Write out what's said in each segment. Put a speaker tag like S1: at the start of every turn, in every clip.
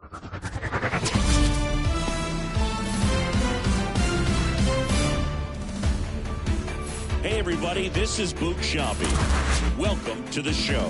S1: Hey everybody, this is Boog Sciambi. Welcome to the show.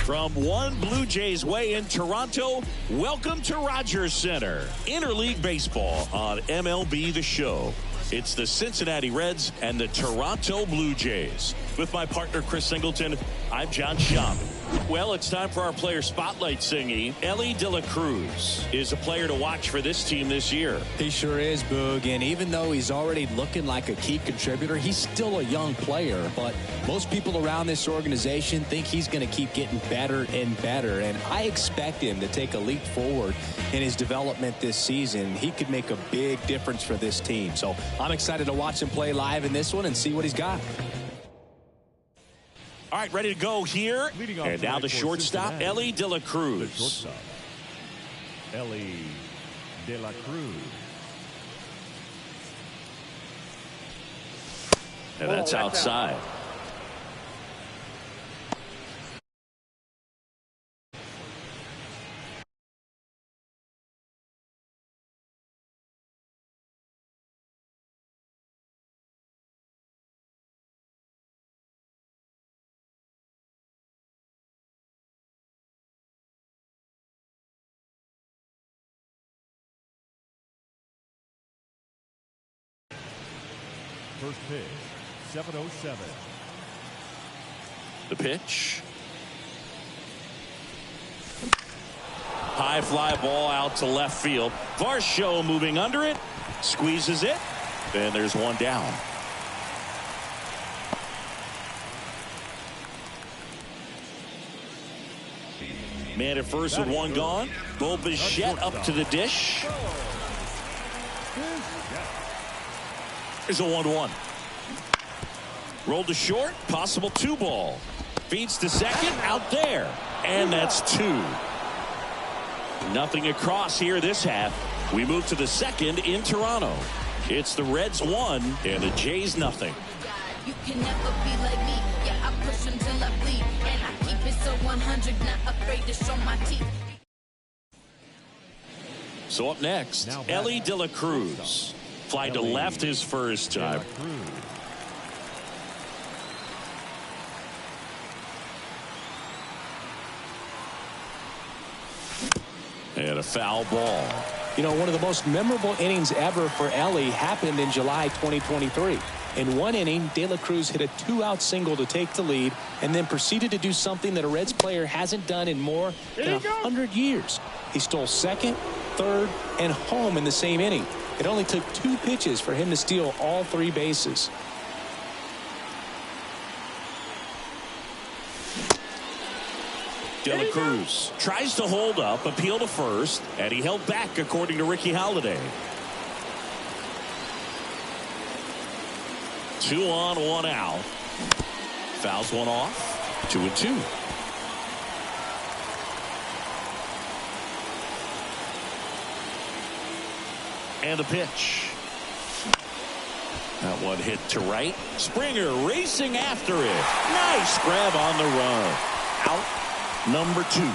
S1: From One Blue Jays Way in Toronto, welcome to Rogers Center. Interleague Baseball on MLB The Show. It's the Cincinnati Reds and the Toronto Blue Jays. With my partner, Chris Singleton, I'm John Sciambi. Well, it's time for our player spotlight singing. Elly De La Cruz is a player to watch for this team this year.
S2: He sure is, Boog, and even though he's already looking like a key contributor, he's still a young player. But most people around this organization think he's going to keep getting better and better, and I expect him to take a leap forward in his development this season. He could make a big difference for this team. So I'm excited to watch him play live in this one and see what he's got.
S1: All right, ready to go here. And now the shortstop, Elly De La Cruz.
S3: Elly De La Cruz.
S1: And that's outside.
S3: First pitch, 7:07.
S1: The pitch. High fly ball out to left field. Varsho moving under it. Squeezes it. And there's one down. Man at first with one gone. Bo Bichette up to the dish. There's a 1-1. Rolled to short. Possible 2-ball. Feeds to second. Out there. And that's 2. Nothing across here this half. We move to the second in Toronto. It's the Reds 1 and the Jays nothing.
S4: You can never be like me. Yeah, I push until I bleed. And I keep it so 100. Not afraid to show my teeth.
S1: So up next, Elly De La Cruz. Fly to left his first time. And a foul ball.
S2: You know, one of the most memorable innings ever for Elly happened in July 2023. In one inning, De La Cruz hit a 2-out single to take the lead and then proceeded to do something that a Reds player hasn't done in more than 100 years. He stole second, third, and home in the same inning. It only took 2 pitches for him to steal all 3 bases.
S1: De La Cruz tries to hold up, appeal to first, and he held back according to Ricky Holiday. 2 on, 1 out. Fouls one off. 2-2. And the pitch. That one hit to right. Springer racing after it. Nice grab on the run. Out number 2.
S3: The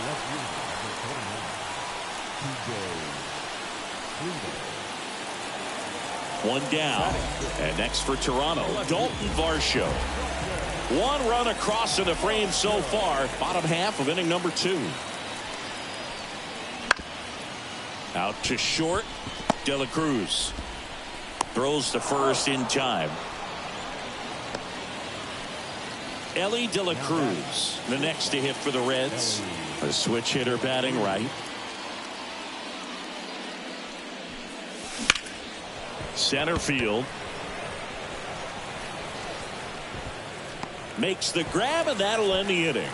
S3: left fielder, number 29, TJ.
S1: One down. And next for Toronto, Dalton Varsho. 1 run across in the frame so far. Bottom half of inning number 2. Out to short. De La Cruz throws to first in time. Ellie De La Cruz, the next to hit for the Reds. A switch hitter batting right. Center field. Makes the grab, and that'll end the inning.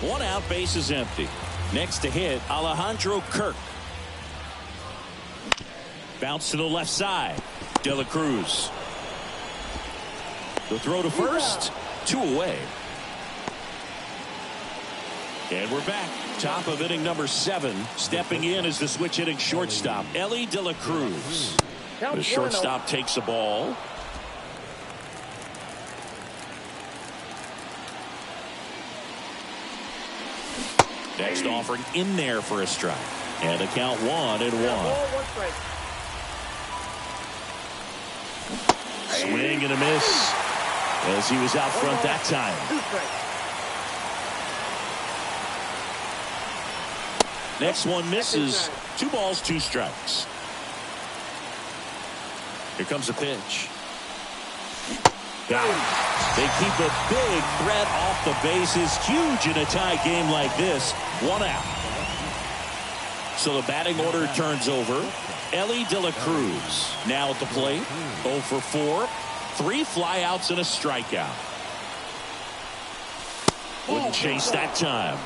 S1: One out, base is empty. Next to hit, Alejandro Kirk. Bounce to the left side. De La Cruz. The throw to first. 2 away. And we're back. Top of inning number 7. Stepping in is the switch hitting shortstop, Ellie De La Cruz. The shortstop takes the ball. Next offering in there for a strike. And the count 1-1. Swing and a miss as he was out front that time. Next one misses. 2 balls, 2 strikes. Here comes a pitch. They keep a big threat off the bases. Huge in a tie game like this. 1 out. So the batting order turns over. Ellie De La Cruz now at the plate. 0 for 4. 3 flyouts and a strikeout. Wouldn't chase that time.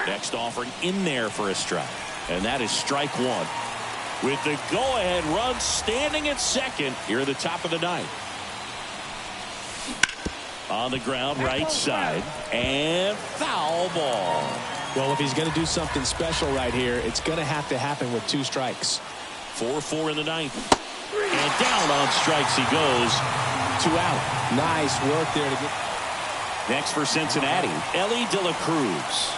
S1: Next offering in there for a strike. And that is strike 1. With the go-ahead run standing at second here at the top of the 9th. On the ground, right side. And foul ball.
S2: Well, if he's going to do something special right here, it's going to have to happen with 2 strikes.
S1: 4-4 in the 9th. And down on strikes he goes. 2 out.
S2: Nice work there to get.
S1: Next for Cincinnati, Ellie De La Cruz.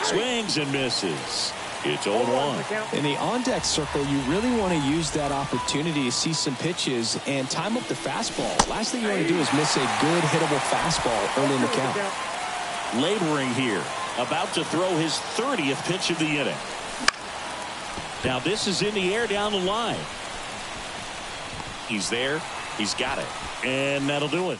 S1: Swings and misses. It's 0-1.
S2: In the on-deck circle, you really want to use that opportunity to see some pitches and time up the fastball. Last thing you want to do is miss a good hittable fastball early in the count.
S1: Laboring here, about to throw his 30th pitch of the inning. Now this is in the air down the line. He's there. He's got it. And that'll do it.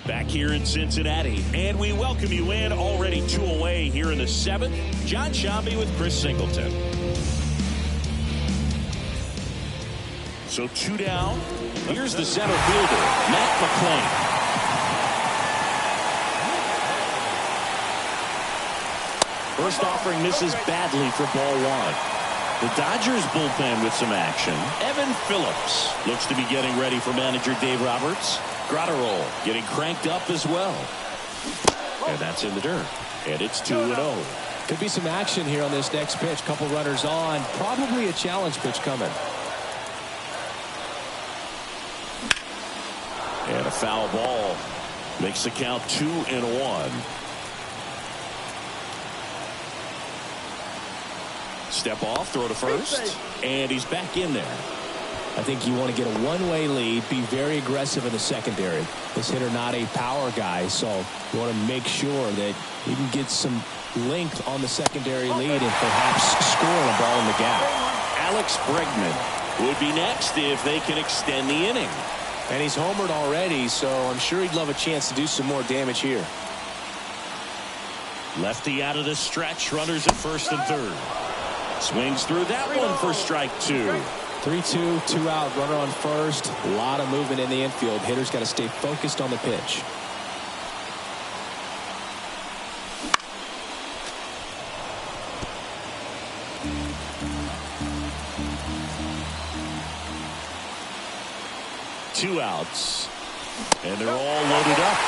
S1: Back here in Cincinnati, and we welcome you in. Already 2 away here in the 7th. John Shambi with Chris Singleton. So 2 down. Here's the center fielder, Matt McClain. First offering misses badly for ball 1. The Dodgers bullpen with some action. Evan Phillips looks to be getting ready for manager Dave Roberts. Grotterol getting cranked up as well. And that's in the dirt. And it's 2-0.
S2: Could be some action here on this next pitch. Couple runners on. Probably a challenge pitch coming.
S1: And a foul ball. Makes the count 2-1. Step off, throw to first. And he's back in there.
S2: I think you want to get a one-way lead, be very aggressive in the secondary. This hitter not a power guy, so you want to make sure that you can get some length on the secondary lead and perhaps score a ball in the gap.
S1: Alex Bregman would be next if they can extend the inning.
S2: And he's homered already, so I'm sure he'd love a chance to do some more damage here.
S1: Lefty out of the stretch, runners at first and third. Swings through that one for strike 2.
S2: 3-2, 2 out, runner on first. A lot of movement in the infield. Hitter's got to stay focused on the pitch.
S1: Two outs. And they're all loaded up.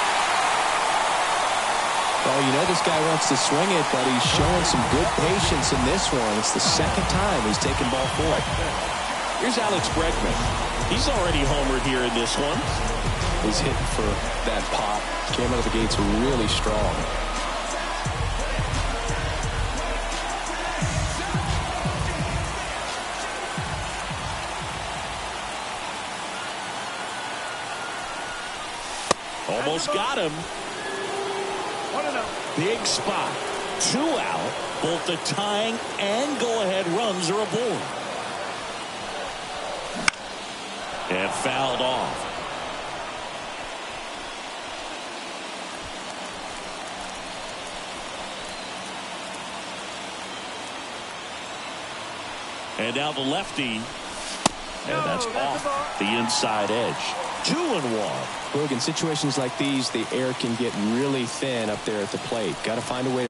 S2: Well, you know this guy wants to swing it, but he's showing some good patience in this one. It's the second time he's taken ball 4.
S1: Here's Alex Bregman. He's already homered here in this one.
S2: He's hitting for that pop. Came out of the gates really strong.
S1: Almost got him. Big spot. 2 out. Both the tying and go-ahead runs are aboard. And fouled off. And now the lefty. And that's off the inside edge. 2-1.
S2: Look, in situations like these, the air can get really thin up there at the plate. Got to find a way.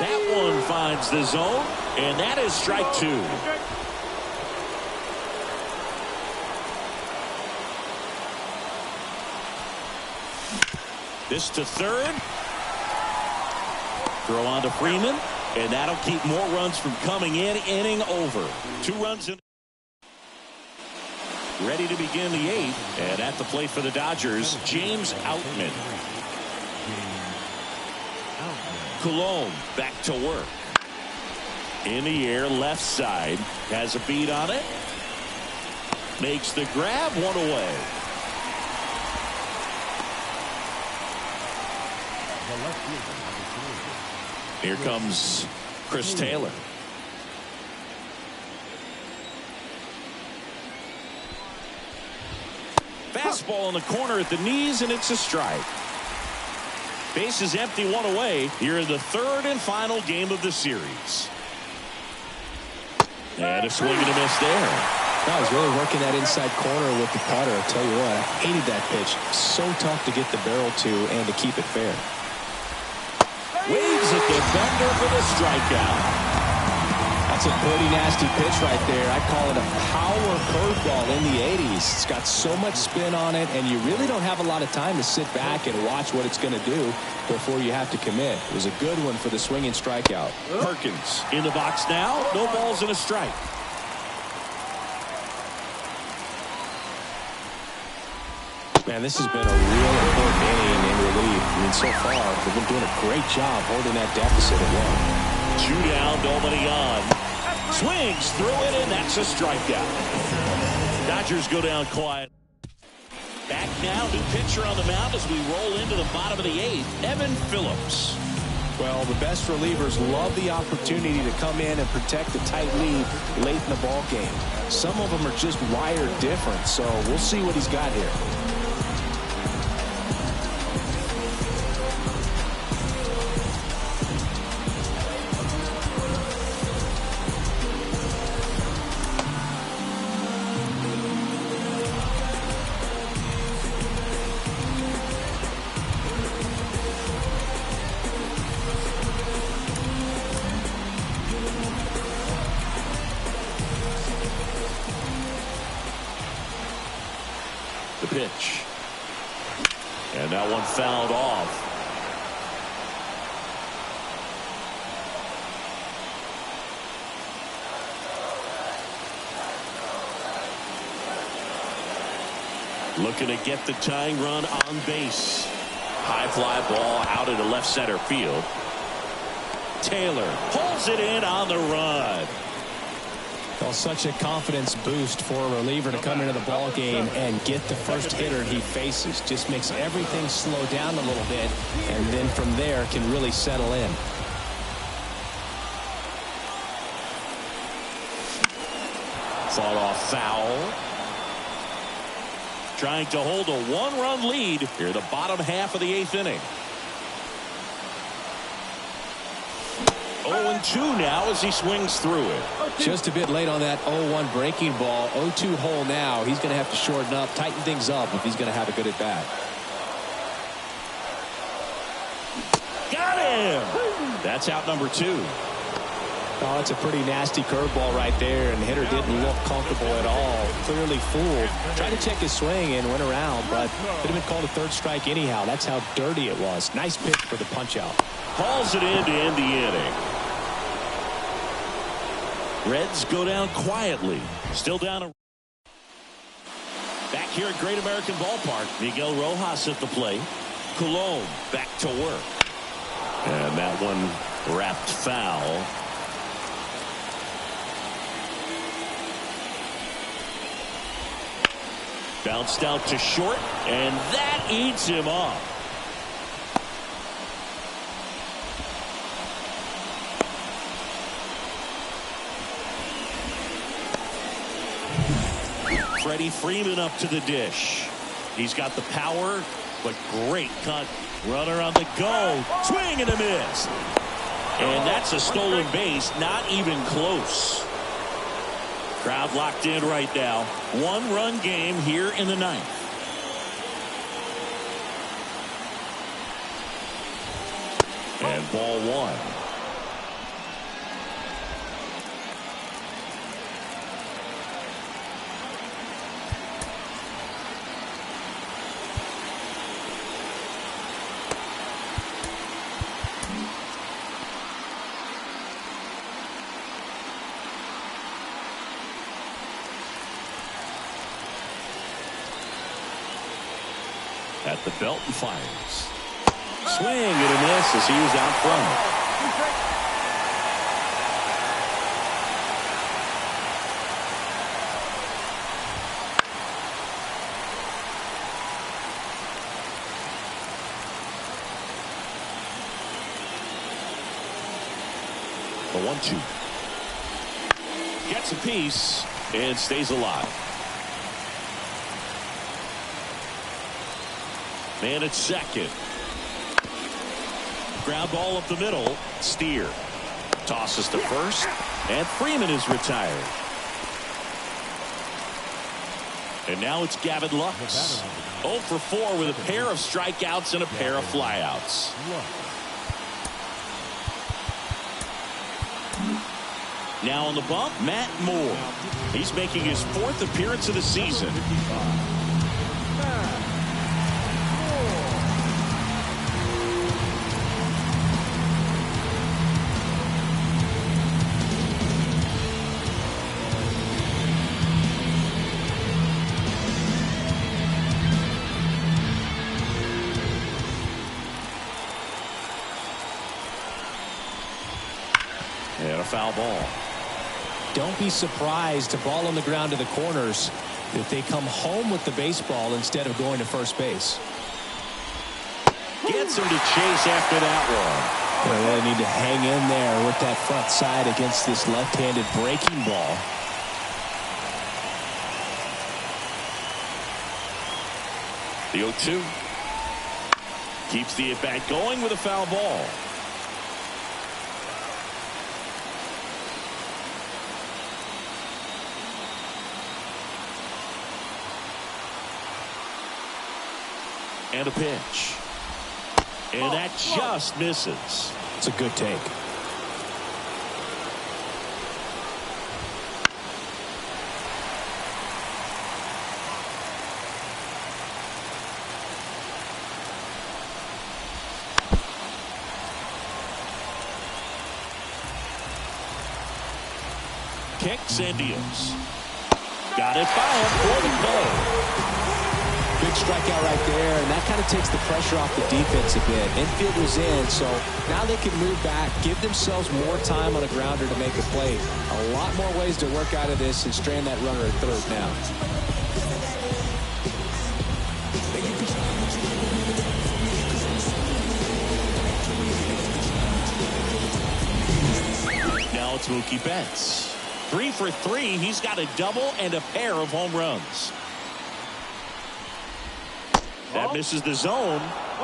S1: That one finds the zone, and that is strike 2. This to third. Throw on to Freeman, and that'll keep more runs from coming in. Inning over. 2 runs in. Ready to begin the 8th, and at the plate for the Dodgers, James Outman. Cologne back to work. In the air, left side. Has a beat on it. Makes the grab, 1 away. Here comes Chris Taylor. Fastball in the corner at the knees, and it's a strike. Base is empty, 1 away here in the 3rd and final game of the series. And a swing and a miss there.
S2: I was really working that inside corner with the putter. I'll tell you what, I hated that pitch. So tough to get the barrel to and to keep it fair.
S1: Waves at the bender for the strikeout.
S2: That's a pretty nasty pitch right there. I call it a power curveball in the 80s. It's got so much spin on it, and you really don't have a lot of time to sit back and watch what it's going to do before you have to commit. It was a good one for the swinging strikeout.
S1: Perkins in the box now. No balls and a strike.
S2: Man, this has been a real important inning in relief. I mean, so far, they've been doing a great job holding that deficit at 1.
S1: 2 down, nobody on. Swings through it, and that's a strikeout. Dodgers go down quiet. Back now, new pitcher on the mound as we roll into the bottom of the 8th. Evan Phillips.
S2: Well, the best relievers love the opportunity to come in and protect the tight lead late in the ball game. Some of them are just wired different, so we'll see what he's got here.
S1: The pitch. And that one fouled off. Looking to get the tying run on base. High fly ball out into left center field. Taylor pulls it in on the run.
S2: Well, such a confidence boost for a reliever to come into the ball game and get the first hitter he faces. Just makes everything slow down a little bit, and then from there can really settle in.
S1: Fought off foul. Trying to hold a 1-run lead here, the bottom half of the 8th inning. 0-2 now as he swings through it.
S2: Just a bit late on that 0-1 breaking ball. 0-2 hole now. He's going to have to shorten up, tighten things up if he's going to have a good at bat.
S1: Got him! That's out number 2.
S2: Oh, it's a pretty nasty curveball right there, and the hitter didn't look comfortable at all. Clearly fooled. Tried to check his swing and went around, but could have been called a 3rd strike anyhow. That's how dirty it was. Nice pitch for the punch-out.
S1: Calls it in to end the inning. Reds go down quietly. Still down. Back here at Great American Ballpark, Miguel Rojas at the plate. Cologne back to work. And that one wrapped foul. Bounced out to short, and that eats him up. Freddie Freeman up to the dish. He's got the power, but great cut. Runner on the go. Swing and a miss. And that's a stolen base, not even close. Crowd locked in right now. 1-run game here in the ninth. And ball one. At the belt and fires. Swing and a miss as he was out front. The 1-2. Gets a piece and stays alive. Man at second. Ground ball up the middle. Steer tosses to first, and Freeman is retired. And now it's Gavin Lux. 0 for 4 with a pair of strikeouts and a pair of flyouts. Now on the bump, Matt Moore. He's making his 4th appearance of the season. And a foul ball.
S2: Don't be surprised, a ball on the ground to the corners, if they come home with the baseball instead of going to first base.
S1: Gets him to chase after that one.
S2: They really need to hang in there with that front side against this left-handed breaking ball.
S1: The 0-2. Keeps the at-bat going with a foul ball. And a pitch. And that just misses.
S2: It's a good take.
S1: Kicks and deals. Got it by him for the play.
S2: Big strikeout right there, and that kind of takes the pressure off the defense a bit. Infield was in, so now they can move back, give themselves more time on a grounder to make a play. A lot more ways to work out of this and strand that runner at third now.
S1: Now it's Mookie Betts. 3 for 3. He's got a double and a pair of home runs. That misses the zone,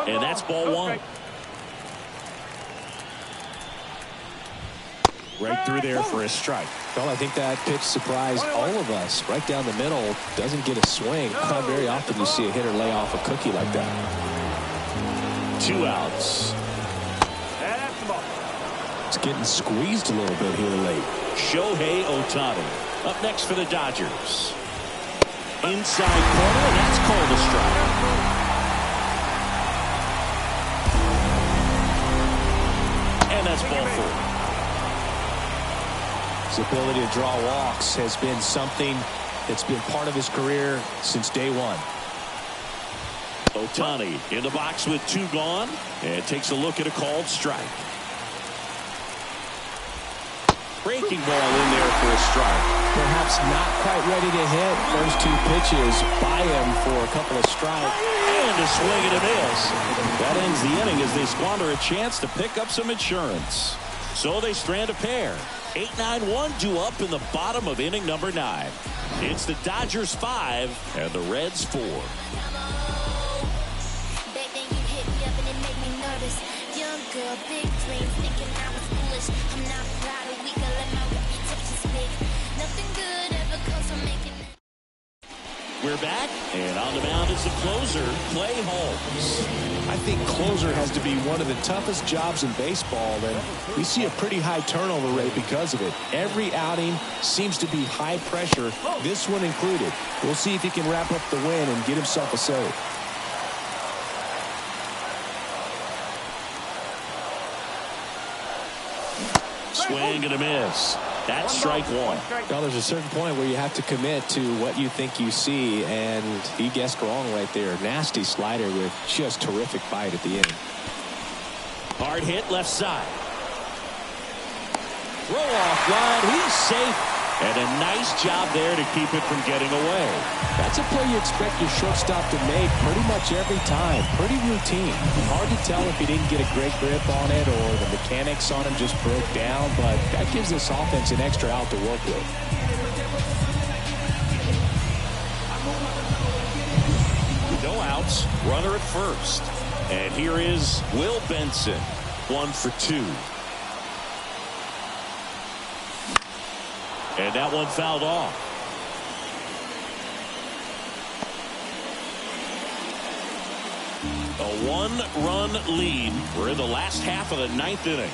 S1: and that's ball one. Right through there for a strike.
S2: Well, I think that pitch surprised all of us. Right down the middle, doesn't get a swing. Not very often you see a hitter lay off a cookie like that.
S1: 2 outs.
S2: It's getting squeezed a little bit here late.
S1: Shohei Ohtani up next for the Dodgers. Inside corner, and that's called a strike. And that's ball 4.
S2: His ability to draw walks has been something that's been part of his career since day one.
S1: Ohtani in the box with 2 gone, and takes a look at a called strike. Breaking ball in there for a strike.
S2: Perhaps not quite ready to hit. First two pitches by him for a couple of strikes.
S1: And a swing and a miss. That ends the inning as they squander a chance to pick up some insurance. So they strand a pair. 8-9-1 due up in the bottom of inning number 9. It's the Dodgers 5 and the Reds 4.
S4: Young girl, big dreams, thinking I was foolish. I'm not proud of weak, I let my reputation speak. Nothing good ever comes from making it.
S1: We're back, and on the mound is the closer, Clay Holmes.
S2: I think closer has to be one of the toughest jobs in baseball, and we see a pretty high turnover rate because of it. Every outing seems to be high pressure, this one included. We'll see if he can wrap up the win and get himself a save.
S1: Swing and a miss. That's strike one.
S2: Well, there's a certain point where you have to commit to what you think you see, and he guessed wrong right there. Nasty slider with just terrific bite at the end.
S1: Hard hit left side. Throw off line. He's safe. And a nice job there to keep it from getting away.
S2: That's a play you expect your shortstop to make pretty much every time. Pretty routine. Hard to tell if he didn't get a great grip on it or the mechanics on him just broke down, but that gives this offense an extra out to work with.
S1: No outs, runner at first. And here is Will Benson, 1 for 2. And that one fouled off. A 1-run lead. We're in the last half of the 9th inning.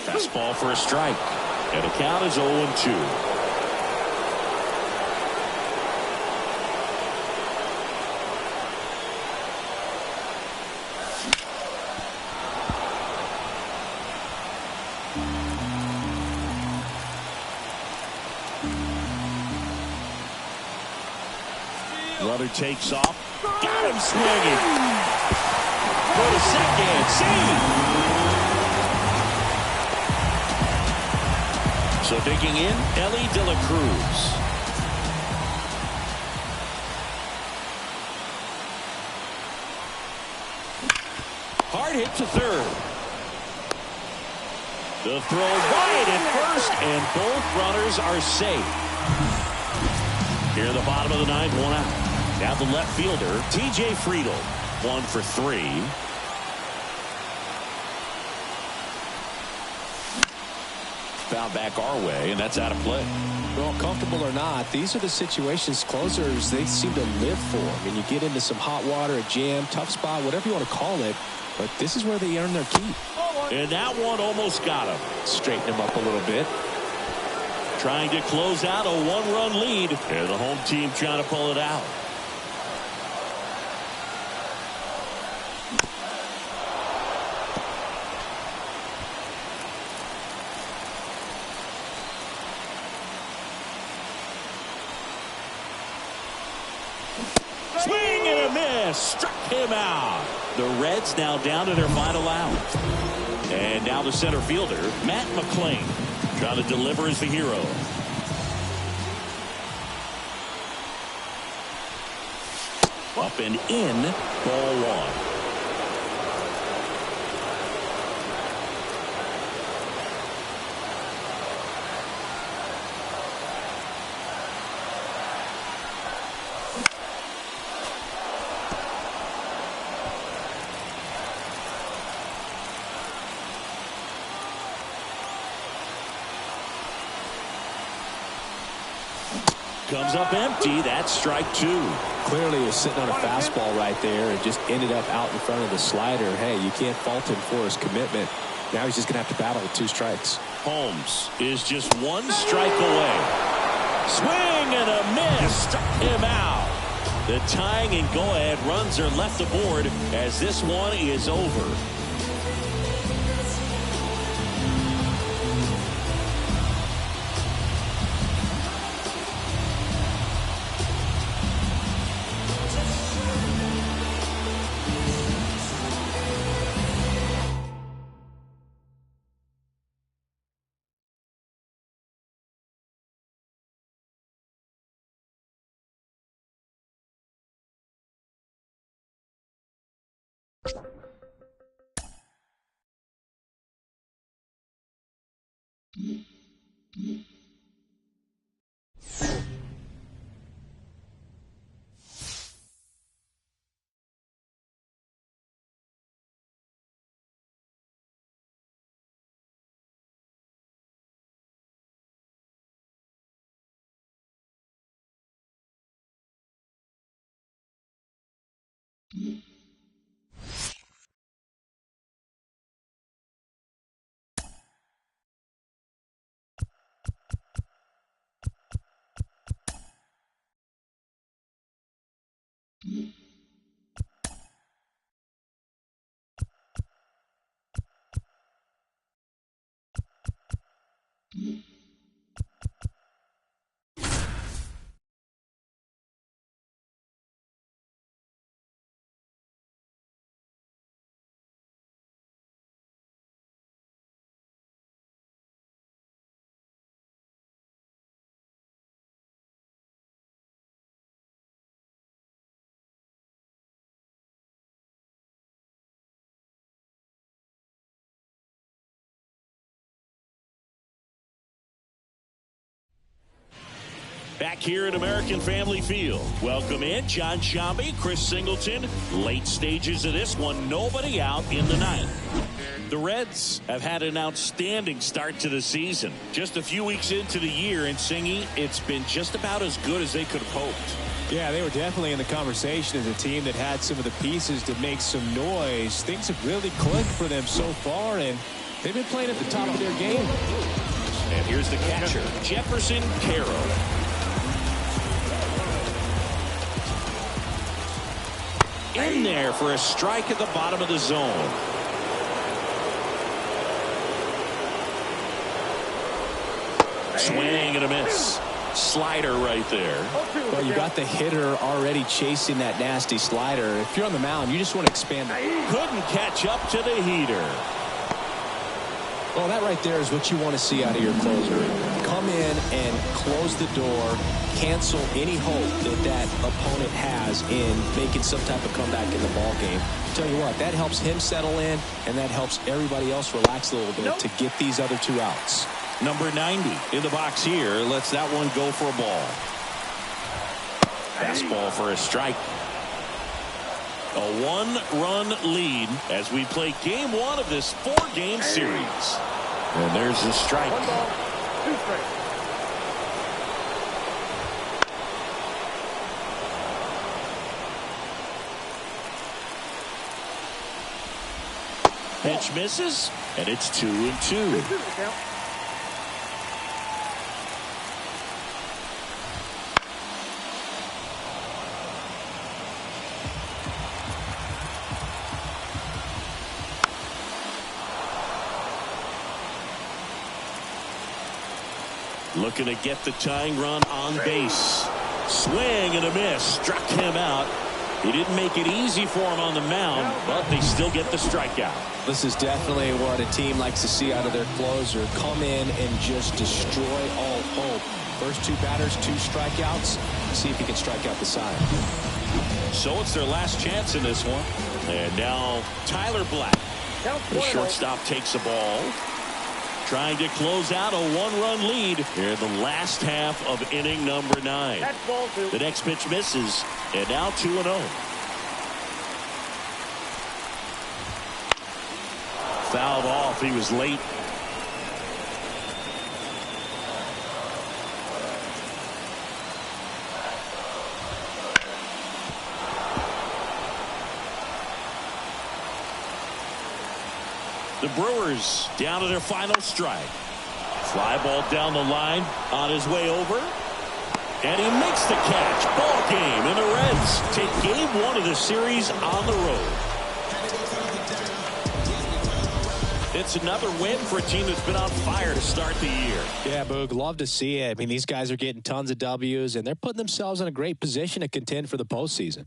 S1: Fastball for a strike. And the count is 0-2. Runner takes off. Got him swinging. Go to second. See. So digging in, Ellie De La Cruz. Hard hit to third. The throw wide at first, and both runners are safe. Here in the bottom of the 9th, 1 out. Now the left fielder, T.J. Friedel, 1 for 3. Foul back our way, and that's out of play.
S2: Well, comfortable or not, these are the situations closers they seem to live for. I mean, you get into some hot water, a jam, tough spot, whatever you want to call it, but this is where they earn their keep.
S1: And that one almost got him.
S2: Straighten him up a little bit.
S1: Trying to close out a 1-run lead, and the home team trying to pull it out. Swing and a miss. Struck him out. The Reds now down to their final out. And now the center fielder, Matt McClain, trying to deliver as the hero. Up and in, ball 1. Comes up empty. That's strike 2.
S2: Clearly was sitting on a fastball right there and just ended up out in front of the slider. Hey, you can't fault him for his commitment. Now he's just going to have to battle with 2 strikes.
S1: Holmes is just 1 strike away. Swing and a miss. Struck him out. The tying and go-ahead runs are left aboard as this one is over. Back here at American Family Field. Welcome in, John Shambi, Chris Singleton. Late stages of this one, nobody out in the ninth. The Reds have had an outstanding start to the season. Just a few weeks into the year, and Singy, it's been just about as good as they could have hoped.
S2: Yeah, they were definitely in the conversation as a team that had some of the pieces to make some noise. Things have really clicked for them so far, and they've been playing at the top of their game.
S1: And here's the catcher, Jefferson Carroll. In there for a strike at the bottom of the zone. Swing and a miss. Slider right there.
S2: Well, you got the hitter already chasing that nasty slider. If you're on the mound, you just want to expand it.
S1: Couldn't catch up to the heater.
S2: Well, that right there is what you want to see out of your closer. Come in and close the door, cancel any hope that that opponent has in making some type of comeback in the ball game. Tell you what, that helps him settle in, and that helps everybody else relax a little bit to get these other two outs.
S1: Number 90 in the box here lets that one go for a ball. Fastball for a strike. A one-run lead as we play game one of this four-game series. And there's the strike.
S3: 1 ball, 2 strikes.
S1: Pitch misses, and it's 2-2. Looking to get the tying run on base. Swing and a miss. Struck him out. He didn't make it easy for him on the mound, but they still get the strikeout.
S2: This is definitely what a team likes to see out of their closer. Come in and just destroy all hope. First two batters, 2 strikeouts. See if he can strike out the side.
S1: So it's their last chance in this one. And now Tyler Black. The shortstop takes a ball. Trying to close out a one-run lead here in the last half of inning number 9. The next pitch misses, and now 2-0. Fouled off. He was late. The Brewers down to their final strike. Fly ball down the line on his way over. And he makes the catch. Ball game, and the Reds take game 1 of the series on the road. It's another win for a team that's been on fire to start the year.
S2: Yeah, Boog, love to see it. I mean, these guys are getting tons of W's, and they're putting themselves in a great position to contend for the postseason.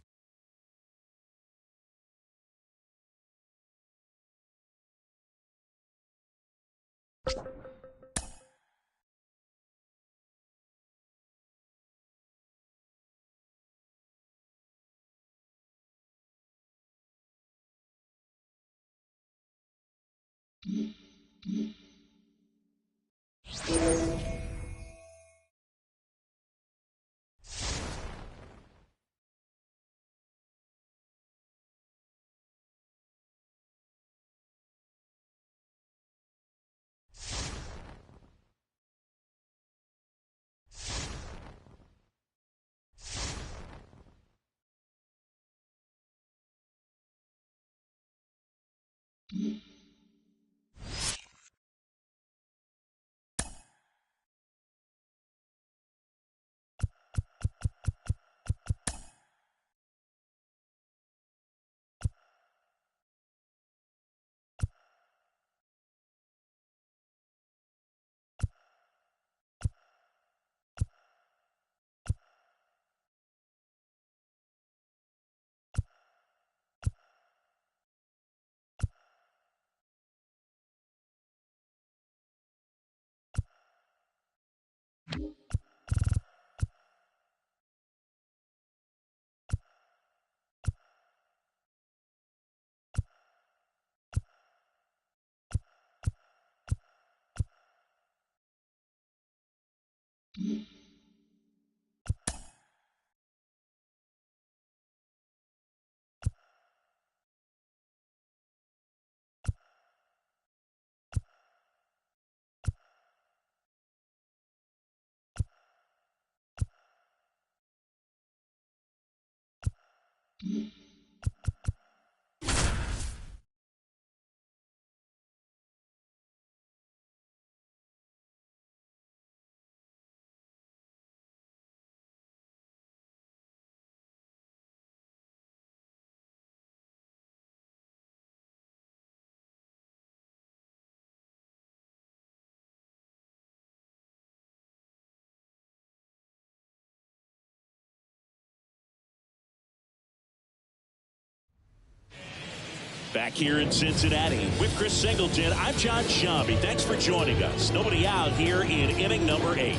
S1: Back here in Cincinnati with Chris Singleton, I'm John Shambi. Thanks for joining us. Nobody out here in inning number 8.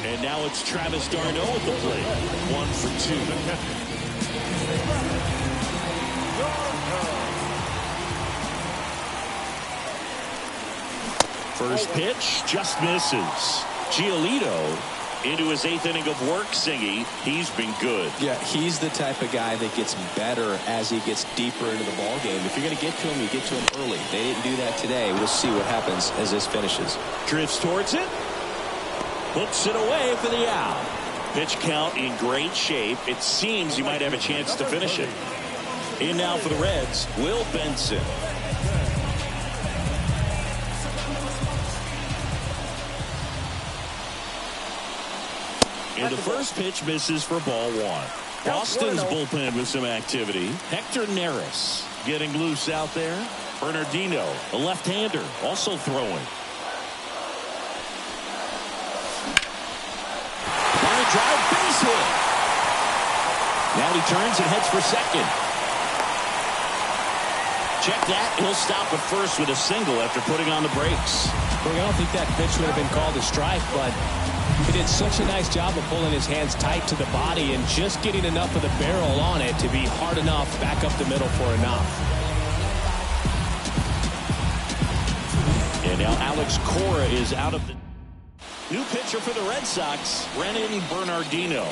S1: And now it's Travis d'Arnaud at the plate. 1 for 2. First pitch just misses. Giolito into his 8th inning of work, Singy. He's been good.
S2: Yeah, he's the type of guy that gets better as he gets deeper into the ball game. If you're going to get to him, you get to him early. They didn't do that today. We'll see what happens as this finishes.
S1: Drifts towards it. Hooks it away for the out. Pitch count in great shape. It seems he might have a chance to finish it. In now for the Reds, Will Benson. And the first pitch misses for ball 1. Boston's bullpen with some activity. Hector Neris getting loose out there. Bernardino, a left-hander, also throwing. Line drive, base hit. Now he turns and heads for second. Check that. He'll stop at first with a single after putting on the brakes.
S2: Well, I don't think that pitch would have been called a strike, but he did such a nice job of pulling his hands tight to the body and just getting enough of the barrel on it to be hard enough back up the middle for enough.
S1: And now Alex Cora is out of the new pitcher for the Red Sox, Renan Bernardino.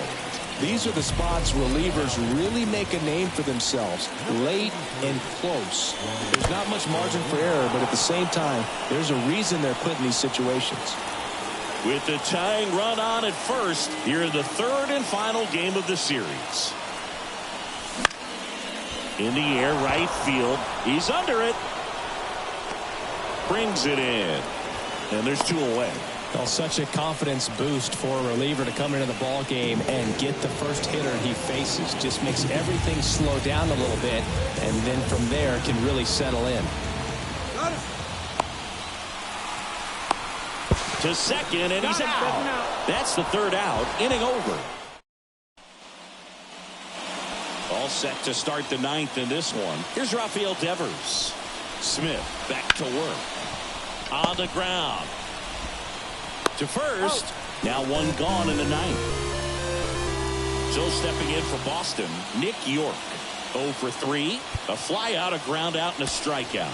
S2: These are the spots relievers really make a name for themselves, late and close. There's not much margin for error, but at the same time, there's a reason they're put in these situations.
S1: With the tying run on at first, here in the 3rd and final game of the series. In the air, right field. He's under it. Brings it in. And there's 2 away.
S2: Well, such a confidence boost for a reliever to come into the ball game and get the first hitter he faces. Just makes everything slow down a little bit, and then from there can really settle in.
S1: To second, and he's out. That's the 3rd out. Inning over. All set to start the 9th in this one. Here's Rafael Devers. Smith back to work. On the ground. To first. Now 1 gone in the 9th. So stepping in for Boston, Nick York. 0 for 3. A fly out, a ground out, and a strikeout.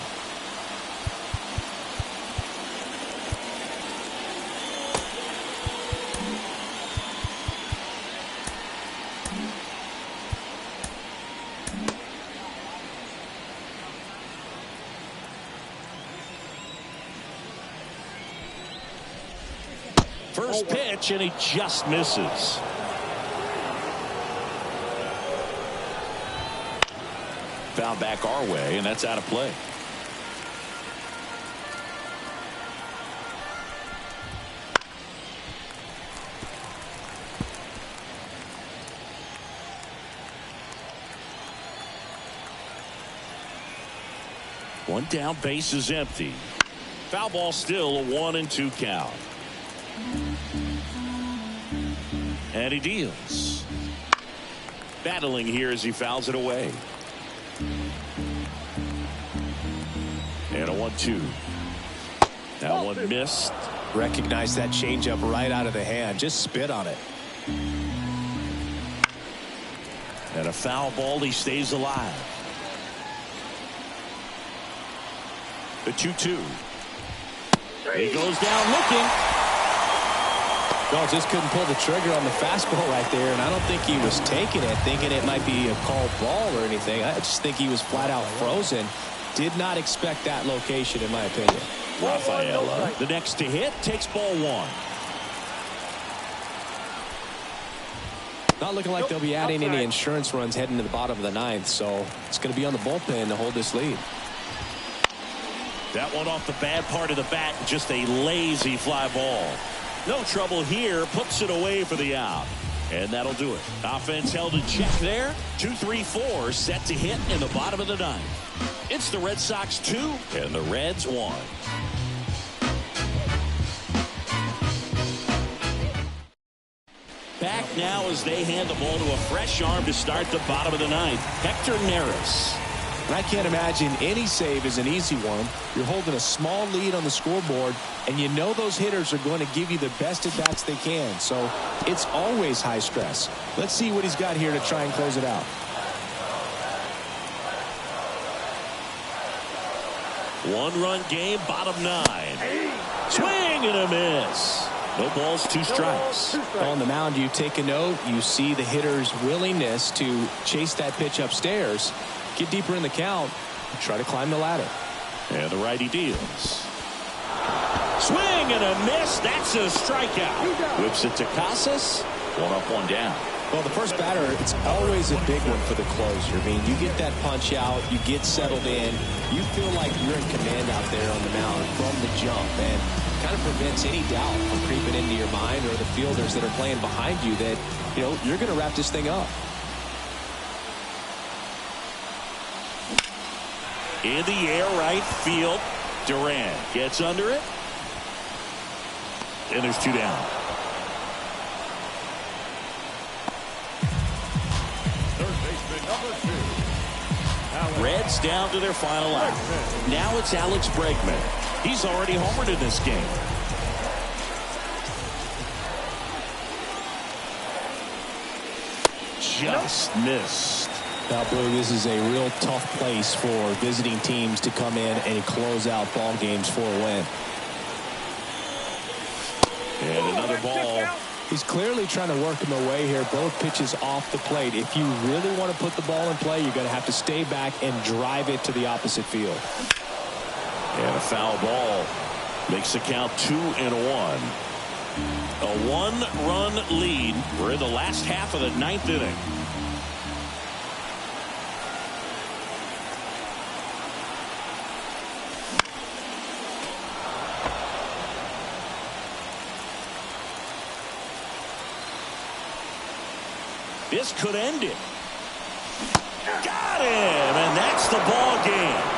S1: First pitch, and he just misses. Foul back our way, and that's out of play. One down, base is empty. Foul ball, still a 1-2 count. And he deals. Battling here as he fouls it away. And a 1-2. That one missed.
S2: Recognize that changeup right out of the hand. Just spit on it.
S1: And a foul ball. He stays alive. The 2-2. He goes down looking.
S2: No, just couldn't pull the trigger on the fastball right there, and I don't think he was taking it, thinking it might be a called ball or anything. I just think he was flat out frozen. Did not expect that location, in my opinion.
S1: Rafaela, the next to hit, takes ball 1.
S2: Not looking like they'll be adding any insurance runs heading to the bottom of the 9th, so it's going to be on the bullpen to hold this lead.
S1: That one off the bad part of the bat, just a lazy fly ball. No trouble here, puts it away for the out. And that'll do it. Offense held in check there. 2-3-4 set to hit in the bottom of the 9th. It's the Red Sox 2 and the Reds 1. Back now as they hand the ball to a fresh arm to start the bottom of the 9th. Hector Neris.
S2: And I can't imagine any save is an easy one. You're holding a small lead on the scoreboard, and you know those hitters are going to give you the best at-bats they can. So it's always high stress. Let's see what he's got here to try and close it out.
S1: One-run game, bottom 9. Swing and a miss. No balls, 2 strikes.
S2: On the mound, you take a note. You see the hitter's willingness to chase that pitch upstairs, get deeper in the count, and try to climb the ladder.
S1: And the righty deals. Swing and a miss. That's a strikeout. Whips it to Casas. 1 up, 1 down.
S2: Well, the first batter, it's always a big one for the closer. I mean, you get that punch out, you get settled in, you feel like you're in command out there on the mound from the jump, and kind of prevents any doubt from creeping into your mind or the fielders that are playing behind you that, you know, you're going to wrap this thing up.
S1: In the air, right field. Durant gets under it. And there's 2 down.
S3: Third baseman number 2.
S1: Reds down to their final out. Now it's Alex Bregman. He's already homered in this game. Just missed.
S2: Now, Blue, this is a real tough place for visiting teams to come in and close out ball games for a win.
S1: And another ball.
S2: He's clearly trying to work him away here. Both pitches off the plate. If you really want to put the ball in play, you're going to have to stay back and drive it to the opposite field.
S1: And a foul ball makes the count 2-1. A 1-run lead. We're in the last half of the 9th inning. This could end it. Got him, and that's the ball game.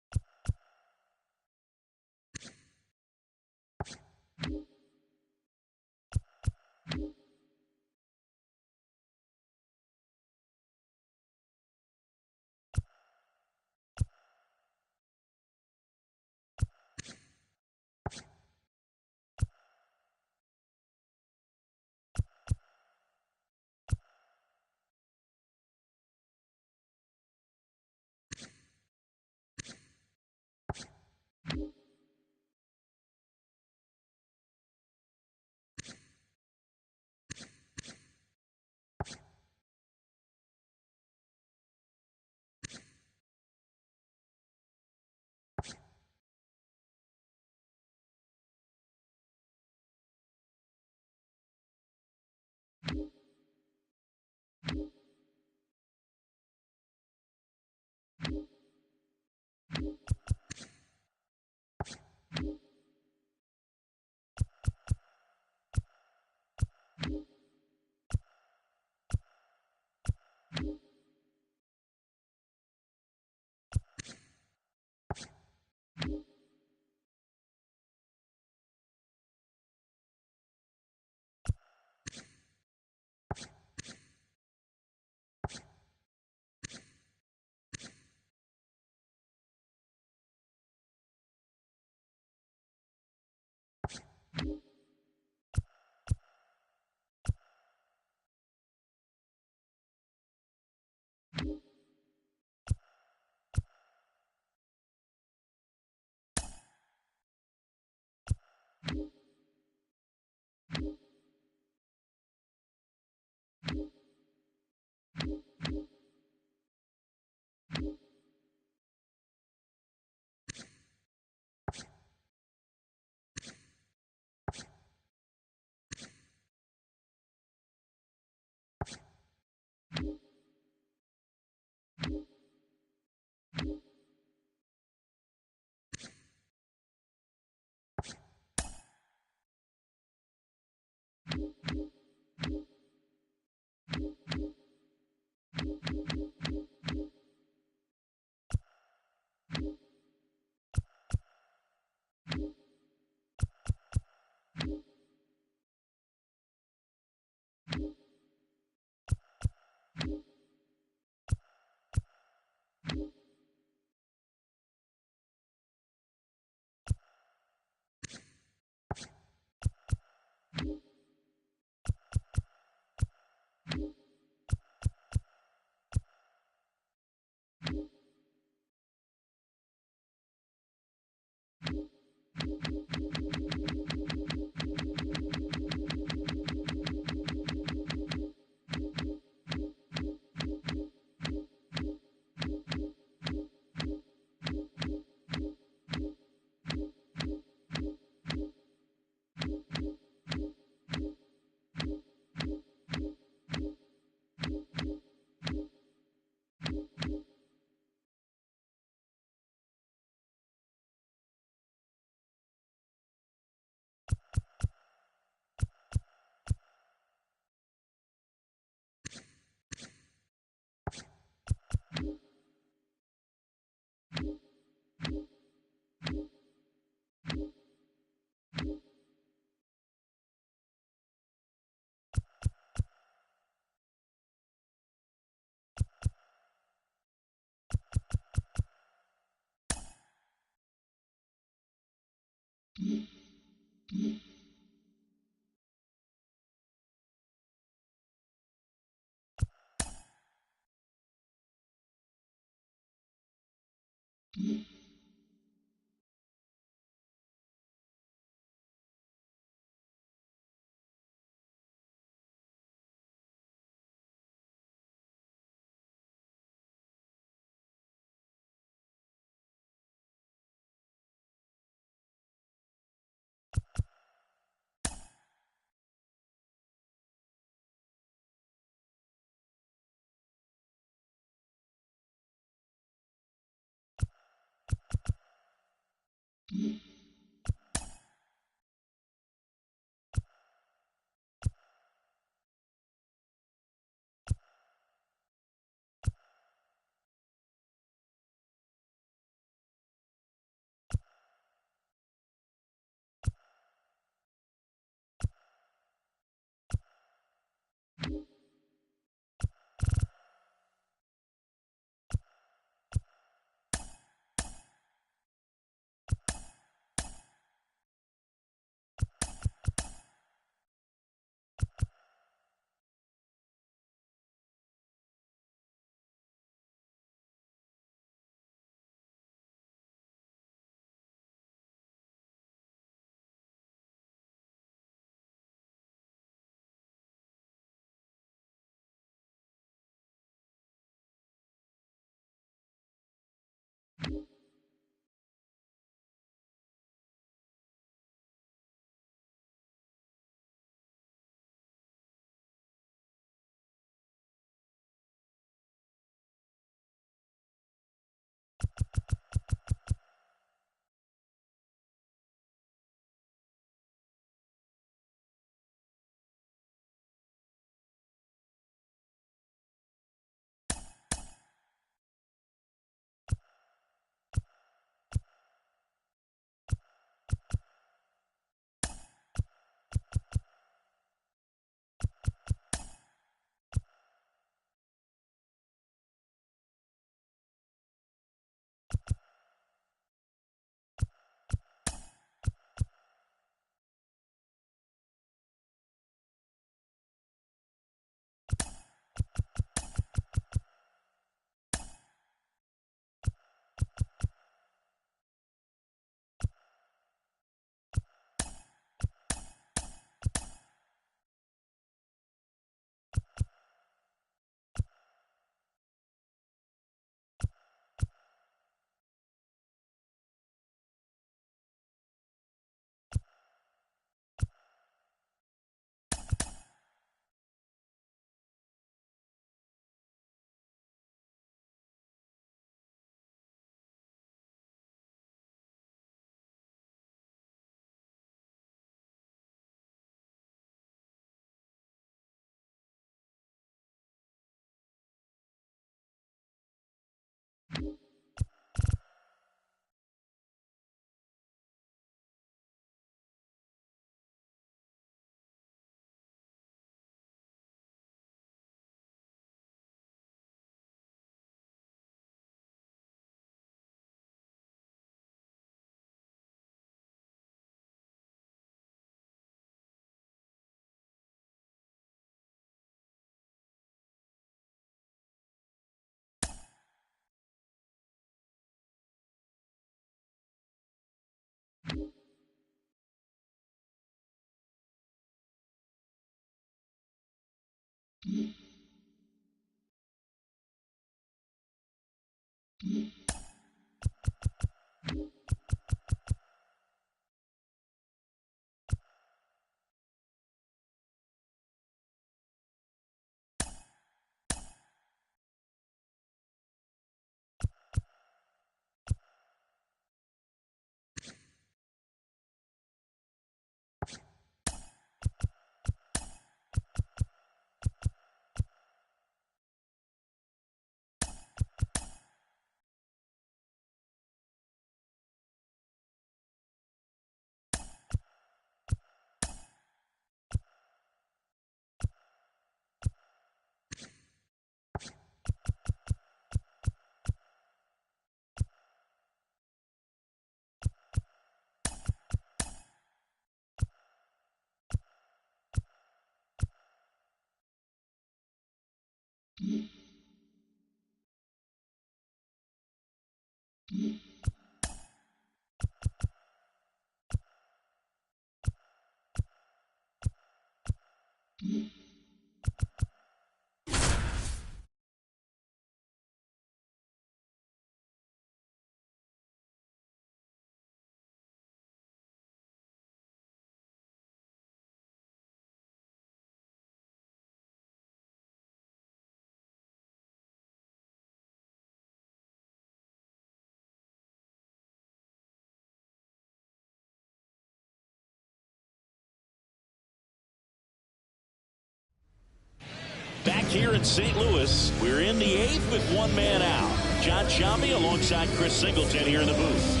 S1: Back here in St. Louis, we're in the 8th with one man out. John Shambi alongside Chris Singleton here in the booth.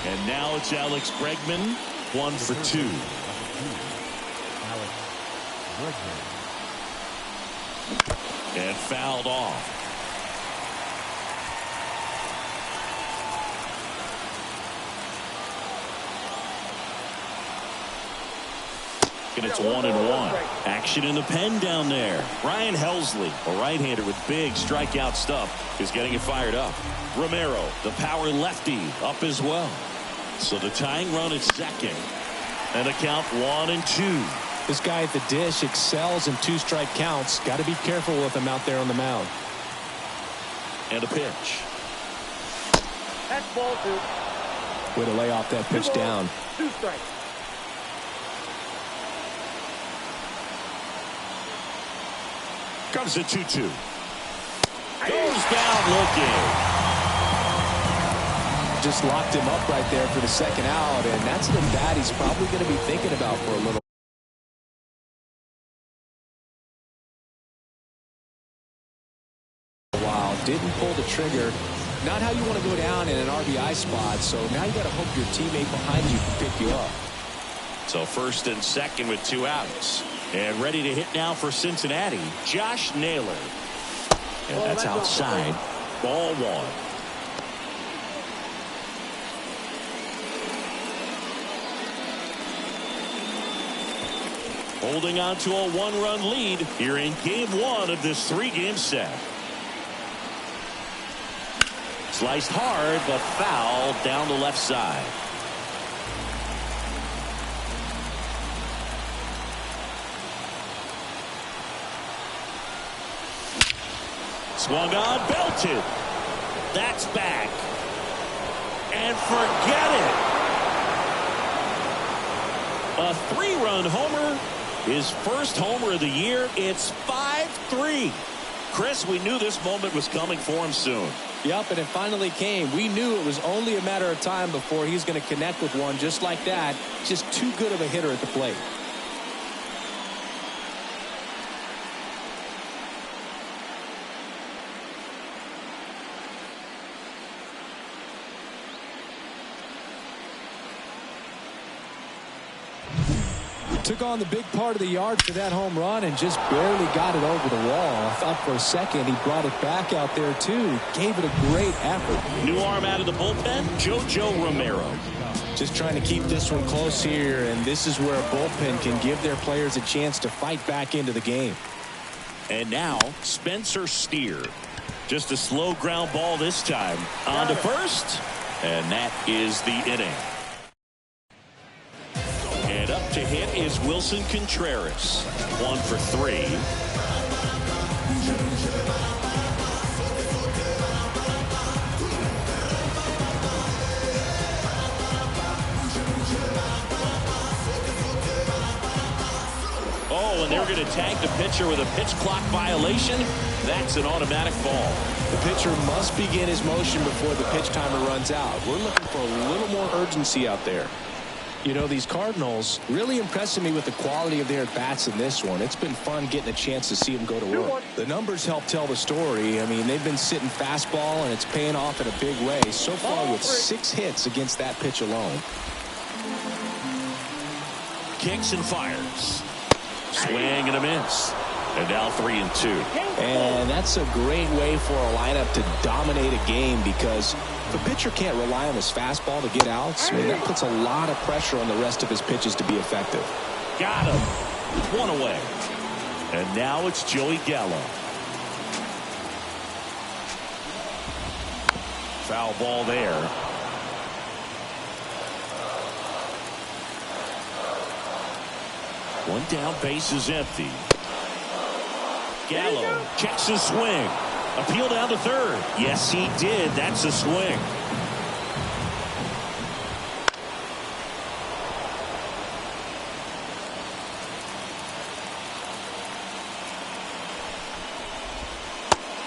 S1: And now it's Alex Bregman, 1 for 2. And fouled off. And it's 1-1. Action in the pen down there. Ryan Helsley, a right-hander with big strikeout stuff, is getting it fired up. Romero, the power lefty, up as well. So the tying run at second. And a count 1-2.
S2: This guy at the dish excels in 2-strike counts. Got to be careful with him out there on the mound.
S1: And a pitch.
S3: That's ball 2.
S2: Way to lay off that pitch down.
S3: 2 strikes.
S1: Comes the 2-2. Goes down looking.
S2: Just locked him up right there for the second out, and that's the bat he's probably going to be thinking about for a little while. Didn't pull the trigger. Not how you want to go down in an RBI spot, so now you got to hope your teammate behind you can pick you up.
S1: So first and second with 2 outs. And ready to hit now for Cincinnati, Josh Naylor. And that's outside. Ball 1. Holding on to a 1-run lead here in game 1 of this 3-game set. Sliced hard, but foul down the left side. Swung on, belted. That's back. And forget it. A 3-run homer. His first homer of the year. It's 5-3. Chris, we knew this moment was coming for him soon.
S2: Yep, and it finally came. We knew it was only a matter of time before he's going to connect with one just like that. Just too good of a hitter at the plate. Took on the big part of the yard for that home run and just barely got it over the wall. I thought for a second he brought it back out there too. Gave it a great effort.
S1: New arm out of the bullpen, JoJo Romero.
S2: Just trying to keep this one close here, and this is where a bullpen can give their players a chance to fight back into the game.
S1: And now Spencer Steer. Just a slow ground ball this time. On to first, and that is the inning. to hit is Wilson Contreras. 1 for 3. Oh, and they're going to tag the pitcher with a pitch clock violation. That's an automatic ball.
S2: The pitcher must begin his motion before the pitch timer runs out. We're looking for a little more urgency out there. You know, these Cardinals really impressing me with the quality of their at-bats in this one. It's been fun getting a chance to see them go to work. The numbers help tell the story. I mean, they've been sitting fastball, and it's paying off in a big way. So far with 6 hits against that pitch alone.
S1: Kicks and fires. Swing and a miss. And now 3-2.
S2: And that's a great way for a lineup to dominate a game, because if a pitcher can't rely on his fastball to get outs, I mean, that puts a lot of pressure on the rest of his pitches to be effective.
S1: Got him. 1 away. And now it's Joey Gallo. Foul ball there. One down, base is empty. Gallo checks his swing. Appeal down to third. Yes, he did. That's a swing.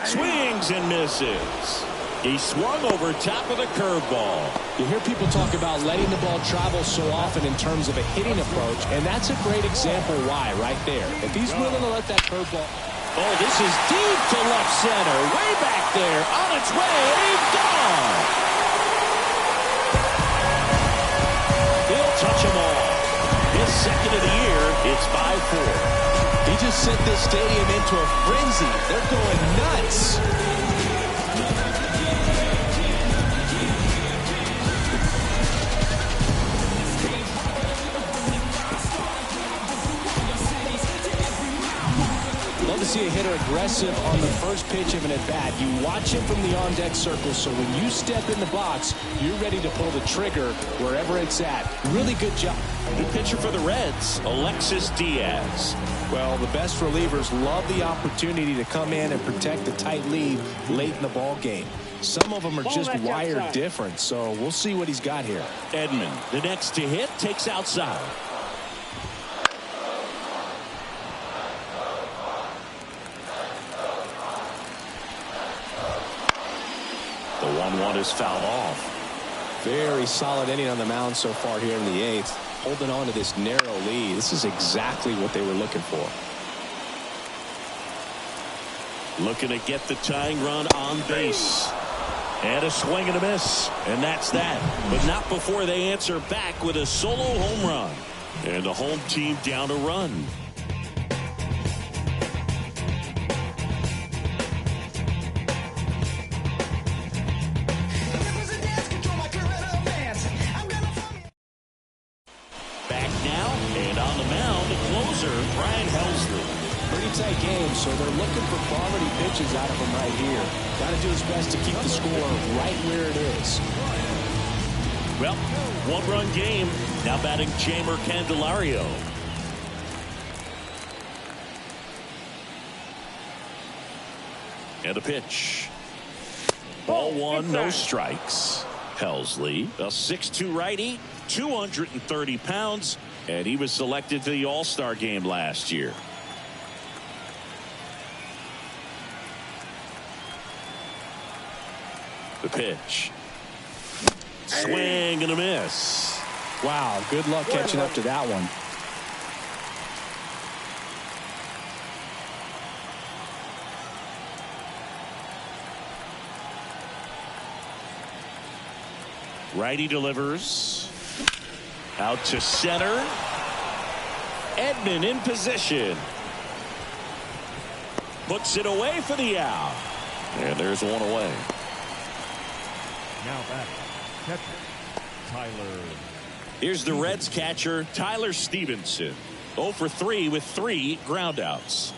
S1: Swings and misses. He swung over top of the curveball.
S2: You hear people talk about letting the ball travel so often in terms of a hitting approach, and that's a great example why right there. If he's willing to let that curveball...
S1: Oh, this is deep to left center. Way back there. On its way. Gone. He'll touch them all. His second of the year. It's 5-4.
S2: He just sent this stadium into a frenzy. They're going nuts. Love to see a hitter aggressive on the first pitch of an at-bat. You watch him from the on-deck circle, so when you step in the box, you're ready to pull the trigger wherever it's at. Really good job.
S1: New pitcher for the Reds, Alexis Diaz.
S2: Well, the best relievers love the opportunity to come in and protect the tight lead late in the ball game. Some of them are just wired different, so we'll see what he's got here.
S1: Edman, the next to hit, takes outside. The 1-1 is fouled off.
S2: Very solid inning on the mound so far here in the 8th. Holding on to this narrow lead. This is exactly what they were looking for.
S1: Looking to get the tying run on base. And a swing and a miss. And that's that. But not before they answer back with a solo home run. And the home team down a run.
S2: So they're looking for quality pitches out of him right here. Got to do his best to keep the score right where it is.
S1: Well, 1-run game. Now batting Jeimer Candelario. And a pitch. Ball 1, no strikes. Helsley, a 6'2" righty, 230 pounds, and he was selected to the All-Star game last year. The pitch. Swing and a miss.
S2: Wow, good luck catching up to that one.
S1: Righty delivers. Out to center. Edman in position. Puts it away for the out. And there's one away.
S5: Now back, catcher, Tyler.
S1: Here's the Reds catcher, Tyler Stevenson. 0 for 3 with 3 groundouts.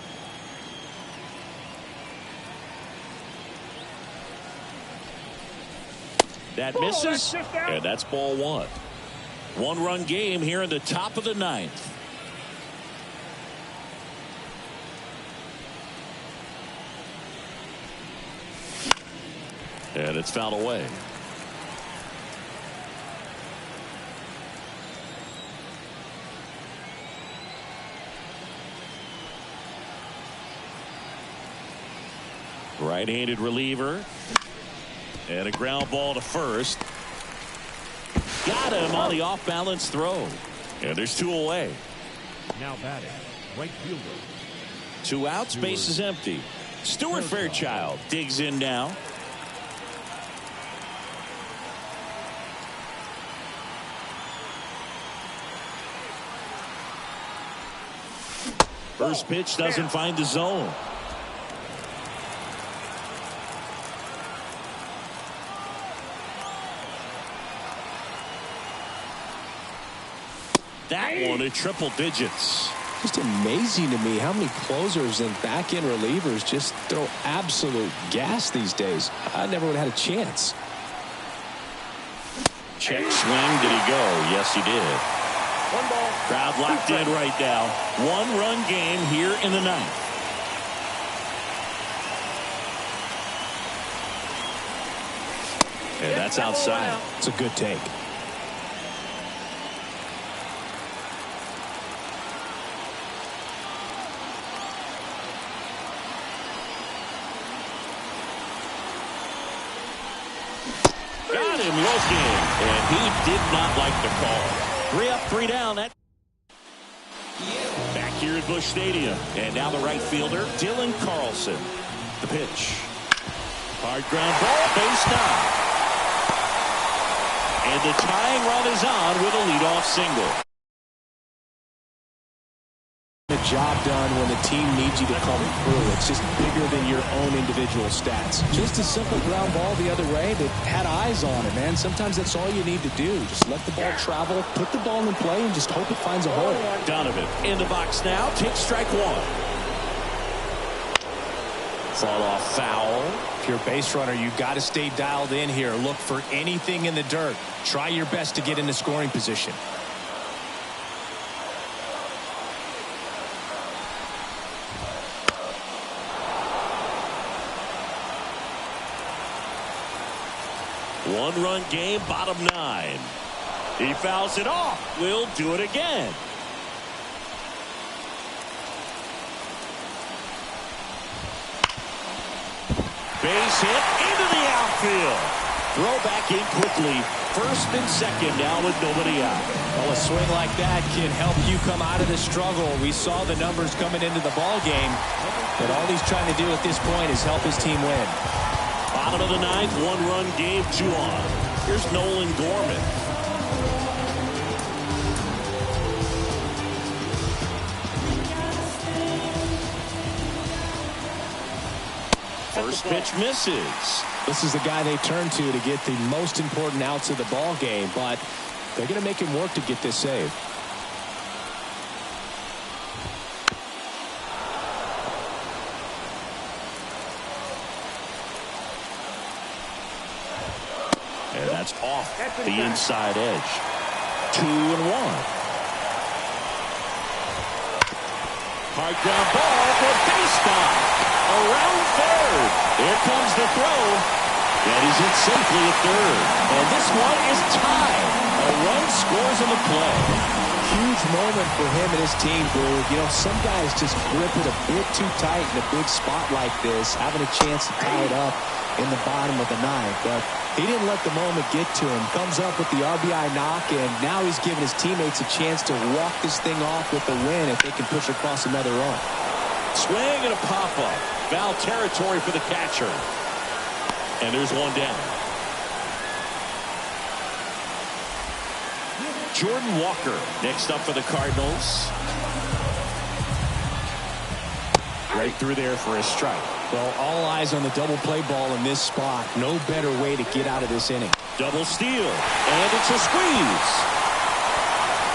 S1: That misses, and that's ball 1. One-run game here in the top of the ninth. And it's fouled away. Right-handed reliever. And a ground ball to first. Got him on the off-balance throw. And there's two away.
S5: Now batting, right fielder.
S1: Two outs, base is empty. Stuart Fairchild digs in now. First pitch doesn't find the zone. That one at triple digits.
S2: Just amazing to me how many closers and back-end relievers just throw absolute gas these days. I never would have had a chance.
S1: Check swing. Did he go? Yes, he did.
S3: One ball.
S1: Crowd locked in right now. One-run game here in the ninth. And that's outside.
S2: It's a good take.
S1: Got him looking, and he did not like the call. 3 up, 3 down. That back here at Busch Stadium, and now the right fielder, Dylan Carlson. The pitch. Hard ground ball, base knock. And the tying run is on with a leadoff single.
S2: The job done when the team needs you to come through. It's just bigger than your own individual stats. Just a simple ground ball the other way that had eyes on it, man. Sometimes that's all you need to do. Just let the ball travel, put the ball in play, and just hope it finds a hole.
S1: Donovan in the box now. Takes strike one. Fall off foul.
S2: If you're a base runner, you got to stay dialed in here. Look for anything in the dirt. Try your best to get into scoring position.
S1: One-run game, bottom 9. He fouls it off. We'll do it again. Base hit into the outfield. Throw back in quickly. First and second now with nobody out.
S2: Well, a swing like that can help you come out of the struggle. We saw the numbers coming into the ball game, but all he's trying to do at this point is help his team win.
S1: Bottom of the ninth, one-run game, 2 on. Here's Nolan Gorman. First pitch misses.
S2: This is the guy they turn to get the most important outs of the ball game, but they're going to make him work to get this save.
S1: And that's off the inside edge. 2-1. Hard ground ball for base stop. Around third. Here comes the throw. And he's in safely at third. And this one is tied. A run scores on the play.
S2: Huge moment for him and his team, Boo. You know, some guys just grip it a bit too tight in a big spot like this, having a chance to tie it up in the bottom of the ninth. But he didn't let the moment get to him. Comes up with the RBI knock, and now he's giving his teammates a chance to walk this thing off with the win if they can push across another run.
S1: Swing and a pop-up. Foul territory for the catcher. And there's one down. Jordan Walker next up for the Cardinals. Right through there for a strike.
S2: Well, all eyes on the double play ball in this spot. No better way to get out of this inning.
S1: Double steal. And it's a squeeze.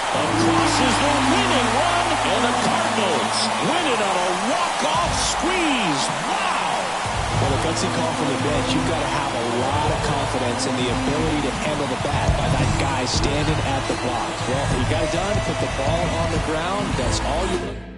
S1: Across is the winning run. And the Cardinals win it on a walk-off squeeze. Wow.
S2: Well, look, gutsy call from the bench. You've got to have a lot of confidence in the ability to handle the bat by that guy standing at the block. Well, he got it done, put the ball on the ground. That's all you look.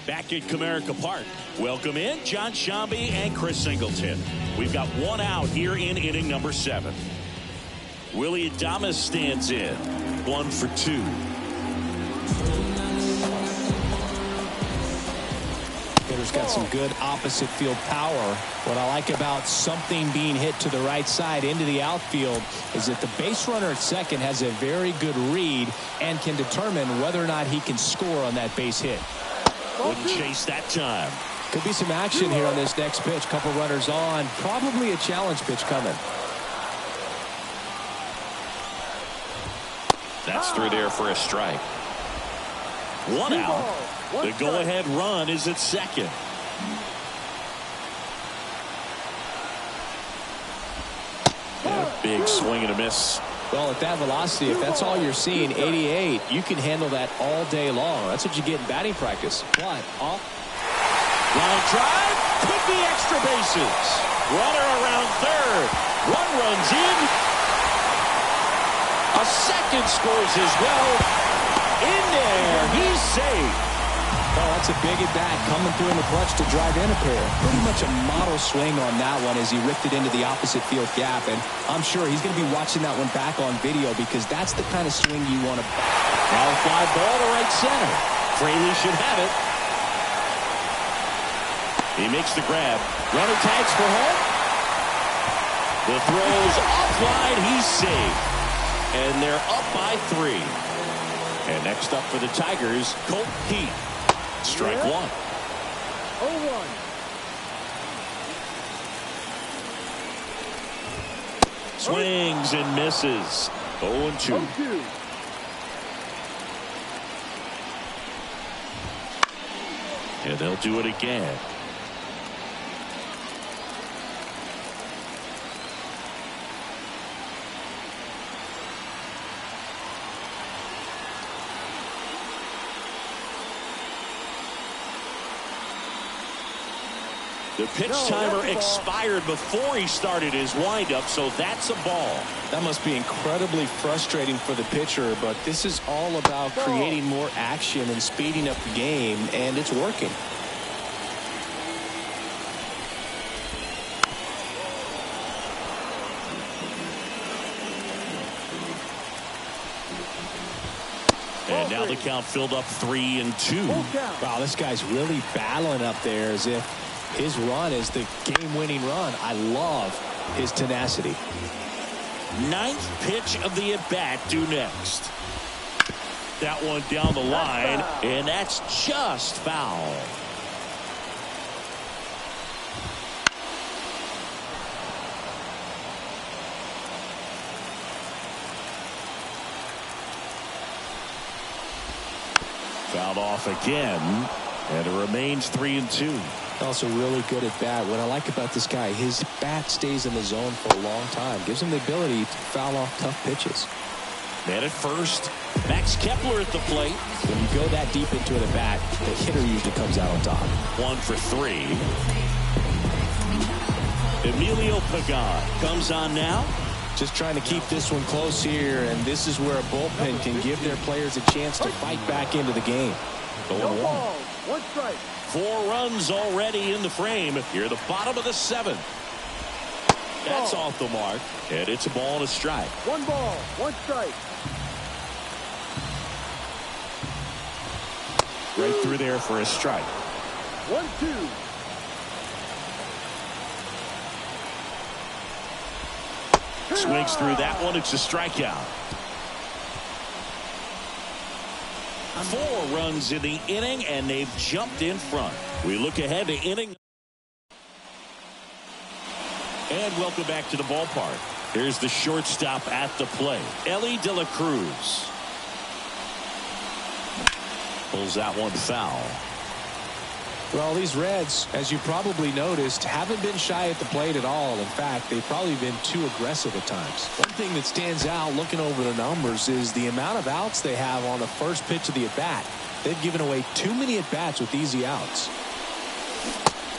S1: Back at Comerica Park. Welcome in John Shambi and Chris Singleton. We've got one out here in inning number 7. Willie Adames stands in. 1 for 2.
S2: Hitter's got some good opposite field power. What I like about something being hit to the right side into the outfield is that the base runner at second has a very good read and can determine whether or not he can score on that base hit.
S1: Wouldn't chase that time.
S2: Could be some action here on this next pitch. Couple runners on. Probably a challenge pitch coming.
S1: That's through there for a strike. 1 out. The go-ahead run is at second. And a big swing and a miss.
S2: Well, at that velocity, if that's all you're seeing, 88, you can handle that all day long. That's what you get in batting practice. But off.
S1: Line drive. Could be extra bases. Runner around third. 1 runs in. A second scores as well. In there. He's safe.
S2: Oh, that's a big at bat coming through in the clutch to drive in a pair. Pretty much a model swing on that one as he ripped it into the opposite field gap. And I'm sure he's going to be watching that one back on video because that's the kind of swing you want to.
S1: Now a fly ball to right center. Fraley should have it. He makes the grab. Runner tags for home. The throw's offline. He's safe. And they're up by 3. And next up for the Tigers, Colt Heat. Strike 1.
S3: 0-1.
S1: Swings and misses. 0-2.
S3: 0-2.
S1: And they'll do it again. The pitch timer expired before he started his windup, so that's a ball.
S2: That must be incredibly frustrating for the pitcher, but this is all about creating more action and speeding up the game, and it's working.
S1: And now the count filled up 3-2.
S2: Wow, this guy's really battling up there as if his run is the game-winning run. I love his tenacity.
S1: 9th pitch of the at-bat due next. That one down the line, and that's just foul. Fouled off again, and it remains 3-2.
S2: Also really good at bat. What I like about this guy, his bat stays in the zone for a long time. Gives him the ability to foul off tough pitches.
S1: Man at first. Max Kepler at the plate.
S2: When you go that deep into an at bat, the hitter usually comes out on top.
S1: 1 for 3. Emilio Pagan comes on now.
S2: Just trying to keep this one close here, and this is where a bullpen can give their players a chance to fight back into the game.
S1: 0-1.
S3: 1 strike.
S1: 4 runs already in the frame. Here at the bottom of the 7th. That's off the mark, and it's a ball and a strike.
S3: 1 ball, 1 strike.
S1: Right through there for a strike.
S3: 1-2.
S1: Swings through that one. It's a strikeout. 4 runs in the inning, and they've jumped in front. We look ahead to inning. And welcome back to the ballpark. Here's the shortstop at the plate, Ellie De La Cruz. Pulls that one foul.
S2: Well, these Reds, as you probably noticed, haven't been shy at the plate at all. In fact, they've probably been too aggressive at times. One thing that stands out looking over the numbers is the amount of outs they have on the first pitch of the at-bat. They've given away too many at-bats with easy outs.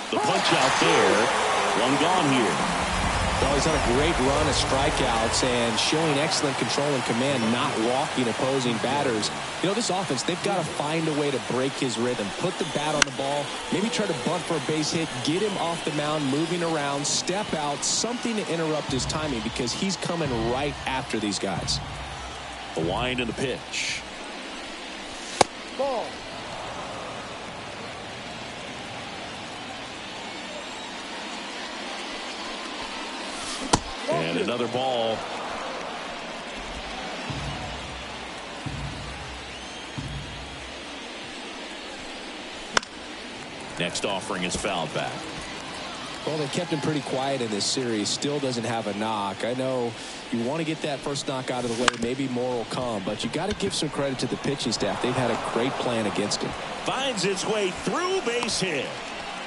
S1: The punch out there. One gone here.
S2: Well, he's had a great run of strikeouts and showing excellent control and command, not walking opposing batters. You know, this offense, they've got to find a way to break his rhythm, put the bat on the ball, maybe try to bunt for a base hit, get him off the mound, moving around, step out, something to interrupt his timing because he's coming right after these guys.
S1: The wind and the pitch.
S3: Ball.
S1: And another ball. Next offering is fouled back.
S2: Well, they kept him pretty quiet in this series. Still doesn't have a knock. I know you want to get that first knock out of the way. Maybe more will come, but you got to give some credit to the pitching staff. They've had a great plan against him.
S1: Finds its way through, base hit.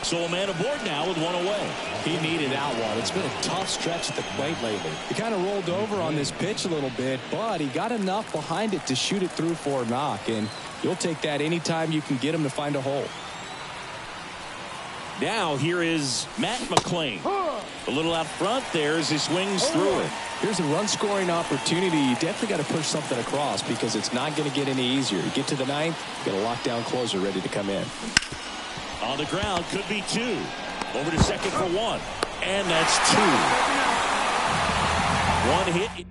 S1: So a man aboard now with one away.
S2: He needed out one. It's been a tough stretch at the plate lately. He kind of rolled over on this pitch a little bit, but he got enough behind it to shoot it through for a knock, and you'll take that anytime you can get him to find a hole.
S1: Now here is Matt McClain. A little out front there as he swings through it.
S2: Here's a run-scoring opportunity. You definitely got to push something across because it's not going to get any easier. You get to the ninth, you got a lockdown closer ready to come in.
S1: On the ground, could be two. Over to second for one. And that's two. One hit.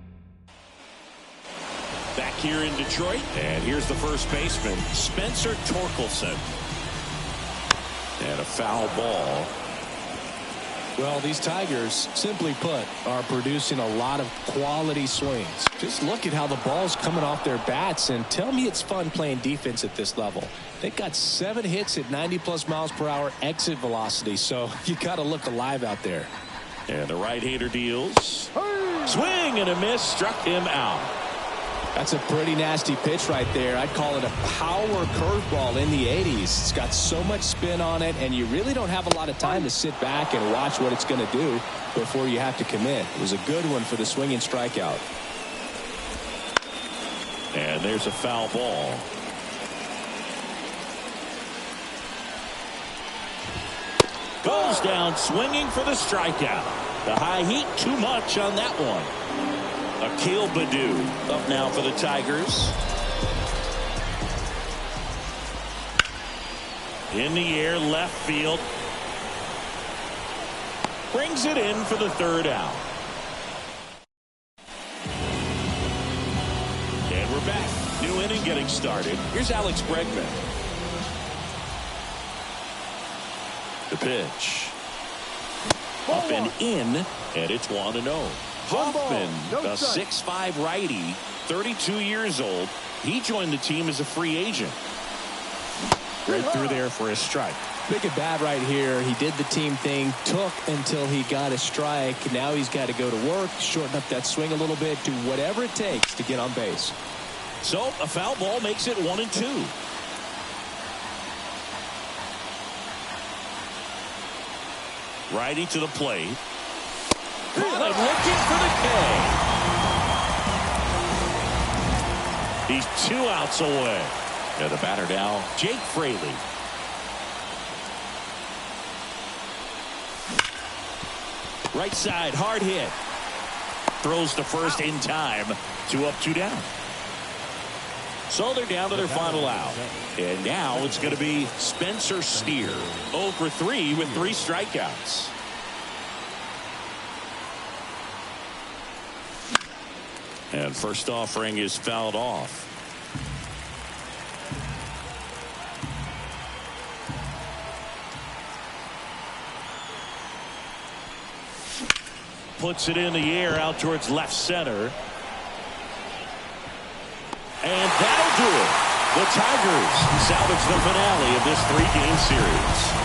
S1: Back here in Detroit. And here's the first baseman, Spencer Torkelson. And a foul ball.
S2: Well, these Tigers, simply put, are producing a lot of quality swings. Just look at how the ball's coming off their bats, and tell me it's fun playing defense at this level. They've got 7 hits at 90-plus miles per hour exit velocity, so you got to look alive out there.
S1: And the right-hander deals. Swing and a miss, struck him out.
S2: That's a pretty nasty pitch right there. I'd call it a power curveball in the 80s. It's got so much spin on it, and you really don't have a lot of time to sit back and watch what it's going to do before you have to commit. It was a good one for the swinging strikeout.
S1: And there's a foul ball. Goes down swinging for the strikeout. The high heat, too much on that one. Akil Baddoo up now for the Tigers. In the air, left field. Brings it in for the third out. And we're back. New inning getting started. Here's Alex Bregman. The pitch. Up and in, and it's 1-0. Hoffman, a 6'5" righty, 32 years old. He joined the team as a free agent. Right through there for a strike.
S2: Big at bat right here. He did the team thing, took until he got a strike. Now he's got to go to work, shorten up that swing a little bit, do whatever it takes to get on base.
S1: So a foul ball makes it 1-2. Righty to the plate. And looking for the K. He's 2 outs away. And the batter now, Jake Fraley. Right side, hard hit. Throws to first in time. 2 up, 2 down. So they're down to their final out. And now it's going to be Spencer Steer. 0 for 3 with 3 strikeouts. And first offering is fouled off. Puts it in the air out towards left center. And that'll do it. The Tigers salvage the finale of this 3-game series.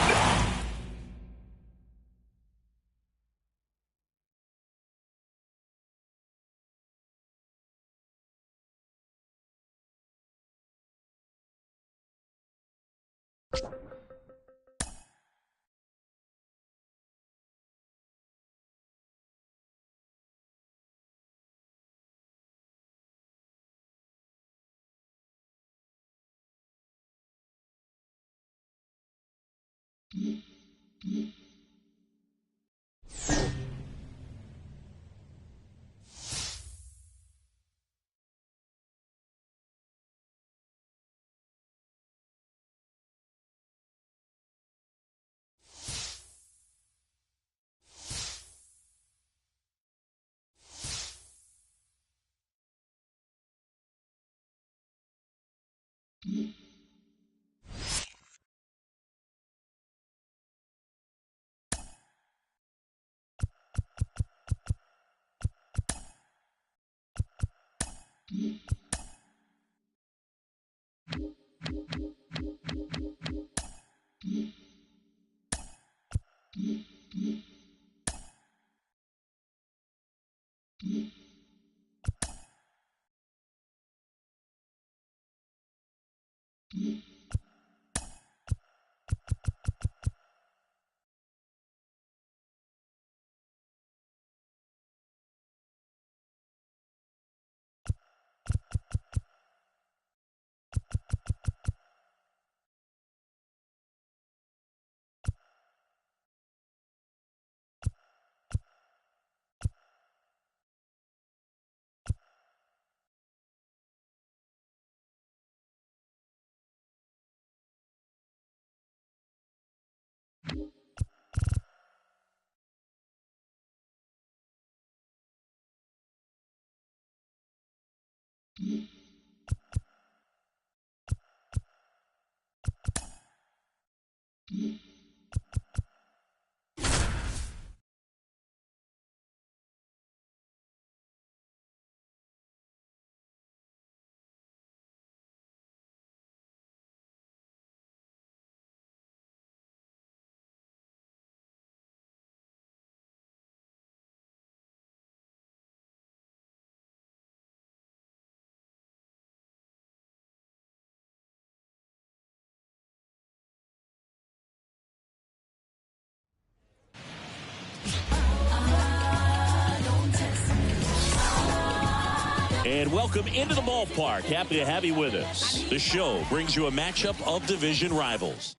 S1: And welcome into the ballpark. Happy to have you with us. The show brings you a matchup of division rivals.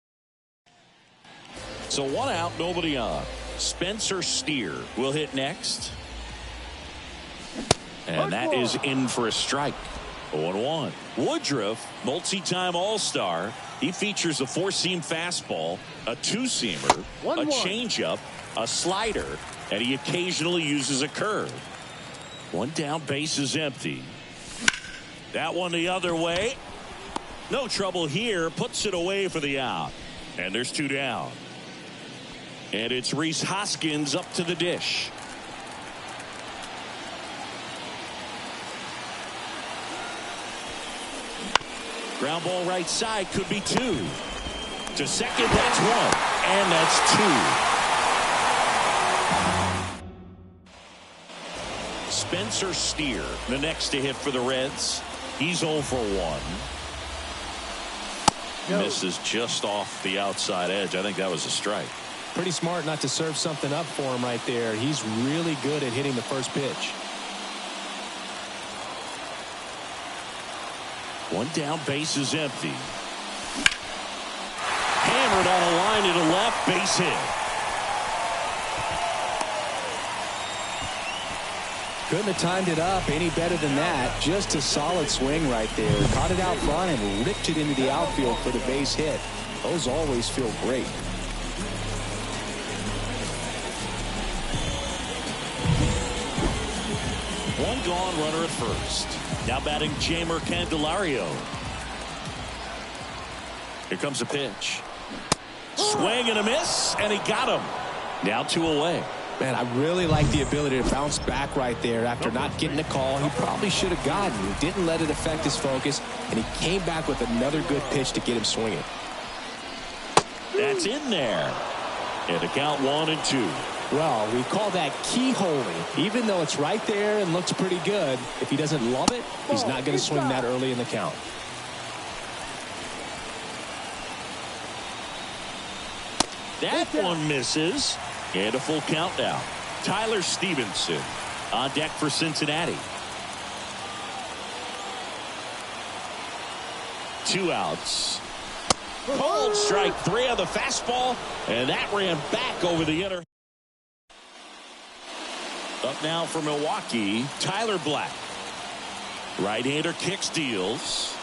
S1: So 1 out, nobody on. Spencer Steer will hit next. And that is in for a strike. 0-1. Woodruff, multi-time All-Star. He features a 4-seam fastball, a 2-seamer, a changeup, a slider, and he occasionally uses a curve. 1 down, base is empty. That one the other way. No trouble here. Puts it away for the out. And there's 2 down. And it's Rhys Hoskins up to the dish. Ground ball right side, could be 2. To second, that's 1. And that's 2. Spencer Steer, the next to hit for the Reds. He's 0 for 1. Misses just off the outside edge. I think that was a strike.
S2: Pretty smart not to serve something up for him right there. He's really good at hitting the first pitch.
S1: 1 down, base is empty. Hammered on a line to the left, base hit.
S2: Couldn't have timed it up any better than that. Just a solid swing right there. Caught it out front and ripped it into the outfield for the base hit. Those always feel great.
S1: One gone, runner at first. Now batting Jeimer Candelario. Here comes a pitch. Swing and a miss, and he got him. Now 2 away.
S2: Man, I really like the ability to bounce back right there after not getting a call he probably should have gotten. He didn't let it affect his focus, and he came back with another good pitch to get him swinging.
S1: That's in there. And the count 1-2.
S2: Well, we call that keyholing. Even though it's right there and looks pretty good, if he doesn't love it, he's not going to swing that early in the count.
S1: That one misses. And a full count now. Tyler Stevenson on deck for Cincinnati. 2 outs. Called strike 3 on the fastball, and that ran back over the inner. Up now for Milwaukee, Tyler Black. Right-hander kicks, deals.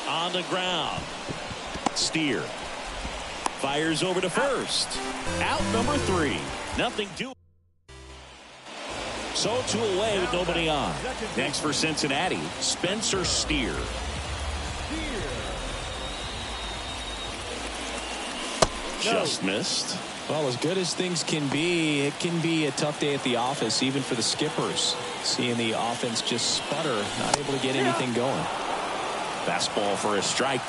S1: On the ground. Steer. Fires over to first. Out number 3. Nothing doing. So 2 away with nobody on. Next for Cincinnati, Spencer Steer. Just missed.
S2: Well, as good as things can be, it can be a tough day at the office, even for the skippers. Seeing the offense just sputter, not able to get anything going.
S1: Fastball for a strike.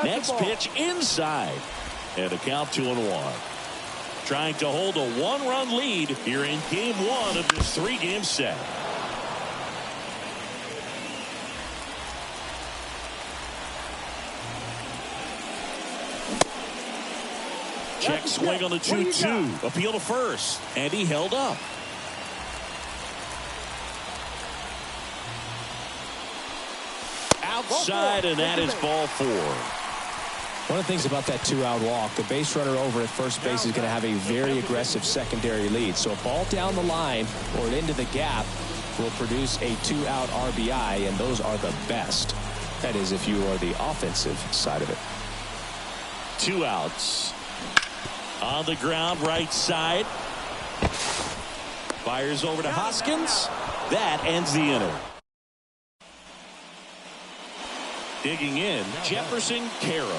S1: Next pitch inside. And a count 2-1. Trying to hold a one-run lead here in game one of this three-game set. Check swing on the 2-2. Appeal to first. And he held up. Outside, and that is ball 4.
S2: One of the things about that 2-out walk, the base runner over at first base is going to have a very aggressive secondary lead. So a ball down the line or into the gap will produce a 2-out RBI, and those are the best. That is, if you are the offensive side of it.
S1: 2 outs. On the ground, right side. Fires over to Hoskins. That ends the inning. Digging in, Jefferson Carroll.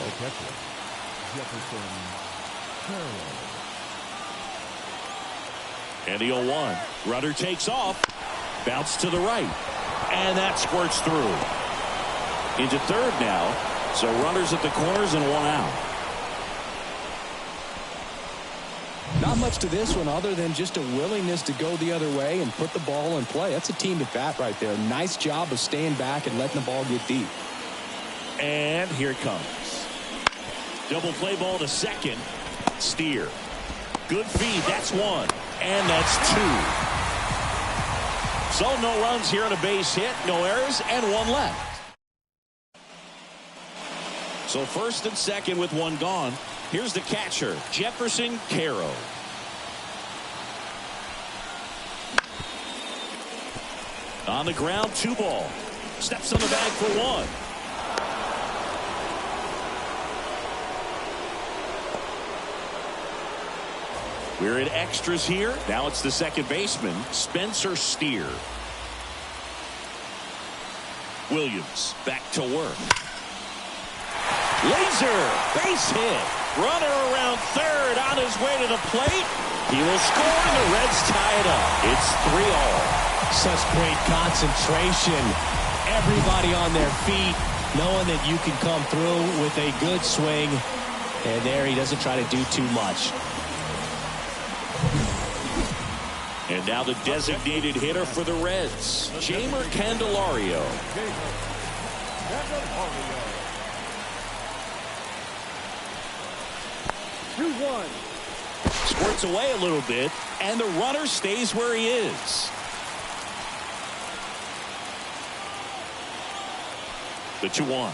S1: And the 0-1. Runner takes off. Bounce to the right. And that squirts through. Into third now. So runners at the corners and 1 out.
S2: Not much to this one other than just a willingness to go the other way and put the ball in play. That's a team at bat right there. Nice job of staying back and letting the ball get deep.
S1: And here it comes. Double play ball to second. Steer. Good feed. That's 1. And that's 2. So no runs here on a base hit. No errors and 1 left. So first and second with 1 gone. Here's the catcher, Jefferson Carroll. On the ground, 2 ball. Steps on the bag for 1. We're in extras here. Now it's the second baseman, Spencer Steer. Williams back to work. Laser, base hit. Runner around third on his way to the plate. He will score, and the Reds tie it up. It's 3-all.
S2: Such great concentration. Everybody on their feet, knowing that you can come through with a good swing. And there he doesn't try to do too much.
S1: And now the designated hitter for the Reds, Jeimer Candelario.
S3: 2-1.
S1: Squirts away a little bit, and the runner stays where he is. The 2-1.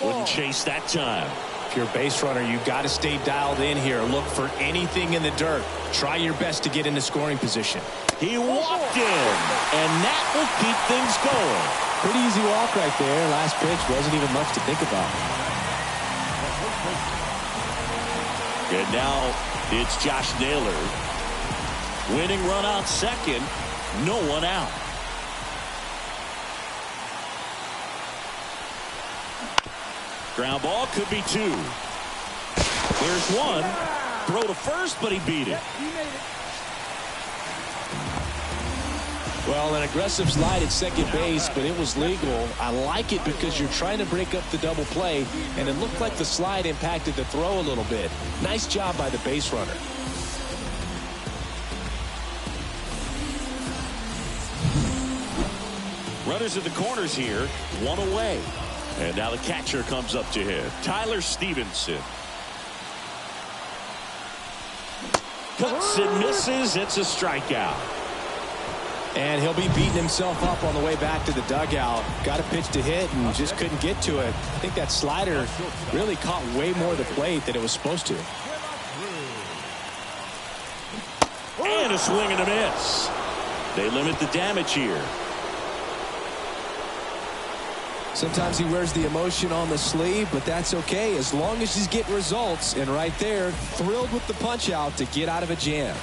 S1: Wouldn't chase that time.
S2: If you're a base runner, you've got to stay dialed in here. Look for anything in the dirt. Try your best to get into scoring position.
S1: He walked in, and that will keep things going.
S2: Pretty easy walk right there. Last pitch wasn't even much to think about.
S1: And now it's Josh Naylor. Winning run out second. No one out. Ground ball could be 2. There's 1. Throw to first, but he beat it.
S2: Well, an aggressive slide at second base, but it was legal. I like it because you're trying to break up the double play, and it looked like the slide impacted the throw a little bit. Nice job by the base runner.
S1: Runners at the corners here, 1 away. And now the catcher comes up to hit. Tyler Stevenson. Cuts and misses. It's a strikeout.
S2: And he'll be beating himself up on the way back to the dugout. Got a pitch to hit and just couldn't get to it. I think that slider really caught way more of the plate than it was supposed to.
S1: And a swing and a miss. They limit the damage here.
S2: Sometimes he wears the emotion on the sleeve, but that's okay as long as he's getting results. And right there, thrilled with the punch out to get out of a jam.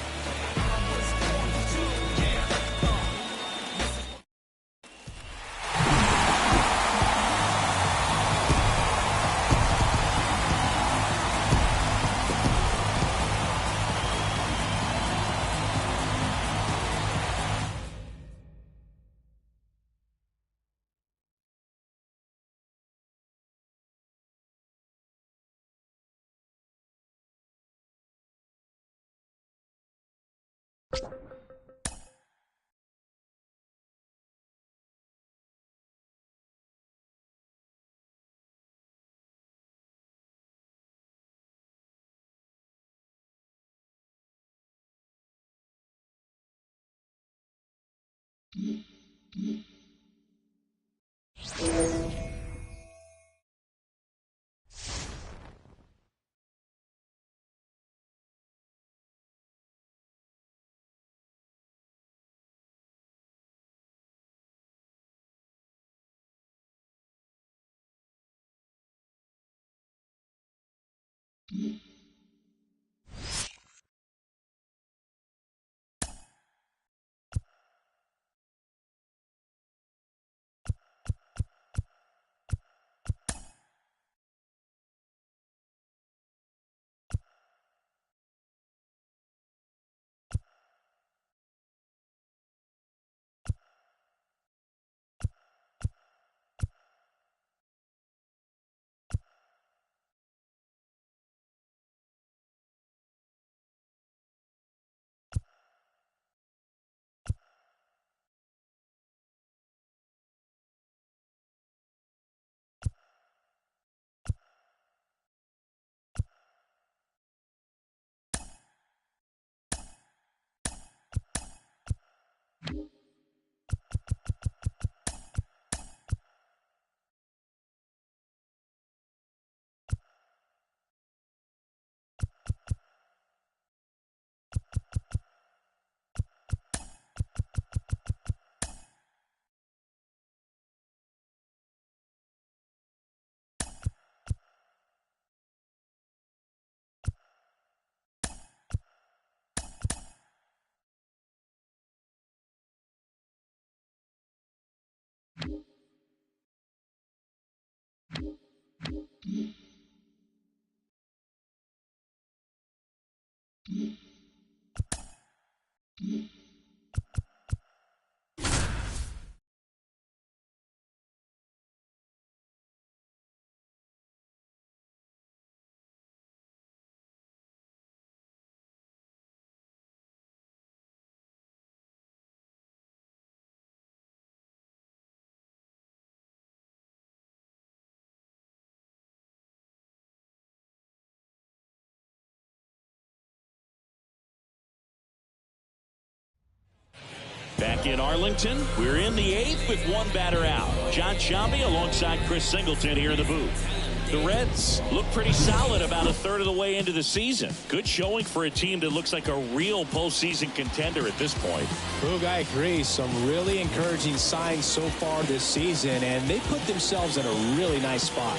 S1: Back in Arlington, we're in the 8th with one batter out. John Sciambi alongside Chris Singleton here in the booth. The Reds look pretty solid about a third of the way into the season. Good showing for a team that looks like a real postseason contender at this point.
S2: Boog, I agree. Some really encouraging signs so far this season, and they put themselves in a really nice spot.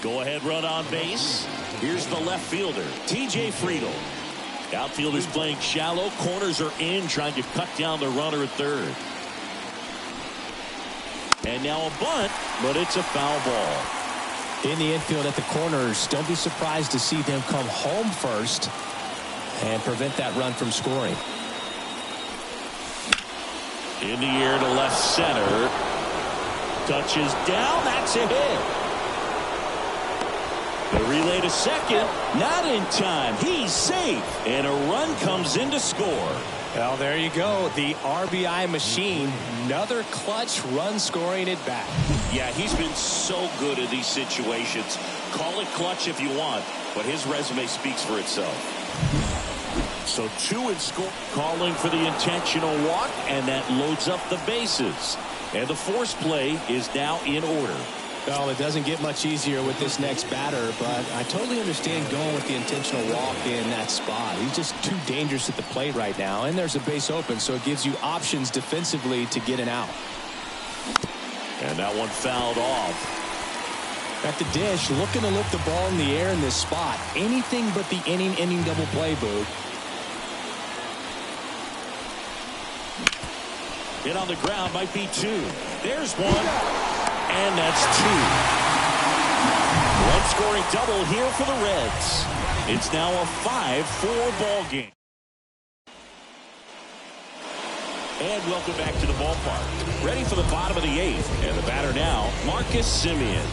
S1: Go-ahead run on base. Here's the left fielder, T.J. Friedl. Outfielders playing shallow. Corners are in, trying to cut down the runner at third. And now a bunt, but it's a foul ball.
S2: In the infield at the corners, don't be surprised to see them come home first and prevent that run from scoring.
S1: In the air to left center. Touches down. That's a hit. The relay to second, not in time. He's safe, and a run comes in to score.
S2: Well, there you go. The RBI machine. Another clutch run scoring at bat.
S1: Yeah, he's been so good in these situations. Call it clutch if you want, but his resume speaks for itself. So 2 in score. Calling for the intentional walk, and that loads up the bases. And the force play is now in order.
S2: Well, it doesn't get much easier with this next batter, but I totally understand going with the intentional walk in that spot. He's just too dangerous at the plate right now, and there's a base open, so it gives you options defensively to get an out.
S1: And that one fouled off.
S2: At the dish, looking to lift the ball in the air in this spot. Anything but the inning double play, Boog.
S1: Hit on the ground, might be 2. There's one. And that's 2. One scoring double here for the Reds. It's now a 5-4 ball game. And welcome back to the ballpark. Ready for the bottom of the 8th. And the batter now, Marcus Semien.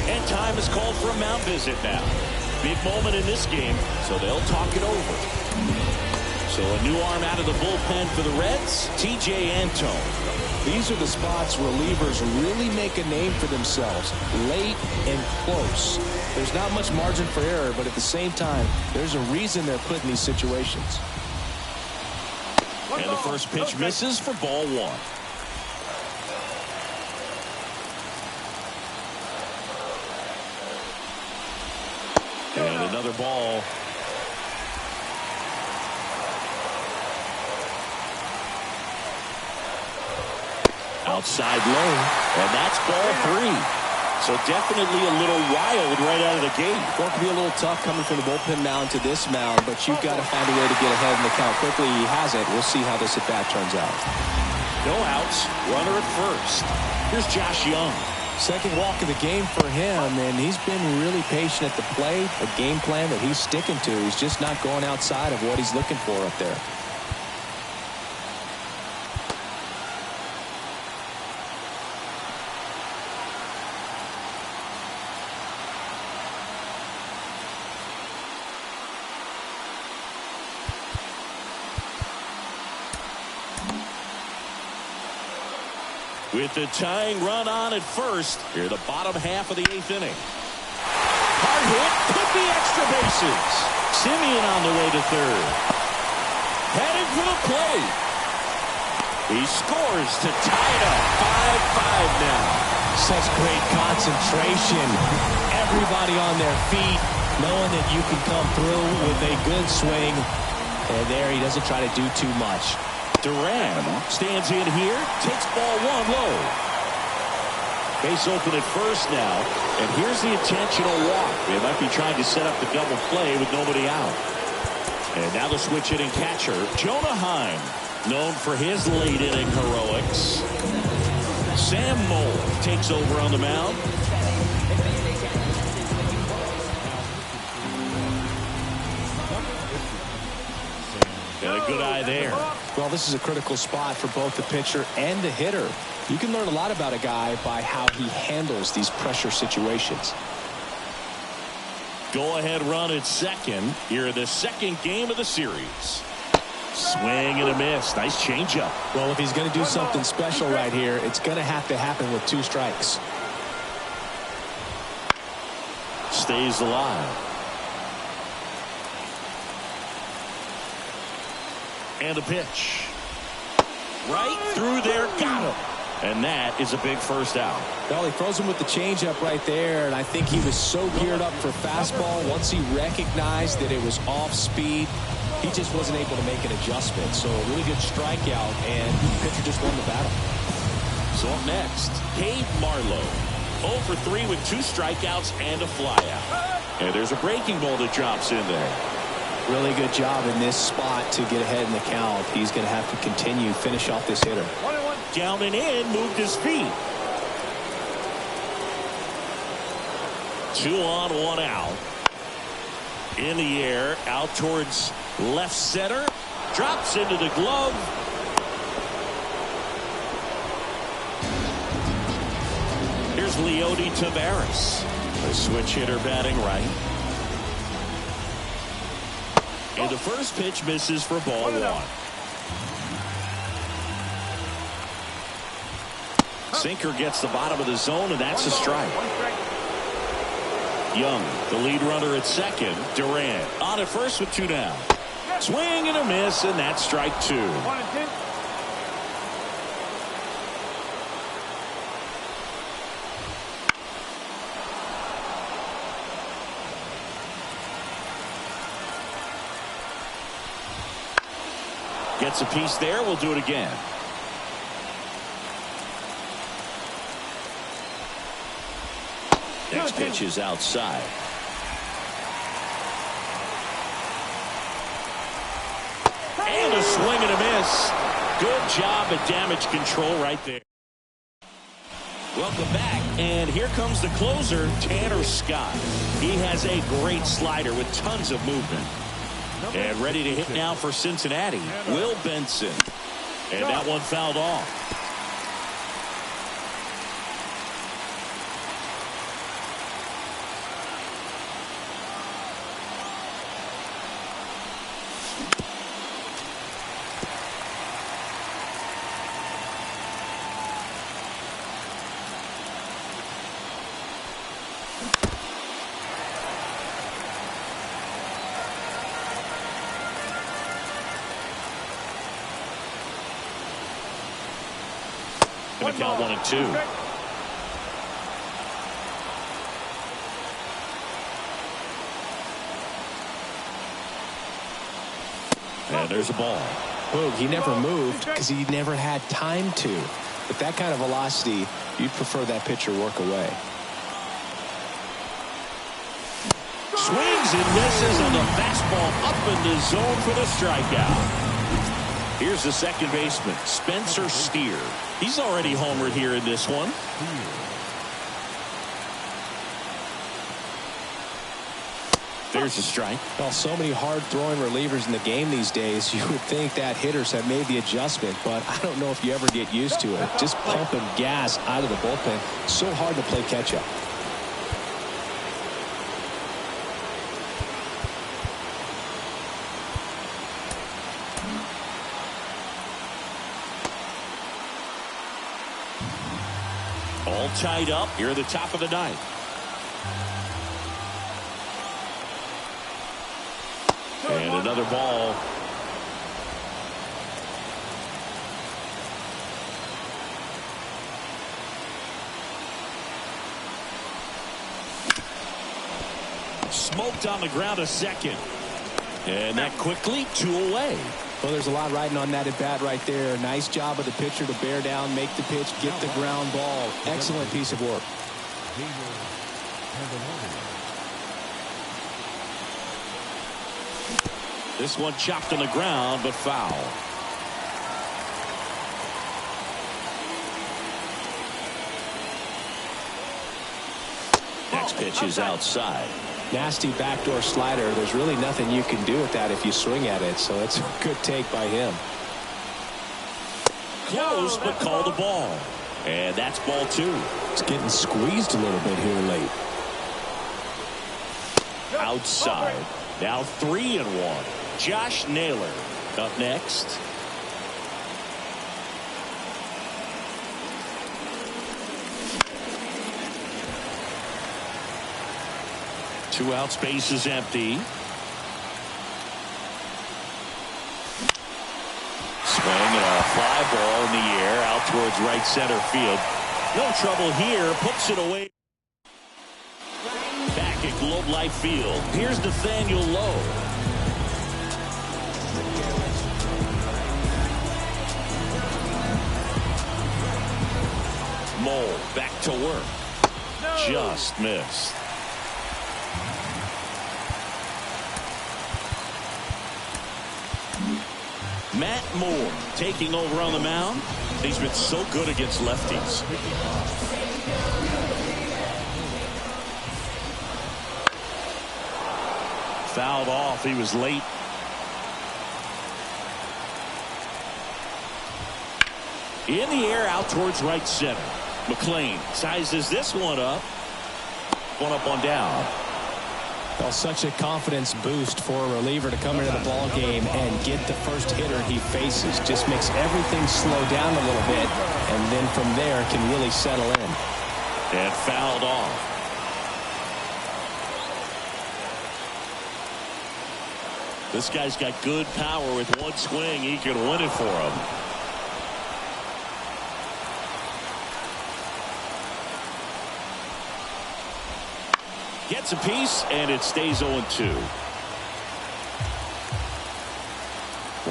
S1: And time is called for a mound visit now. Big moment in this game, so they'll talk it over. So a new arm out of the bullpen for the Reds, T.J. Antone.
S2: These are the spots relievers really make a name for themselves, late and close. There's not much margin for error, but at the same time, there's a reason they're put in these situations.
S1: And the first pitch misses for ball one. And another ball. Outside low, and that's ball three. So definitely a little wild right out of the gate.
S2: Well, it can be a little tough coming from the bullpen mound to this mound, but you've got to find a way to get ahead in the count quickly. He hasn't. We'll see how this at-bat turns out.
S1: No outs, runner at first. Here's Josh Young.
S2: Second walk of the game for him, and he's been really patient at the plate. A game plan that he's sticking to. He's just not going outside of what he's looking for up there.
S1: With the tying run on at first, here the bottom half of the eighth inning. Hard hit, could be extra bases. Simeon on the way to third. Headed for the plate. He scores to tie it up. 5-5 now.
S2: Such great concentration. Everybody on their feet, knowing that you can come through with a good swing. And there he doesn't try to do too much.
S1: Duran stands in here, takes ball one low. Base open at first now, and here's the intentional walk. They might be trying to set up the double play with nobody out. And now the switch hitting catcher, Jonah Heim, known for his late inning heroics. Sam Moll takes over on the mound. Got a good eye there.
S2: Well, this is a critical spot for both the pitcher and the hitter. You can learn a lot about a guy by how he handles these pressure situations.
S1: Go-ahead run at second here in the second game of the series. Swing and a miss. Nice changeup.
S2: Well, if he's going to do something special right here, it's going to have to happen with 2 strikes.
S1: Stays alive. And a pitch. Right through there. Got him. And that is a big first out.
S2: Well, he throws him with the changeup right there, and I think he was so geared up for fastball. Once he recognized that it was off speed, he just wasn't able to make an adjustment. So a really good strikeout, and the pitcher just won the battle.
S1: So up next, Cade Marlowe. 0 for 3 with 2 strikeouts and a flyout. And there's a breaking ball that drops in there.
S2: Really good job in this spot to get ahead in the count. He's going to have to continue, finish off this hitter.
S1: Down and in, moved his feet. 2 on, 1 out. In the air, out towards left center. Drops into the glove. Here's Leody Taveras, the switch hitter batting right. And the first pitch misses for ball 1. Sinker gets the bottom of the zone, and that's a strike. Young, the lead runner at second. Duran on at first with 2 down. Swing and a miss, and that's strike 2. Gets a piece there. We'll do it again. Next pitch is outside. And a swing and a miss. Good job at damage control right there. Welcome back, and here comes the closer, Tanner Scott. He has a great slider with tons of movement. And ready to hit now for Cincinnati, Will Benson. And that one fouled off. Going to count 1-2. And there's a ball.
S2: Boog, he never moved because he never had time to. With that kind of velocity, you'd prefer that pitcher work away.
S1: Swings and misses on the fastball up in the zone for the strikeout. Here's the second baseman, Spencer Steer. He's already homered here in this one. There's a strike.
S2: Well, so many hard-throwing relievers in the game these days, you would think that hitters have made the adjustment, but I don't know if you ever get used to it. Just pumping gas out of the bullpen. So hard to play catch-up.
S1: All tied up here at the top of the ninth. And another ball. Smoked on the ground a second. And that quickly 2 away.
S2: Well, there's a lot riding on that at bat right there. Nice job of the pitcher to bear down, make the pitch, get the ground ball. Excellent piece of work.
S1: This one chopped on the ground, but foul. Next pitch is outside.
S2: Nasty backdoor slider. There's really nothing you can do with that if you swing at it, so it's a good take by him.
S1: Close, but called a ball. And that's ball 2.
S2: It's getting squeezed a little bit here late.
S1: Outside. Now 3-1. Josh Naylor up next. Two outs, base is empty. Swing and a fly ball in the air out towards right center field. No trouble here. Puts it away. Back at Globe Life Field. Here's Nathaniel Lowe. Mole back to work. Just missed. Matt Moore taking over on the mound. He's been so good against lefties. Fouled off. He was late. In the air out towards right center. McLean sizes this one up. One up, one down.
S2: Well, such a confidence boost for a reliever to come into the ball game and get the first hitter he faces. Just makes everything slow down a little bit, and then from there can really settle in.
S1: And fouled off. This guy's got good power. With one swing, he can win it for him. Gets a piece, and it stays 0-2.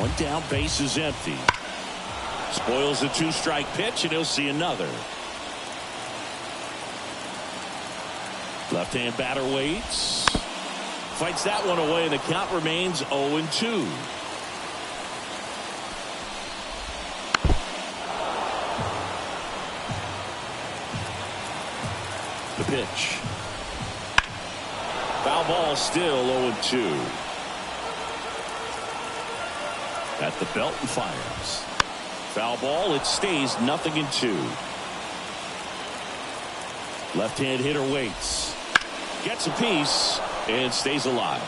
S1: One down, base is empty. Spoils the 2-strike pitch, and he'll see another. Left-hand batter waits. Fights that one away, and the count remains 0-2. The pitch. Foul ball, still 0-2. At the belt and fires. Foul ball, it stays 0-2. Left-hand hitter waits. Gets a piece and stays alive.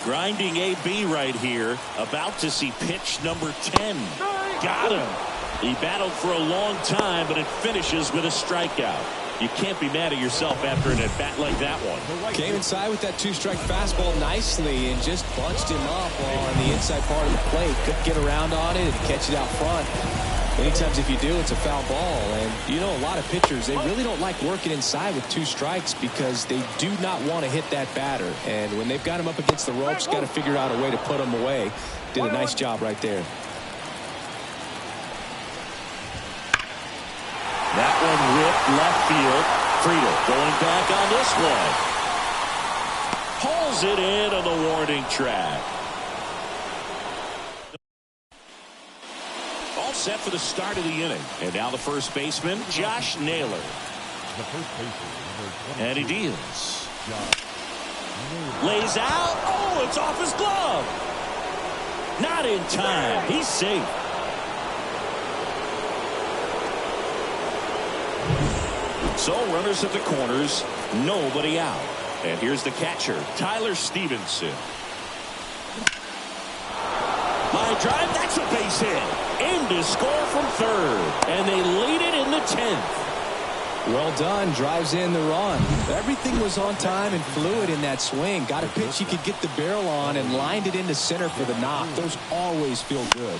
S1: Grinding AB right here. About to see pitch number 10. Got him. He battled for a long time, but it finishes with a strikeout. You can't be mad at yourself after an at-bat like that one.
S2: Came inside with that 2-strike fastball nicely and just bunched him up on the inside part of the plate. Couldn't get around on it and catch it out front. Many times if you do, it's a foul ball. And you know, a lot of pitchers, they really don't like working inside with 2 strikes because they do not want to hit that batter. And when they've got him up against the ropes, got to figure out a way to put him away. Did a nice job right there.
S1: That one ripped left field. Friedel going back on this one. Hauls it in on the warning track. All set for the start of the inning. And now the first baseman, Josh Naylor.
S5: The first baseman,
S1: And he deals. Lays out. Oh, it's off his glove. Not in time. He's safe. So runners at the corners, nobody out. And here's the catcher, Tyler Stevenson. High drive, that's a base hit. In to score from third. And they lead it in the 10th.
S2: Well done. Drives in the run. Everything was on time and fluid in that swing. Got a pitch he could get the barrel on and lined it into center for the knock. Those always feel good.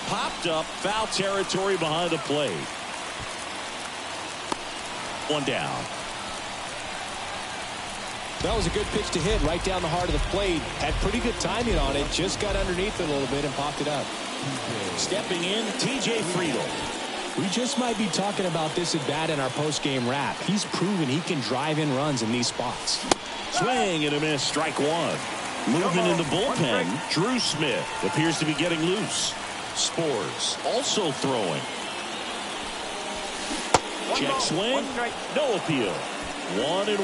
S1: Popped up, foul territory behind the plate. One down.
S2: That was a good pitch to hit right down the heart of the plate. Had pretty good timing on it. Just got underneath it a little bit and popped it up.
S1: Stepping in, TJ Friedel.
S2: We just might be talking about this at bat in our post-game wrap. He's proven he can drive in runs in these spots.
S1: Swing and a miss, strike one. Movement in the bullpen. Drew Smith appears to be getting loose. Spores also throwing. Check swing, no appeal. 1-1.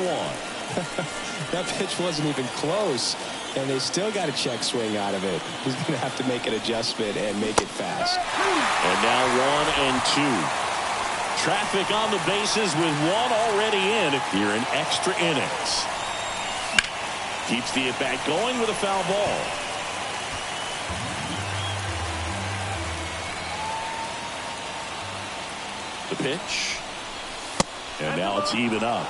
S2: That pitch wasn't even close, and they still got a check swing out of it. He's going to have to make an adjustment and make it fast.
S1: And now 1-2. Traffic on the bases with one already in here in extra innings. Keeps the at-bat going with a foul ball. The pitch. And now it's even up.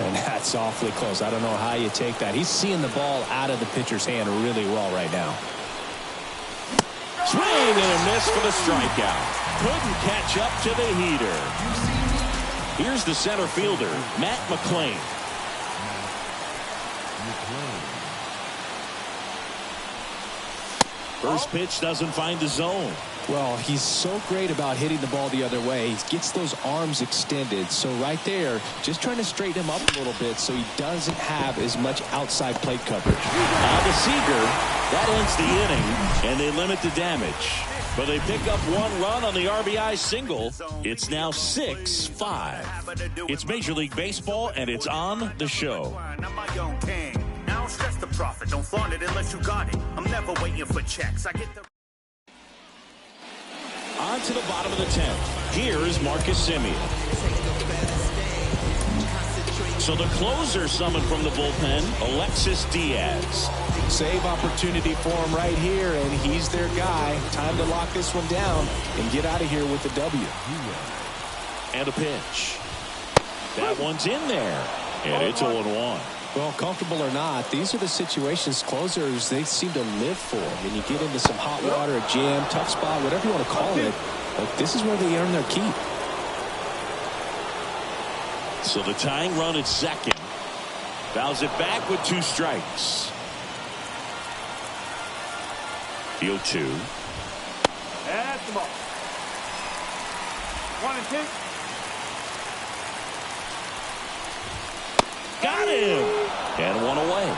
S2: And that's awfully close. I don't know how you take that. He's seeing the ball out of the pitcher's hand really well right now.
S1: Swing and a miss for the strikeout. Couldn't catch up to the heater. Here's the center fielder, Matt McClain. First pitch doesn't find the zone.
S2: Well, he's so great about hitting the ball the other way. He gets those arms extended. So right there, just trying to straighten him up a little bit so he doesn't have as much outside plate coverage.
S1: To Seager, that ends the inning, and they limit the damage. But they pick up one run on the RBI single. It's now 6-5. It's Major League Baseball, and it's on the show.
S6: Now stress the profit. Don't flaunt it unless you got it. I'm never waiting for checks. I get the...
S1: On to the bottom of the 10th. Here is Marcus Semien. So the closer summoned from the bullpen, Alexis Diaz.
S2: Save opportunity for him right here, and he's their guy. Time to lock this one down and get out of here with the W.
S1: And a pitch. That one's in there. And it's 0-1.
S2: Well, comfortable or not, these are the situations closers they seem to live for. When you get into some hot water, a jam, tough spot, whatever you want to call it, but this is where they earn their keep.
S1: So the tying run at second. Fouls it back with 2 strikes. The 0-2.
S3: That's the ball. 1-2.
S1: Got him. And one away.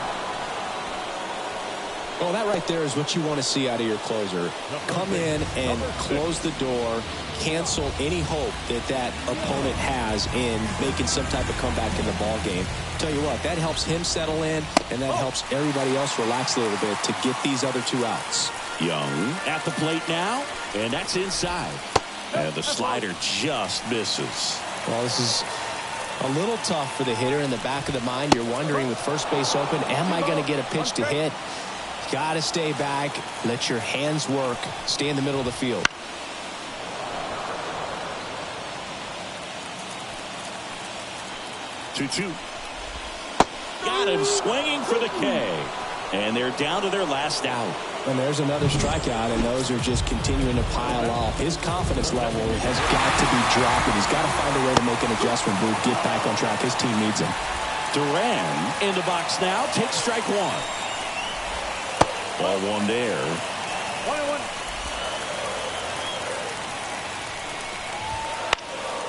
S2: Well, that right there is what you want to see out of your closer. Come in and close the door, cancel any hope that that opponent has in making some type of comeback in the ball game. Tell you what, that helps him settle in, and that helps everybody else relax a little bit to get these other 2 outs.
S1: Young at the plate now, and that's inside. And the slider just misses.
S2: Well, this is a little tough for the hitter. In the back of the mind, you're wondering with first base open, am I going to get a pitch to hit? Got to stay back, let your hands work, stay in the middle of the field.
S1: Two. Got him swinging for the K. And they're down to their last out.
S2: And there's another strikeout, and those are just continuing to pile up. His confidence level has got to be dropping. He's got to find a way to make an adjustment, Boog, get back on track. His team needs him.
S1: Duran in the box now. Takes strike one. Ball one there.
S3: 1-1.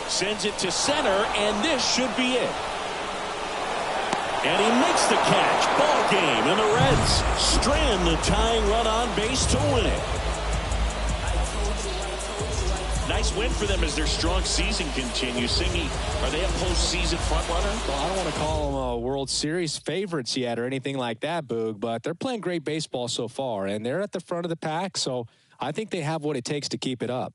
S1: Sends it to center, and this should be it. And he makes the catch. Ball game, and the Reds strand the tying run on base to win it. Nice win for them as their strong season continues. Singy, are they a postseason front runner?
S2: Well, I don't want to call them a World Series favorites yet or anything like that, Boog, but they're playing great baseball so far, and they're at the front of the pack, so I think they have what it takes to keep it up.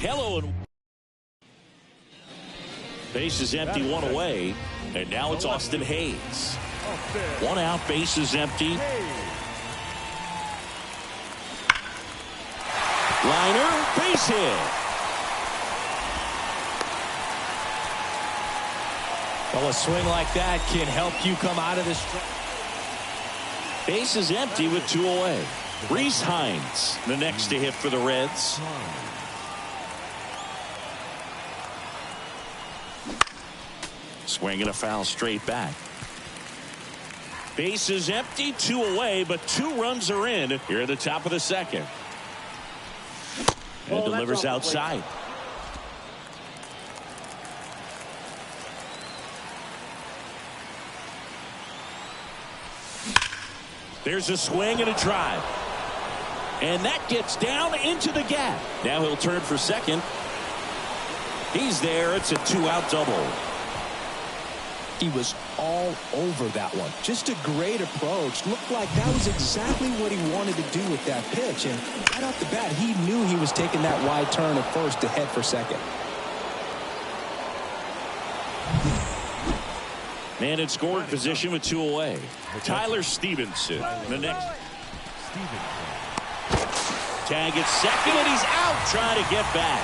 S1: Hello, and base is empty, one away, and now it's Austin Hayes. One out, base is empty. Liner, base hit.
S2: Well, a swing like that can help you come out of this.
S1: Base is empty with two away. Rhys Hines, the next to hit for the Reds. Swinging a foul straight back. Base is empty, two away, but 2 runs are in here at the top of the second. And delivers outside. There's a swing and a drive. And that gets down into the gap. Now he'll turn for second. He's there. It's a 2-out double.
S2: He was all over that one. Just a great approach. Looked like that was exactly what he wanted to do with that pitch. And right off the bat, he knew he was taking that wide turn at first to head for second.
S1: Man in scoring position with 2 away. Tyler Stevenson. The next. Tag at second, and he's out trying to get back.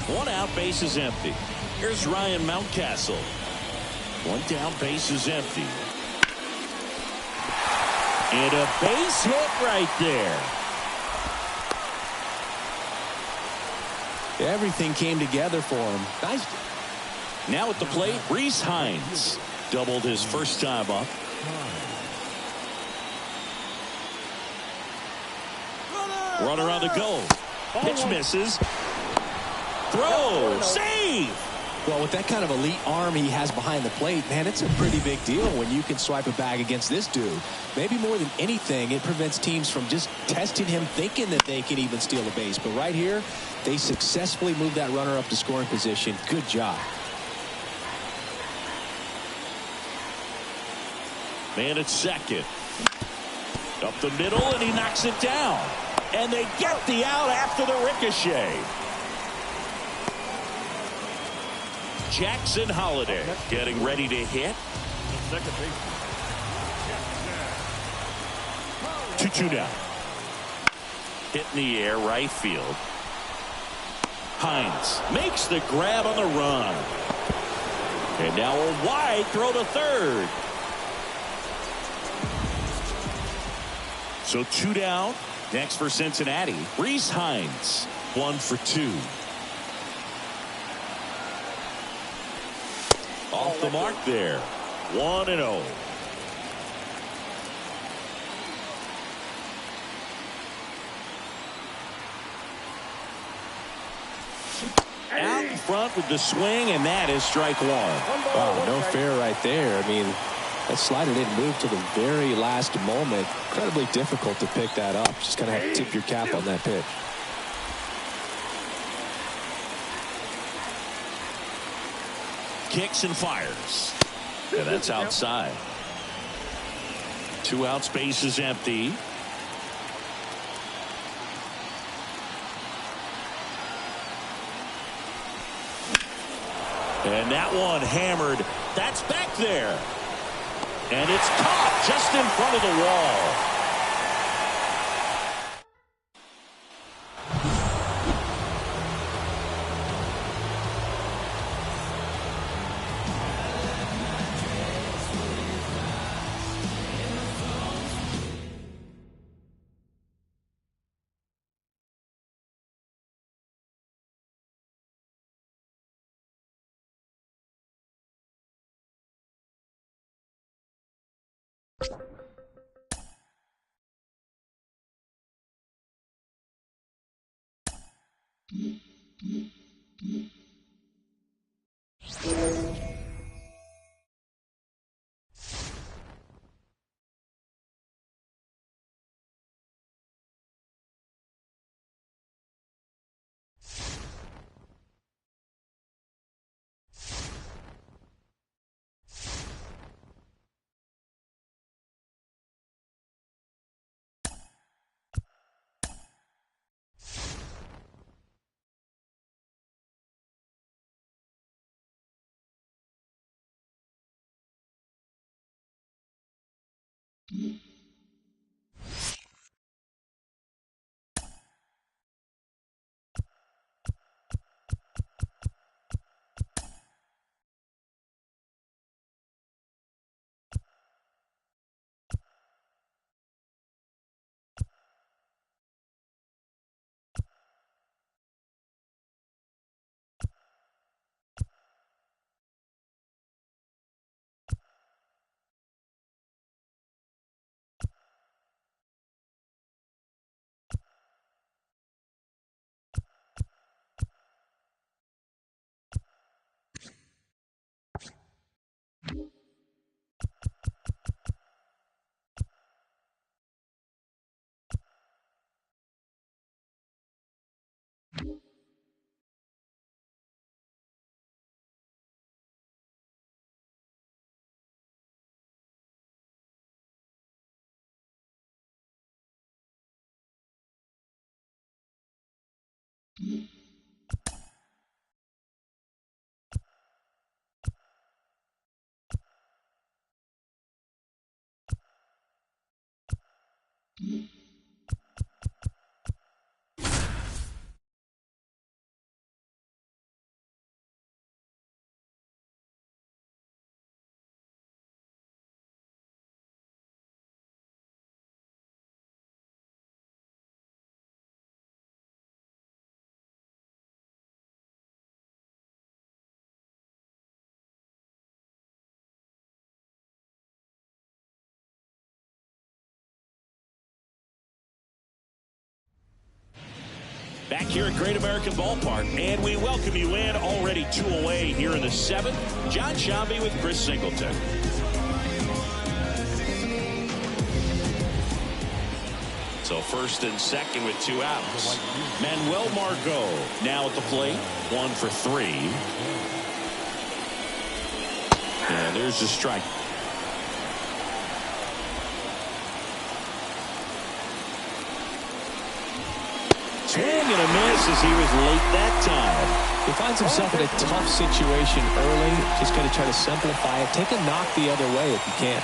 S1: 1 out, base is empty. Here's Ryan Mountcastle. 1 down, base is empty. And a base hit right there.
S2: Everything came together for him. Nice.
S1: Now at the plate, Rhys Hines. Doubled his first time up. Runner on the go. Pitch misses. Throw. Save.
S2: Well, with that kind of elite arm he has behind the plate, man, it's a pretty big deal when you can swipe a bag against this dude. Maybe more than anything, it prevents teams from just testing him, thinking that they can even steal a base. But right here, they successfully moved that runner up to scoring position. Good job.
S1: Man at second. Up the middle, and he knocks it down. And they get the out after the ricochet. Jackson Holiday getting ready to hit.
S5: Second base.
S1: 2-2 now. Hit in the air, right field. Hines makes the grab on the run. And now a wide throw to third. So 2 down. Next for Cincinnati, Reese Hines. 1 for 2. Off the mark there. 1-0. Out in front with the swing, and that is strike 1.
S2: Wow, no fair right there. I mean, that slider didn't move to the very last moment. Incredibly difficult to pick that up. Just kind of have to tip your cap on that pitch.
S1: Kicks and fires. And that's outside. 2 outs, base is empty. And that one hammered. That's back there. And it's caught just in front of the wall. Back here at Great American Ballpark, and we welcome you in. Already 2 away here in the 7th. John Shambi with Chris Singleton. So first and second with 2 outs. Manuel Margot now at the plate. 1 for 3. And there's a strike. Swing and a miss as he was late that time.
S2: He finds himself in a tough situation early. Just got to try to simplify it. Take a knock the other way if you can.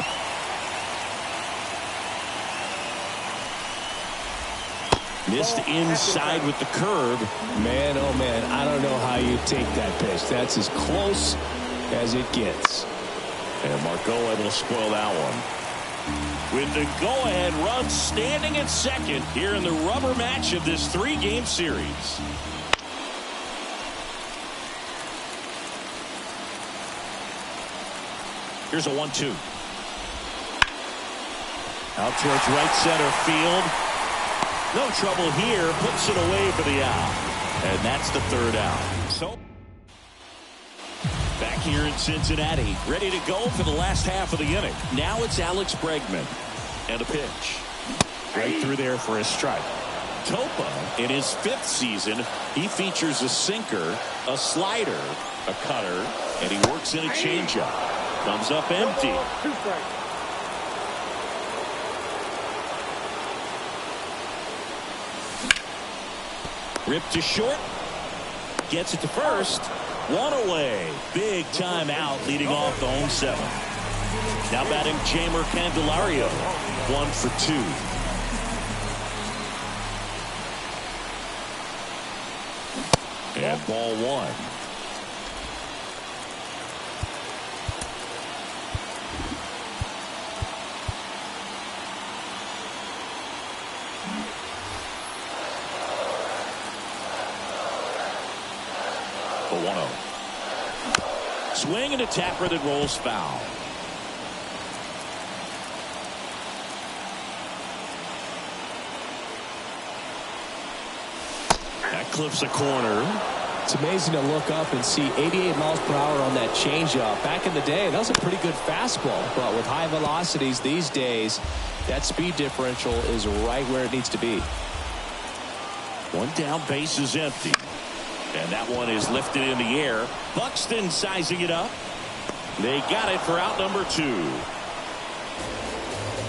S1: Missed inside with the curve.
S2: Man, oh man, I don't know how you take that pitch. That's as close as it gets.
S1: And Marco able to spoil that one. With the go-ahead run standing at second here in the rubber match of this 3-game series. Here's a 1-2. Out towards right center field. No trouble here. Puts it away for the out. And that's the 3rd out. So back here in Cincinnati, ready to go for the last half of the inning. Now it's Alex Bregman. And a pitch. Right through there for a strike. Topa, in his 5th season, he features a sinker, a slider, a cutter, and he works in a changeup. Comes up empty. Ripped to short. Gets it to first. One away. Big time out leading off the home 7th. Now batting Jamer Candelario. 1 for 2. And ball 1. The 1-0. Swing and a tapper that rolls foul. That clips a corner.
S2: It's amazing to look up and see 88 miles per hour on that changeup. Back in the day, that was a pretty good fastball. But with high velocities these days, that speed differential is right where it needs to be.
S1: One down, base is empty. And that one is lifted in the air. Buxton sizing it up. They got it for out number 2.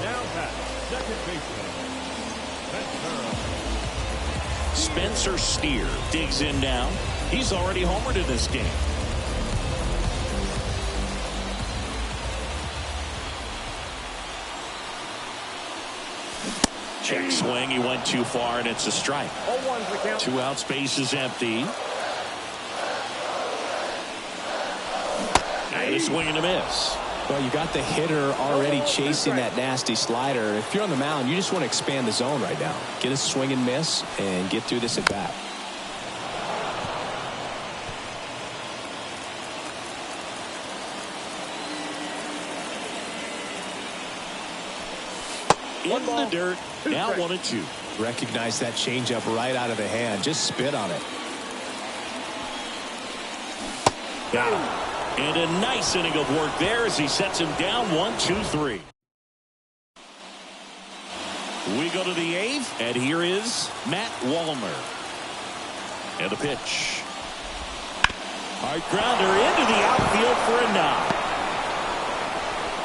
S3: Now back, second baseman,
S1: Spencer Steer digs in now. He's already homered in this game. Check swing. He went too far, and it's a strike.
S3: 0-1's the count.
S1: 2 outs, base is empty. And a swing and a miss.
S2: Well, you got the hitter already chasing that nasty slider. If you're on the mound, you just want to expand the zone right now. Get a swing and miss and get through this at bat.
S1: In the dirt. Now 1-2.
S2: Recognize that changeup right out of the hand. Just spit on it.
S1: Got him. And a nice inning of work there as he sets him down 1-2-3. We go to the 8th, and here is Matt Wallner. And the pitch. Hard grounder into the outfield for a knock.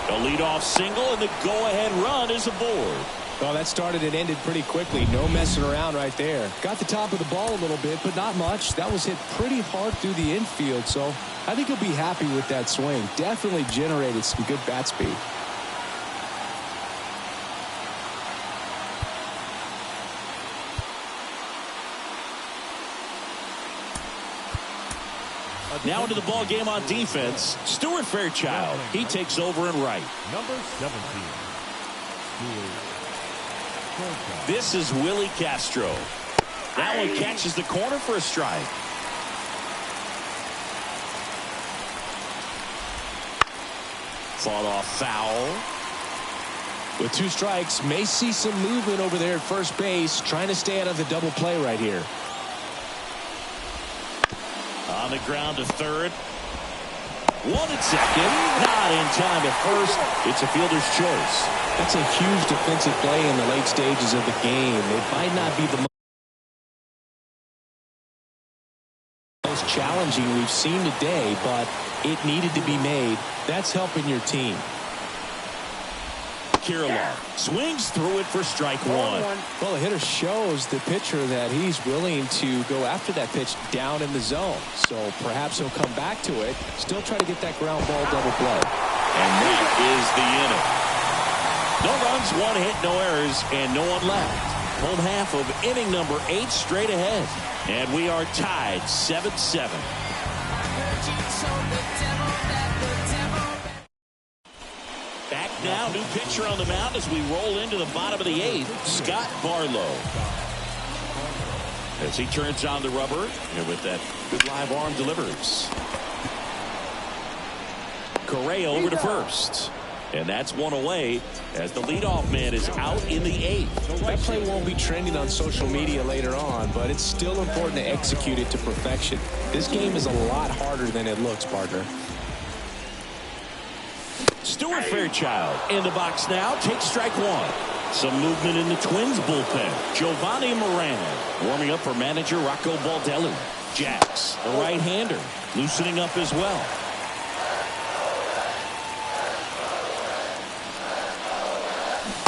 S1: A leadoff single, and the go-ahead run is aboard.
S2: Well, that started and ended pretty quickly. No messing around right there. Got the top of the ball a little bit, but not much. That was hit pretty hard through the infield, so I think he'll be happy with that swing. Definitely generated some good bat speed.
S1: Now into the ball game on defense. Stuart Fairchild. He takes over in right.
S3: Number 17.
S1: This is Willie Castro. That one catches the corner for a strike. Fought off foul.
S2: With 2 strikes, may see some movement over there at first base. Trying to stay out of the double play right here.
S1: On the ground to third. 1 at second. Not in time at first. It's a fielder's choice.
S2: That's a huge defensive play in the late stages of the game. It might not be the most challenging we've seen today, but it needed to be made. That's helping your team.
S1: Kirilloff swings through it for strike one.
S2: Well, the hitter shows the pitcher that he's willing to go after that pitch down in the zone. So perhaps he'll come back to it, still try to get that ground ball double play.
S1: And that is the inning. No runs, 1 hit, no errors, and no one left. Home half of inning number 8 straight ahead. And we are tied 7-7. Back now, new pitcher on the mound as we roll into the bottom of the 8th, Scott Barlow. As he turns on the rubber, and with that good live arm delivers. Correa over to first. And that's one away as the leadoff man is out in the 8th.
S2: That play won't be trending on social media later on, but it's still important to execute it to perfection. This game is a lot harder than it looks, partner.
S1: Stuart Fairchild in the box now, takes strike one. Some movement in the Twins bullpen. Giovanni Moran warming up for manager Rocco Baldelli. Jacks, the right-hander, loosening up as well.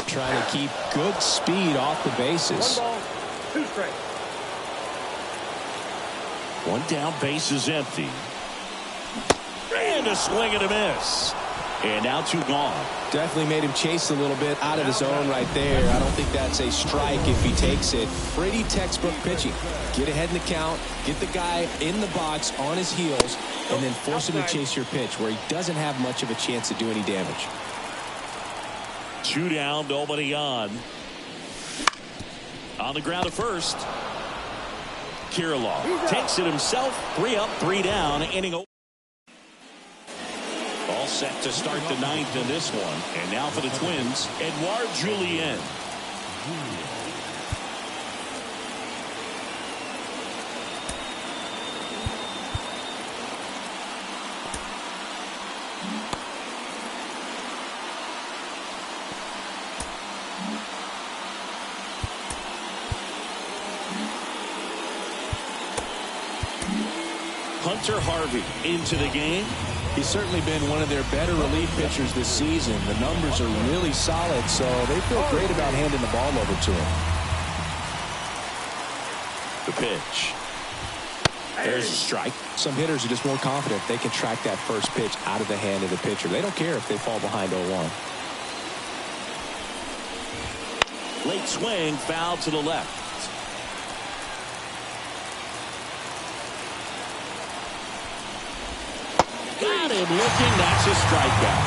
S2: Trying to keep good speed off the bases.
S3: 1 ball, 2 strikes.
S1: One down, base is empty. And a swing and a miss. And now 2 gone.
S2: Definitely made him chase a little bit out of the zone right there. I don't think that's a strike if he takes it. Pretty textbook pitching. Get ahead in the count, get the guy in the box on his heels, and then force him to chase your pitch where he doesn't have much of a chance to do any damage.
S1: 2 down, nobody on. On the ground at first. Kirilloff takes it himself. 3 up, 3 down. Inning over. All set to start the 9th in this one. And now for the Twins, Edouard Julien. Hunter Harvey into the game.
S2: He's certainly been one of their better relief pitchers this season. The numbers are really solid, so they feel great about handing the ball over to him.
S1: The pitch. There's a strike.
S2: Some hitters are just more confident they can track that first pitch out of the hand of the pitcher. They don't care if they fall behind 0-1.
S1: Late swing, foul to the left. Got him looking. That's a strikeout.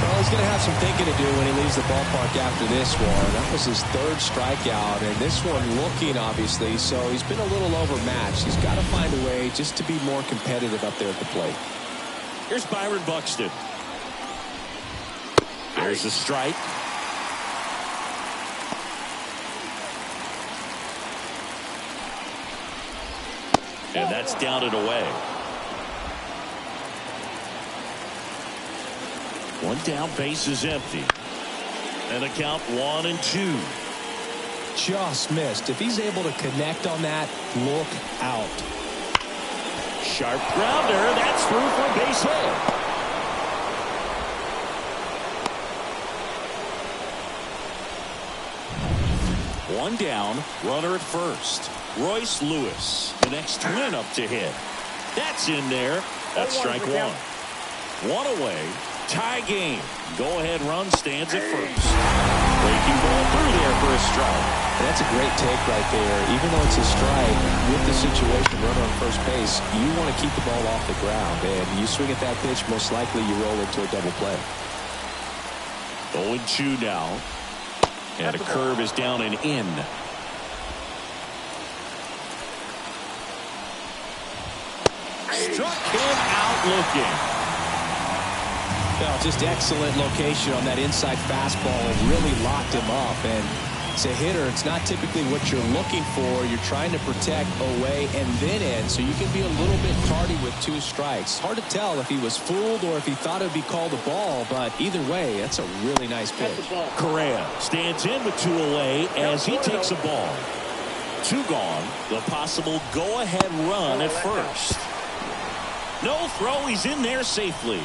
S2: Well, he's going to have some thinking to do when he leaves the ballpark after this one. That was his 3rd strikeout, and this one looking, obviously, so he's been a little overmatched. He's got to find a way just to be more competitive up there at the plate.
S1: Here's Byron Buxton. There's the strike. And that's down and away. 1 down, base is empty. And a count 1-2.
S2: Just missed. If he's able to connect on that, look out.
S1: Sharp grounder. That's through for a base hit. One down, runner at first. Royce Lewis, the next Twin up to hit. That's in there. That's strike 1. 1 away. Tie game. Go-ahead run stands at first. Breaking ball through there for a strike.
S2: That's a great take right there. Even though it's a strike, with the situation, runner on first base, you want to keep the ball off the ground. And you swing at that pitch, most likely you roll into a double play.
S1: 0-2 now. And a curve is down and in. Struck him out looking.
S2: Well, just excellent location on that inside fastball. Really locked him up. And as a hitter, it's not typically what you're looking for. You're trying to protect away and then in, so you can be a little bit tardy with 2 strikes. Hard to tell if he was fooled or if he thought it would be called a ball, but either way, that's a really nice pitch.
S1: Correa stands in with 2 away as he takes a ball. 2 gone. The possible go-ahead run at first. No throw. He's in there safely.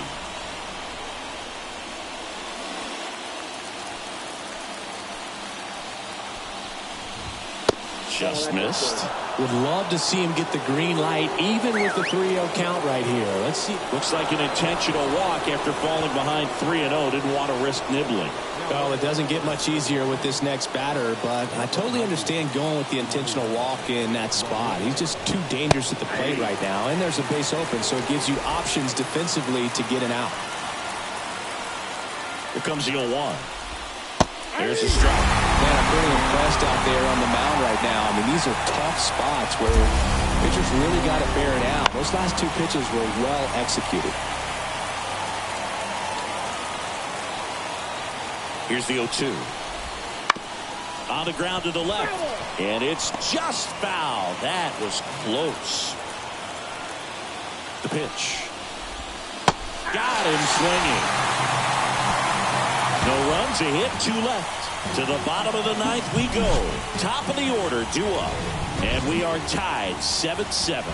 S1: Just missed.
S2: Would love to see him get the green light, even with the 3-0 count right here. Let's see.
S1: Looks like an intentional walk after falling behind 3-0. Didn't want to risk nibbling.
S2: Well, it doesn't get much easier with this next batter, but I totally understand going with the intentional walk in that spot. He's just too dangerous at the plate right now, and there's a base open, so it gives you options defensively to get an out.
S1: Here comes the 0-1. There's a strike.
S2: Man, I'm pretty impressed out there on the mound right now. I mean, these are tough spots where pitchers really got to bear it out. Those last two pitches were well executed.
S1: Here's the 0-2. On the ground to the left. And it's just foul. That was close. The pitch. Got him swinging. No runs, a hit, 2 left. To the bottom of the 9th we go. Top of the order, 2 up. And we are tied 7-7.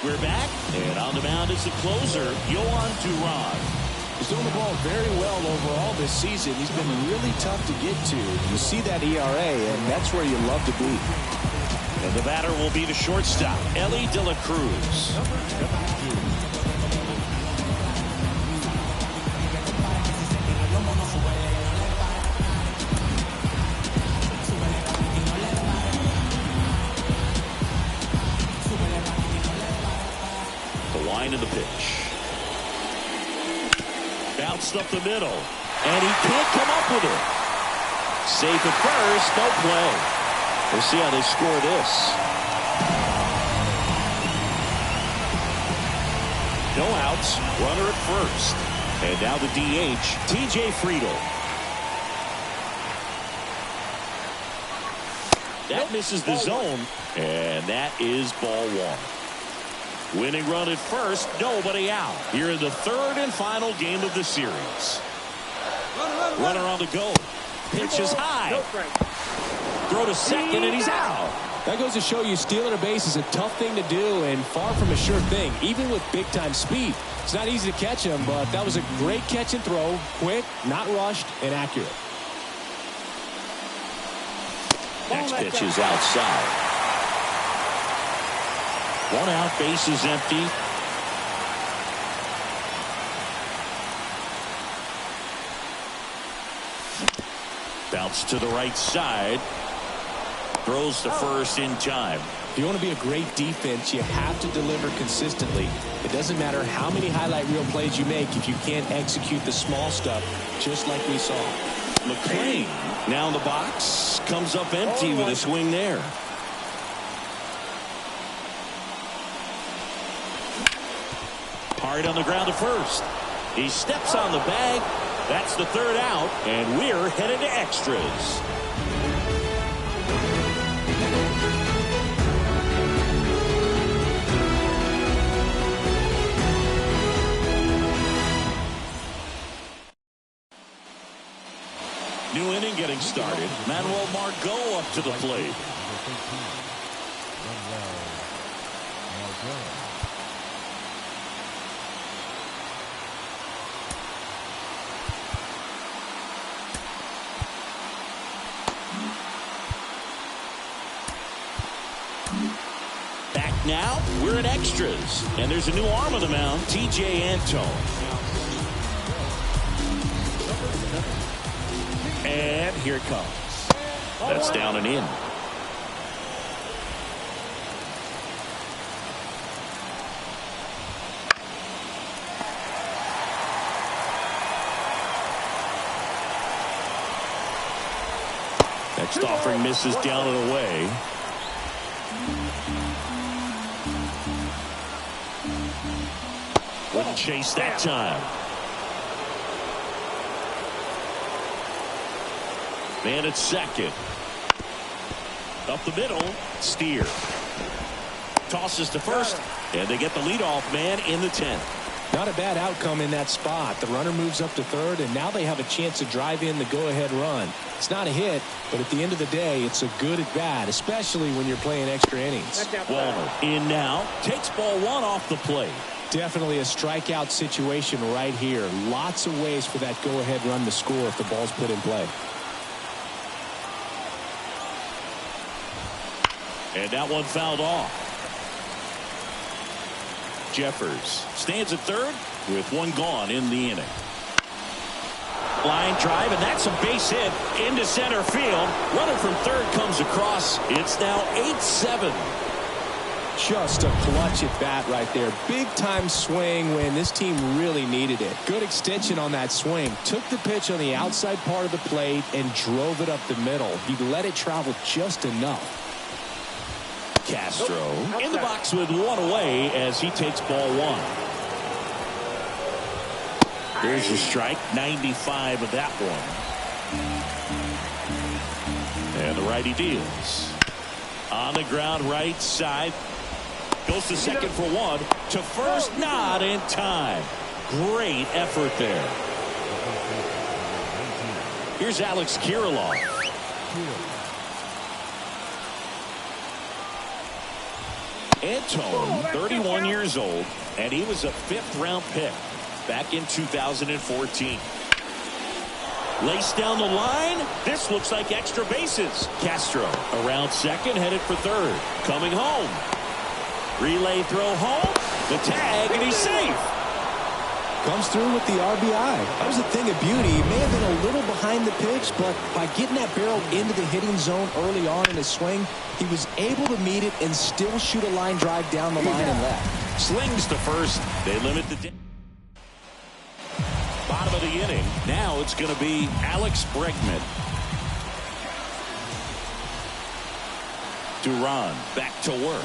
S1: We're back, and on the mound is the closer, Yohan Duran.
S2: He's doing the ball very well overall this season. He's been really tough to get to. You see that ERA, and that's where you love to be.
S1: And the batter will be the shortstop, Ellie De La Cruz. The line of the pitch. Bounced up the middle. And he can't come up with it. Safe at first, no play. We'll see how they score this. No outs, runner at first. And now the DH, TJ Friedel. That misses the zone, and that is ball 1. Winning run at first, nobody out. Here in the 3rd and final game of the series. Runner on the go. Pitch is high. Throw to second, and he's out.
S2: That goes to show you stealing a base is a tough thing to do and far from a sure thing, even with big-time speed. It's not easy to catch him, but that was a great catch and throw. Quick, not rushed, and accurate.
S1: Next pitch is outside. 1 out, base is empty. Bounce to the right side. Throws to first in time.
S2: If you want to be a great defense, you have to deliver consistently. It doesn't matter how many highlight reel plays you make if you can't execute the small stuff, just like we saw.
S1: McClain now in the box. Comes up empty with a swing there. Hard on the ground to first. He steps on the bag. That's the 3rd out, and we're headed to extras. New inning getting started. Manuel Margot up to the plate. Back now, we're at extras. And there's a new arm on the mound, TJ Antone. And here it comes. That's down and in. Next offering misses down and away. Wouldn't chase that time. Man at second. Up the middle. Steer. Tosses to first. And they get the leadoff man in the 10th.
S2: Not a bad outcome in that spot. The runner moves up to third, and now they have a chance to drive in the go-ahead run. It's not a hit, but at the end of the day, it's a good at-bat, especially when you're playing extra innings.
S1: Walner in now, takes ball one off the plate.
S2: Definitely a strikeout situation right here. Lots of ways for that go-ahead run to score if the ball's put in play.
S1: And that one fouled off. Jeffers stands at third with one gone in the inning. Line drive, and that's a base hit into center field. Runner from third comes across. It's now 8-7.
S2: Just a clutch at bat right there. Big time swing when this team really needed it. Good extension on that swing. Took the pitch on the outside part of the plate and drove it up the middle. He let it travel just enough.
S1: Castro in the box with one away as he takes ball one. There's your strike, 95 of that one. And the righty deals. On the ground right side. Goes to second for one. To first, not in time. Great effort there. Here's Alex Kirilloff. Antone, 31 years old, and he was a fifth-round pick back in 2014. Laced down the line. This looks like extra bases. Castro around second, headed for third. Coming home. Relay throw home. The tag, and he's safe.
S2: Comes through with the RBI. That was a thing of beauty. He may have been a little behind the pitch, but by getting that barrel into the hitting zone early on in his swing, he was able to meet it and still shoot a line drive down the line and left.
S1: Slings to first. They limit the bottom of the inning. Now it's going to be Alex Bregman. Duran back to work.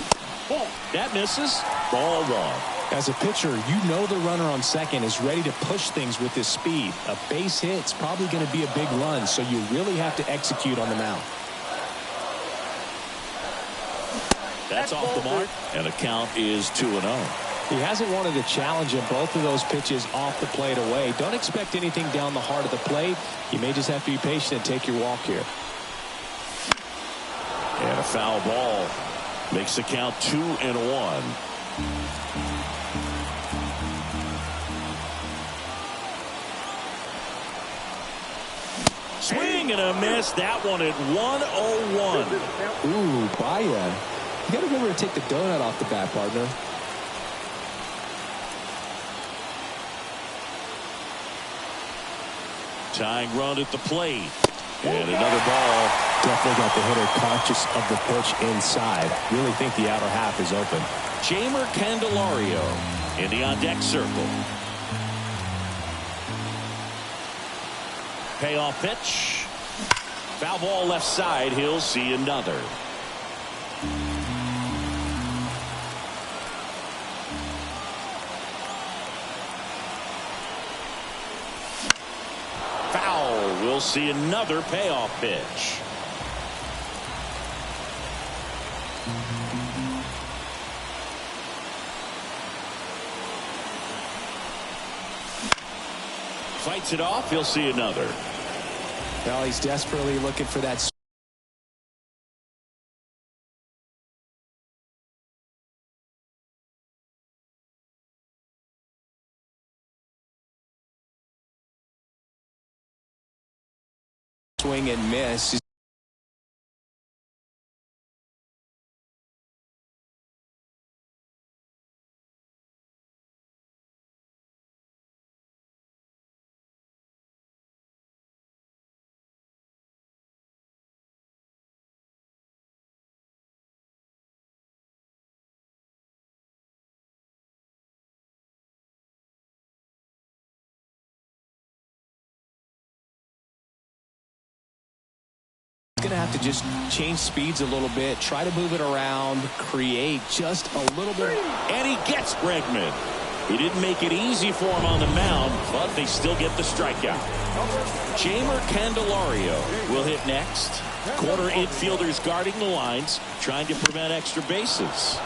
S1: That misses. Ball one.
S2: As a pitcher, you know the runner on second is ready to push things with his speed. A base hit's probably going to be a big run, so you really have to execute on the mound.
S1: That's off the mark, and the count is 2-0.
S2: He hasn't wanted a challenge in both of those pitches off the plate away. Don't expect anything down the heart of the plate. You may just have to be patient and take your walk here.
S1: And a foul ball makes the count 2-1. Swing and a miss. That one at 101.
S2: Ooh, Baya. You got to remember to take the donut off the bat, partner.
S1: Tying run at the plate. And another ball.
S2: Definitely got the hitter conscious of the pitch inside. Really think the outer half is open.
S1: Jamer Candelario in the on-deck circle. Payoff pitch. Foul ball left side. He'll see another. Foul. We'll see another payoff pitch. Fights it off. He'll see another.
S2: Well, he's desperately looking for that swing and miss. Going to have to just change speeds a little bit, try to move it around, create just a little bit.
S1: And he gets Bregman. He didn't make it easy for him on the mound, but they still get the strikeout. Jamer Candelario will hit next. Corner infielders guarding the lines, trying to prevent extra bases.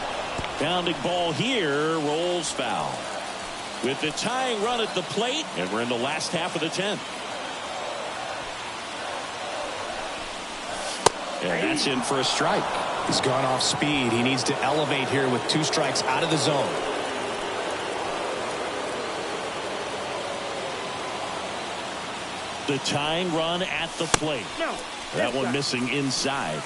S1: Pounding ball here, rolls foul. with the tying run at the plate, and we're in the last half of the 10th. And that's in for a strike.
S2: He's gone off speed. He needs to elevate here with 2 strikes out of the zone.
S1: The tying run at the plate.
S3: No.
S1: That one missing inside.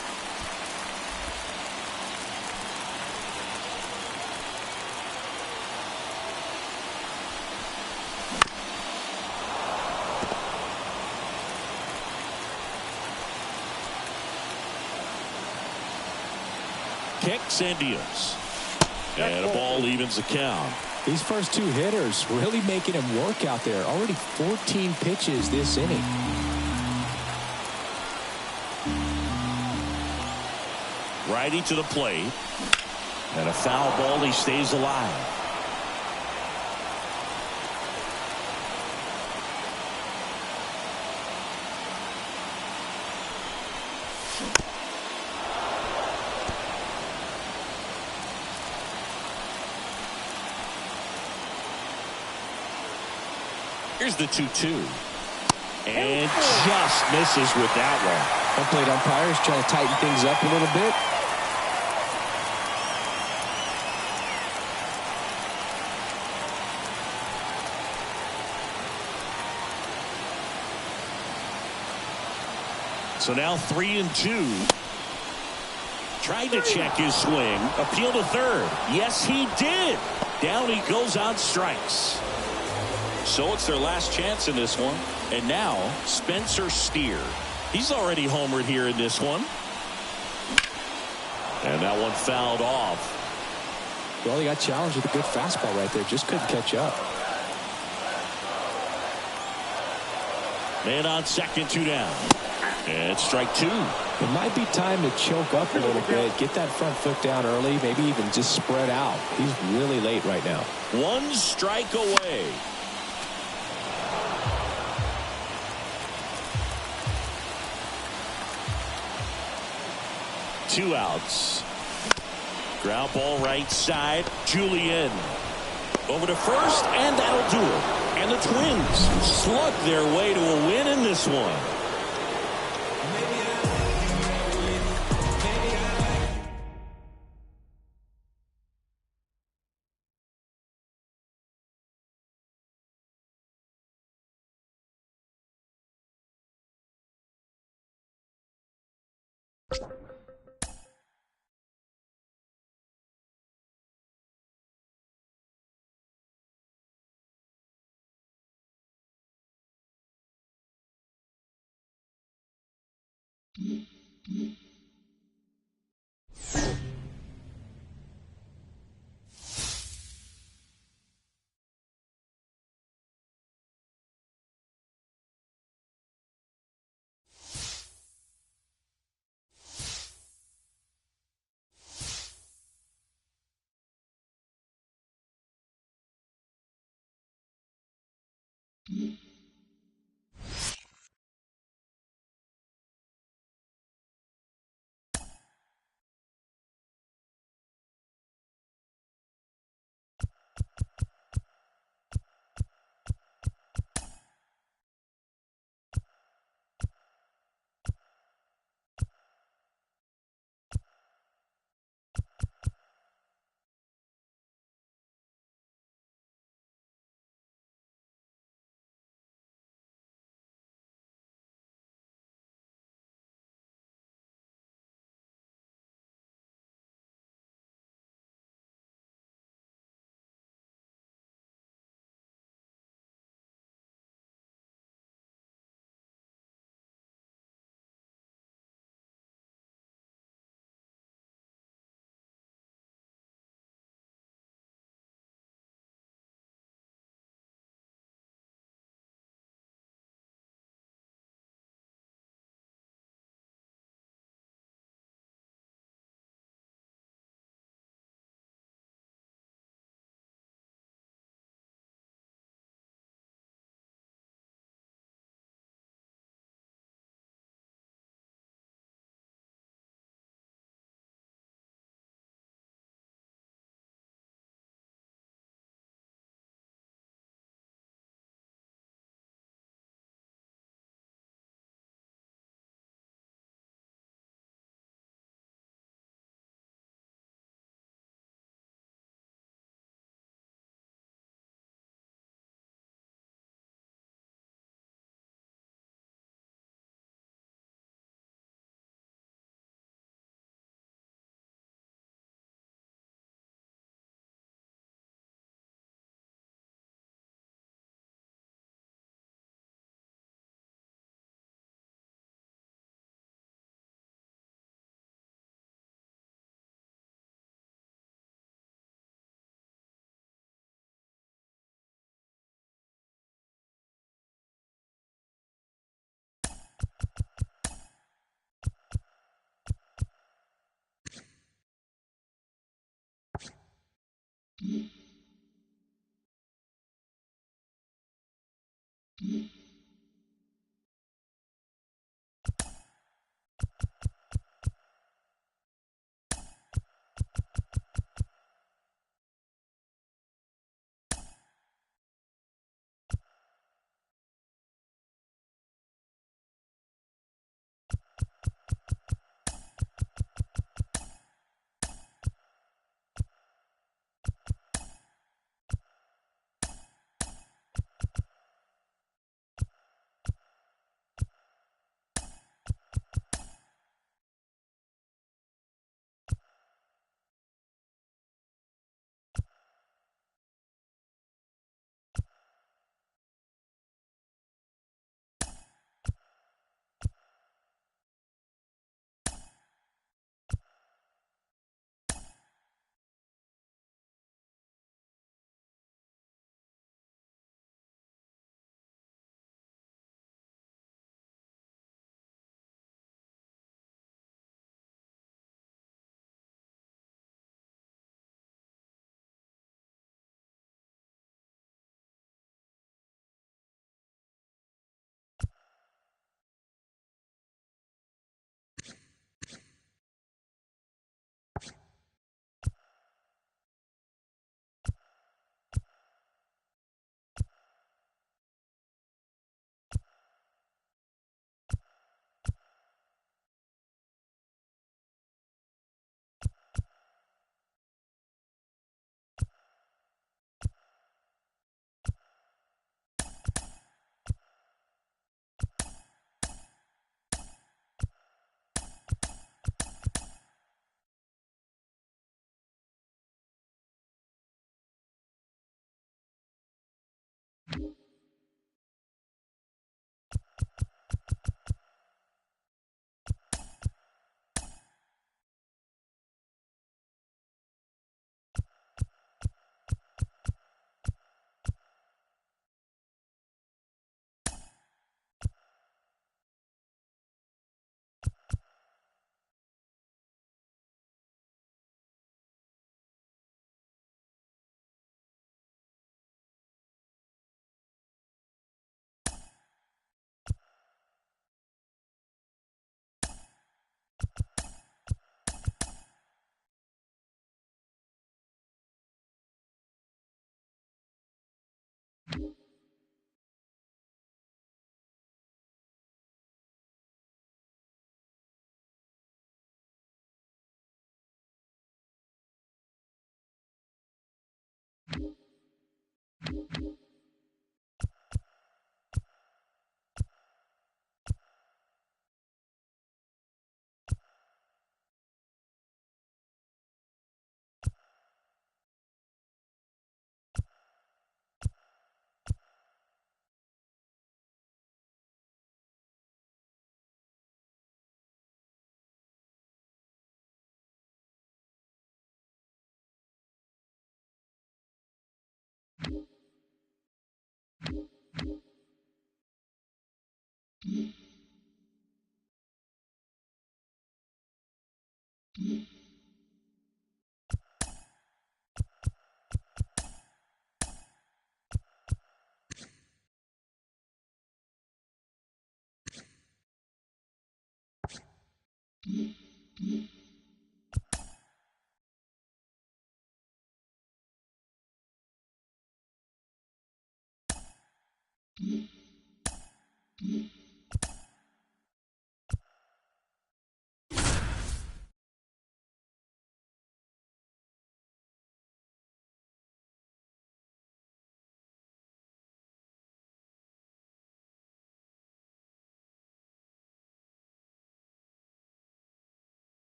S1: Kicks and deals. And a ball evens the count.
S2: These first 2 hitters really making him work out there. Already 14 pitches this inning.
S1: Righty to the plate. And a foul ball. He stays alive. Here's the 2-2. And just misses with that one.
S2: Home plate umpires trying to tighten things up a little bit.
S1: So now 3-2. Tried to check his swing. Appeal to third. Yes, he did. Down he goes on strikes. So it's their last chance in this one. And now Spencer Steer. He's already homered here in this one. And that one fouled off.
S2: Well, he got challenged with a good fastball right there. Just couldn't catch up.
S1: Man on second, 2 down. And strike 2.
S2: It might be time to choke up a little bit. Get that front foot down early. Maybe even just spread out. He's really late right now.
S1: 1 strike away. Two outs. Ground ball right side. Julian over to first, and that'll do it. And the Twins slug their way to a win in this one.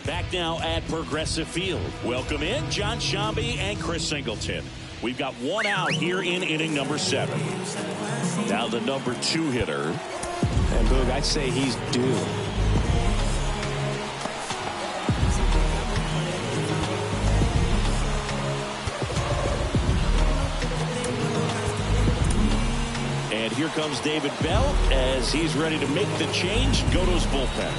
S1: Back now at Progressive Field. Welcome in John Shambi and Chris Singleton. We've got one out here in inning number 7. Now the number 2 hitter.
S2: And Boog, I'd say he's due.
S1: And here comes David Bell as he's ready to make the change. Go to his bullpen.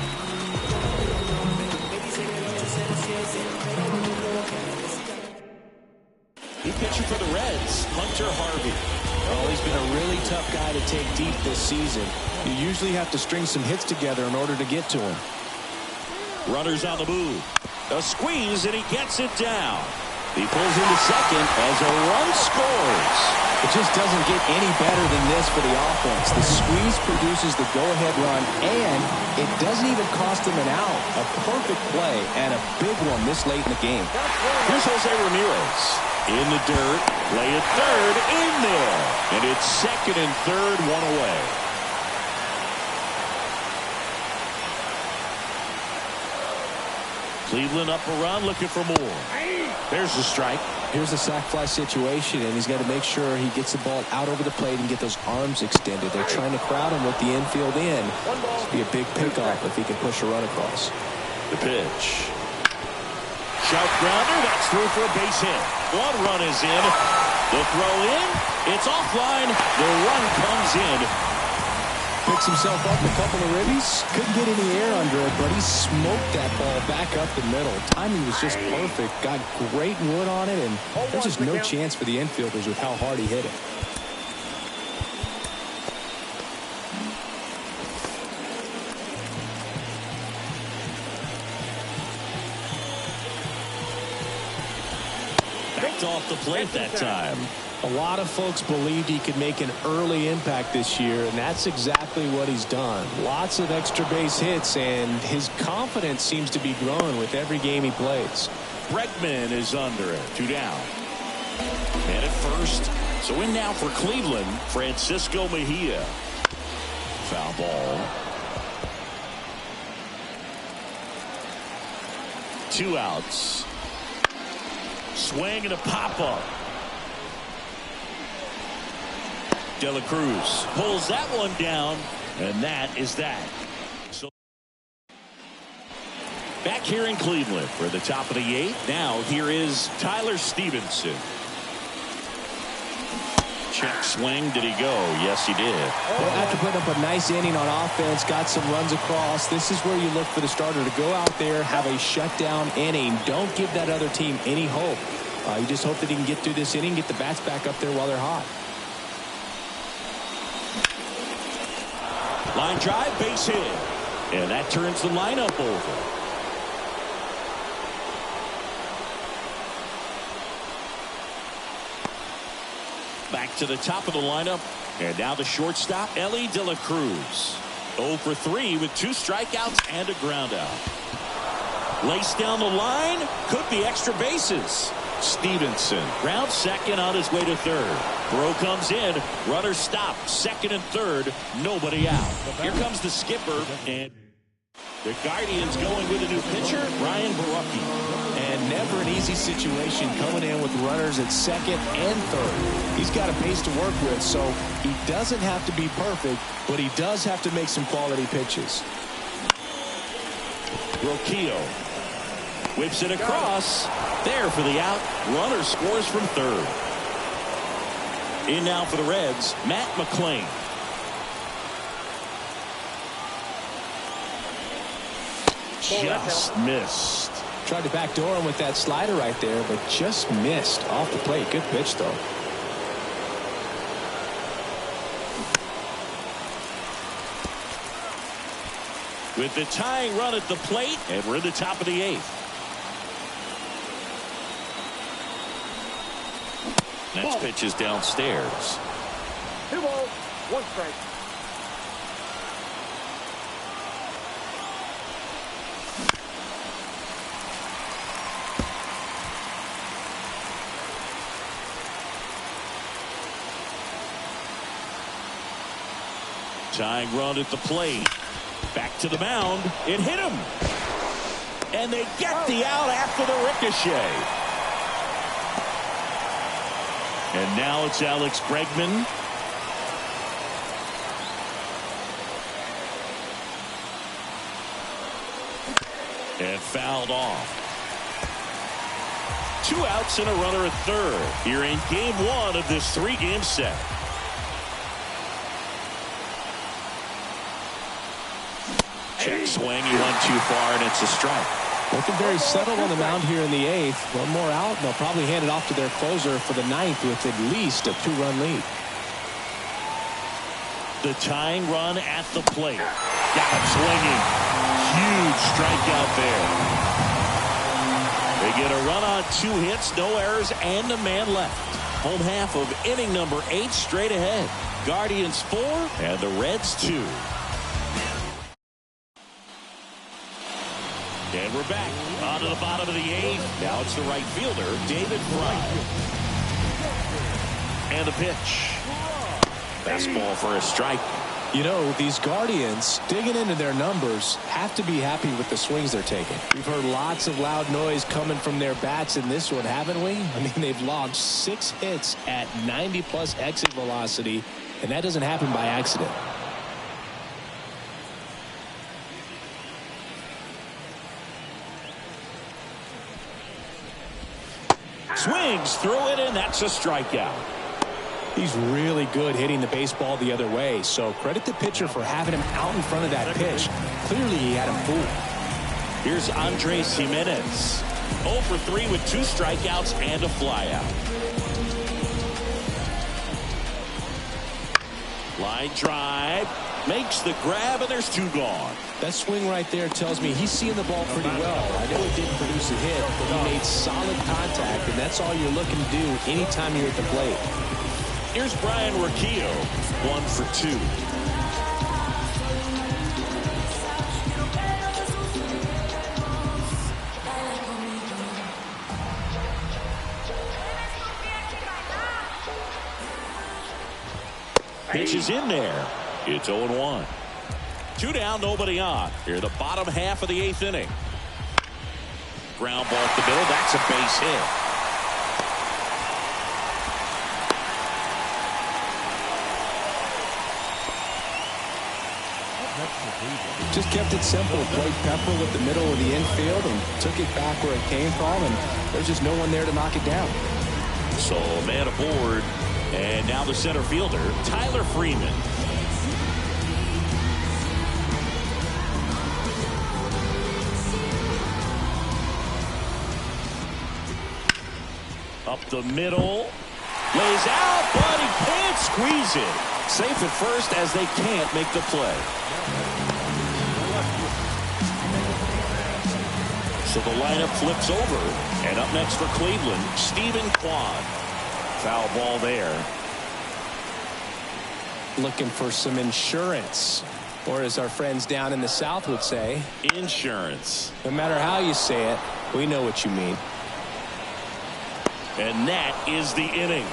S1: He pitching for the Reds, Hunter Harvey.
S2: Oh, he's been a really tough guy to take deep this season. You usually have to string some hits together in order to get to him.
S1: Runners on the move. A squeeze, and he gets it down. He pulls into second as a run scores.
S2: It just doesn't get any better than this for the offense. The squeeze produces the go-ahead run, and it doesn't even cost them an out. A perfect play and a big one this late in the game.
S1: Here's Jose Ramirez. In the dirt, play at third, in there. And it's second and third, one away. Cleveland up a run, looking for more. There's the strike.
S2: Here's a sac fly situation, and he's got to make sure he gets the ball out over the plate and get those arms extended. They're trying to crowd him with the infield in. This will be a big pickoff if he can push a run across.
S1: The pitch. Sharp grounder, that's through for a base hit. One run is in. The throw in, it's offline. The run comes in.
S2: Picks himself up a couple of ribbies. Couldn't get any air under it, but he smoked that ball back up the middle. Timing was just perfect. Got great wood on it, and there's just no chance for the infielders with how hard he hit it.
S1: Backed off the plate that time.
S2: A lot of folks believed he could make an early impact this year, and that's exactly what he's done. Lots of extra base hits, and his confidence seems to be growing with every game he plays.
S1: Bregman is under it. 2 down. And at first. So in now for Cleveland, Francisco Mejia. Foul ball. 2 outs. Swing and a pop-up. De La Cruz pulls that one down, and that is that. So back here in Cleveland for the top of the 8th. Now here is Tyler Stevenson. Check swing. Did he go? Yes, he did.
S2: Well, after putting up a nice inning on offense, got some runs across, this is where you look for the starter to go out there, have a shutdown inning. Don't give that other team any hope. You just hope that he can get through this inning, get the bats back up there while they're hot.
S1: Line drive, base hit. And that turns the lineup over. Back to the top of the lineup. And now the shortstop, Ellie De La Cruz. 0 for 3 with 2 strikeouts and a ground out. Laced down the line. Could be extra bases. Stevenson ground second on his way to third. Throw comes in. Runner stopped. Second and third. Nobody out. Here comes the skipper. And The Guardians going with a new pitcher, Ryan Barucki.
S2: And never an easy situation coming in with runners at second and third. He's got a base to work with, so he doesn't have to be perfect, but he does have to make some quality pitches.
S1: Rocchio whips it across. There for the out. Runner scores from third. In now for the Reds, Matt McClain. Just missed.
S2: Tried to backdoor him with that slider right there, but just missed off the plate. Good pitch, though.
S1: With the tying run at the plate, and we're in the top of the 8th. Next pitch is downstairs.
S5: 2 balls, 1 strike.
S1: Tying run at the plate. Back to the mound. It hit him. And they get the out after the ricochet. And now it's Alex Bregman. And fouled off. 2 outs and a runner at third. Here in game 1 of this 3-game set. Check swing. He went too far, and it's a strike.
S2: Looking very settled on the mound here in the 8th. One more out, and they'll probably hand it off to their closer for the 9th with at least a 2-run lead.
S1: The tying run at the plate. Got him swinging. Huge strikeout there. They get a run on 2 hits, no errors, and a man left. Home half of inning number 8 straight ahead. Guardians 4 and the Reds 2. And we're back on to the bottom of the 8th. Now it's the right fielder, David Fry. And the pitch. Fastball for a strike.
S2: You know, these Guardians, digging into their numbers, have to be happy with the swings they're taking. We've heard lots of loud noise coming from their bats in this one, haven't we? I mean, they've logged 6 hits at 90-plus exit velocity, and that doesn't happen by accident.
S1: Swings through it, and that's a strikeout.
S2: He's really good hitting the baseball the other way, so credit the pitcher for having him out in front of that pitch. Clearly, he had him fooled.
S1: Here's Andres Jimenez. 0 for 3 with 2 strikeouts and a flyout. Line drive. Makes the grab, and there's 2 gone.
S2: That swing right there tells me he's seeing the ball pretty well. I know it didn't produce a hit, but he made solid contact, and that's all you're looking to do anytime you're at the plate.
S1: Here's Brian Rocchio, 1 for 2. Pitch is in there. It's 0-1. 2 down, nobody on. Here, the bottom half of the 8th inning. Ground ball up the middle. That's a base hit.
S2: Just kept it simple. Played pepper with the middle of the infield and took it back where it came from, and there's just no one there to knock it down.
S1: So, man aboard. And now the center fielder, Tyler Freeman. Up the middle. Lays out, but he can't squeeze it. Safe at first as they can't make the play. So the lineup flips over. And up next for Cleveland, Stephen Kwan. Foul ball there.
S2: Looking for some insurance. Or as our friends down in the South would say,
S1: insurance.
S2: No matter how you say it, we know what you mean.
S1: And that is the inning.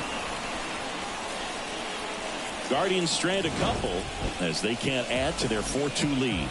S1: Guardians strand a couple as they can't add to their 4-2 lead.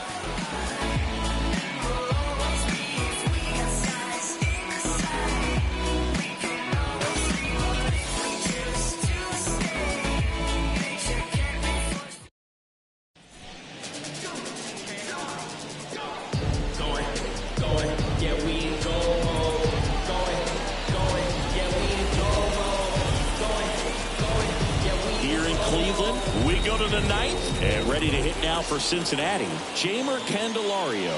S1: the ninth. And ready to hit now for Cincinnati, Jamer Candelario.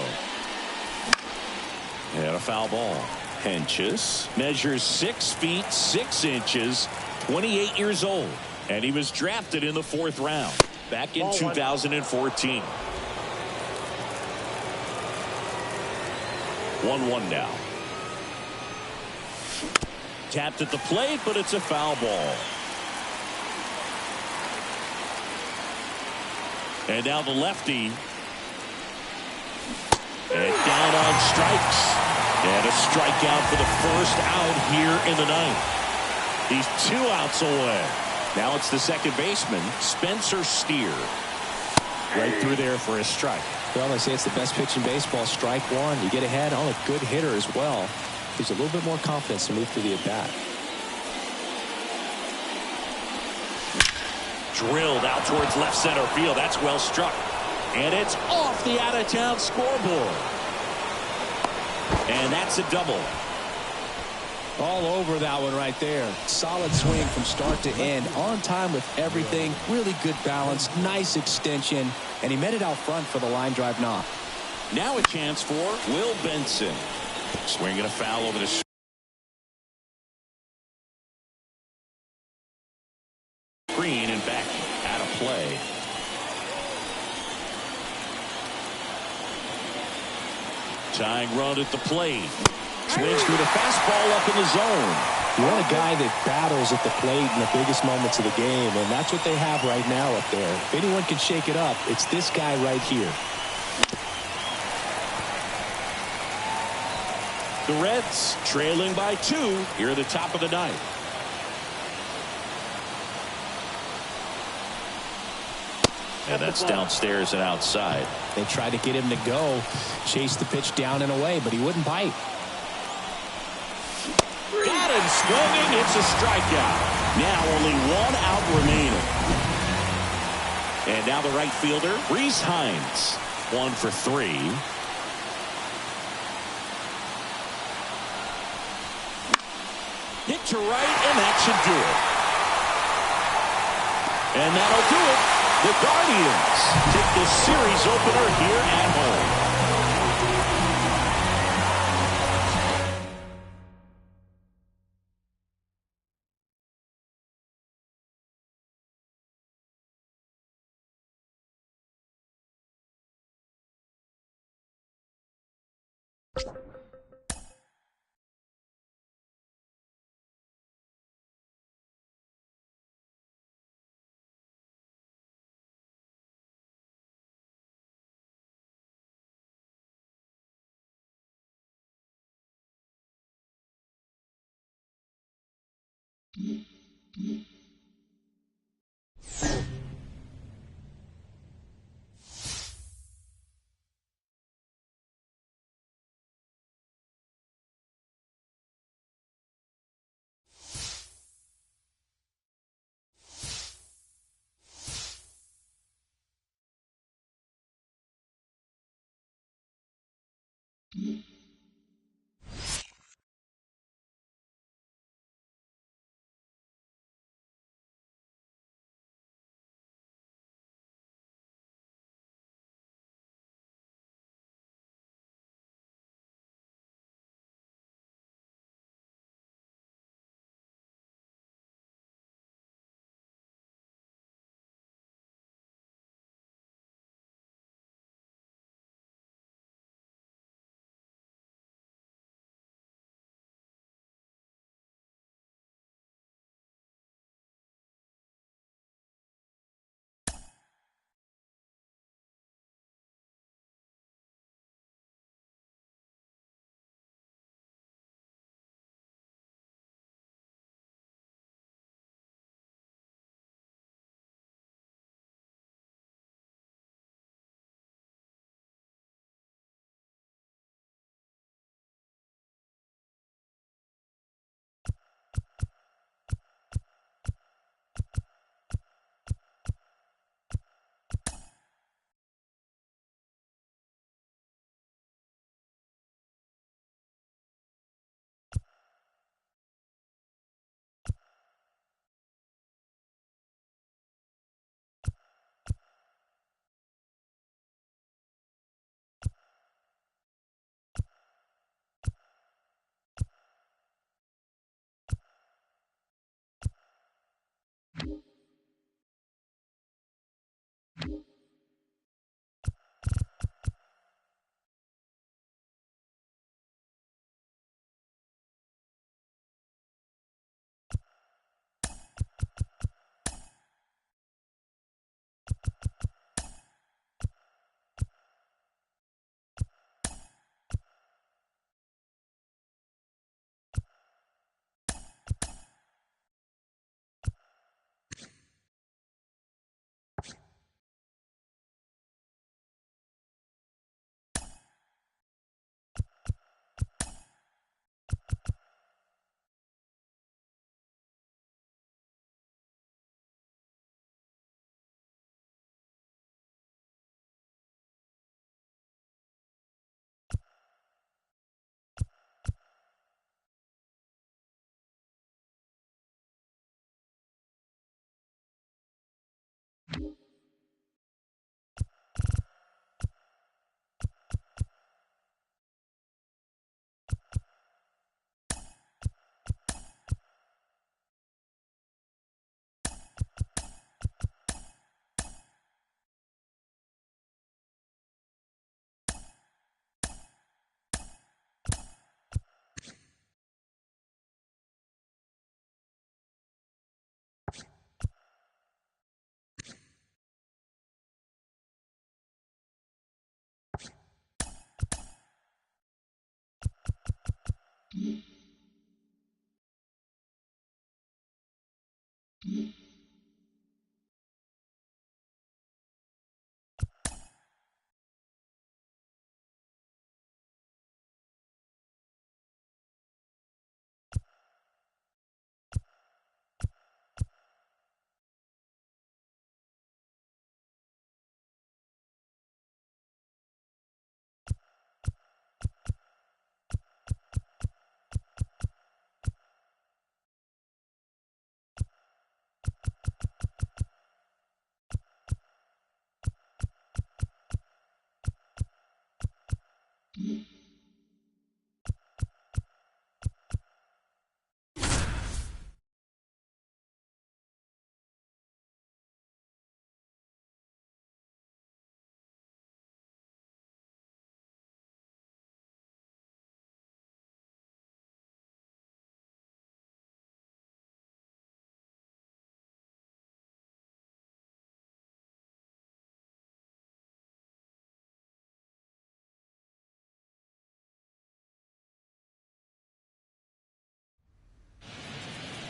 S1: And a foul ball. Henches measures 6 feet 6 inches, 28 years old. And he was drafted in the 4th round back in 2014. 1-1 now. Tapped at the plate, but it's a foul ball. And now the lefty. And down on strikes. And a strikeout for the first out here in the ninth. He's 2 outs away. Now it's the second baseman, Spencer Steer. Right through there for a strike.
S2: Well, they say it's the best pitch in baseball. Strike one. You get ahead on a good hitter as well. Gives a little bit more confidence to move through the at-bat.
S1: Drilled out towards left center field. That's well struck. And it's off the out-of-town scoreboard. And that's a double.
S2: All over that one right there. Solid swing from start to end. On time with everything. Really good balance. Nice extension. And he met it out front for the line drive knock.
S1: Now a chance for Will Benson. Swinging a foul over the screen and back out of play. Tying run at the plate. Swings through the fastball up in the zone.
S2: You want a guy that battles at the plate in the biggest moments of the game, and that's what they have right now up there. If anyone can shake it up, it's this guy right here.
S1: The Reds trailing by 2 here at the top of the ninth. And that's downstairs and outside.
S2: They tried to get him to go, chase the pitch down and away, but he wouldn't bite.
S1: Got him swinging. It's a strikeout. Now only 1 out remaining. And now the right fielder, Reese Hines. 1 for 3. Hit to right, and that should do it. And that'll do it. The Guardians take the series opener here at home.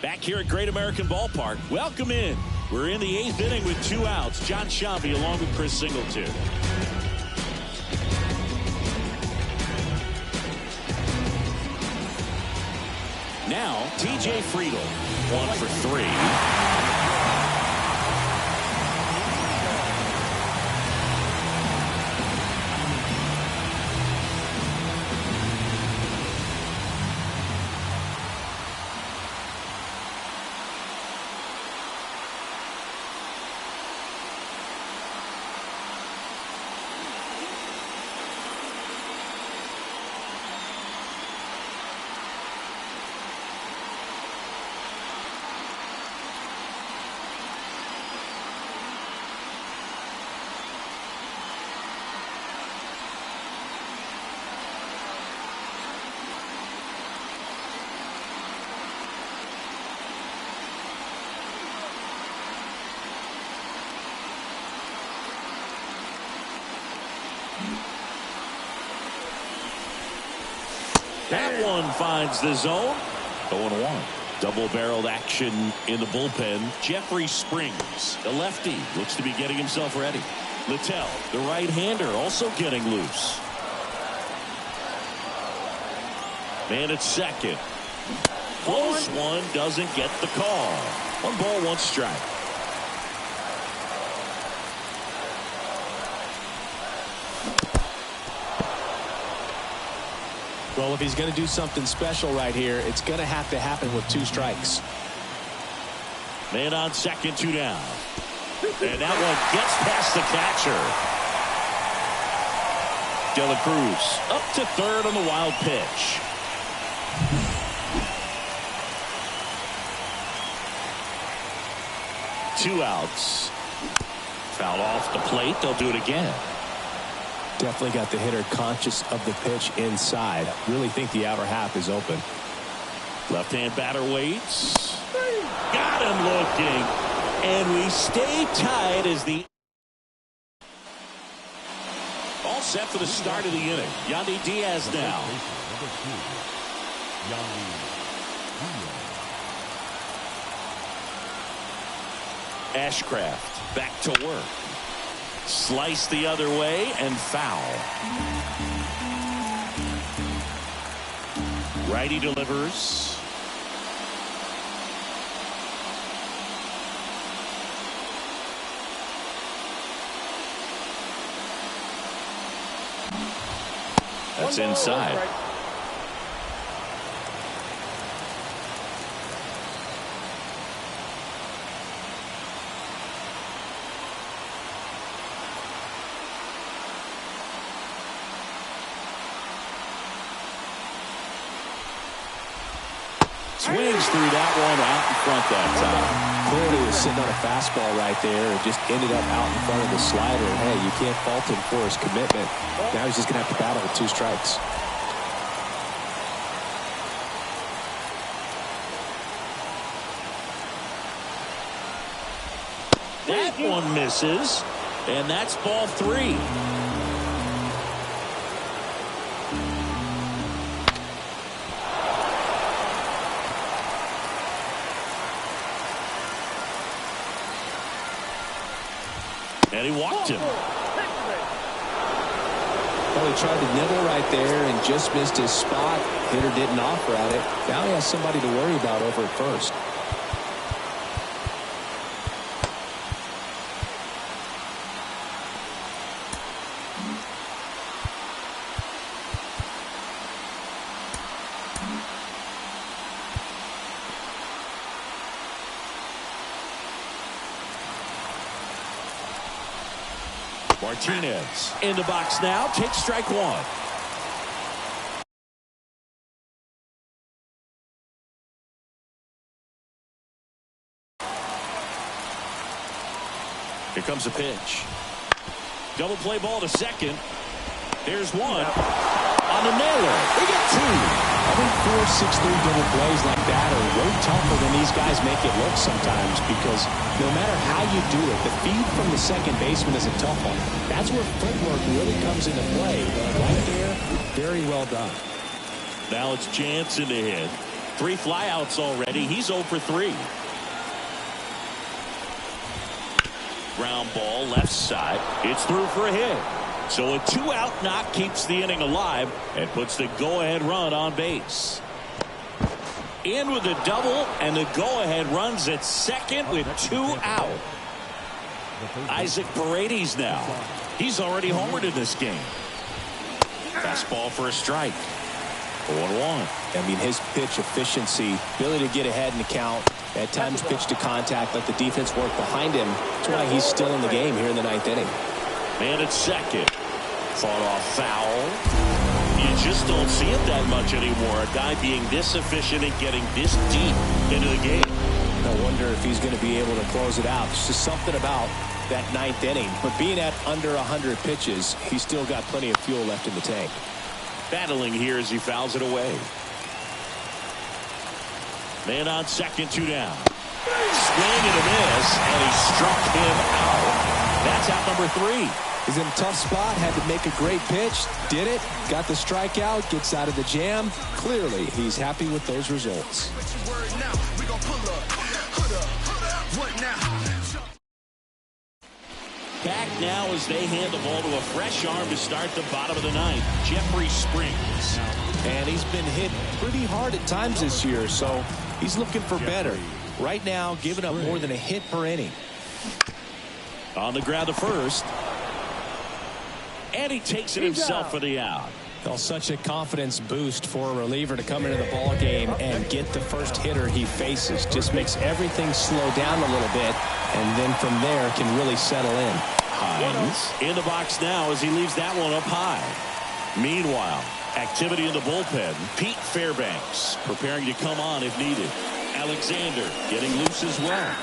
S1: Back here at Great American Ballpark. Welcome in. We're in the 8th inning with 2 outs. John Sciambi along with Chris Singleton. Now, T.J. Friedl, 1 for 3. That one finds the zone. 0-1. Double-barreled action in the bullpen. Jeffrey Springs, the lefty, looks to be getting himself ready. Littell, the right-hander, also getting loose. Man at second. Close one, doesn't get the call. 1 ball, 1 strike.
S2: Well, if he's going to do something special right here, it's going to have to happen with 2 strikes.
S1: Man on second, 2 down. And that one gets past the catcher. De La Cruz up to third on the wild pitch. Two outs. Foul off the plate. They'll do it again.
S2: Definitely got the hitter conscious of the pitch inside. Really think the outer half is open.
S1: Left-hand batter waits. Got him looking. And we stay tied as the... All set for the start of the inning. Yandy Diaz now. Ashcraft back to work. Slice the other way and foul. Righty delivers. That's inside. Swings through that one out in front that time.
S2: Clearly was sitting on a fastball right there and just ended up out in front of the slider. And hey, you can't fault him for his commitment. Now he's just going to have to battle with 2 strikes.
S1: That one misses, and that's ball 3. And he walked him.
S2: Well, he tried to nibble right there and just missed his spot. Hitter didn't offer at it. Now he has somebody to worry about over at first.
S1: Martinez in the box now, takes strike one. Here comes a pitch. Double play ball to second. There's one on the nailer. We got two.
S2: I think 4, 6, 3 double plays like that are way tougher than these guys make it look sometimes, because no matter how you do it, the feed from the second baseman is a tough one. That's where footwork really comes into play. Right there, very well done.
S1: Now it's Jansen to hit. 3 flyouts already. He's 0 for 3. Ground ball left side. It's through for a hit. So a 2-out knock keeps the inning alive and puts the go-ahead run on base. In with a double, and the go-ahead runs at second with 2 out. Isaac Paredes now. He's already homered in this game. Fastball for a strike. 0-1.
S2: I mean, his pitch efficiency, ability to get ahead in the count, at times pitch to contact, let the defense work behind him. That's why he's still in the game here in the 9th inning.
S1: Man at second. Fought off foul. You just don't see it that much anymore. A guy being this efficient and getting this deep into the game.
S2: I wonder if he's going to be able to close it out. There's just something about that 9th inning. But being at under 100 pitches, he's still got plenty of fuel left in the tank.
S1: Battling here as he fouls it away. Man on second, 2 down. Swing and a miss, and he struck him out. That's out number 3.
S2: He's in a tough spot, had to make a great pitch, did it, got the strikeout, gets out of the jam. Clearly, he's happy with those results.
S1: Back now as they hand the ball to a fresh arm to start the bottom of the 9th. Jeffrey Springs.
S2: And he's been hit pretty hard at times this year, so he's looking for better. Right now, giving up more than a hit per inning.
S1: On the ground to first. And he takes it himself for the out.
S2: Well, such a confidence boost for a reliever to come into the ball game and get the first hitter he faces. Just makes everything slow down a little bit, and then from there can really settle in.
S1: Hines in the box now as he leaves that one up high. Meanwhile, activity in the bullpen. Pete Fairbanks preparing to come on if needed. Alexander getting loose as well.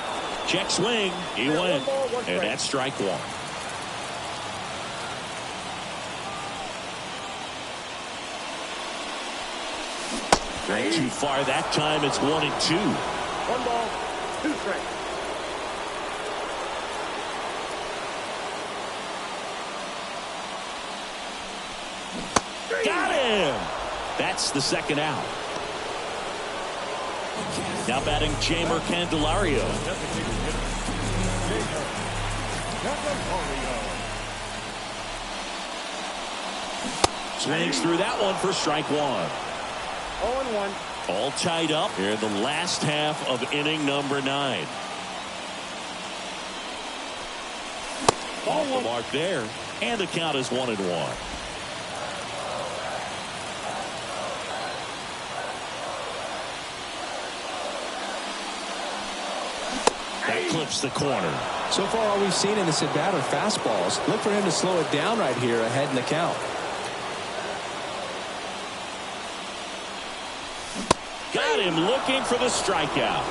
S1: Check swing. He went. And that's strike one. Not too far that time. It's 1-2.
S5: 1 ball, 2 strikes.
S1: Got him. That's the second out. Now batting Jamer Candelario. Swings through that one for strike one.
S5: 0-1.
S1: All tied up here in the last half of inning number 9. Off the mark there, and the count is 1-1. That clips the corner.
S2: So far, all we've seen in this at bat are fastballs. Look for him to slow it down right here ahead in the count.
S1: Got him looking for the strikeout.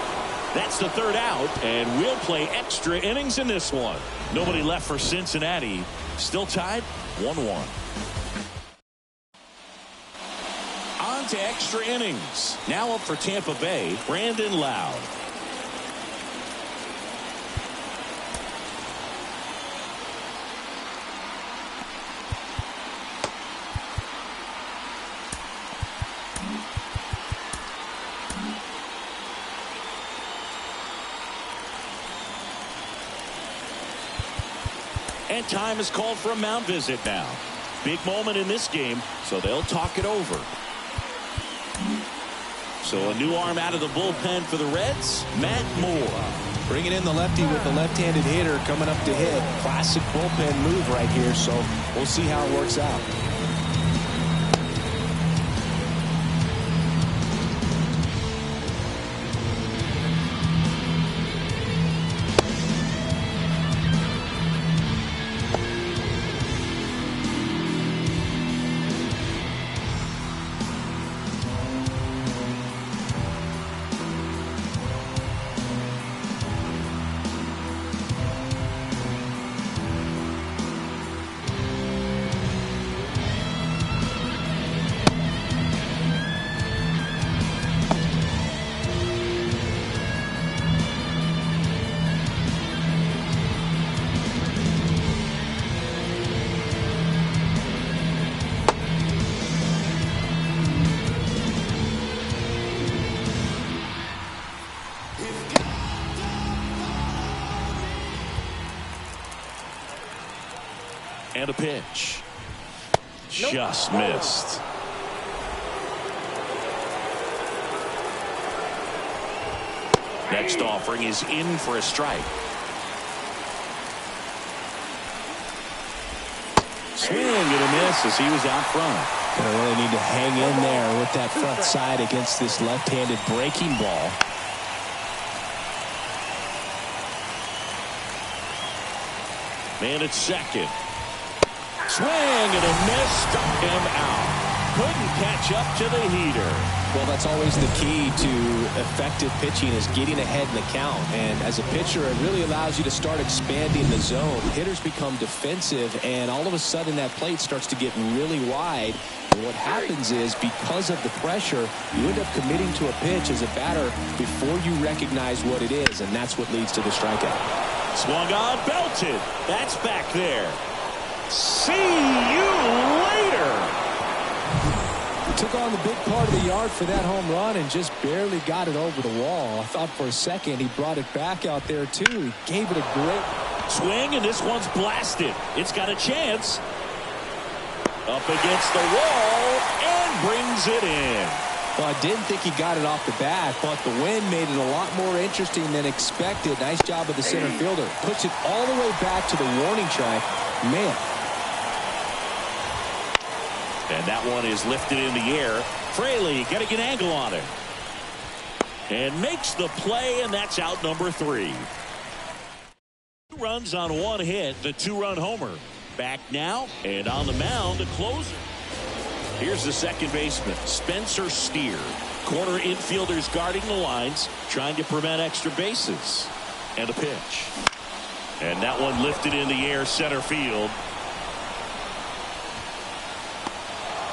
S1: That's the 3rd out, and we'll play extra innings in this one. Nobody left for Cincinnati. Still tied 1-1. On to extra innings. Now up for Tampa Bay, Brandon Lowe. And time is called for a mound visit now. Big moment in this game, so they'll talk it over. So a new arm out of the bullpen for the Reds, Matt Moore.
S2: Bringing in the lefty with the left-handed hitter coming up to hit. Classic bullpen move right here, so we'll see how it works out.
S1: And a pitch. Just missed. Next offering is in for a strike. Swing and a miss as he was out front.
S2: Gonna really need to hang in there with that front side against this left-handed breaking ball.
S1: Man at second. Swing and a miss, struck him out. Couldn't catch up to the heater.
S2: Well, that's always the key to effective pitching, is getting ahead in the count. And as a pitcher, it really allows you to start expanding the zone. Hitters become defensive, and all of a sudden that plate starts to get really wide. And what happens is, because of the pressure, you end up committing to a pitch as a batter before you recognize what it is, and that's what leads to the strikeout.
S1: Swung on, belted. That's back there. See you later.
S2: Took on the big part of the yard for that home run and just barely got it over the wall. I thought for a second he brought it back out there too. He gave it a great
S1: swing, and this one's blasted. It's got a chance. Up against the wall and brings it in.
S2: Well, I didn't think he got it off the bat, but the wind made it a lot more interesting than expected. Nice job of the center fielder. Puts it all the way back to the warning track. Man.
S1: And that one is lifted in the air. Fraley getting an angle on it. And makes the play, and that's out number 3. 2 runs on 1 hit, the 2-run homer. Back now, and on the mound, the closer. Here's the second baseman, Spencer Steer. Corner infielders guarding the lines, trying to prevent extra bases. And a pitch. And that one lifted in the air, center field.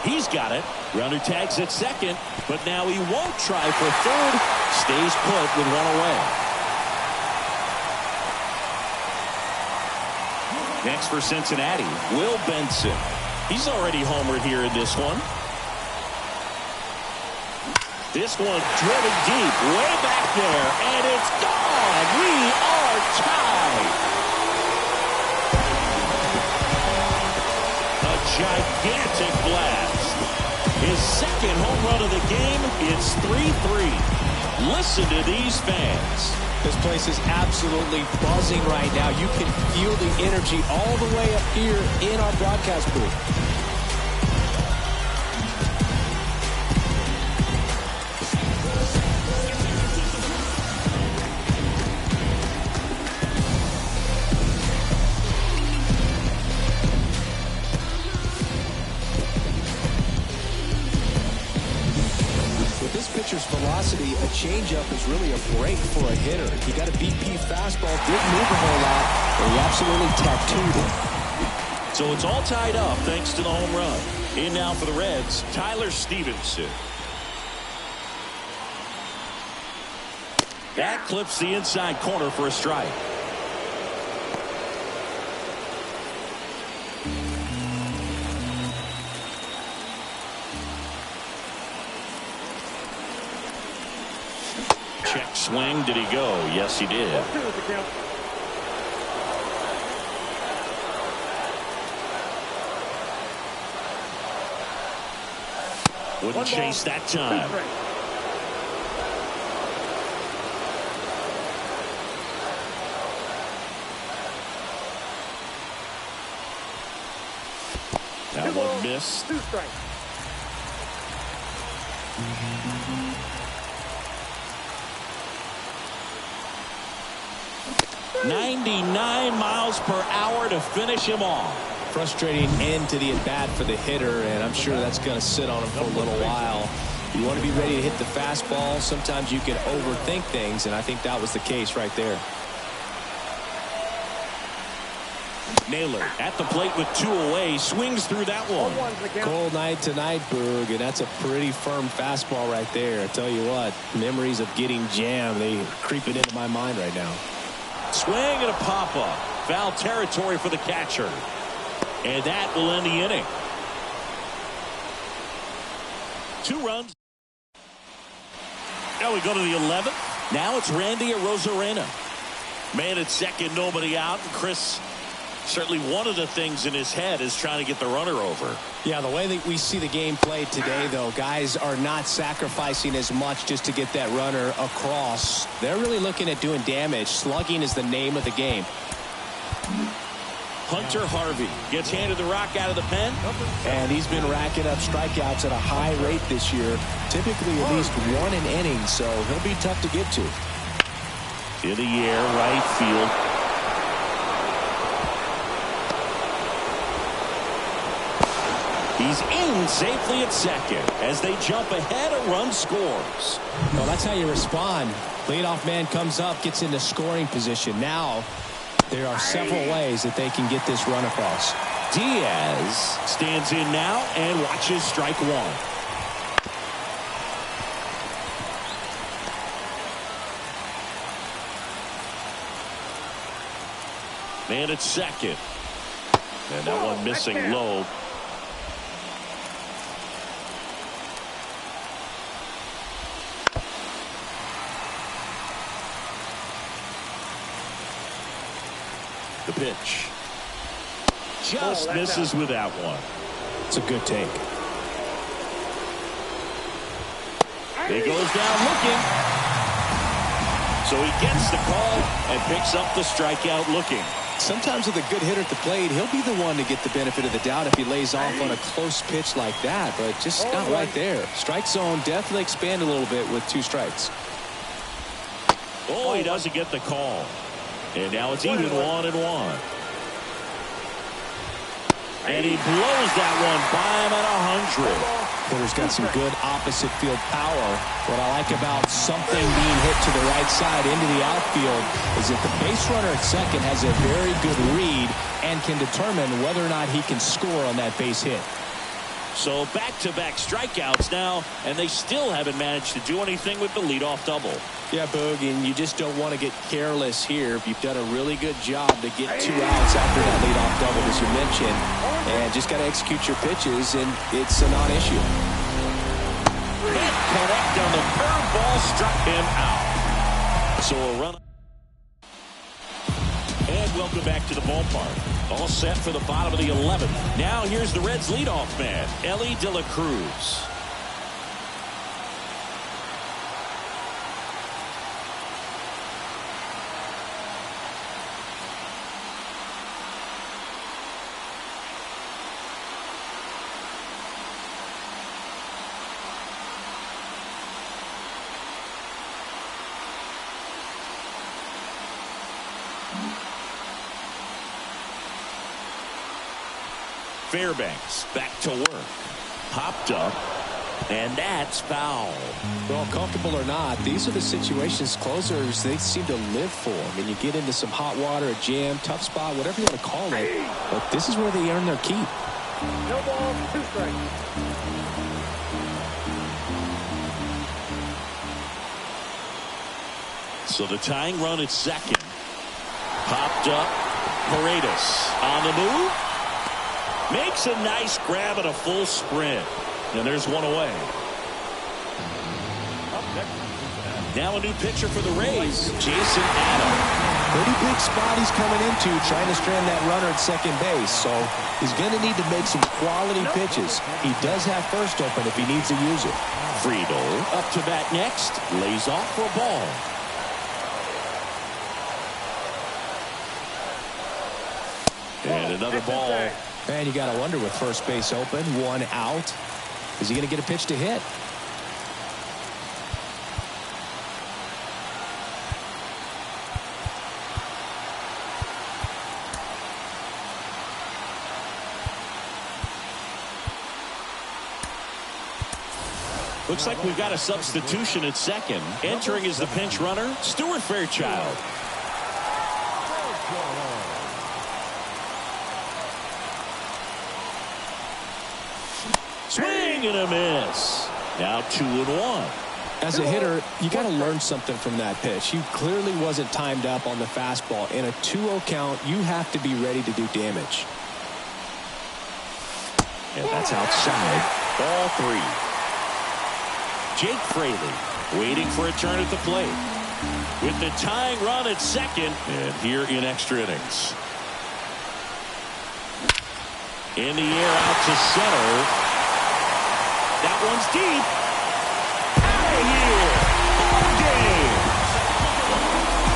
S1: He's got it. Runner tags at second, but now he won't try for third. Stays put with 1 away. Next for Cincinnati, Will Benson. He's already homered here in this one. This one driven deep, way back there, and it's gone. We are tied. A gigantic blast. His second home run of the game. It's 3-3. Listen to these fans.
S2: This place is absolutely buzzing right now. You can feel the energy all the way up here in our broadcast booth. Pitcher's velocity, a changeup is really a break for a hitter. He got a BP fastball, didn't move a whole lot, but he absolutely tattooed it.
S1: So it's all tied up thanks to the home run. In now for the Reds, Tyler Stevenson. That clips the inside corner for a strike. Check swing. Did he go? Yes, he did. Wouldn't chase that time. That one missed.
S5: 2 strikes.
S1: .99 miles per hour to finish him off.
S2: Frustrating end to the at-bat for the hitter, and I'm sure that's going to sit on him for a little while. You want to be ready to hit the fastball. Sometimes you can overthink things, and I think that was the case right there.
S1: Naylor at the plate with 2 away, swings through that one.
S2: Cold night tonight, Boog, and that's a pretty firm fastball right there. I tell you what, memories of getting jammed, they creeping into my mind right now.
S1: Swing and a pop-up. Foul territory for the catcher. And that will end the inning. 2 runs. Now we go to the 11th. Now it's Randy Arozarena. Man at second, nobody out. And Chris, certainly one of the things in his head is trying to get the runner over.
S2: Yeah, the way that we see the game played today, though, guys are not sacrificing as much just to get that runner across. They're really looking at doing damage. Slugging is the name of the game.
S1: Hunter Harvey gets handed the rock out of the pen.
S2: And he's been racking up strikeouts at a high rate this year. Typically at least 1 an inning, so he'll be tough to get to.
S1: In the air, right field. He's in safely at second. As they jump ahead, a run scores.
S2: Well, that's how you respond. Leadoff man comes up, gets into scoring position. Now, there are several ways that they can get this run across.
S1: Diaz stands in now and watches strike 1. Man at second. And that one missing low. The pitch. Just misses with that one.
S2: It's a good take.
S1: He goes down looking. So he gets the call and picks up the strikeout looking.
S2: Sometimes with a good hitter at the plate, he'll be the one to get the benefit of the doubt if he lays off on a close pitch like that, but just not right there. Strike zone definitely expand a little bit with 2 strikes.
S1: Oh, he doesn't get the call. And now it's even 1-1. And he blows that one by him at 100.
S2: Hitter's got some good opposite field power. What I like about something being hit to the right side into the outfield is that the base runner at second has a very good read and can determine whether or not he can score on that base hit.
S1: So back-to-back strikeouts now, and they still haven't managed to do anything with the leadoff double.
S2: Yeah, Boog, and you just don't want to get careless here. You've done a really good job to get 2 outs after that leadoff double, as you mentioned, and just got to execute your pitches, and it's a non-issue.
S1: Hit correct on the curveball, struck him out. So a run. And welcome back to the ballpark. All set for the bottom of the 11th. Now here's the Reds leadoff man, Elly De La Cruz. Fairbanks back to work. Popped up, and that's foul.
S2: Well, comfortable or not, these are the situations closers they seem to live for. I mean, you get into some hot water, a jam, tough spot, whatever you want to call it, but this is where they earn their keep.
S5: No ball, 2 strikes.
S1: So the tying run at second. Popped up. Paredes on the move. Makes a nice grab at a full sprint. And there's one away. Now a new pitcher for the Rays, Jason Adam.
S2: Pretty big spot he's coming into, trying to strand that runner at second base. So he's going to need to make some quality pitches. He does have first open if he needs to use it.
S1: Friedel up to bat next. Lays off for a ball. And another ball.
S2: And you got to wonder with first base open, one out. Is he going to get a pitch to hit?
S1: Looks like we've got a substitution at second. Entering is the pinch runner, Stuart Fairchild. Swing and a miss. Now 2-1.
S2: As a hitter, you got to learn something from that pitch. He clearly wasn't timed up on the fastball. In a 2-0 count, you have to be ready to do damage.
S1: And that's outside. Ball 3. Jake Fraley waiting for a turn at the plate. With the tying run at second, and here in extra innings. In the air out to center. That one's deep. Out of here. Ball game.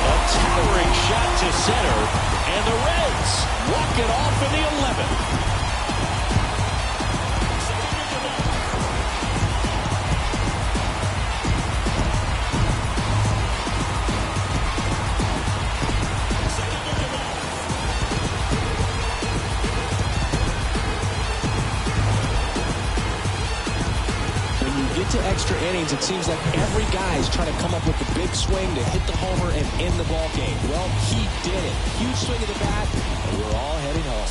S1: A towering shot to center, and the Reds walk it off in the 11th.
S2: To extra innings, it seems like every guy is trying to come up with a big swing to hit the homer and end the ball game. Well, he did it. Huge swing of the bat, and we're all heading home.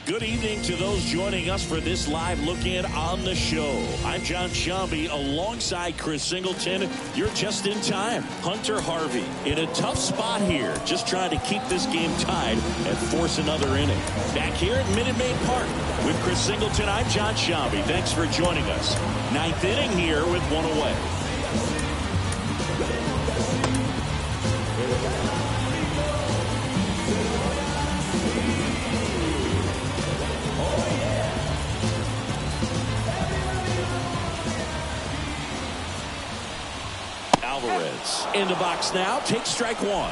S1: Good evening to those joining us for this live look-in on the show. I'm John Shambi alongside Chris Singleton. You're just in time. Hunter Harvey in a tough spot here, just trying to keep this game tied and force another inning. Back here at Minute Maid Park with Chris Singleton, I'm John Shambi. Thanks for joining us. Ninth inning here with one away. Alvarez in the box now, takes strike one.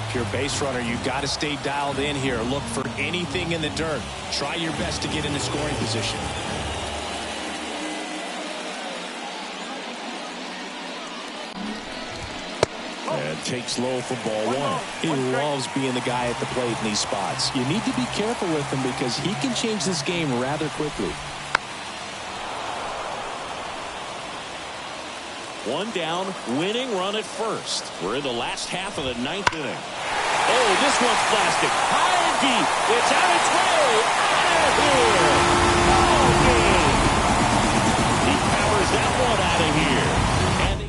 S2: If you're a base runner, you've got to stay dialed in here. Look for anything in the dirt. Try your best to get into scoring position.
S1: And takes low for ball one.
S2: He loves being the guy at the plate in these spots. You need to be careful with him because he can change this game rather quickly.
S1: One down, winning run at first. We're in the last half of the ninth inning. Oh, this one's blasted. High and deep. It's on its way. Out of here. Ball game. He powers that one out of here. And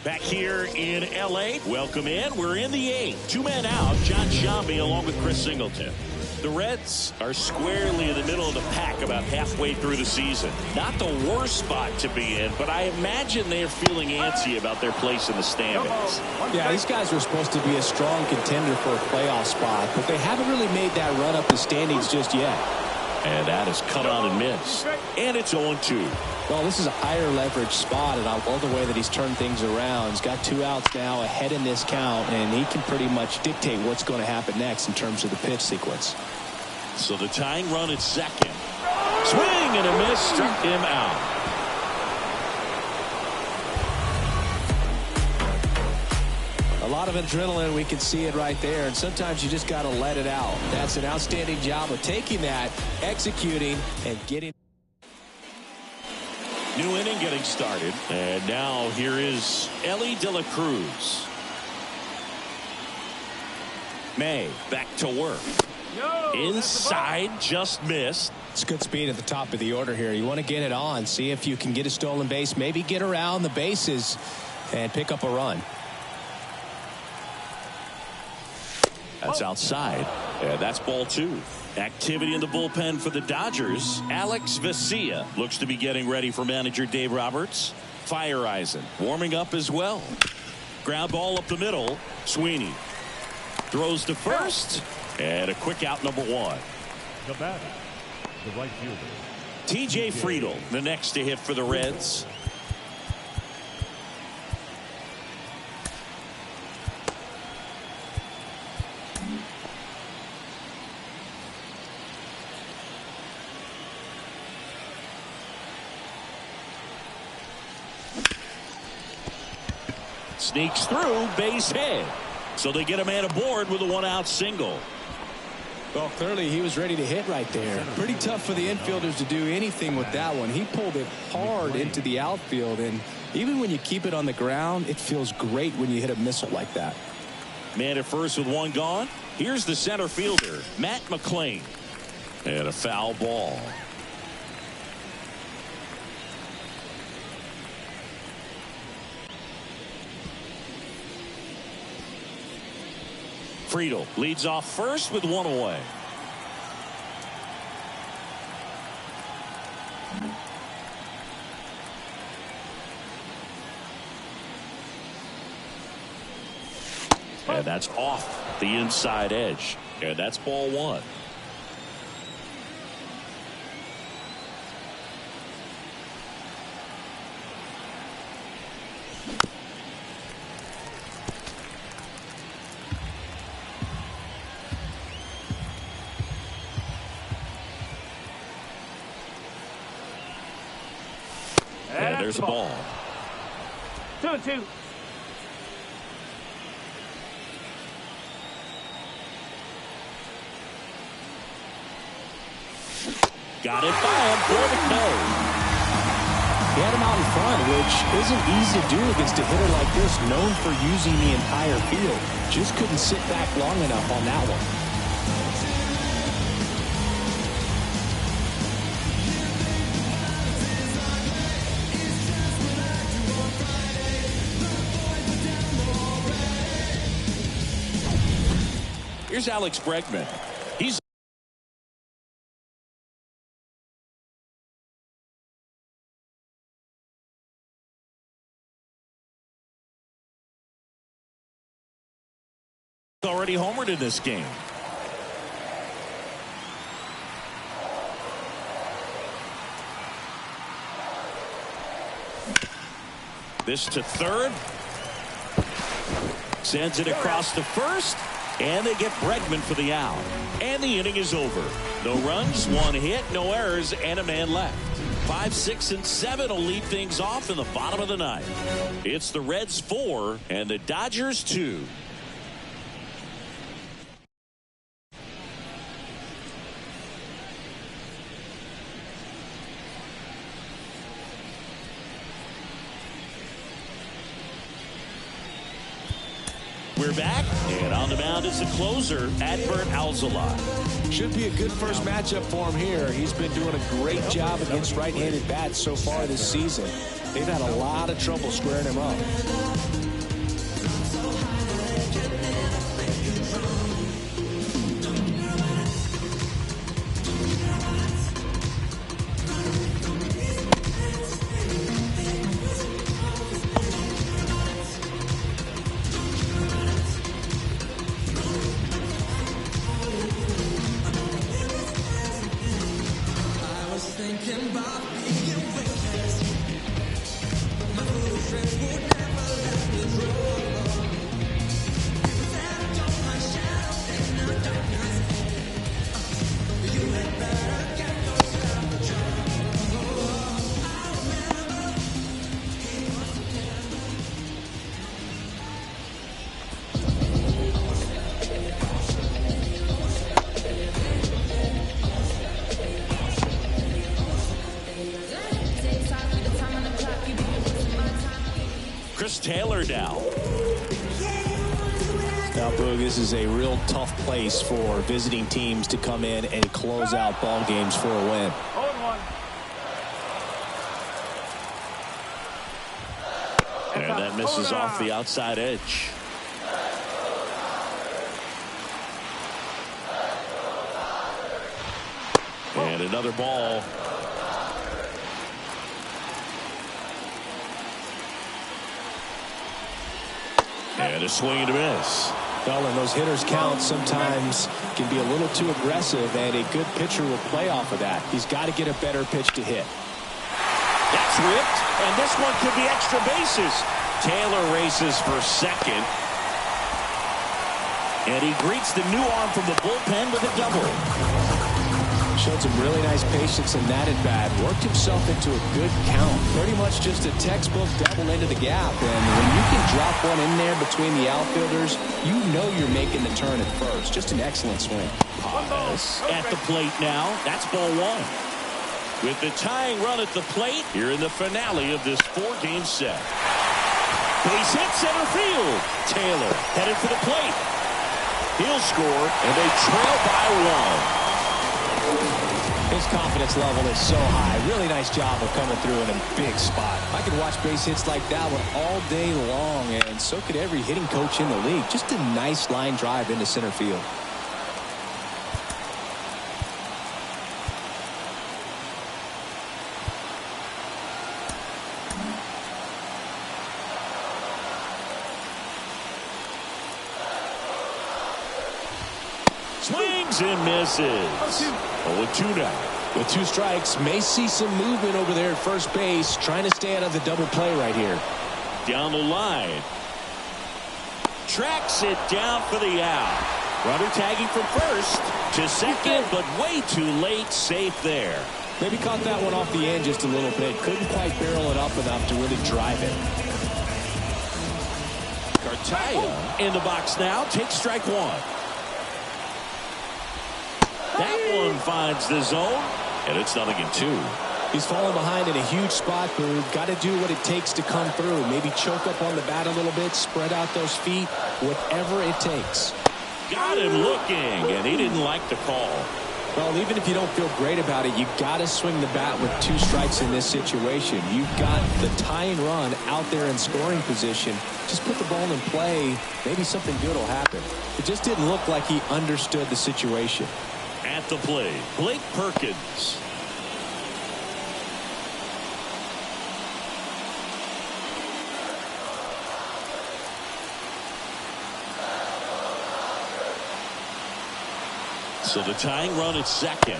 S1: Back here in L.A., welcome in. We're in the 8th. 2 men out, John Sciambi along with Chris Singleton. The Reds are squarely in the middle of the pack about halfway through the season. Not the worst spot to be in, but I imagine they're feeling antsy about their place in the standings.
S2: Yeah, these guys are supposed to be a strong contender for a playoff spot, but they haven't really made that run up the standings just yet.
S1: And that is cut on and missed. And it's 0-2.
S2: Well, this is a higher leverage spot, and I love the way that he's turned things around. He's got 2 outs now ahead in this count, and he can pretty much dictate what's going to happen next in terms of the pitch sequence.
S1: So the tying run at second. Swing and a miss, struck him out.
S2: A lot of adrenaline, we can see it right there, and sometimes you just got to let it out. That's an outstanding job of taking that, executing, and getting.
S1: New inning getting started, and now here is Elly De La Cruz. May back to work. Inside, just missed.
S2: It's good speed at the top of the order here. You want to get it on, see if you can get a stolen base, maybe get around the bases and pick up a run.
S1: That's outside. And that's ball 2. Activity in the bullpen for the Dodgers. Alex Vesia looks to be getting ready for manager Dave Roberts. Fireisen warming up as well. Ground ball up the middle. Sweeney throws to first. And a quick out, number 1.
S3: The batter, the right fielder.
S1: TJ Friedl, the next to hit for the Reds. sneaks through, base hit. So they get a man aboard with a one-out single.
S2: Well, clearly he was ready to hit right there.
S7: Pretty tough for the infielders to do anything with that one. He pulled it hard into the outfield, and even when you keep it on the ground, it feels great when you hit a missile like that.
S1: Man at first with one gone. Here's the center fielder, Matt McClain. And a foul ball. Friedel leads off first with one away. And that's off the inside edge. And that's ball one. And there's a ball.
S5: 2-2.
S1: Got it by him for the K.
S2: He had him out in front, which isn't easy to do against a hitter like this, known for using the entire field. Just couldn't sit back long enough on that one.
S1: Here's Alex Bregman. He's already homered in this game. This to third. Sends it across to first. And they get Bregman for the out. And the inning is over. No runs, one hit, no errors, and a man left. 5, 6, and 7 will lead things off in the bottom of the ninth. It's the Reds 4 and the Dodgers 2. We're back, and on the mound is the closer, Adbert Alzolay.
S2: Should be a good first matchup for him here. He's been doing a great job against right-handed bats so far this season. They've had a lot of trouble squaring him up.
S1: Taylor now.
S2: Now, Boog, this is a real tough place for visiting teams to come in and close out ball games for a win.
S5: 0-1.
S1: And that misses off the outside edge. And another ball. And a swing and a miss.
S2: Well, when those hitters count, sometimes can be a little too aggressive, and a good pitcher will play off of that. He's got to get a better pitch to hit.
S1: That's ripped, and this one could be extra bases. Taylor races for second. And he greets the new arm from the bullpen with a double.
S2: Showed some really nice patience in that at bat. Worked himself into a good count. Pretty much just a textbook double into the gap. And when you can drop one in there between the outfielders, you know you're making the turn at first. Just an excellent swing.
S1: Paz at the plate now. That's ball one. With the tying run at the plate here in the finale of this 4-game set. Base hit center field. Taylor headed for the plate. He'll score, and they trail by 1.
S2: His confidence level is so high. Really nice job of coming through in a big spot. I could watch base hits like that one all day long, and so could every hitting coach in the league. Just a nice line drive into center field.
S1: Swings and misses. 0-2 now.
S2: With 2 strikes, may see some movement over there at first base, trying to stay out of the double play right here.
S1: Down the line. Tracks it down for the out. Runner tagging from first to second, but way too late. Safe there.
S2: Maybe caught that one off the end just a little bit. Couldn't quite barrel it up enough to really drive it.
S1: Cartaya in the box now. Takes strike 1. That one finds the zone, and it's 0-2.
S2: He's fallen behind in a huge spot, Boog. Got to do what it takes to come through. Maybe choke up on the bat a little bit, spread out those feet, whatever it takes.
S1: Got him looking, and he didn't like the call.
S2: Well, even if you don't feel great about it, you got to swing the bat with 2 strikes in this situation. You've got the tying run out there in scoring position. Just put the ball in play. Maybe something good will happen. It just didn't look like he understood the situation.
S1: At the plate, Blake Perkins. So the tying run at second.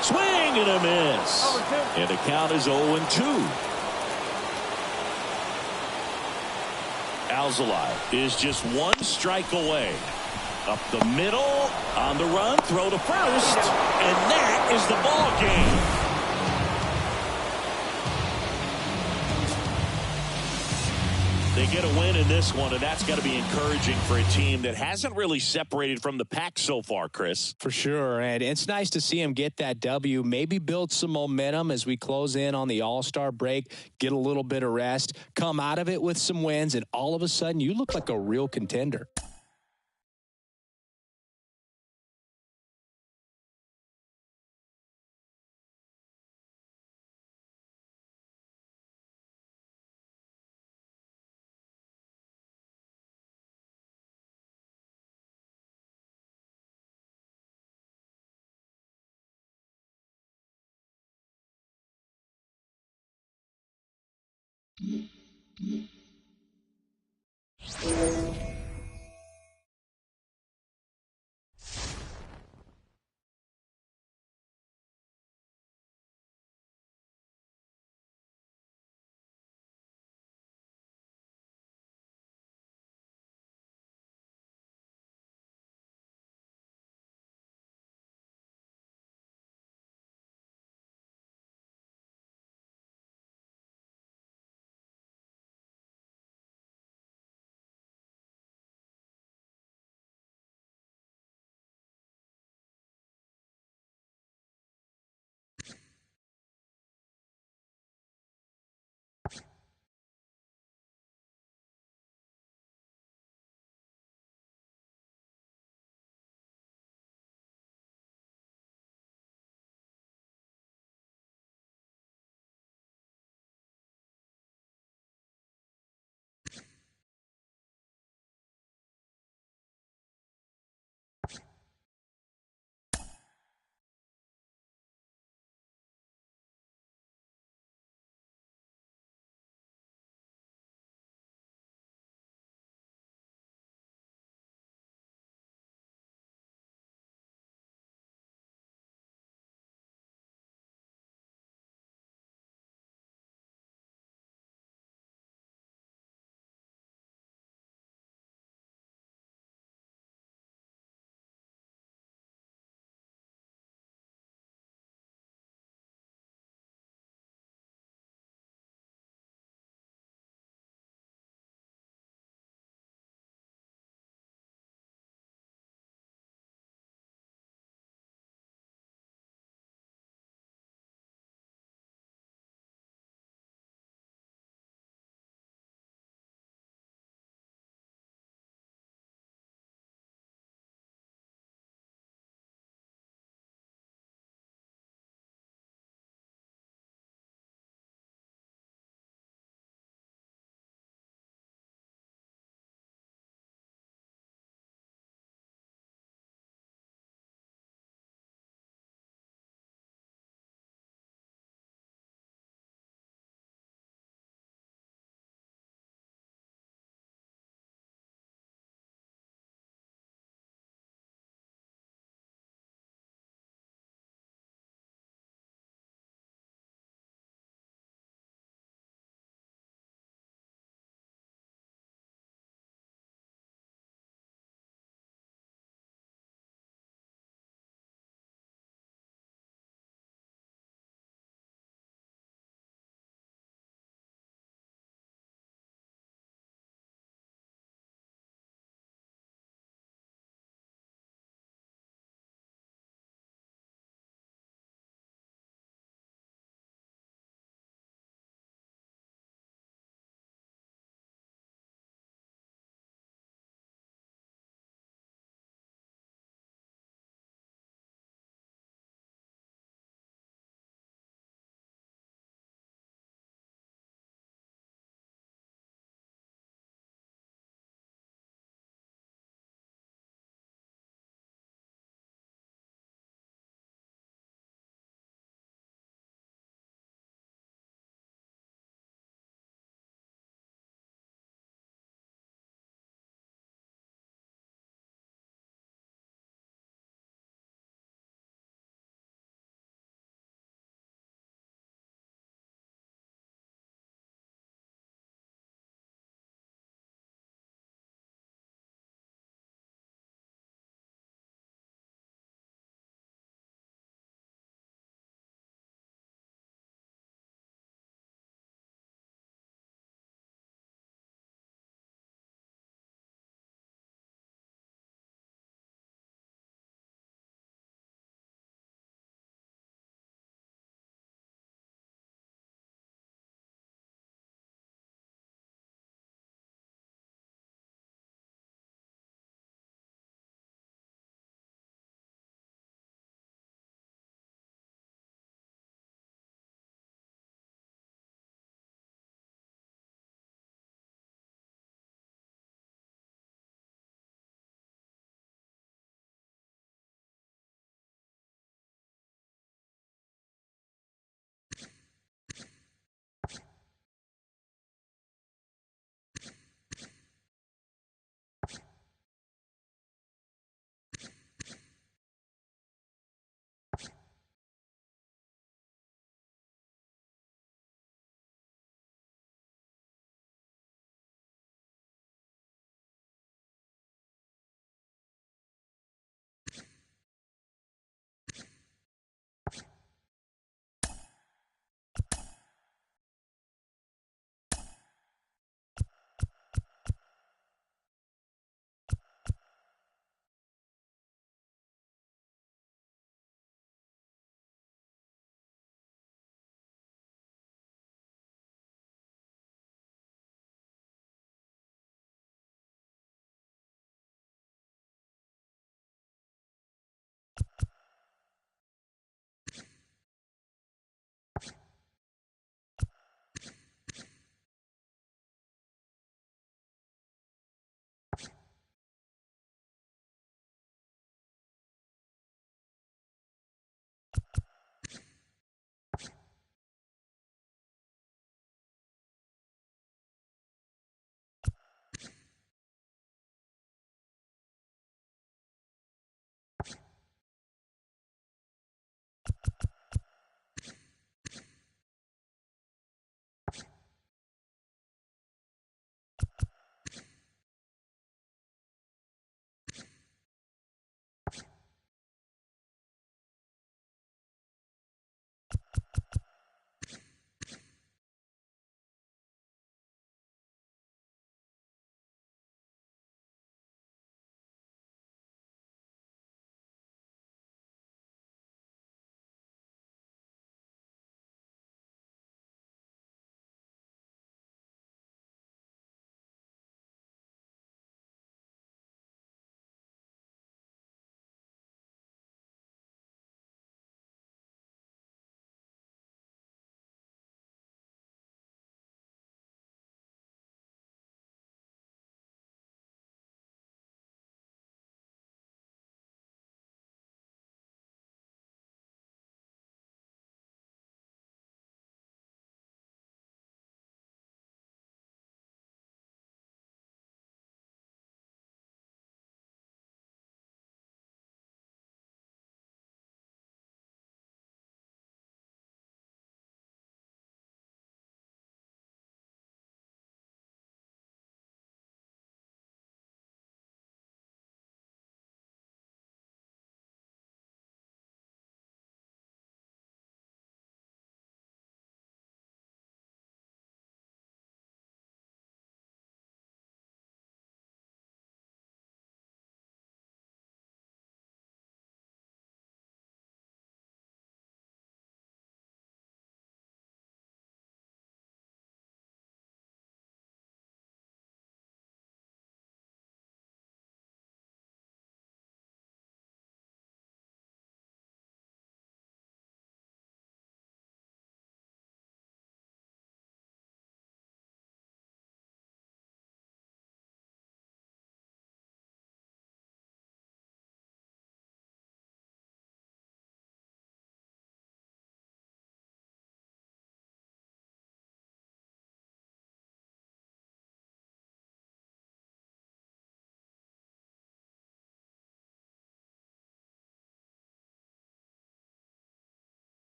S1: Swing and a miss. And the count is 0-2. Alzolay is just 1 strike away. Up the middle, on the run, throw to first, and that is the ball game. They get a win in this one, and that's got to be encouraging for a team that hasn't really separated from the pack so far, Chris.
S2: For sure, and it's nice to see him get that W, maybe build some momentum as we close in on the All-Star break, get a little bit of rest, come out of it with some wins, and all of a sudden you look like a real contender.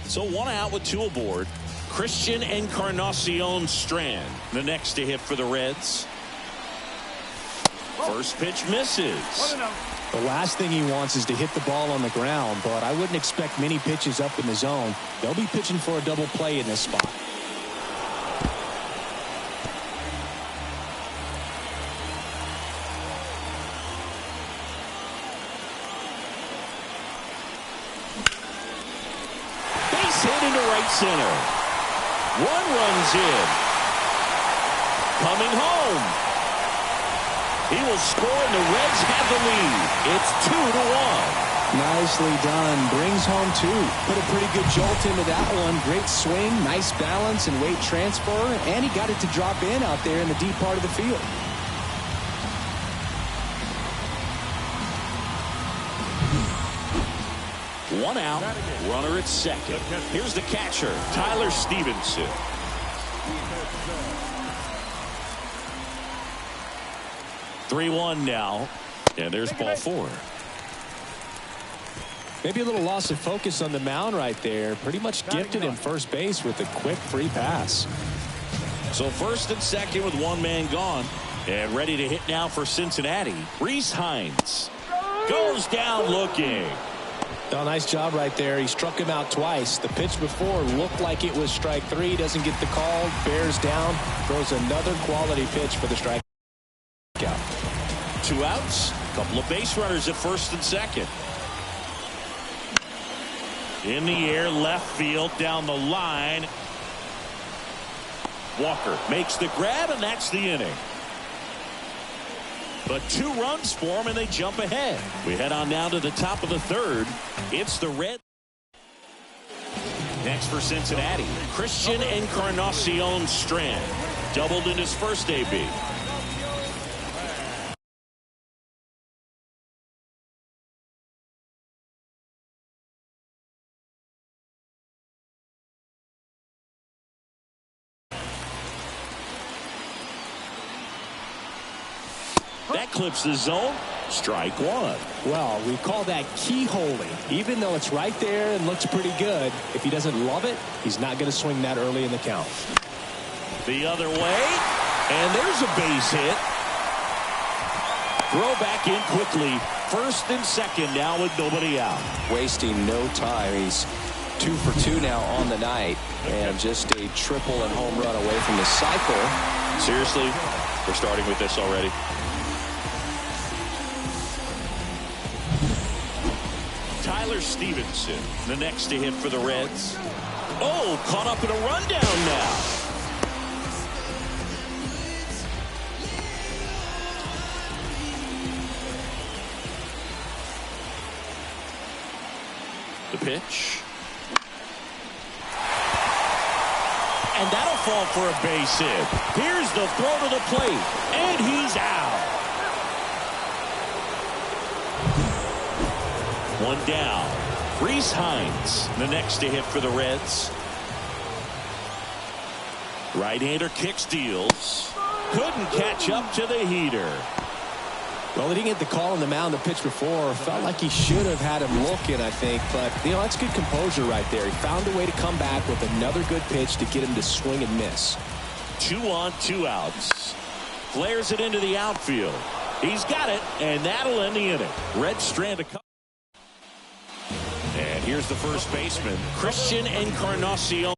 S1: So 1 out with 2 aboard. Christian Encarnacion Strand, the next to hit for the Reds. First pitch misses.
S2: The last thing he wants is to hit the ball on the ground, but I wouldn't expect many pitches up in the zone. They'll be pitching for a double play in this spot.
S1: Hit into right center. 1 runs in. Coming home. He will score, and the Reds have the lead. It's 2-1.
S2: Nicely done. Brings home 2. Put a pretty good jolt into that one. Great swing, nice balance and weight transfer, and he got it to drop in out there in the deep part of the field.
S1: One out, runner at second. Here's the catcher, Tyler Stevenson. "3-1 now, and there's ball 4.
S2: Maybe a little loss of focus on the mound right there. Pretty much gifted him first base with a quick free pass.
S1: So first and second with 1 man gone, and ready to hit now for Cincinnati. Reese Hines goes down looking.
S2: Oh, nice job right there. He struck him out twice. The pitch before looked like it was strike 3. Doesn't get the call. Bears down. Throws another quality pitch for the strikeout.
S1: 2 outs. Couple of base runners at first and second. In the air, left field, down the line. Walker makes the grab, and that's the inning. But 2 runs for him, and they jump ahead. We head on down to the top of the 3rd. It's the Reds. Next for Cincinnati, Christian Encarnacion Strand. Doubled in his first AB. That clips the zone. Strike 1.
S2: Well, we call that keyholing. Even though it's right there and looks pretty good, if he doesn't love it, he's not going to swing that early in the count.
S1: The other way, and there's a base hit. Throw back in quickly. First and second now with nobody out.
S8: Wasting no time. He's 2 for 2 now on the night, and just a triple and home run away from the cycle.
S1: Seriously, we're starting with this already. Tyler Stevenson, the next to hit for the Reds. Oh, caught up in a rundown now. The pitch. And that'll fall for a base hit. Here's the throw to the plate, and he's out. 1 down. Reese Hines, the next to hit for the Reds. Right-hander kick steals. Couldn't catch up to the heater.
S2: Well, he didn't get the call on the mound the pitch before. Felt like he should have had him looking, I think. But, you know, that's good composure right there. He found a way to come back with another good pitch to get him to swing and miss.
S1: 2 on, 2 outs. Flares it into the outfield. He's got it, and that'll end the inning. Reds strand a couple. And here's the first baseman, Christian Encarnacion.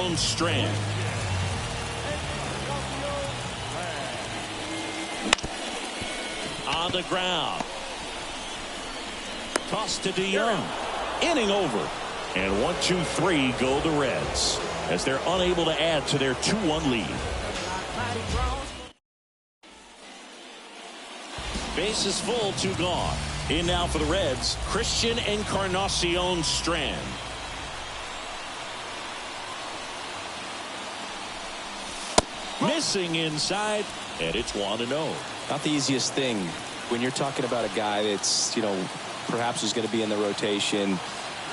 S1: Strand. On the ground. Toss to DeYoung. Inning over. And 1, 2, 3 go the Reds as they're unable to add to their 2-1 lead. Bases full, 2 gone. In now for the Reds, Christian Encarnacion Strand. Missing inside, and it's 1-0.
S8: Not the easiest thing when you're talking about a guy that's, perhaps is going to be in the rotation,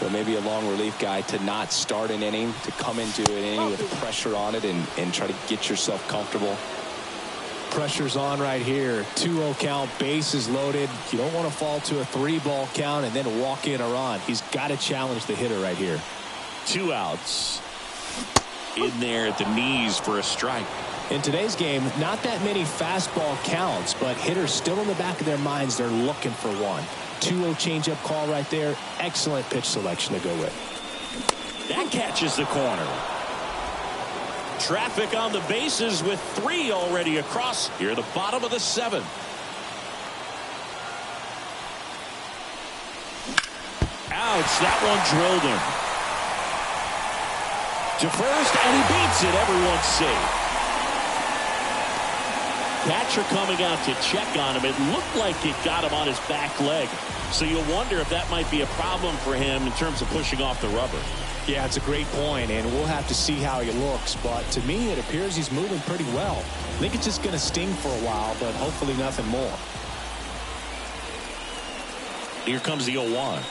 S8: but maybe a long relief guy, to not start an inning, to come into an inning with pressure on it and try to get yourself comfortable.
S2: Pressure's on right here. 2-0 count, bases loaded. You don't want to fall to a 3-ball count and then walk in a run. He's got to challenge the hitter right here.
S1: 2 outs. In there at the knees for a strike.
S2: In today's game, not that many fastball counts, but hitters still in the back of their minds, they're looking for one. 2-0 changeup call right there. Excellent pitch selection to go with.
S1: That catches the corner. Traffic on the bases with 3 already across. Here, the bottom of the 7th. Ouch, that one drilled him. To first, and he beats it. Everyone's safe. Catcher coming out to check on him. It looked like it got him on his back leg. So you'll wonder if that might be a problem for him in terms of pushing off the rubber.
S2: Yeah, it's a great point, and we'll have to see how he looks. But to me, it appears he's moving pretty well. I think it's just going to sting for a while, but hopefully nothing more.
S1: Here comes the 0-1.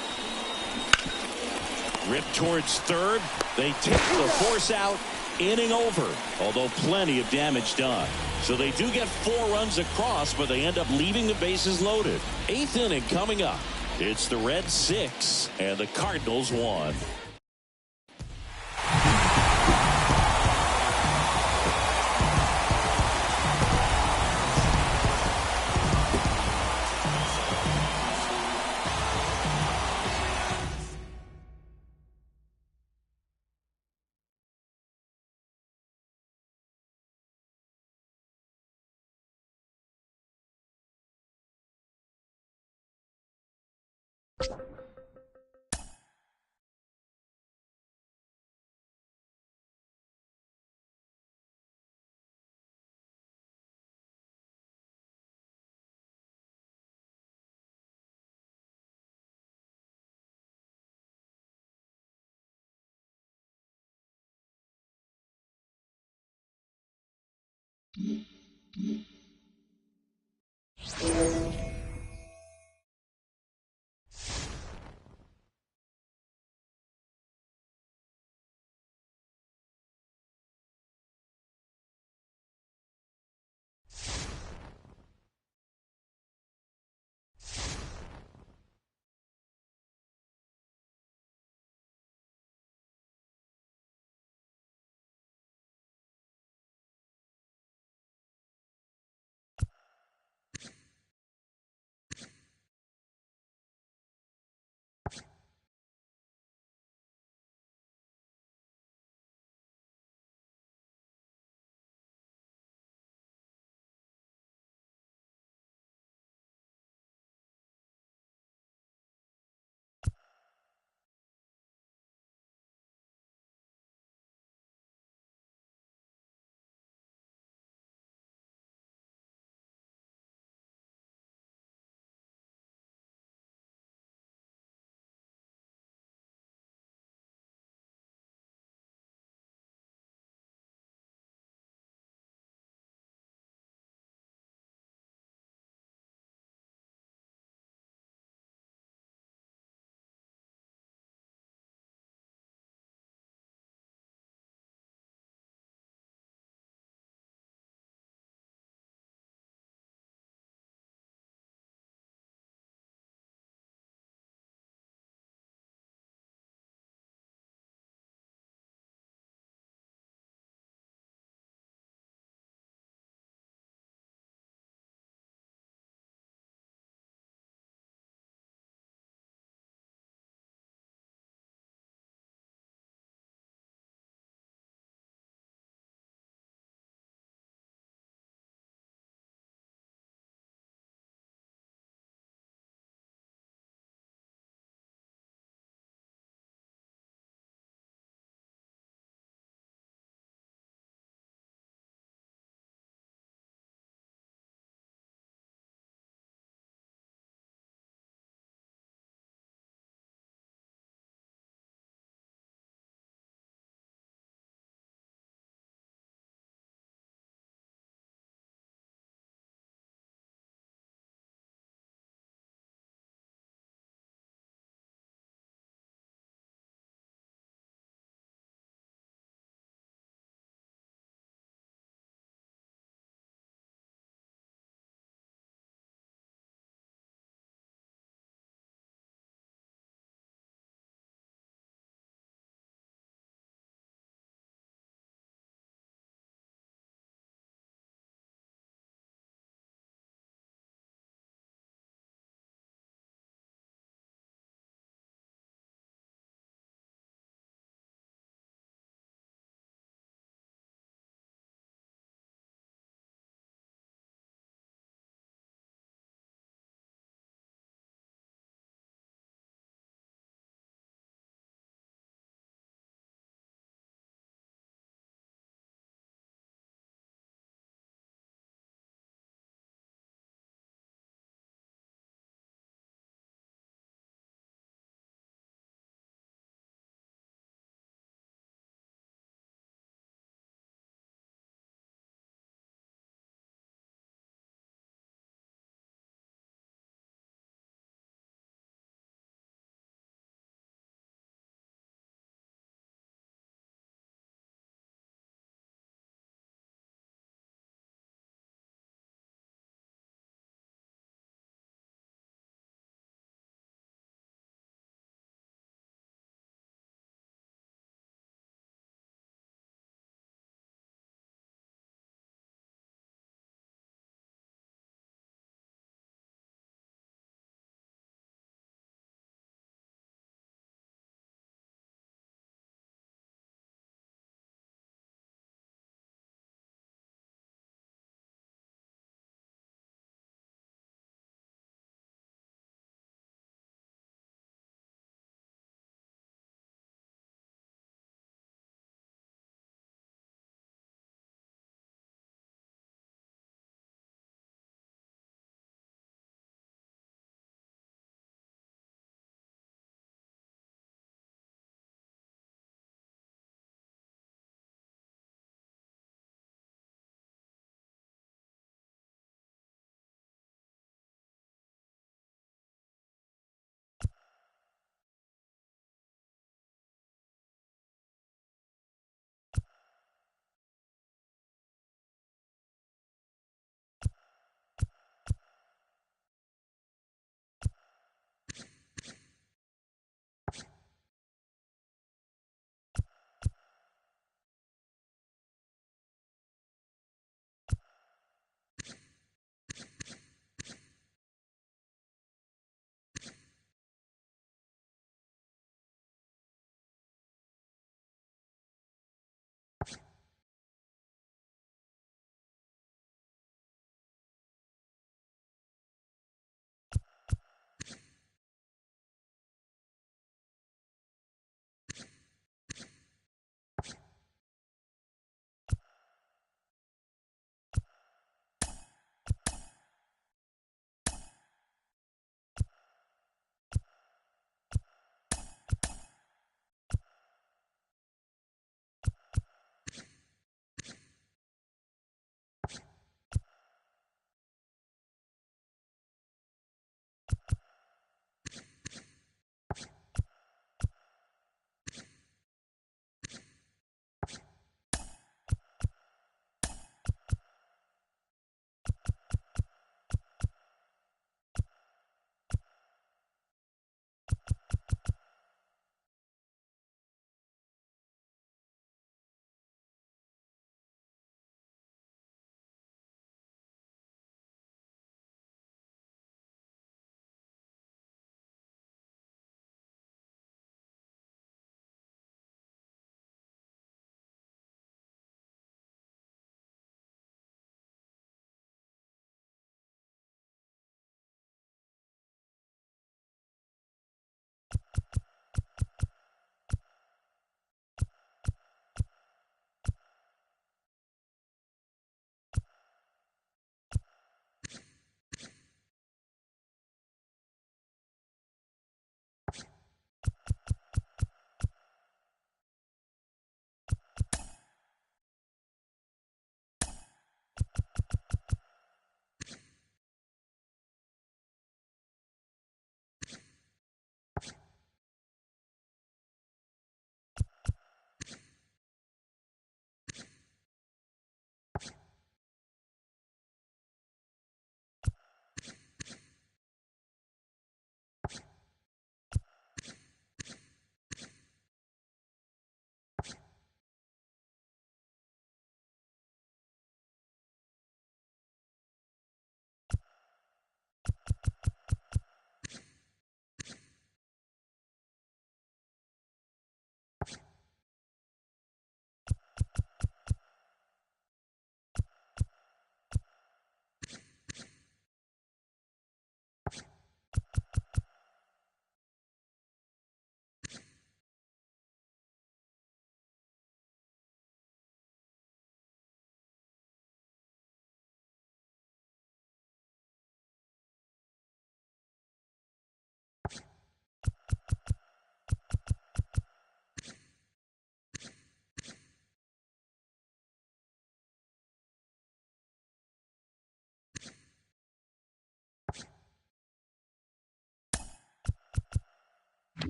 S1: Ripped towards third. They take the force out. Inning over, although plenty of damage done. So they do get 4 runs across, but they end up leaving the bases loaded. 8th inning coming up. It's the Reds 6 and the Cardinals 1.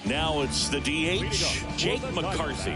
S1: Now it's the DH, Jake McCarthy.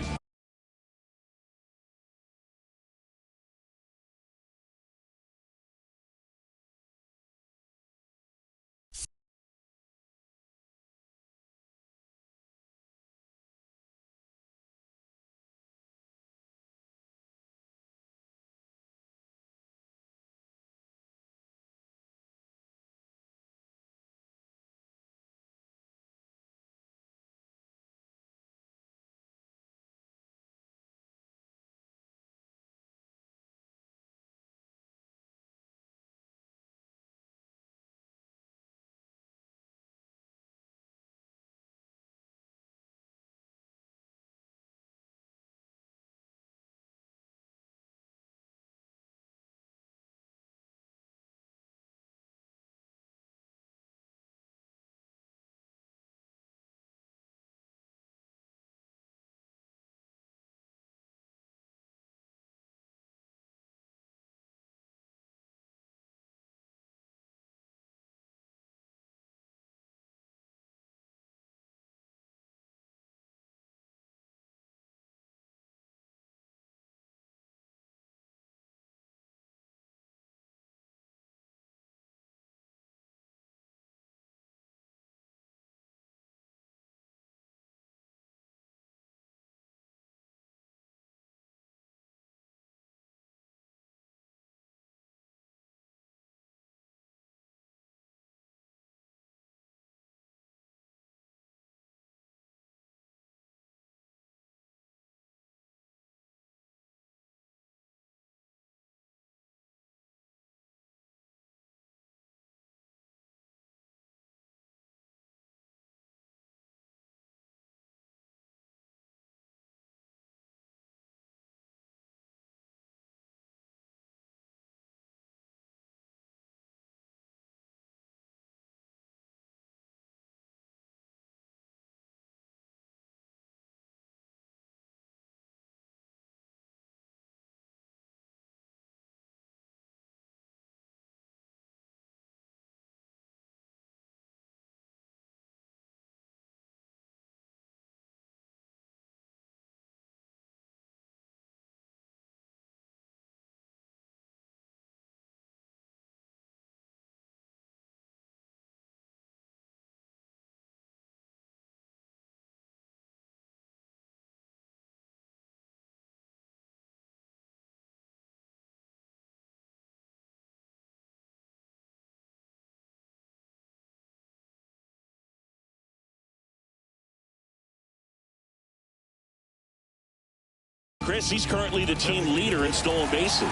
S1: Chris, he's currently the team leader in stolen bases. The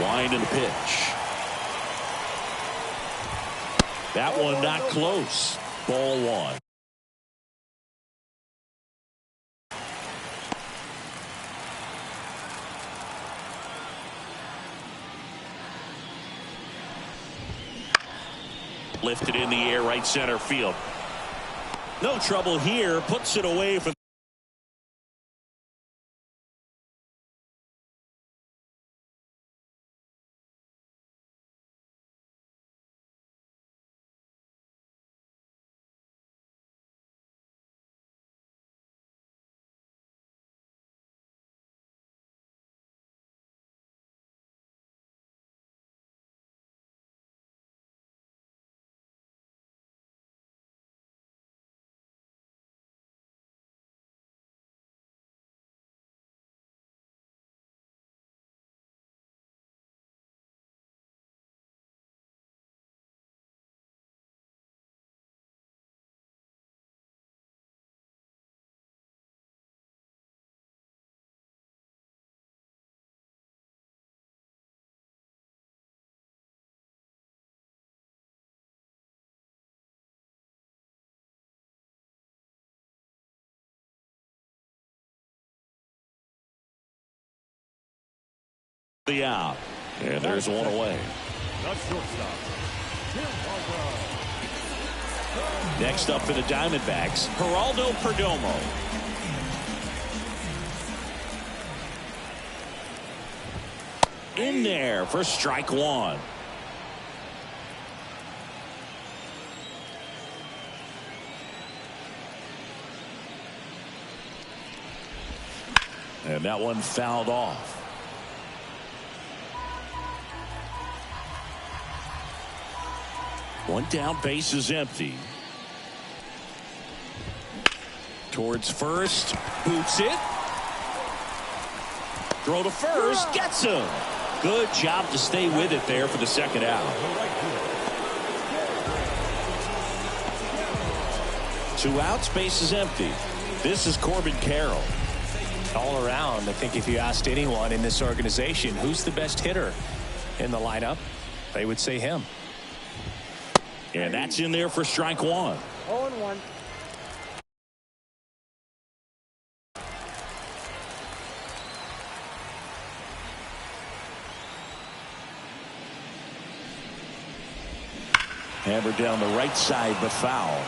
S1: wind and the pitch. That one not close. Ball one. Lifted in the air, right center field. No trouble here. Puts it away from the out. And there's one away.
S3: The shortstop,
S1: Next up for the Diamondbacks, Geraldo Perdomo. In there for strike one. And that one fouled off. One down, base is empty. Towards first, boots it. Throw to first, gets him. Good job to stay with it there for the second out. 2 outs, base is empty. This is Corbin Carroll.
S2: All around, I think if you asked anyone in this organization who's the best hitter in the lineup, they would say him.
S1: And that's in there for strike one.
S5: 0-1.
S1: Hammered down the right side, but foul.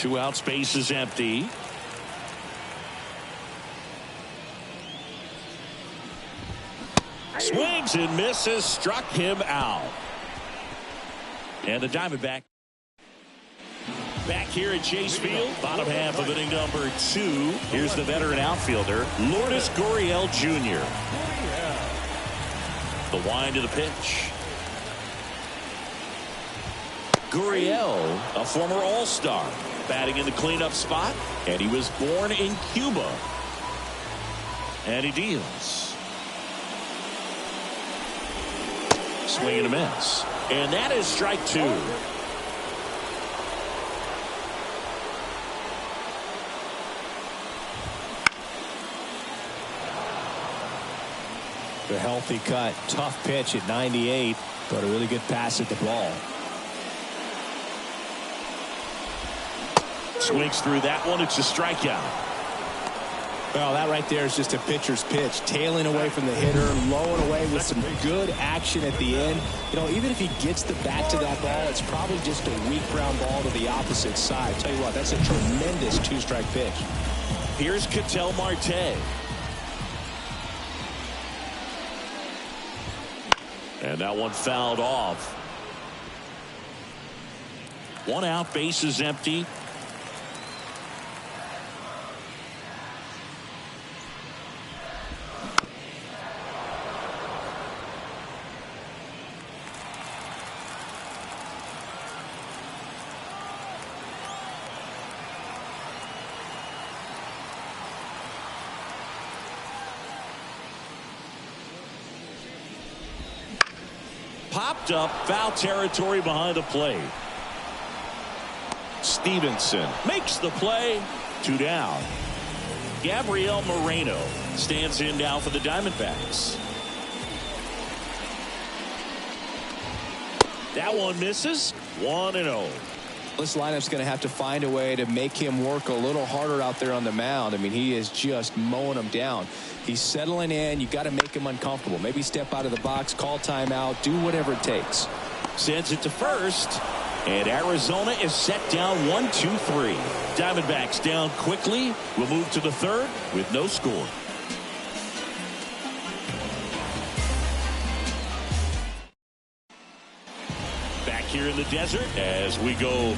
S1: 2 outs, base is empty. Swings and misses, struck him out. And the Diamondback back here at Chase Field, bottom half of inning number 2. Here's the veteran outfielder, Lourdes Gurriel Jr. The wind of the pitch. Gurriel, a former All-Star, batting in the cleanup spot, and he was born in Cuba. And he deals. Swing and a miss. And that is strike 2.
S2: The healthy cut. Tough pitch at 98, but a really good pass at the ball.
S1: Swings through that one. It's a strikeout.
S2: Well, that right there is just a pitcher's pitch. Tailing away from the hitter, lowing away with some good action at the end. You know, even if he gets the bat to that ball, it's probably just a weak ground ball to the opposite side. Tell you what, that's a tremendous 2-strike pitch.
S1: Here's Ketel Marte. And that one fouled off. 1 out, base is empty. Popped up, foul territory behind the plate. Stevenson makes the play. 2 down. Gabriel Moreno stands in now for the Diamondbacks. That one misses. 1-0.
S2: This lineup's going to have to find a way to make him work a little harder out there on the mound. I mean, he is just mowing them down. He's settling in. You got to make him uncomfortable. Maybe step out of the box, call timeout, do whatever it takes.
S1: Sends it to first, and Arizona is set down 1-2-3. Diamondbacks down quickly. We'll move to the 3rd with no score. Back here in the desert as we go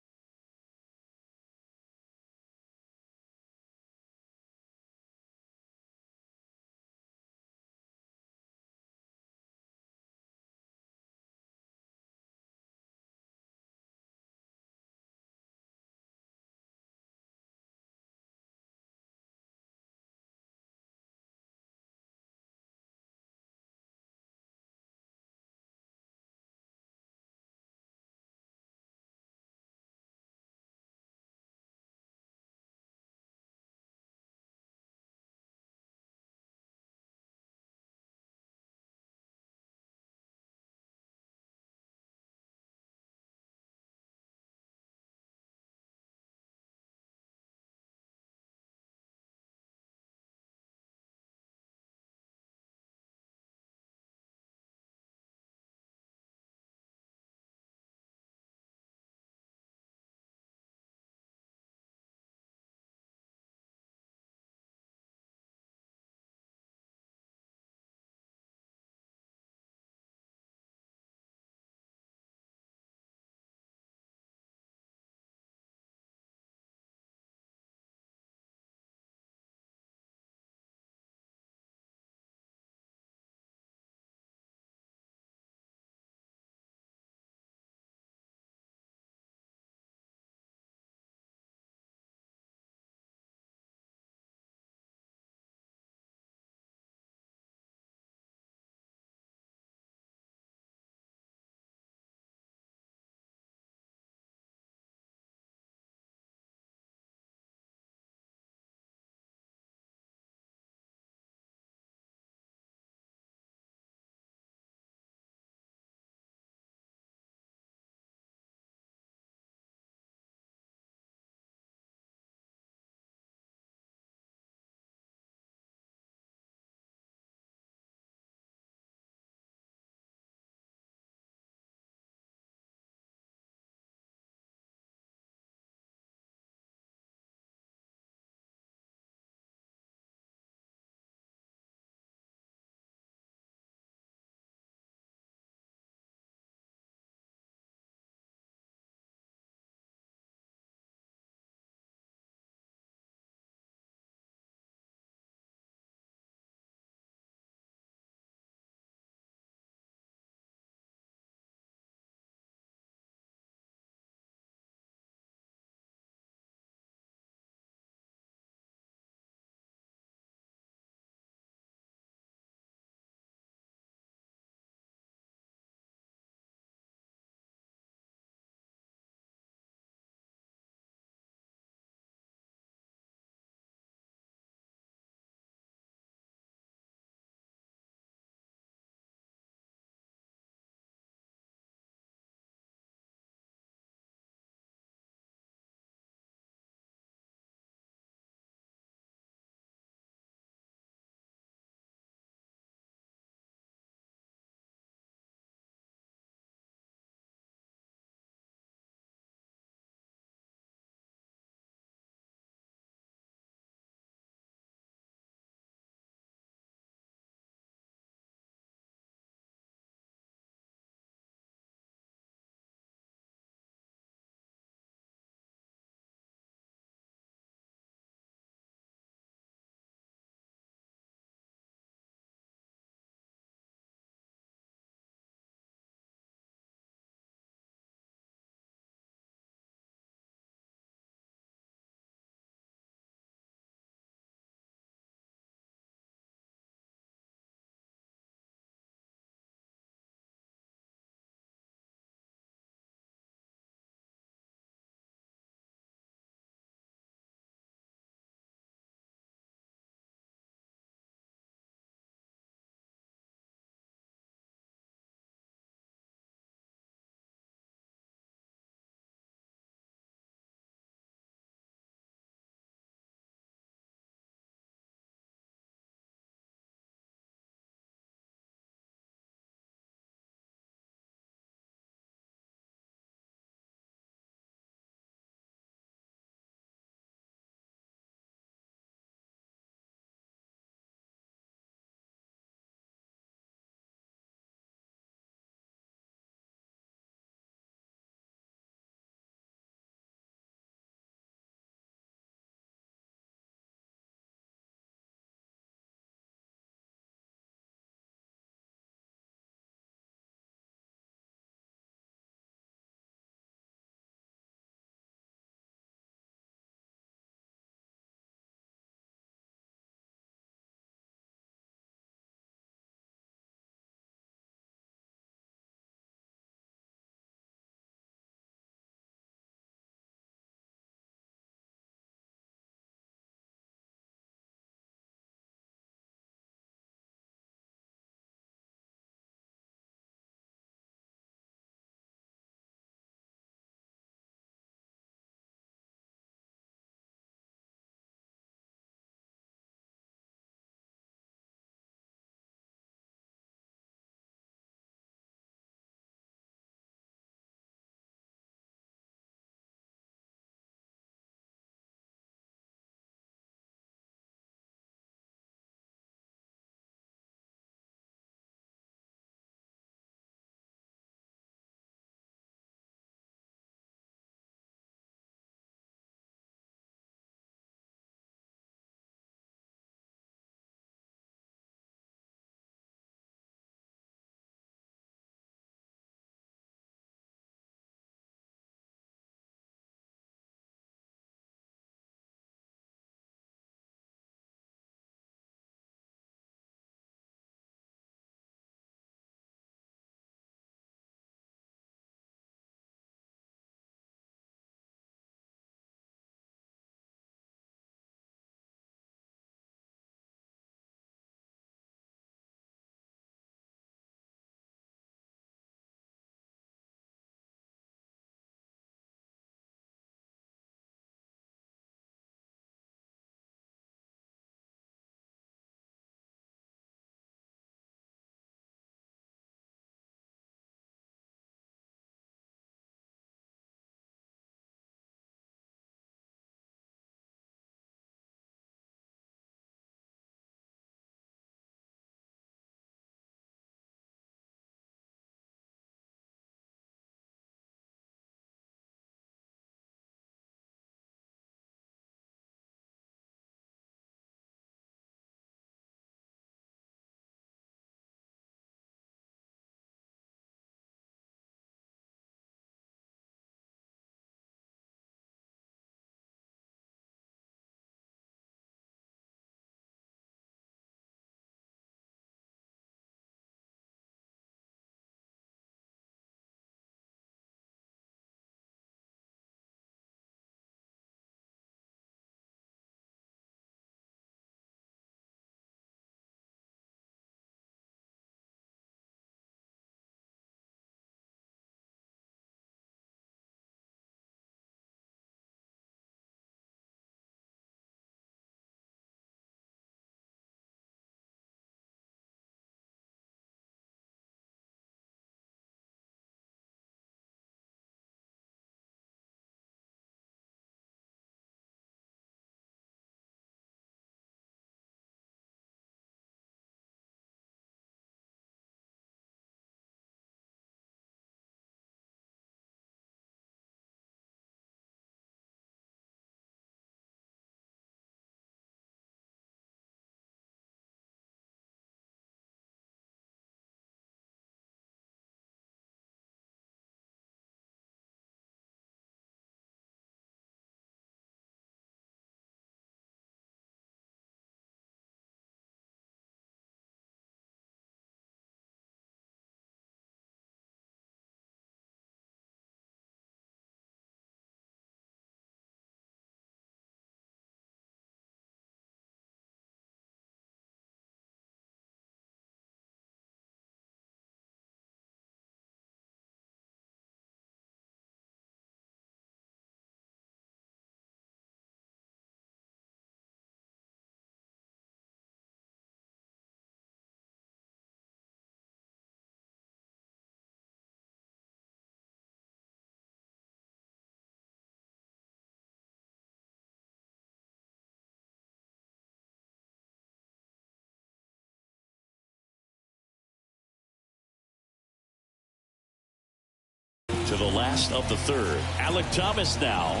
S1: to the last of the third. Alec Thomas now.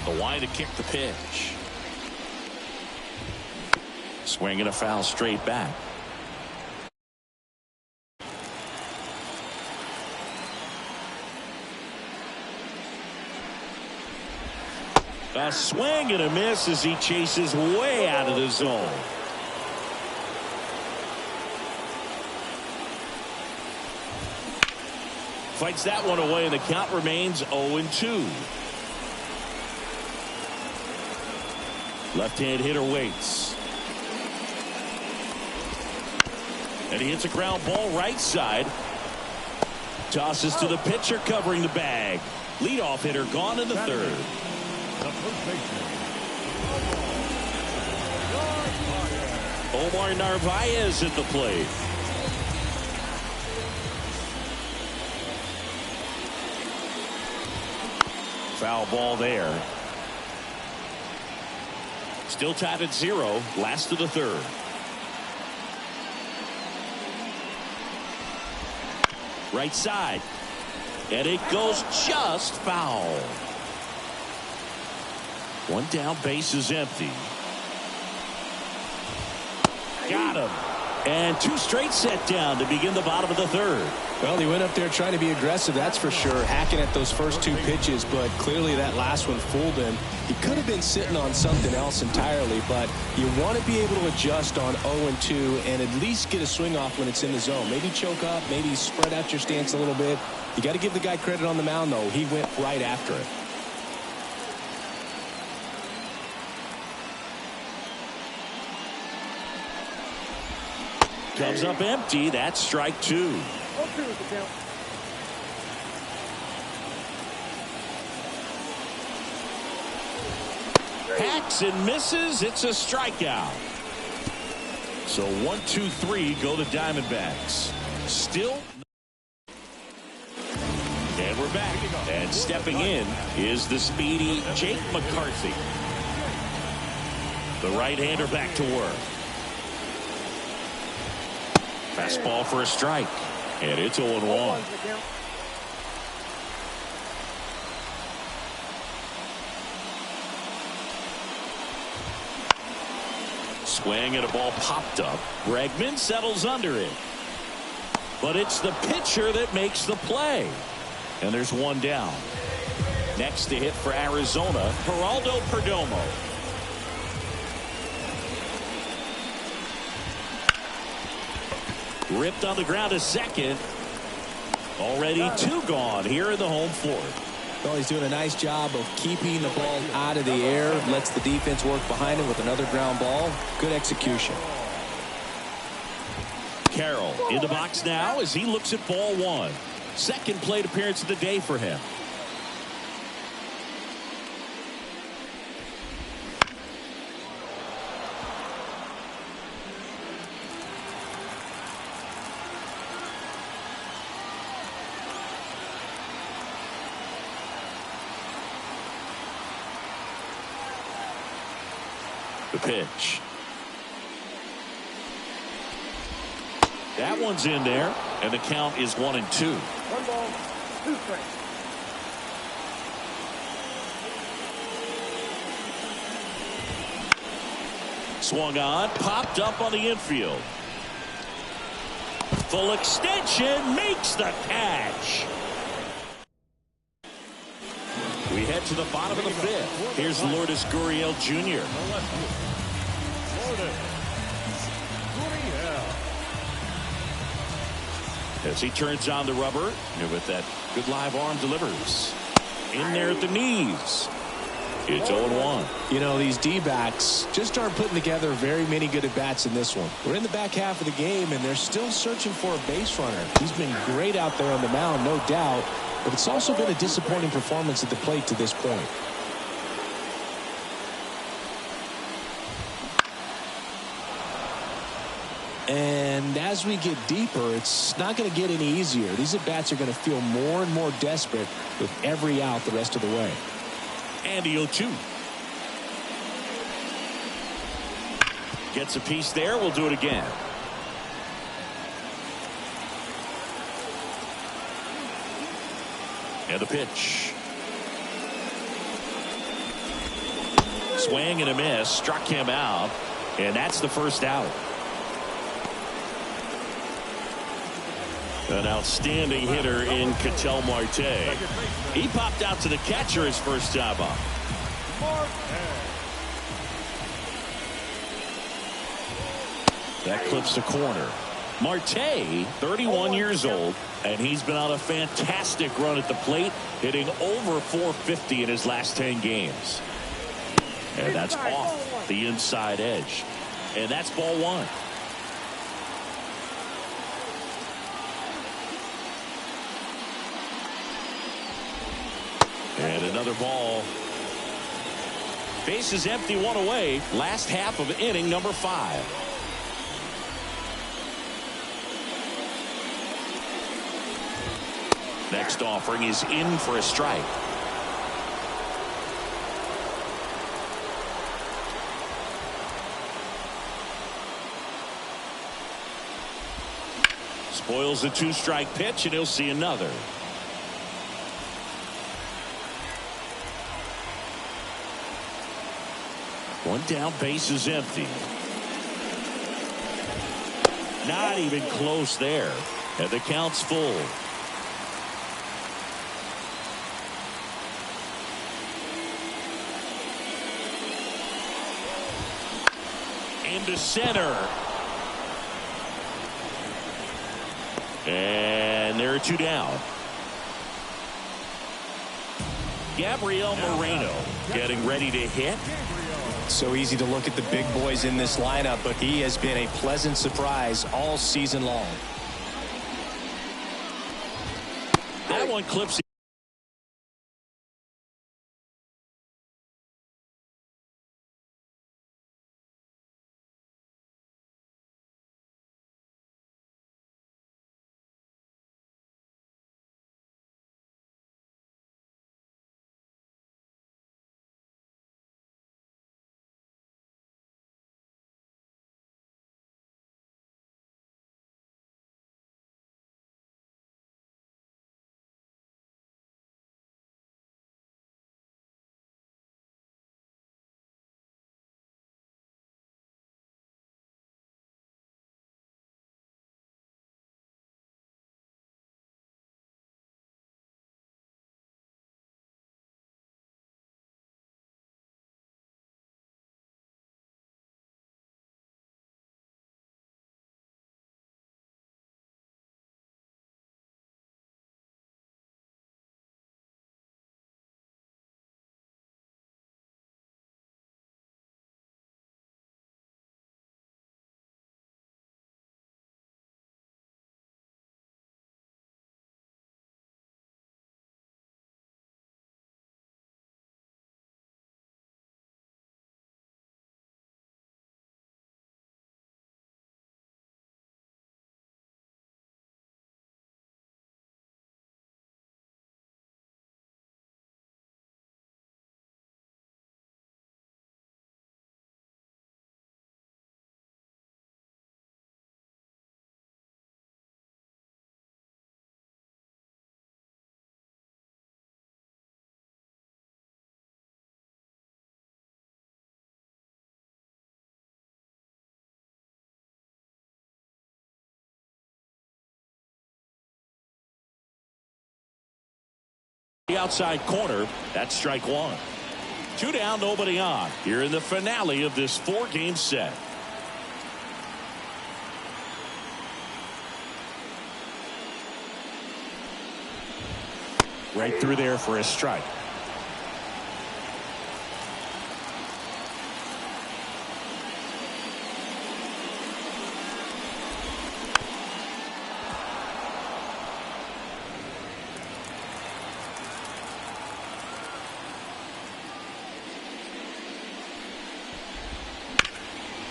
S1: The line to kick the pitch. Swing and a foul straight back. A swing and a miss as he chases way out of the zone. Fights that one away, and the count remains 0-2. Left-hand hitter waits. And he hits a ground ball right side. Tosses to the pitcher covering the bag. Leadoff hitter gone in the third.
S3: The first baseman,
S1: Omar Narvaez at the plate. Foul ball there. Still tied at 0. Last of the third. Right side. And it goes just foul. One down, base is empty. Got him. And 2 straight set down to begin the bottom of the third.
S2: Well, he went up there trying to be aggressive, that's for sure, hacking at those first 2 pitches, but clearly that last one fooled him. He could have been sitting on something else entirely, but you want to be able to adjust on 0-2 and at least get a swing off when it's in the zone. Maybe choke up, maybe spread out your stance a little bit. You got to give the guy credit on the mound, though. He went right after it.
S1: Comes up empty. That's strike 2. Hacks and misses. It's a strikeout. So 1, 2, 3 go to Diamondbacks. Still. And we're back. And stepping in is the speedy Jake McCarthy. The right-hander back to work. Fastball for a strike. And it's 0-1. Swing and a ball popped up. Bregman settles under it. But it's the pitcher that makes the play. And there's 1 down. Next to hit for Arizona, Geraldo Perdomo. Ripped on the ground to second. Already 2 gone here in the home fourth.
S2: Well, he's doing a nice job of keeping the ball out of the air. Lets the defense work behind him with another ground ball. Good execution.
S1: Carroll in the box now as he looks at ball 1. Second plate appearance of the day for him. The pitch. That one's in there, and the count is 1-2.
S5: 1 ball, 2 strikes.
S1: Swung on, popped up on the infield. Full extension, makes the catch. We head to the bottom of the 5th. Here's Lourdes Gurriel Jr. As he turns on the rubber, and with that good live arm delivers. In there at the knees. It's 0-1.
S2: You know, these D-backs just aren't putting together very many good at-bats in this one. We're in the back half of the game, and they're still searching for a base runner. He's been great out there on the mound, no doubt, but it's also been a disappointing performance at the plate to this point. And as we get deeper, it's not going to get any easier. These at-bats are going to feel more and more desperate with every out the rest of the way.
S1: And the 0-2. Gets a piece there. We'll do it again. And the pitch. Swing and a miss. Struck him out. And that's the first out. An outstanding hitter in Ketel Marte. He popped out to the catcher his first time up. That clips the corner. Marte, 31 years old, and he's been on a fantastic run at the plate, hitting over 450 in his last 10 games. And that's off the inside edge. And that's ball one. And another ball. Base is empty, one away. Last half of inning number 5. Next offering is in for a strike. Spoils the 2-strike pitch, and he'll see another. One down, base is empty. Not even close there. And the count's full. Into center. And there are 2 down. Gabriel Moreno getting ready to hit.
S2: So easy to look at the big boys in this lineup, but he has been a pleasant surprise all season long.
S1: That one clips. The outside corner. That's strike 1. 2 down, nobody on. Here in the finale of this 4-game set. Right through there for a strike.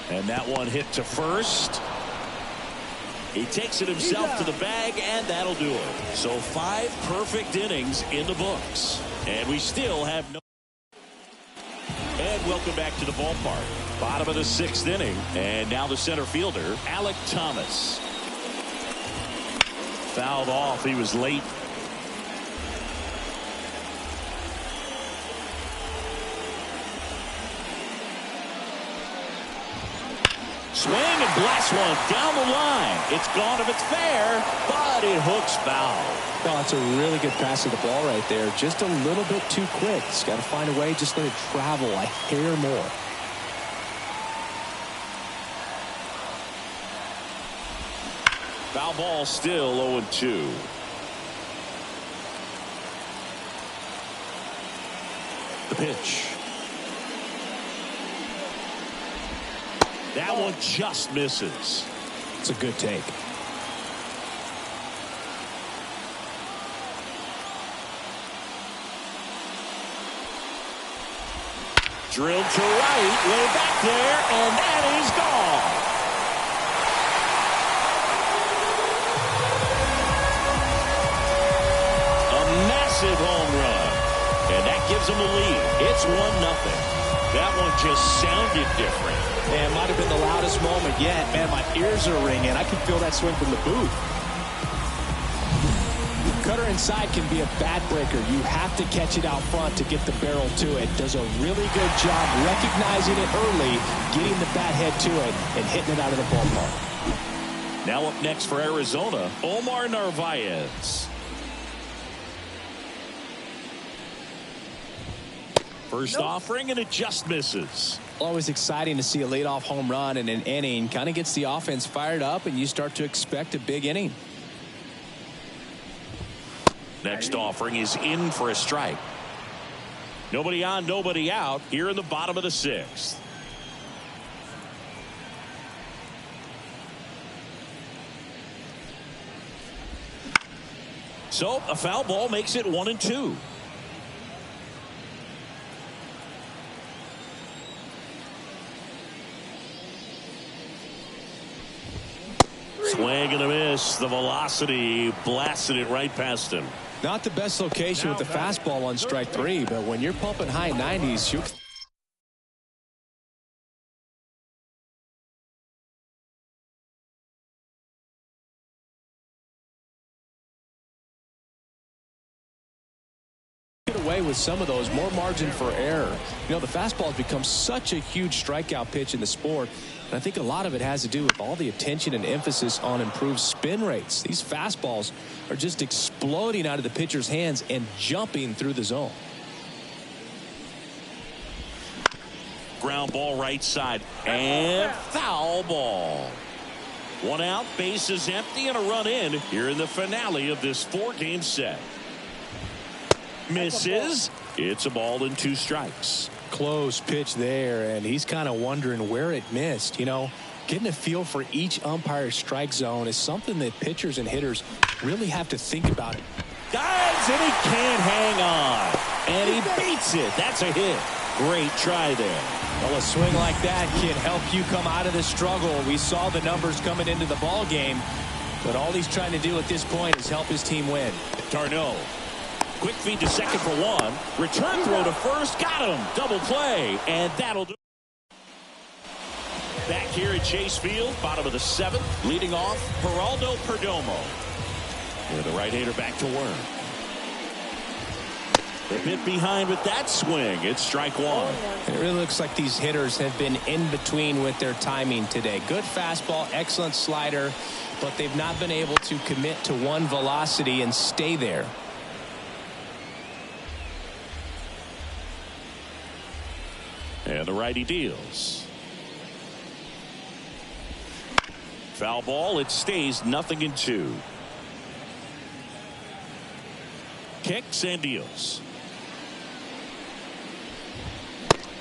S1: And that one hit to first. He takes it himself to the bag, and that'll do it. So 5 perfect innings in the books. And we still have no. And welcome back to the ballpark. Bottom of the 6th inning. And now the center fielder, Alec Thomas. Fouled off. He was late. swing and blasts one down the line. It's gone if it's fair, but it hooks foul.
S2: Oh, it's a really good pass of the ball right there. Just a little bit too quick. He's got to find a way, just let it travel a hair more.
S1: Foul ball still 0-2. The pitch. That one just misses.
S2: It's a good take.
S1: Drilled to right, way back there, and that is gone. A massive home run, and that gives them the lead. It's 1-0. That one just sounded different.
S2: Man, might have been the loudest moment yet. Man, my ears are ringing. I can feel that swing from the booth. Cutter inside can be a bat breaker. You have to catch it out front to get the barrel to it. Does a really good job recognizing it early, getting the bat head to it, and hitting it out of the ballpark.
S1: Now up next for Arizona, Omar Narvaez. First offering, and it just misses.
S2: Always exciting to see a leadoff home run in an inning. Kind of gets the offense fired up, and you start to expect a big inning.
S1: Next offering is in for a strike. Nobody on, nobody out here in the bottom of the 6th. So a foul ball makes it 1-2. Swing and a miss. The velocity blasted it right past him.
S2: Not the best location with the fastball on strike 3, but when you're pumping high 90s, you get away with some of those, more margin for error. You know, the fastball has become such a huge strikeout pitch in the sport. And I think a lot of it has to do with all the attention and emphasis on improved spin rates. These fastballs are just exploding out of the pitcher's hands and jumping through the zone.
S1: Ground ball right side, and foul ball. 1 out, base is empty, and a run in here in the finale of this 4-game set. Misses. It's a ball and 2 strikes.
S2: Close pitch there, and he's kind of wondering where it missed. You know, getting a feel for each umpire's strike zone is something that pitchers and hitters really have to think about.
S1: Dives, and he can't hang on. And he beats it. That's a hit. Great try there.
S2: Well, a swing like that can help you come out of the struggle. We saw the numbers coming into the ball game, but all he's trying to do at this point is help his team win.
S1: Darno. Quick feed to second for 1. Return throw to first. Got him. Double play. And that'll do. Back here at Chase Field, bottom of the 7th. Leading off, Geraldo Perdomo. And the right-hander back to work. A bit behind with that swing. It's strike 1.
S2: It really looks like these hitters have been in between with their timing today. Good fastball, excellent slider, but they've not been able to commit to one velocity and stay there.
S1: And the righty deals. Foul ball. It stays 0-2. Kicks and deals.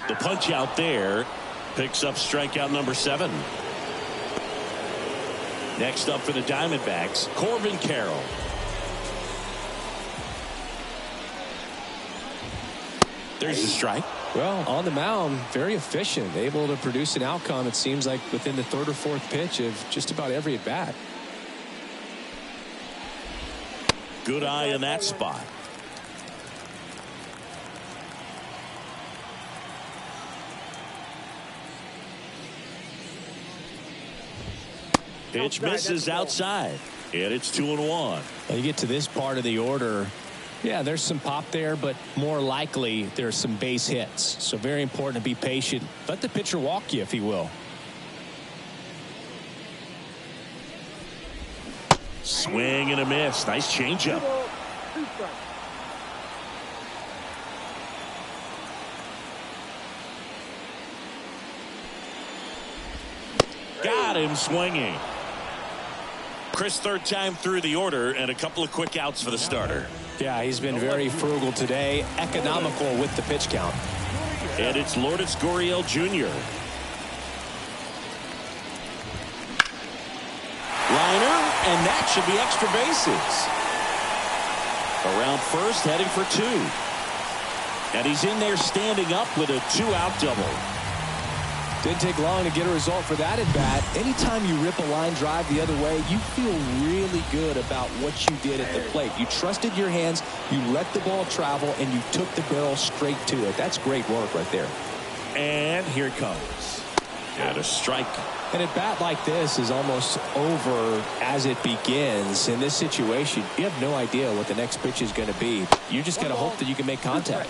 S1: The punch out there picks up strikeout number 7. Next up for the Diamondbacks, Corbin Carroll. There's the strike.
S2: Well, on the mound, very efficient, able to produce an outcome, it seems like, within the 3rd or 4th pitch of just about every at-bat.
S1: Good eye in that spot. Pitch misses outside, and it's 2-1.
S2: Well, you get to this part of the order. Yeah, there's some pop there, but more likely there's some base hits. So very important to be patient. Let the pitcher walk you, if he will.
S1: Swing and a miss. Nice changeup.
S5: 2 strikes.
S1: Got him swinging. Chris, third time through the order, and a couple of quick outs for the starter.
S2: Yeah, he's been very frugal today, economical with the pitch count.
S1: And it's Lourdes Gurriel Jr. Liner, and that should be extra bases. Around first, heading for 2. And he's in there standing up with a 2-out double.
S2: Didn't take long to get a result for that at bat. Anytime you rip a line drive the other way, you feel really good about what you did at the plate. You trusted your hands, you let the ball travel, and you took the barrel straight to it. That's great work right there.
S1: And here it comes. And a strike.
S2: An at bat like this is almost over as it begins. In this situation, you have no idea what the next pitch is going to be. You just got to hope that you can make contact.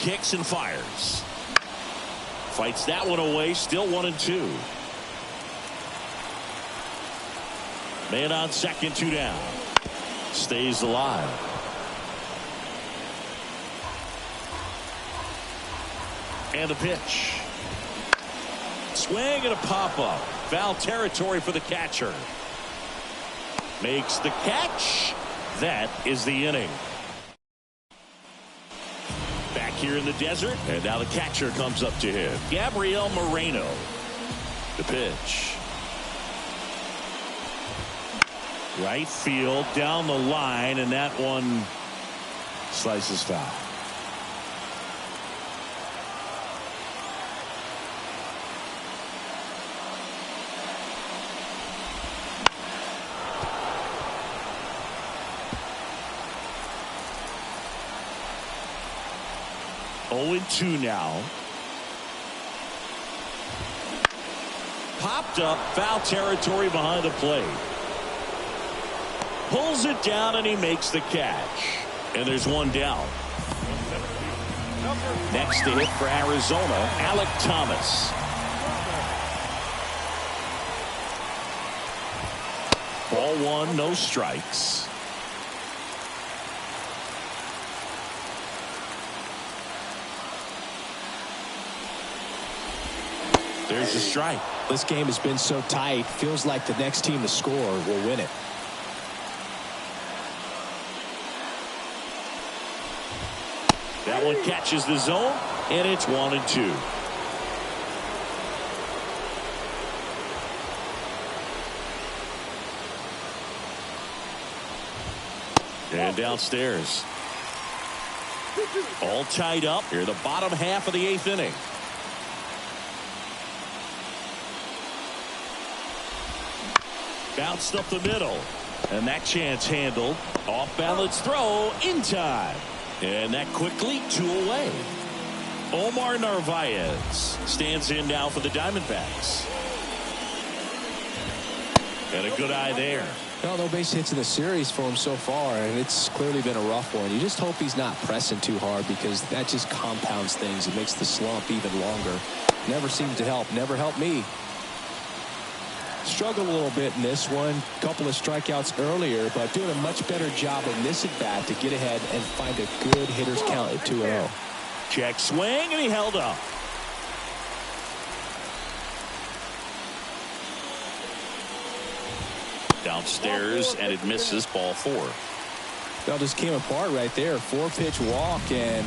S1: Kicks and fires. Fights that one away. Still 1-2. Man on second, 2 down. Stays alive. And a pitch. Swing and a pop-up. Foul territory for the catcher. Makes the catch. That is the inning. Back here in the desert, and now the catcher comes up to him. Gabriel Moreno. The pitch. Right field, down the line, and that one slices foul. Oh, 2 now. Popped up, foul territory behind the plate. Pulls it down and he makes the catch. And there's 1 down. Next to hit for Arizona, Alec Thomas. Ball 1, no strikes. There's a strike.
S2: This game has been so tight. Feels like the next team to score will win it.
S1: That one catches the zone, and it's 1-2. And downstairs. All tied up here, the bottom half of the 8th inning. Bounced up the middle, and that chance handled. Off balance throw in time, and that quickly 2 away. Omar Narvaez stands in now for the Diamondbacks, and a good eye there.
S2: No base hits in the series for him so far, and it's clearly been a rough one. You just hope he's not pressing too hard, because that just compounds things. It makes the slump even longer. Never seems to help. Never helped me. Struggled a little bit in this one. Couple of strikeouts earlier, but doing a much better job in this at bat to get ahead and find a good hitter's count at 2-0.
S1: Check swing, and he held up. Downstairs, and it misses. Ball 4.
S2: That just came apart right there. 4-pitch walk, and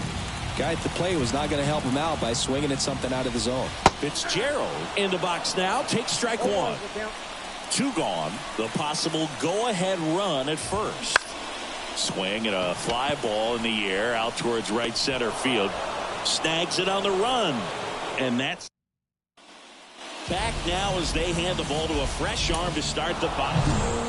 S2: guy at the plate was not going to help him out by swinging at something out of the zone.
S1: Fitzgerald in the box now. Takes strike 1. 2 gone. The possible go-ahead run at first. Swing and a fly ball in the air out towards right center field. Snags it on the run. And that's back now as they hand the ball to a fresh arm to start the bottom.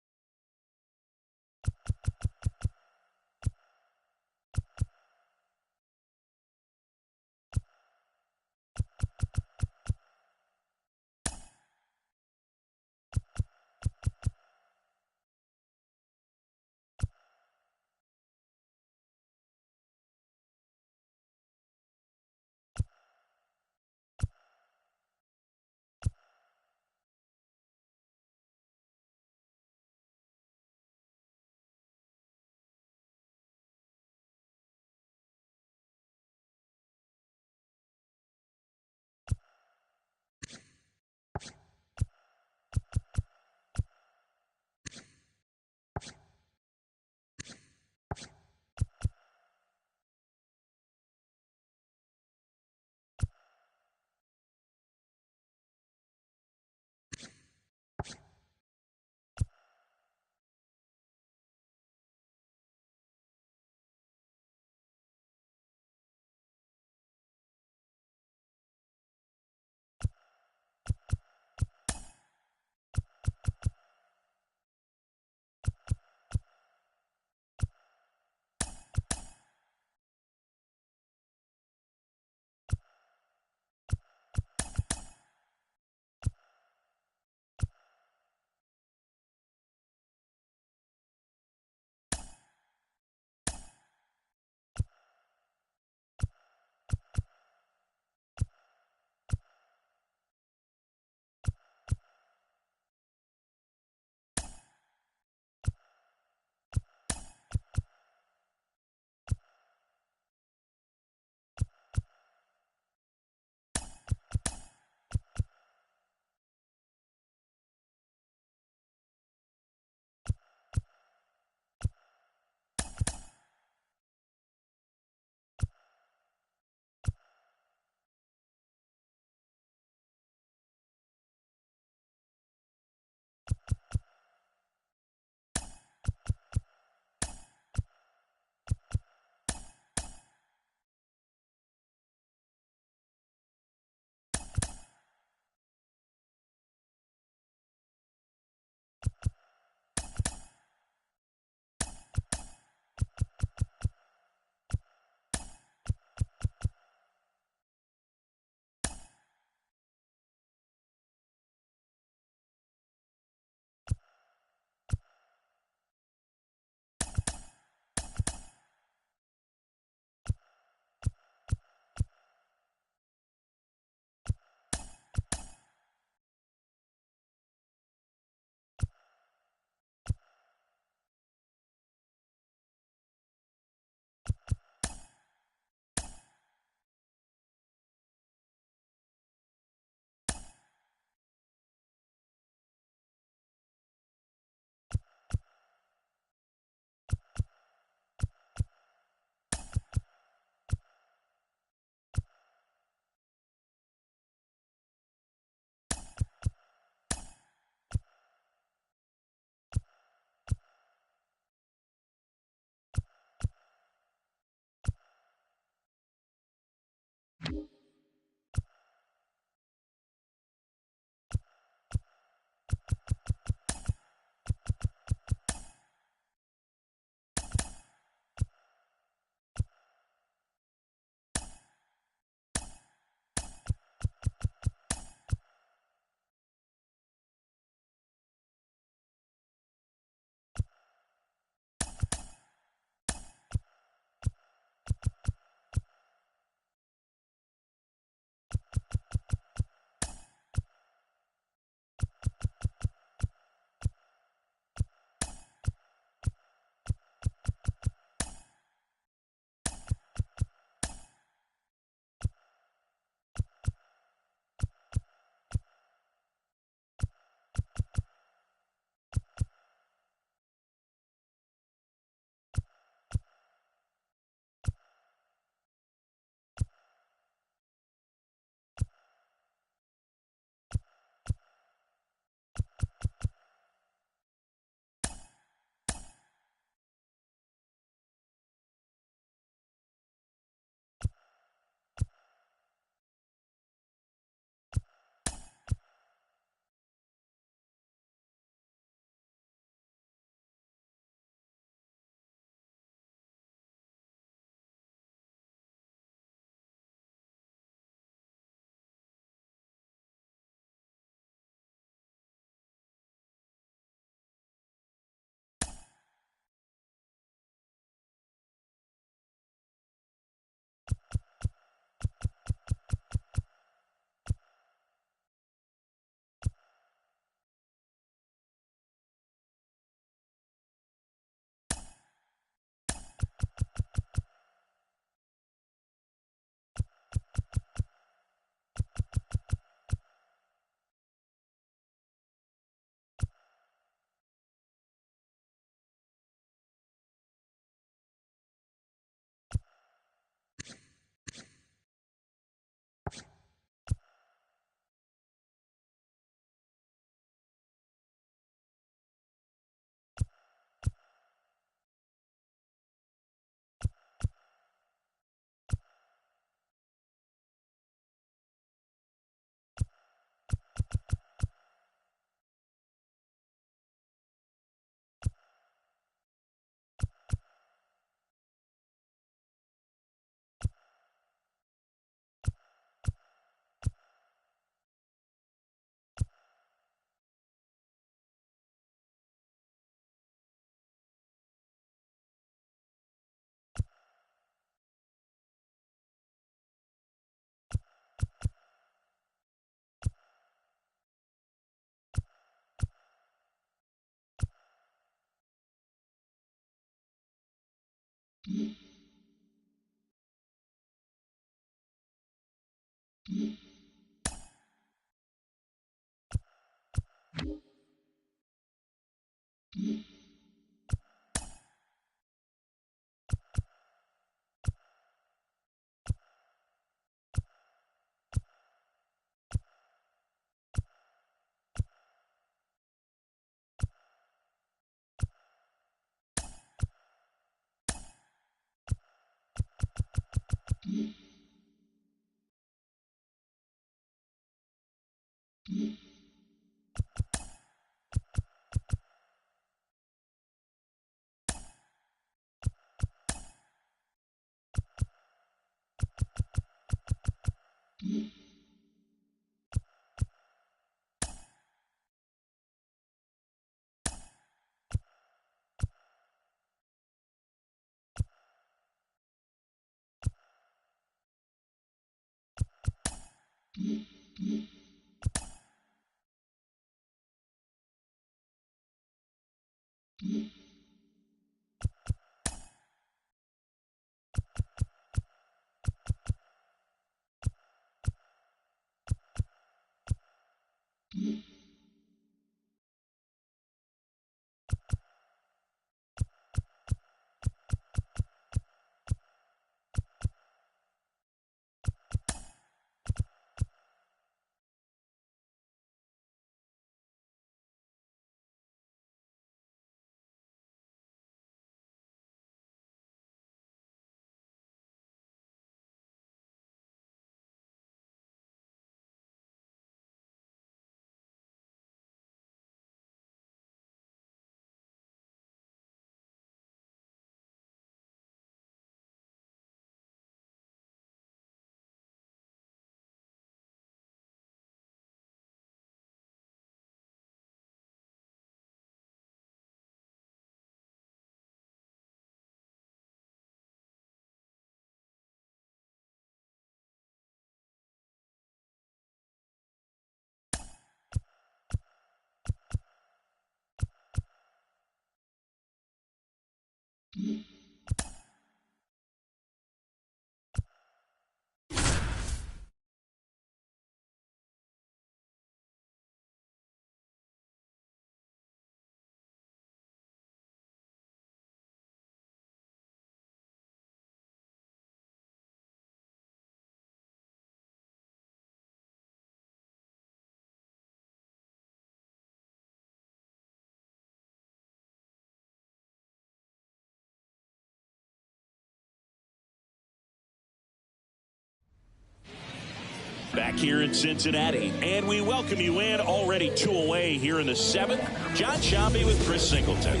S1: Back here in Cincinnati, and we welcome you in. Already 2 away here in the 7th. John Shambi with Chris Singleton.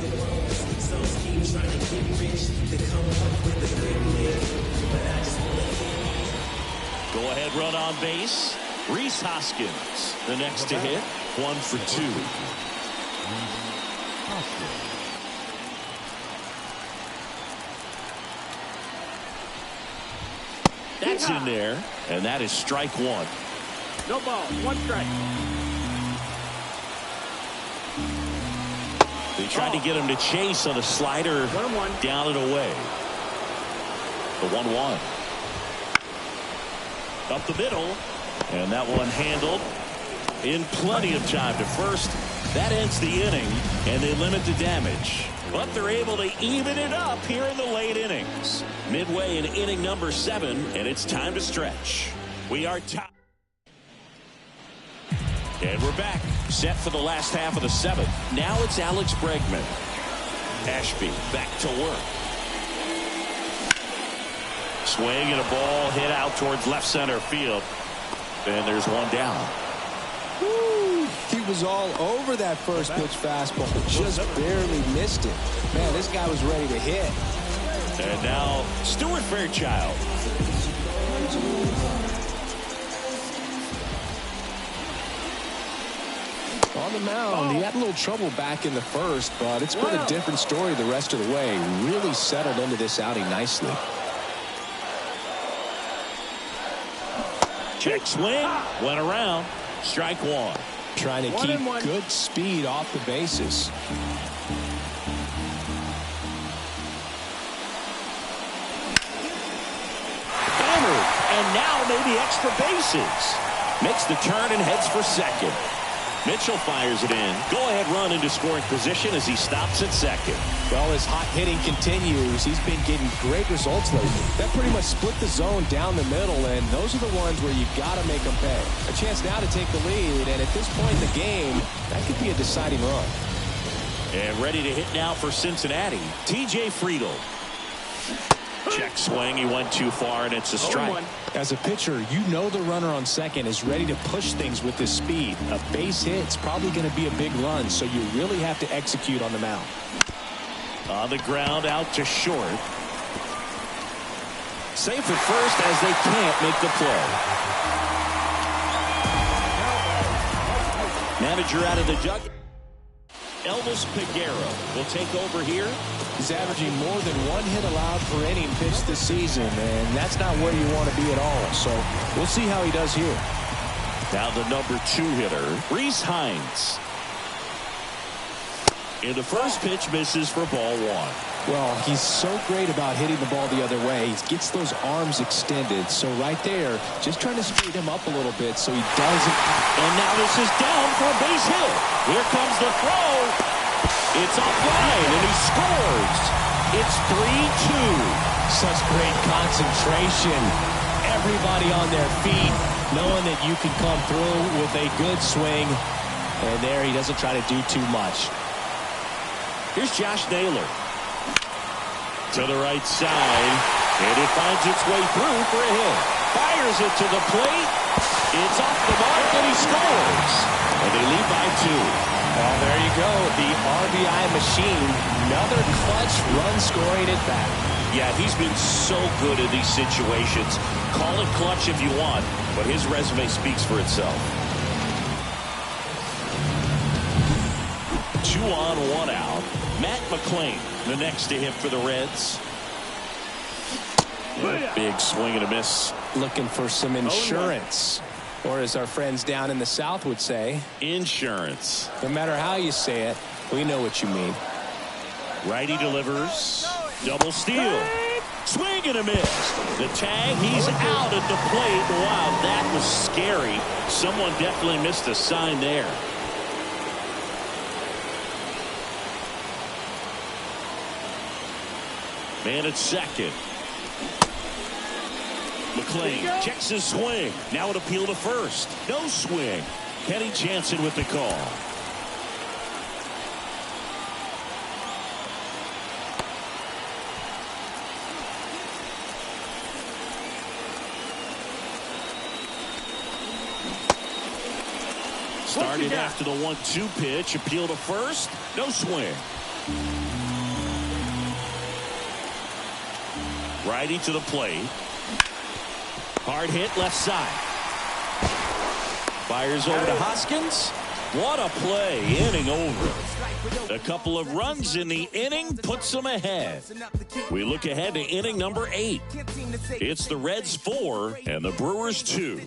S1: Go ahead run on base. Reese Hoskins, the next to hit. 1 for 2. That's in there, and that is strike 1.
S5: No ball, 1 strike.
S1: They tried to get him to chase on a slider,
S5: 1-1.
S1: down and away. The 1-1. Up the middle, and that one handled in plenty of time to first. That ends the inning, and they limit the damage. But they're able to even it up here in the late innings. Midway in inning number 7, and it's time to stretch. We are top. And we're back, set for the last half of the 7th. Now it's Alex Bregman. Ashby back to work. Swing and a ball hit out towards left center field. And there's one down.
S7: Woo, he was all over that first pitch fastball. Just barely missed it. Man, this guy was ready to hit.
S1: And now Stuart Fairchild.
S7: On the mound, he had a little trouble back in the first, but it's been a different story the rest of the way. Really settled into this outing nicely.
S1: Check swing, went around, strike 1.
S7: Trying to keep good speed off the bases.
S1: And now maybe extra bases. Makes the turn and heads for second. Mitchell fires it in. Go-ahead run into scoring position as he stops at second.
S2: Well, as hot hitting continues, he's been getting great results lately. That pretty much split the zone down the middle, and those are the ones where you've got to make them pay. A chance now to take the lead, and at this point in the game, that could be a deciding run.
S1: And ready to hit now for Cincinnati, T.J. Friedl. Check swing. He went too far, and it's a strike.
S2: As a pitcher, you know the runner on second is ready to push things with his speed. A base hit's probably going to be a big run, so you really have to execute on the mound.
S1: On the ground, out to short. Safe at first as they can't make the play. Manager out of the dugout. Elvis Peguero will take over here.
S2: He's averaging more than one hit allowed per inning pitched this season, and that's not where you want to be at all. So we'll see how he does here.
S1: Now the number 2 hitter, Rhys Hines. And the first pitch misses for ball 1.
S2: Well, he's so great about hitting the ball the other way. He gets those arms extended. So right there, just trying to speed him up a little bit so he doesn't.
S1: And now this is down for a base hit. Here comes the throw. It's offline, and he scores. It's 3-2.
S2: Such great concentration. Everybody on their feet, knowing that you can come through with a good swing. And there he doesn't try to do too much.
S1: Here's Josh Naylor. To the right side, and it finds its way through for a hit. Fires it to the plate. It's off the mark, and he scores. And they lead by 2.
S2: Well, there you go. The RBI machine. Another clutch run scoring at bat.
S1: Yeah, he's been so good in these situations. Call it clutch if you want, but his resume speaks for itself. 2 on, 1 out. Matt McClain, the next to hit for the Reds. Big swing and a miss.
S2: Looking for some insurance. Or as our friends down in the South would say,
S1: insurance.
S2: No matter how you say it, we know what you mean.
S1: Righty delivers. Double steal. Swing and a miss. The tag, he's out at the plate. Wow, that was scary. Someone definitely missed a sign there. Man at second. McClain checks his swing. Now an appeal to first. No swing. Kenny Jansen with the call. Started after the 1-2 pitch. Appeal to first. No swing. Righty to the plate. Hard hit left side. Fires over to Hoskins. What a play. Inning over. A couple of runs in the inning puts them ahead. We look ahead to inning number 8. It's the Reds 4 and the Brewers 2.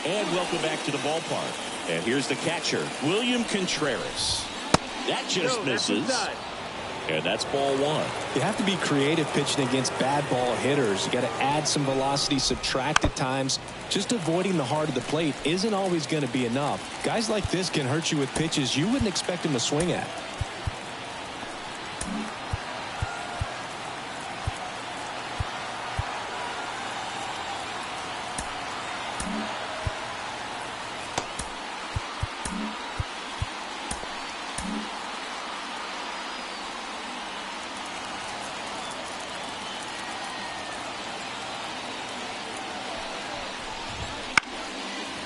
S1: And welcome back to the ballpark. And here's the catcher, William Contreras. That just misses. And that's ball 1.
S2: You have to be creative pitching against bad ball hitters. You got to add some velocity, subtract at times. Just avoiding the heart of the plate isn't always going to be enough. Guys like this can hurt you with pitches you wouldn't expect them to swing at.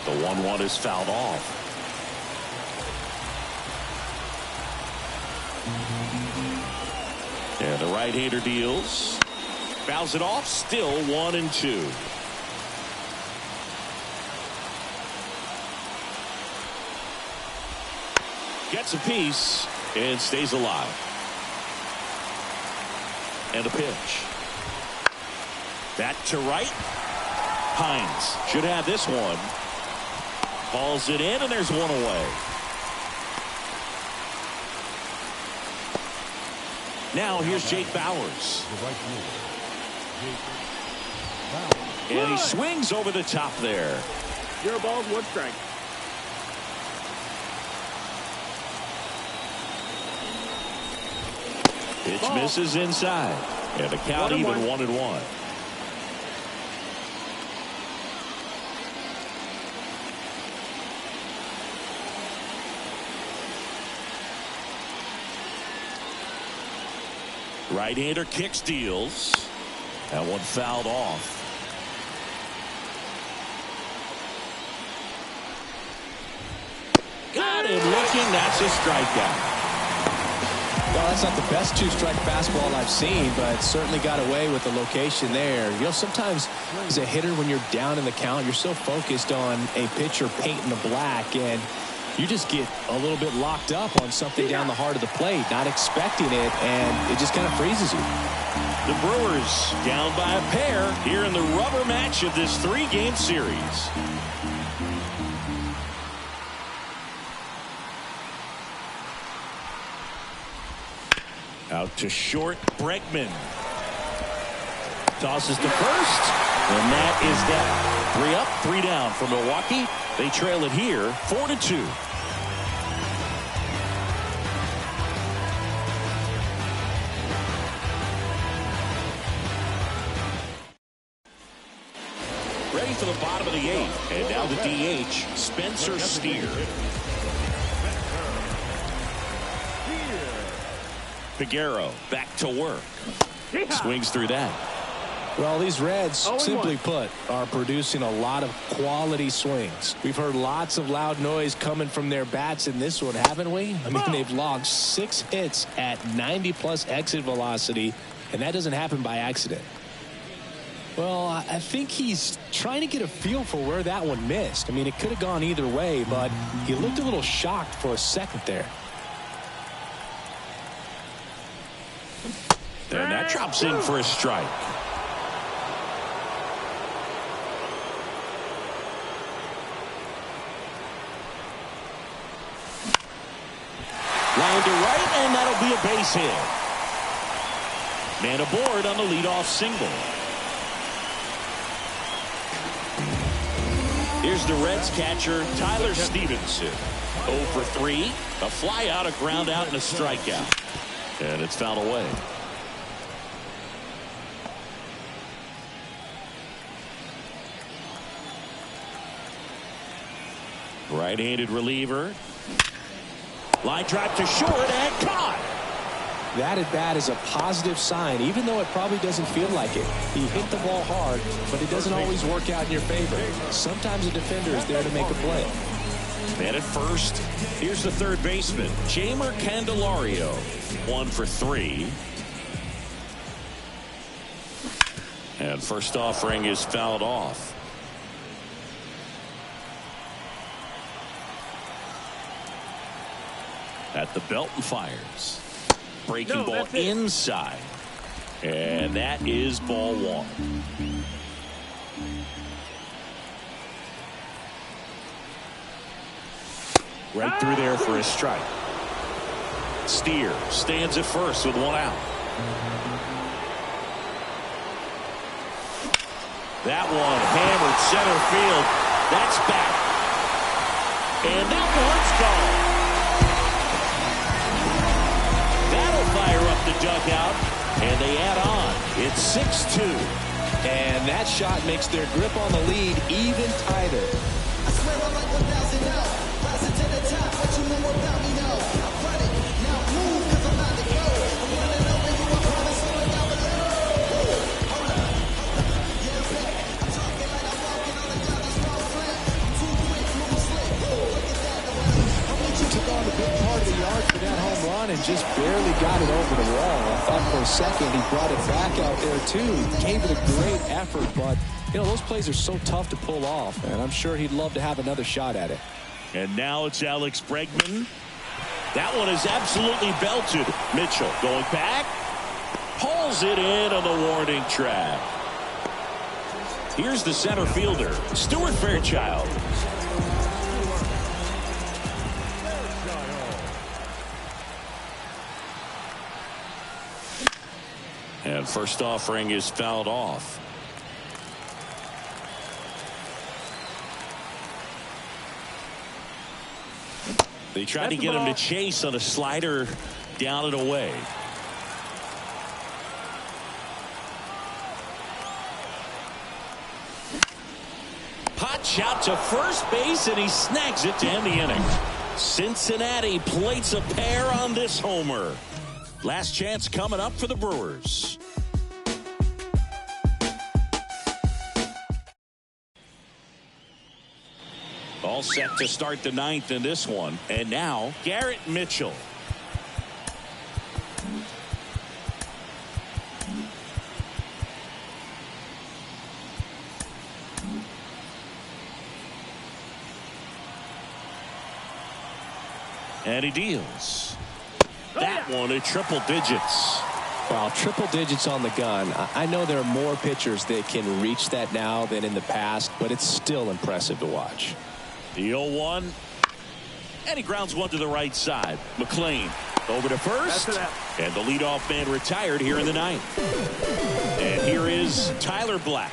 S1: The 1-1 is fouled off. And the right-hander deals. Fouls it off. Still 1-2. Gets a piece and stays alive. And a pitch. Back to right. Hines should have this one. Balls it in, and there's one away. Now here's Jake Bowers.
S3: The right fielder, Jake Bowers.
S1: And he swings over the top there.
S5: 0 balls, 1 strike.
S1: Pitch misses inside. And the count even 1-1. Right-hander kick steals. That one fouled off. Got him looking. That's a strikeout.
S7: Well, that's not the best 2-strike fastball I've seen, but certainly got away with the location there. You know, sometimes as a hitter, when you're down in the count, you're so focused on a pitcher painting the black, and you just get a little bit locked up on something down the heart of the plate, not expecting it, and it just kind of freezes you.
S1: The Brewers down by a pair here in the rubber match of this 3-game series. Out to short, Bregman. Tosses to first, and that is that. 3 up, 3 down for Milwaukee. They trail it here, 4-2. Ready for the bottom of the 8th, and now the DH, Spencer Steer. Figueroa back to work. Swings through that.
S7: Well, these Reds, simply put, are producing a lot of quality swings. We've heard lots of loud noise coming from their bats in this one, haven't we? I mean, they've logged 6 hits at 90-plus exit velocity, and that doesn't happen by accident. Well, I think he's trying to get a feel for where that one missed. I mean, it could have gone either way, but he looked a little shocked for a second there.
S1: And that drops in for a strike. Line to right, and that'll be a base hit. Man aboard on the leadoff single. Here's the Reds catcher, Tyler Stevenson. 0 for 3, a fly out, a ground out, and a strikeout. And it's fouled away. Right-handed reliever. Line drive to short and caught.
S7: That at bat is a positive sign, even though it probably doesn't feel like it. He hit the ball hard, but it doesn't always work out in your favor. Sometimes a defender is there to make a play.
S1: And at first, here's the third baseman, Jeimer Candelario. 1 for 3. And first offering is fouled off. At the belt and fires. Breaking ball inside. And that is ball 1. Right through there for a strike. Steer stands at first with 1 out. That one hammered center field. That's back. And that one's gone. That'll fire up the dugout, and they add on. It's 6-2.
S7: And that shot makes their grip on the lead even tighter.
S9: I swear I'm like 1,000 now. Rising to the top, what you know about me now? I'm running, now move, cause I'm about to go. I'm running over you, I promise, slowing down below. Hold up, yeah, I'm back. I'm talking like I'm walking on the cloud, that's wrong flat. I'm too quick, move slick. Look at that,
S7: He took on a big part of the yard for that home run and just barely got it over the wall. I thought for a second he brought it back out there too. Gave it a great effort, but you know, those plays are so tough to pull off, and I'm sure he'd love to have another shot at it.
S1: And now it's Alex Bregman. That one is absolutely belted. Mitchell going back. Pulls it in on the warning track. Here's the center fielder, Stuart Fairchild. And first offering is fouled off. They tried to get him to chase on a slider down and away. Pot shot to first base, and he snags it to end the inning. Cincinnati plates a pair on this homer. Last chance coming up for the Brewers. All set to start the ninth in this one. And now Garrett Mitchell. And he deals. That one at triple digits.
S8: Well, triple digits on the gun. I know there are more pitchers that can reach that now than in the past, but it's still impressive to watch.
S1: The 0-1. And he grounds one to the right side. McLean over to first. And the leadoff man retired here in the ninth. And here is Tyler Black.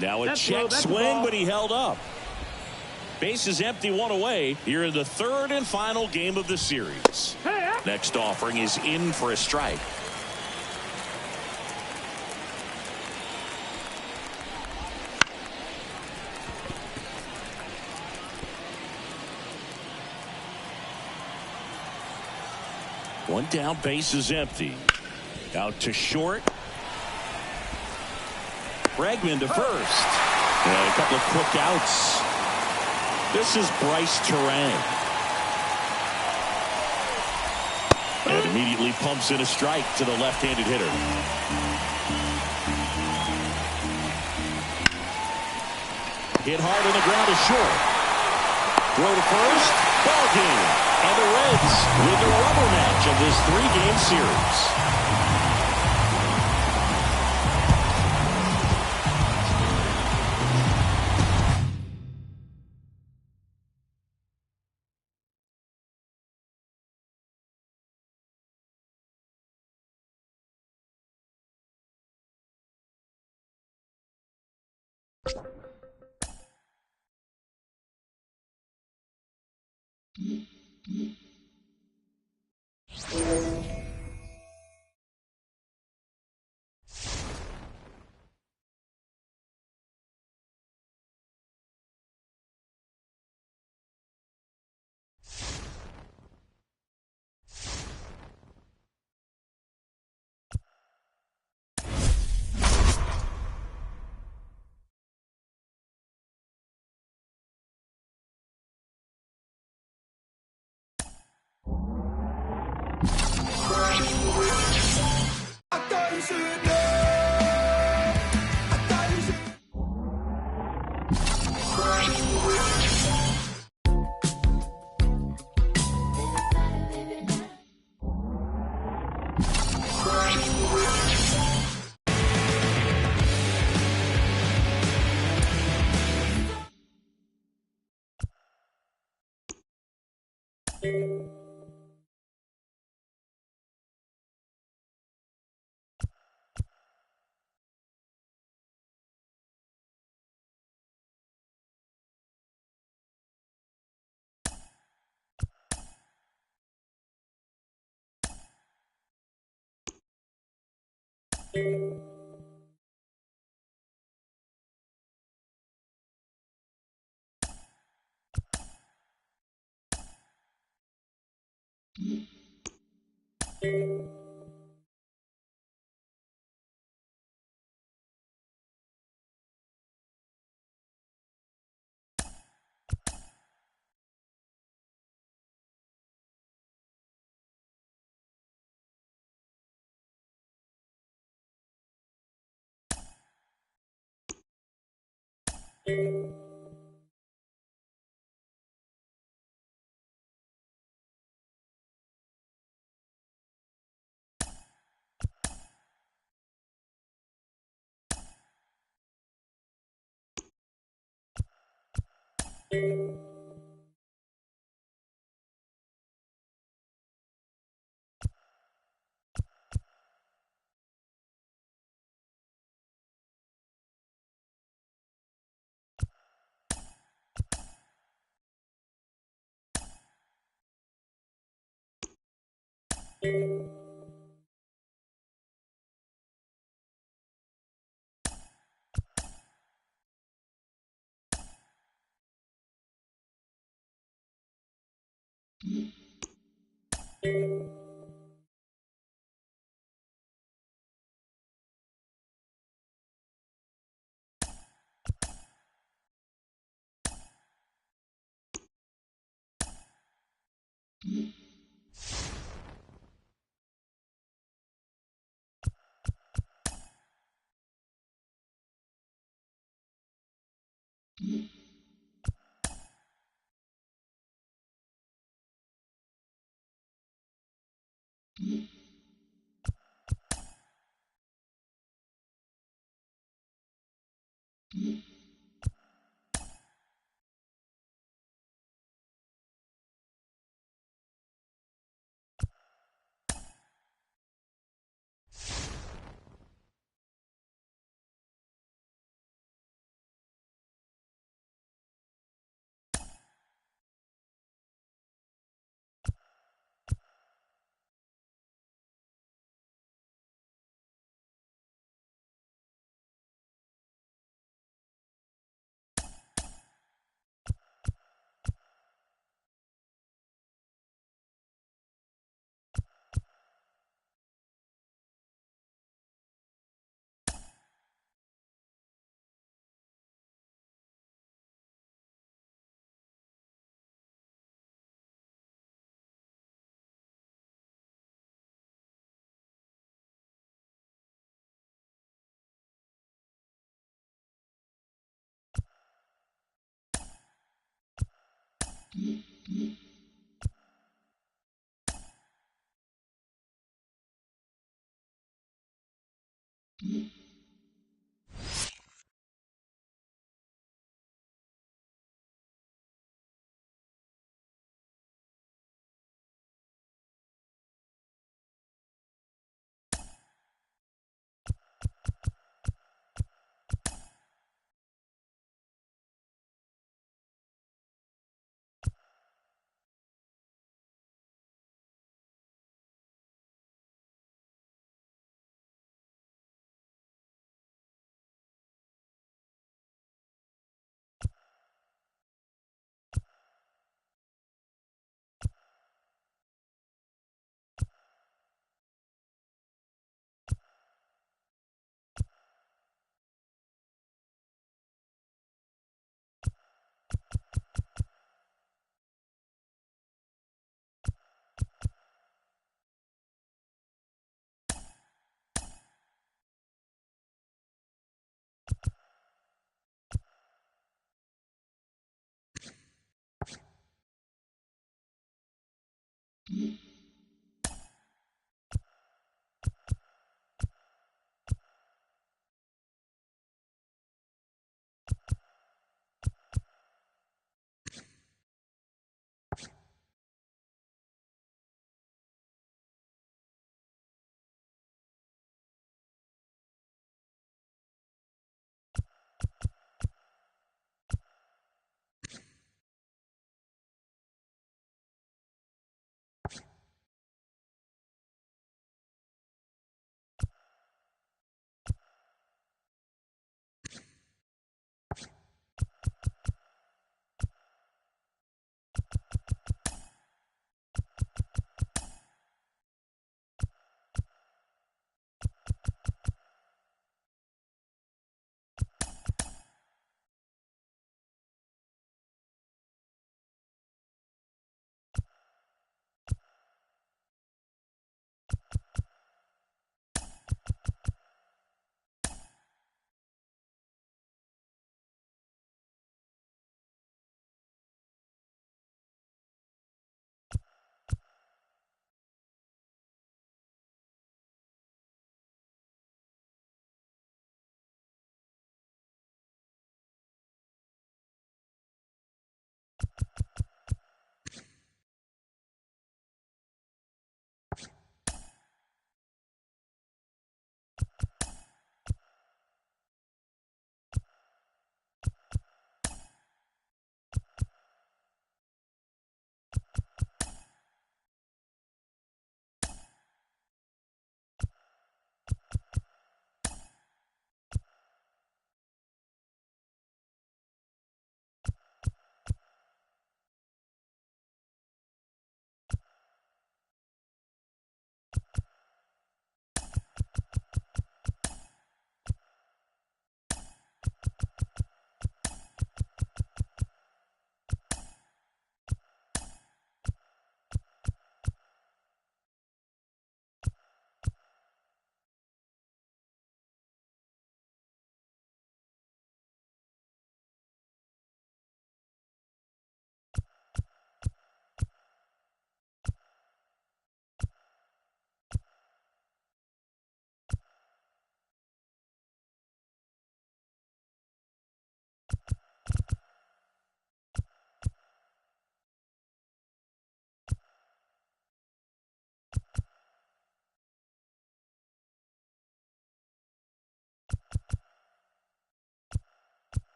S1: Now a check swing, but he held up. Base is empty, one away here in the third and final game of the series. Next offering is in for a strike. One down, base is empty. Out to short. Bregman to first. And a couple of quick outs. This is Bryce Terang. And immediately pumps in a strike to the left-handed hitter. Hit hard on the ground to short. Throw to first. Ball game. And the Reds with the rubber match of this three-game series.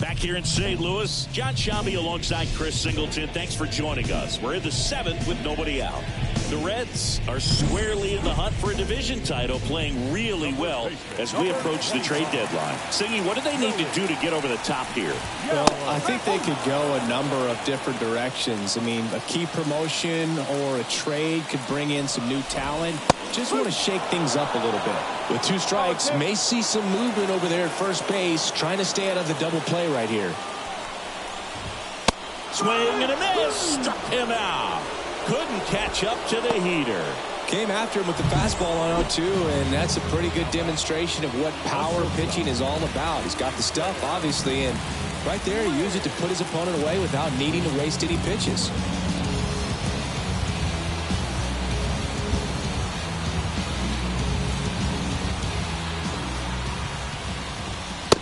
S1: Back here in St. Louis, John Shambi alongside Chris Singleton. Thanks for joining us. We're in the 7th with nobody out. The Reds are squarely in the hunt for a division title, playing really well as we approach the trade deadline. Singy, what do they need to do to get over the top here?
S7: Well, I think they could go a number of different directions. I mean, a key promotion or a trade could bring in some new talent. Just want to shake things up a little bit. With 2 strikes, may see some movement over there at first base, trying to stay out of the double play right here.
S1: Swing and a miss. Struck him out. Couldn't catch up to the heater.
S7: Came after him with the fastball on 0-2, and that's a pretty good demonstration of what power pitching is all about. He's got the stuff, obviously, and right there he used it to put his opponent away without needing to waste any pitches.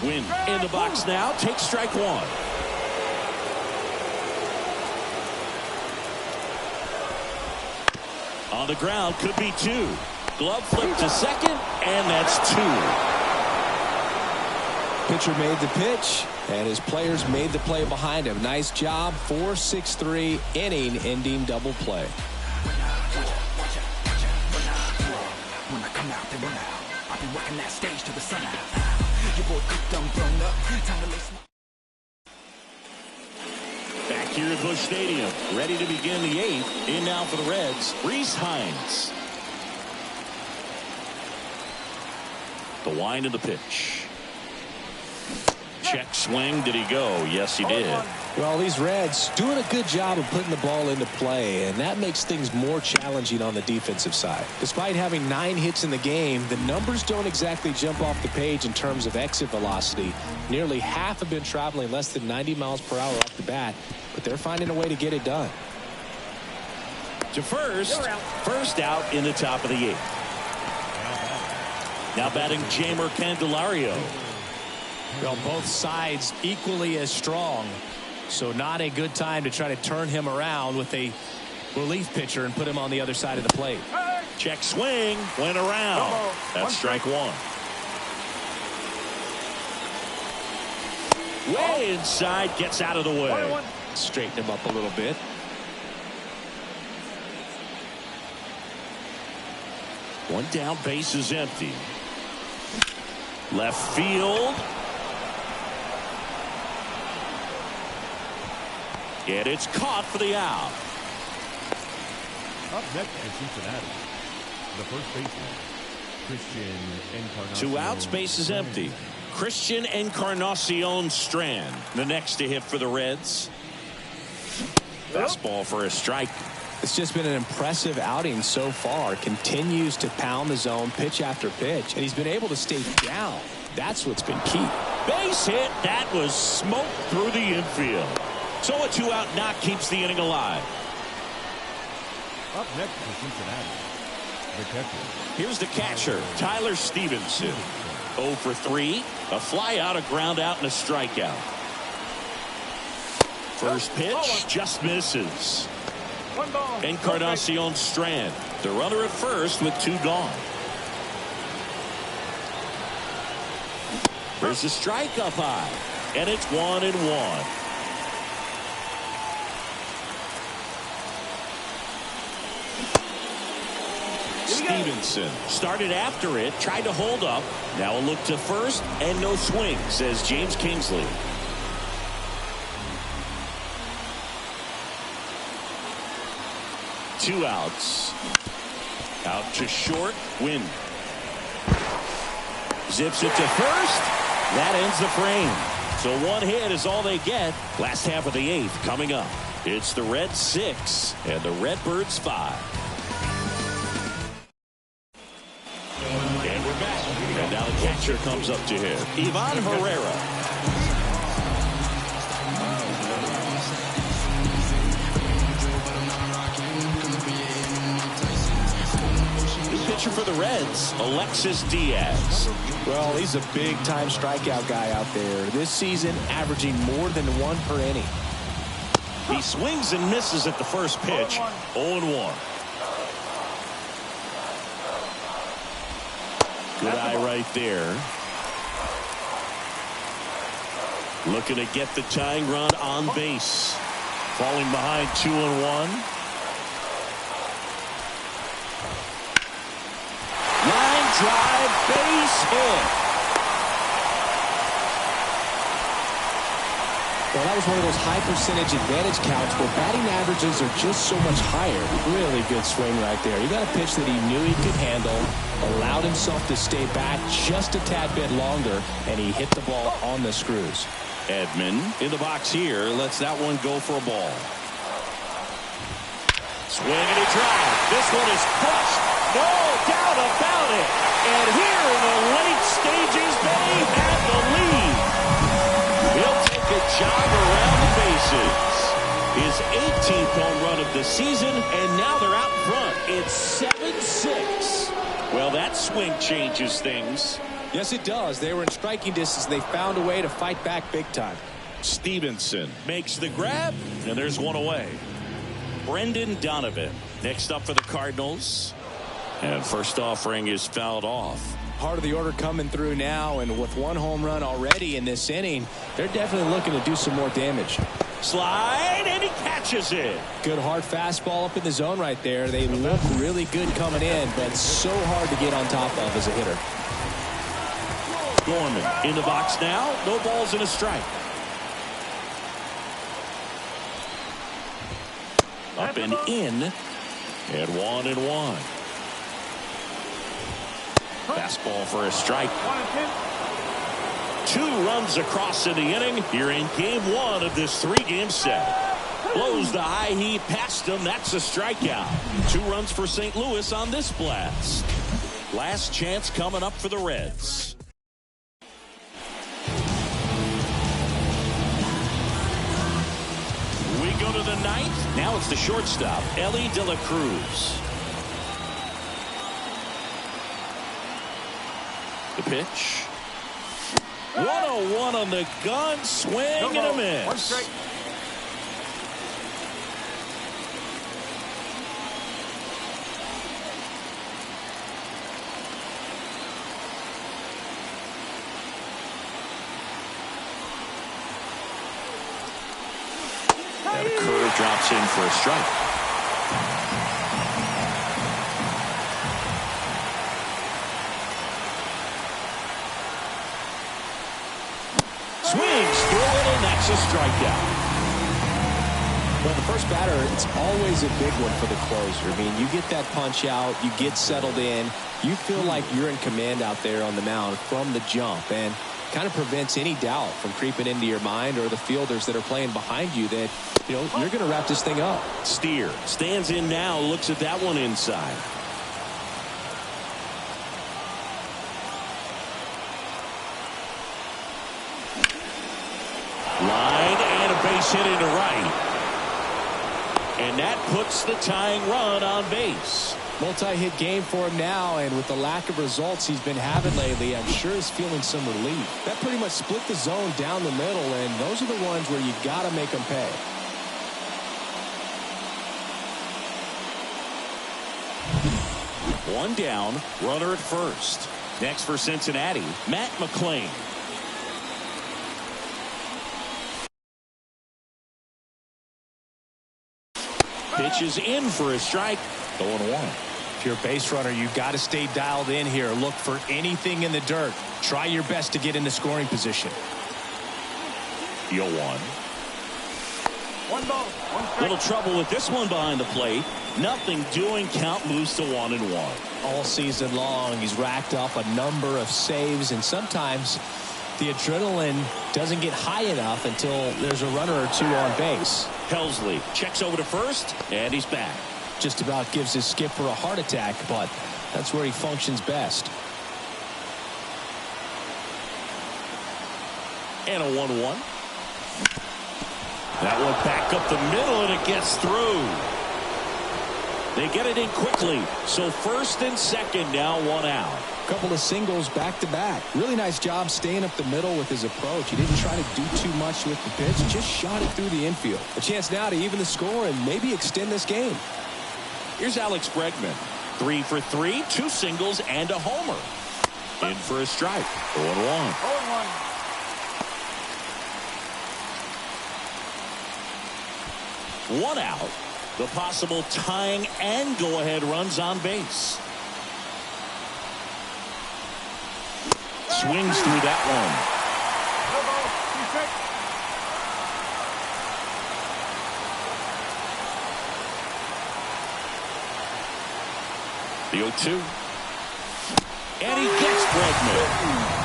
S1: Win in the box now. Take strike 1. On the ground, could be 2. Glove flip to second, and that's 2.
S7: Pitcher made the pitch, and his players made the play behind him. Nice job. 4-6-3 inning-ending double play.
S9: When I come out, they run out. I've been working that stage to the sun out. Your boy cooked, I'm grown up. Time to listen.
S1: Back here at Busch Stadium, ready to begin the 8th. In now for the Reds, Rhys Hines. The wind of the pitch. Check swing. Did he go? Yes, he did.
S7: Well, these Reds doing a good job of putting the ball into play, and that makes things more challenging on the defensive side. Despite having 9 hits in the game, the numbers don't exactly jump off the page in terms of exit velocity. Nearly half have been traveling less than 90 miles per hour off the bat, but they're finding a way to get it done.
S1: To first out in the top of the 8th. Now batting Jeimer Candelario.
S2: Well, both sides equally as strong, so not a good time to try to turn him around with a relief pitcher and put him on the other side of the plate.
S1: Check swing, went around. That's strike 1. Way inside, gets out of the way.
S7: Straighten him up a little bit.
S1: One down, base is empty. Left field. And it's caught for the out.
S3: Up next for Cincinnati, the first baseman, Christian Encarnacion.
S1: 2 outs, base is empty. Christian Encarnacion Strand, the next to hit for the Reds. Fastball for a strike.
S7: It's just been an impressive outing so far. Continues to pound the zone pitch after pitch, and he's been able to stay down. That's what's been key.
S1: Base hit. That was smoked through the infield. So a 2-out knock keeps the inning alive.
S3: Up next for Cincinnati, the catcher.
S1: Here's the catcher, Tyler Stevenson. 0 for 3. A fly out, a ground out, and a strikeout. First pitch just misses. Encarnacion Strand, the runner at first with 2 gone. There's a strike up high, and it's 1-1. Stevenson started after it, tried to hold up. Now a look to first, and no swing, says James Kingsley. 2 outs. Out to short. Win. Zips it to first. That ends the frame. So 1 hit is all they get. Last half of the 8th coming up. It's the Reds 6 and the Redbirds 5. And we're back. And now the catcher comes up to him. Ivan Herrera. Pitcher for the Reds, Alexis Diaz.
S2: Well, he's a big-time strikeout guy out there. This season, averaging more than 1 per inning.
S1: He swings and misses at the first pitch. 0-1. Good eye right there. Looking to get the tying run on base. Falling behind 2-1. Line drive, base hit.
S2: Well, that was one of those high percentage advantage counts where batting averages are just so much higher. Really good swing right there. He got a pitch that he knew he could handle, allowed himself to stay back just a tad bit longer, and he hit the ball on the screws.
S1: Edman in the box here lets that one go for a ball. Swing and a drive. This one is crushed. No doubt about it. And here in the late stages, they have the lead. He'll take a jog around the bases. His 18th home run of the season, and now they're out front. It's 7-6. Well, that swing changes things.
S2: Yes, it does. They were in striking distance. They found a way to fight back big time.
S1: Stevenson makes the grab, and there's one away. Brendan Donovan next up for the Cardinals. And first offering is fouled off.
S2: Part of the order coming through now, and with 1 home run already in this inning, they're definitely looking to do some more damage.
S1: Slide, and he catches it.
S2: Good hard fastball up in the zone right there. They look really good coming in, but so hard to get on top of as a hitter.
S1: Gorman in the box now. No balls and a strike. Up and in. And 1-1. Fastball for a strike. 2 runs across in the inning here in game 1 of this 3-game set. Blows the high heat past him. That's a strikeout. 2 runs for St. Louis on this blast. Last chance coming up for the Reds. We go to the 9th. Now it's the shortstop, Ellie De La Cruz. The pitch. 1-0-1 on the gun. Swing and a miss.
S6: 1 strike.
S1: And a curve drops in for a strike. Swings through it, and that's a strikeout.
S2: Well, the first batter, it's always a big one for the closer. I mean, you get that punch out, you get settled in, you feel like you're in command out there on the mound from the jump, and kind of prevents any doubt from creeping into your mind or the fielders that are playing behind you that, you know, you're going to wrap this thing up.
S1: Steer stands in now, looks at that one inside. Line and a base hit into right. And that puts the tying run on base.
S2: Multi-hit game for him now, and with the lack of results he's been having lately, I'm sure he's feeling some relief. That pretty much split the zone down the middle, and those are the ones where you got to make them pay.
S1: One down, runner at first. Next for Cincinnati, Matt McClain. Pitches in for a strike. 0-1.
S2: If you're a base runner, you got to stay dialed in here. Look for anything in the dirt. Try your best to get in the scoring position.
S1: 0-1.
S6: One ball, 1 strike.
S1: Little trouble with this one behind the plate. Nothing doing. Count moves to 1-1.
S2: All season long, he's racked up a number of saves, and sometimes the adrenaline doesn't get high enough until there's a runner or two on base.
S1: Helsley checks over to first, and he's back.
S2: Just about gives his skipper a heart attack, but that's where he functions best.
S1: And a 1-1. That one back up the middle, and it gets through. They get it in quickly. So first and second, now one out.
S2: Couple of singles back-to-back. Really nice job staying up the middle with his approach. He didn't try to do too much with the pitch. Just shot it through the infield. A chance now to even the score and maybe extend this game.
S1: Here's Alex Bregman. 3 for 3, 2 singles, and a homer. In for a strike. 0-1. 1 out. The possible tying and go-ahead runs on base. Swings through that one. The 0-2. And he gets Bregman.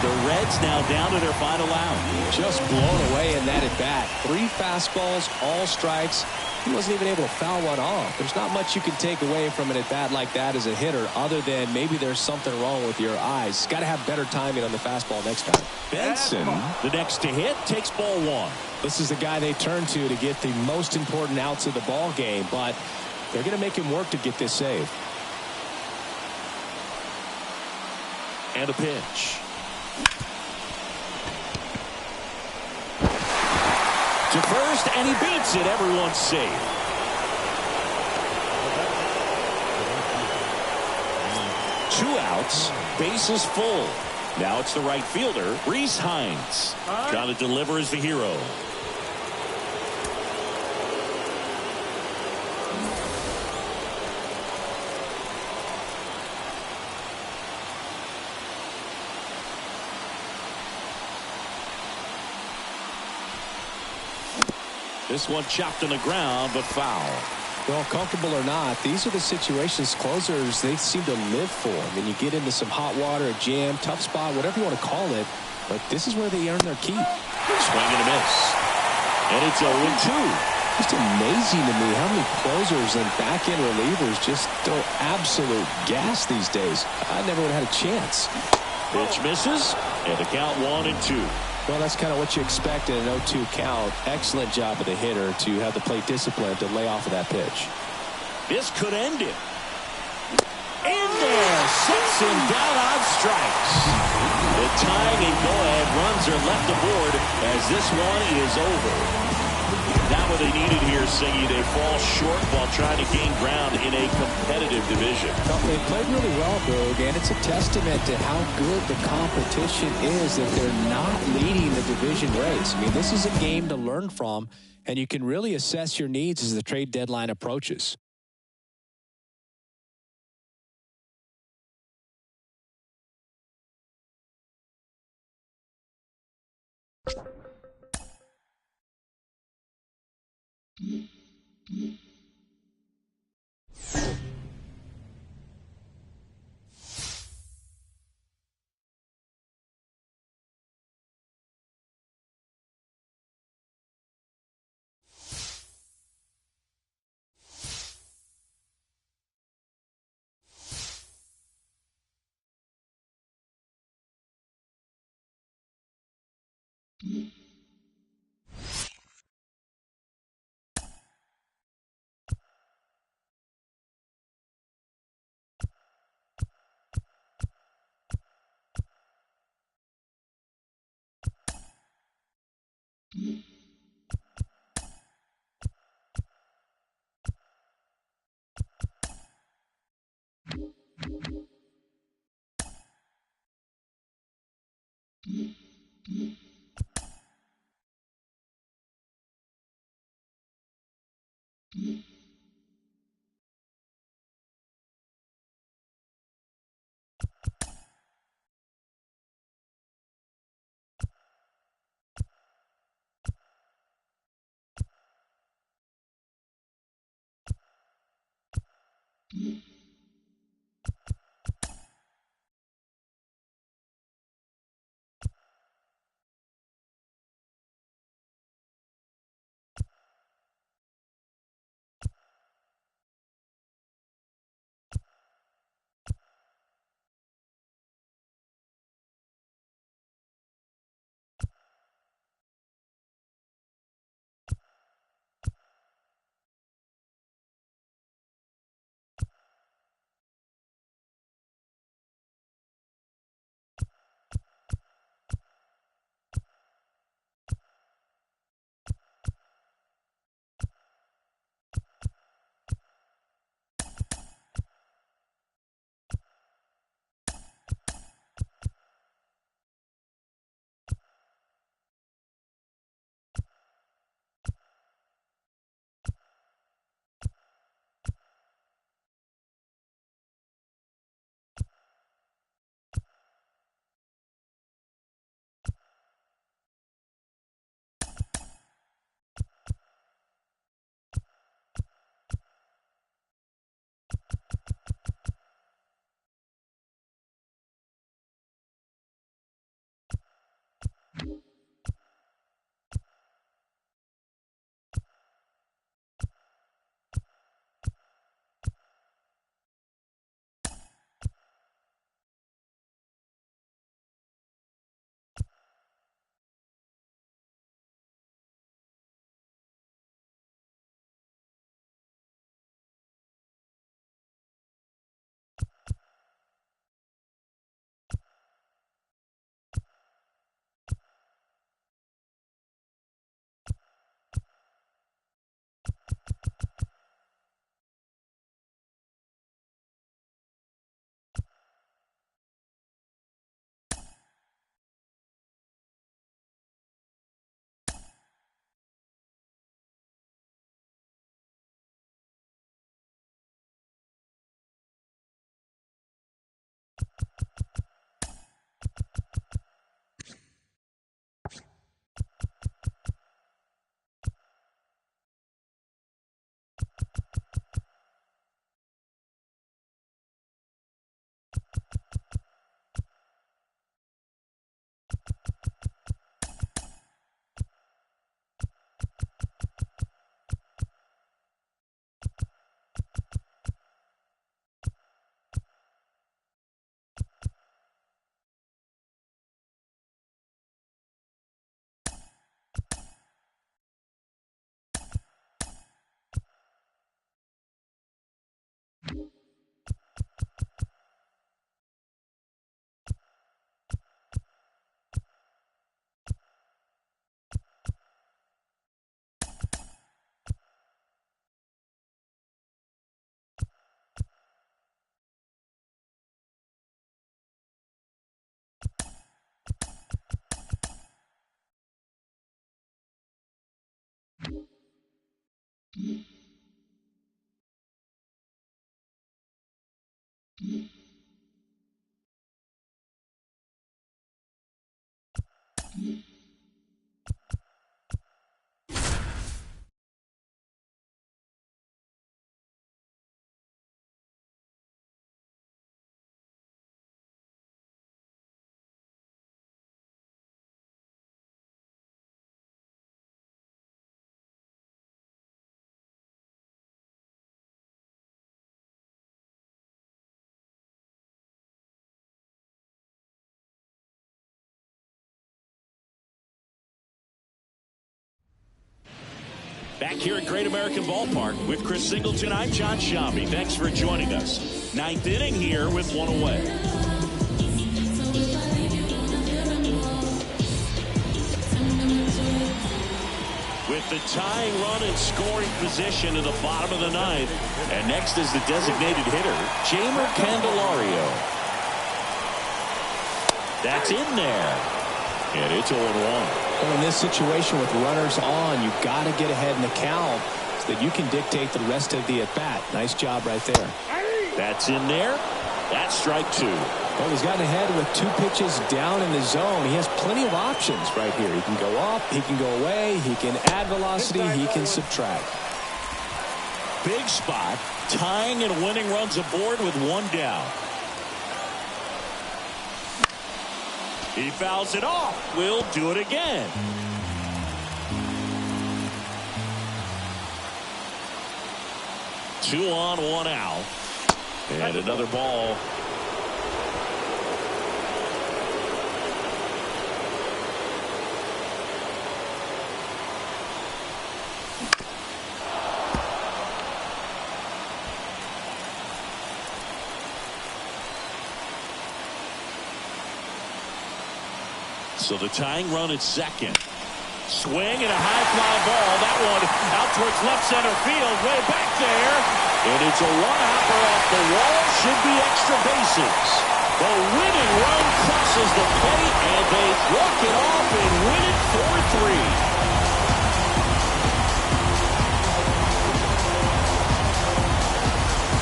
S1: The Reds now down to their final out.
S2: Just blown away in that at-bat. 3 fastballs, all strikes. He wasn't even able to foul one off. There's not much you can take away from an at-bat like that as a hitter other than maybe there's something wrong with your eyes. Got to have better timing on the fastball next time.
S1: Benson, the next to hit, takes ball 1.
S2: This is the guy they turn to get the most important outs of the ball game, but they're going to make him work to get this save.
S1: And a pitch. To first, and he beats it. Everyone's safe. Two outs, bases full. Now it's the right fielder, Reese Hines. Trying to deliver as the hero. This one chopped on the ground, but foul.
S2: Well, comfortable or not, these are the situations closers they seem to live for. I mean, you get into some hot water, a jam, tough spot, whatever you want to call it, but this is where they earn their keep.
S1: Swing and a miss. And it's 0-2.
S2: Just amazing to me how many closers and back-end relievers just throw absolute gas these days. I never would have had a chance.
S1: Pitch misses, and the count 1-2.
S2: Well, that's kind of what you expect in an 0-2 count. Excellent job of the hitter to have the plate discipline to lay off of that pitch.
S1: This could end it. In there, sets him down on strikes. The tying and go-ahead runs are left aboard as this one is over. Not what they needed here, Siggy. They fall short while trying to gain ground in a competitive division.
S2: They played really well, Boog, and it's a testament to how good the competition is that they're not leading the division race. I mean, this is a game to learn from, and you can really assess your needs as the trade deadline approaches.
S1: Back here at Great American Ballpark with Chris Singleton, I'm John Sciambi. Thanks for joining us. Ninth inning here with one away. With the tying run in scoring position in the bottom of the ninth. And next is the designated hitter, Jeimer Candelario. That's in there. And it's 0-1.
S2: Well, in this situation with runners on, you've got to get ahead in the count so that you can dictate the rest of the at-bat. Nice job right there.
S1: That's in there. That's strike two.
S2: Well, he's gotten ahead with 2 pitches down in the zone. He has plenty of options right here. He can go up, he can go away, he can add velocity, he can subtract.
S1: Big spot. Tying and winning runs aboard with one down. He fouls it off. We'll do it again. Two on, one out. And another ball. So the tying run at second. Swing and a high fly ball. That one out towards left center field. Way back there. And it's a one-hopper off the wall. Should be extra bases. The winning run crosses the plate, and they walk it off and win it 4-3.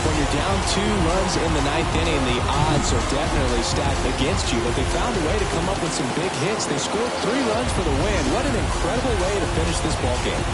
S2: When you're down 2 runs in the 9th inning, the odds are definitely stacked against you, but they found a way to come up with some big hits. They scored 3 runs for the win. What an incredible way to finish this ball game.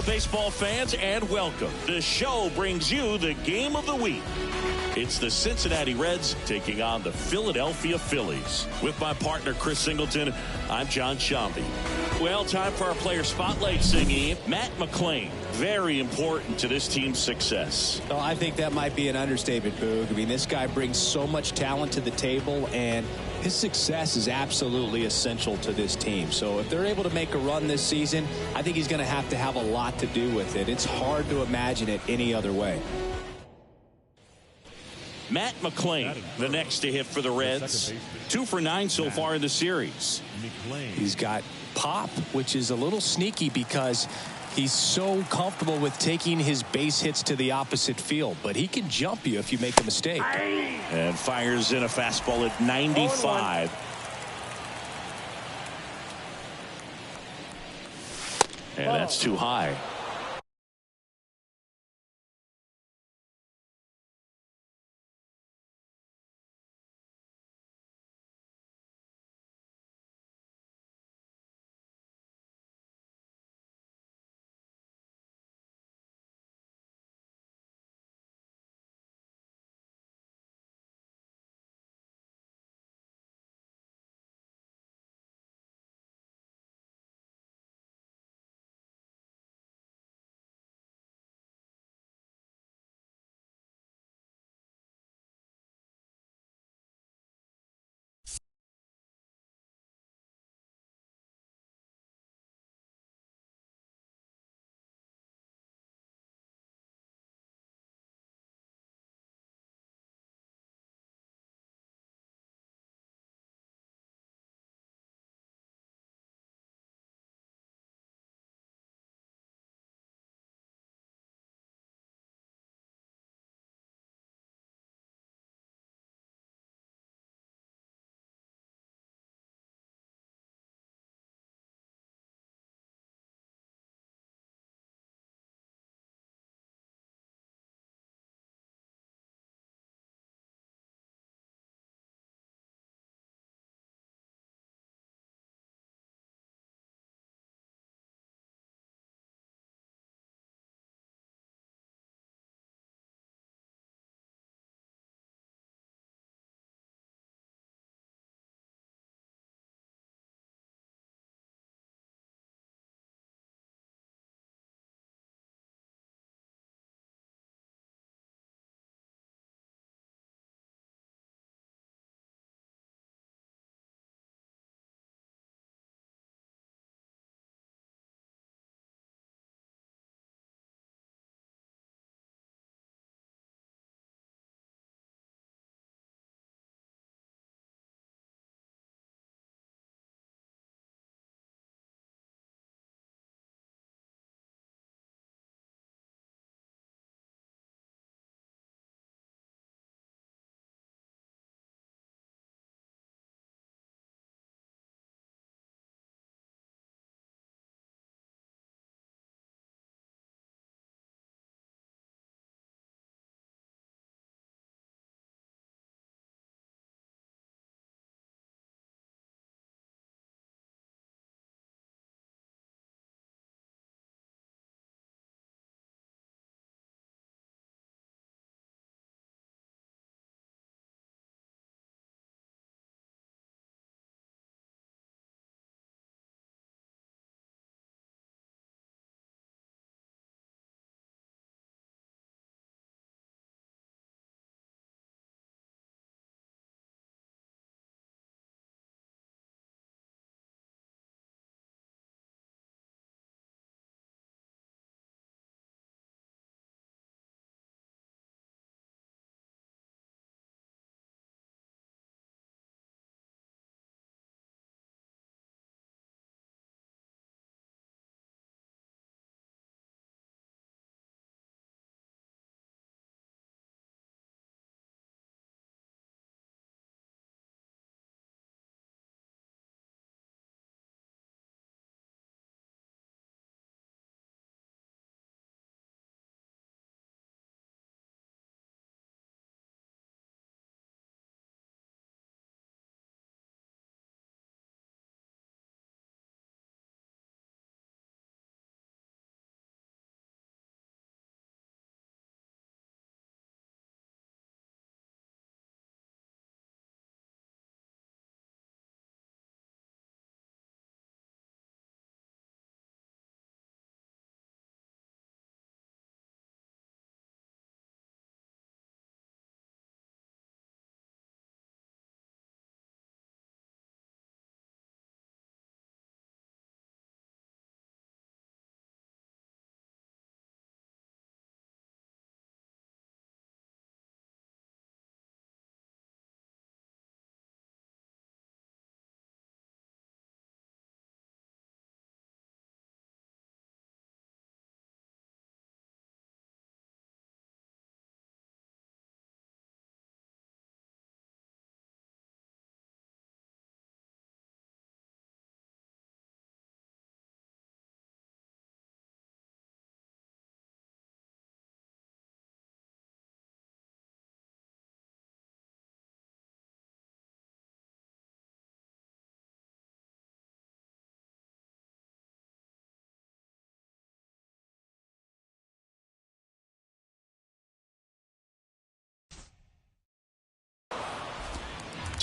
S1: Baseball fans, and welcome. The show brings you the game of the week. It's the Cincinnati Reds taking on the Philadelphia Phillies. With my partner, Chris Singleton, I'm John Shambi. Well, time for our player spotlight singing. Matt McClain, very important to this team's success.
S2: Well, I think that might be an understatement, Boog. I mean, this guy brings so much talent to the table, and his success is absolutely essential to this team. So if they're able to make a run this season, I think he's going to have a lot to do with it. It's hard to imagine it any other way.
S1: Matt McClain, the next to hit for the Reds. 2 for 9 so far in the series.
S2: He's got pop, which is a little sneaky because he's so comfortable with taking his base hits to the opposite field, but he can jump you if you make a mistake.
S1: And fires in a fastball at 95. And that's too high.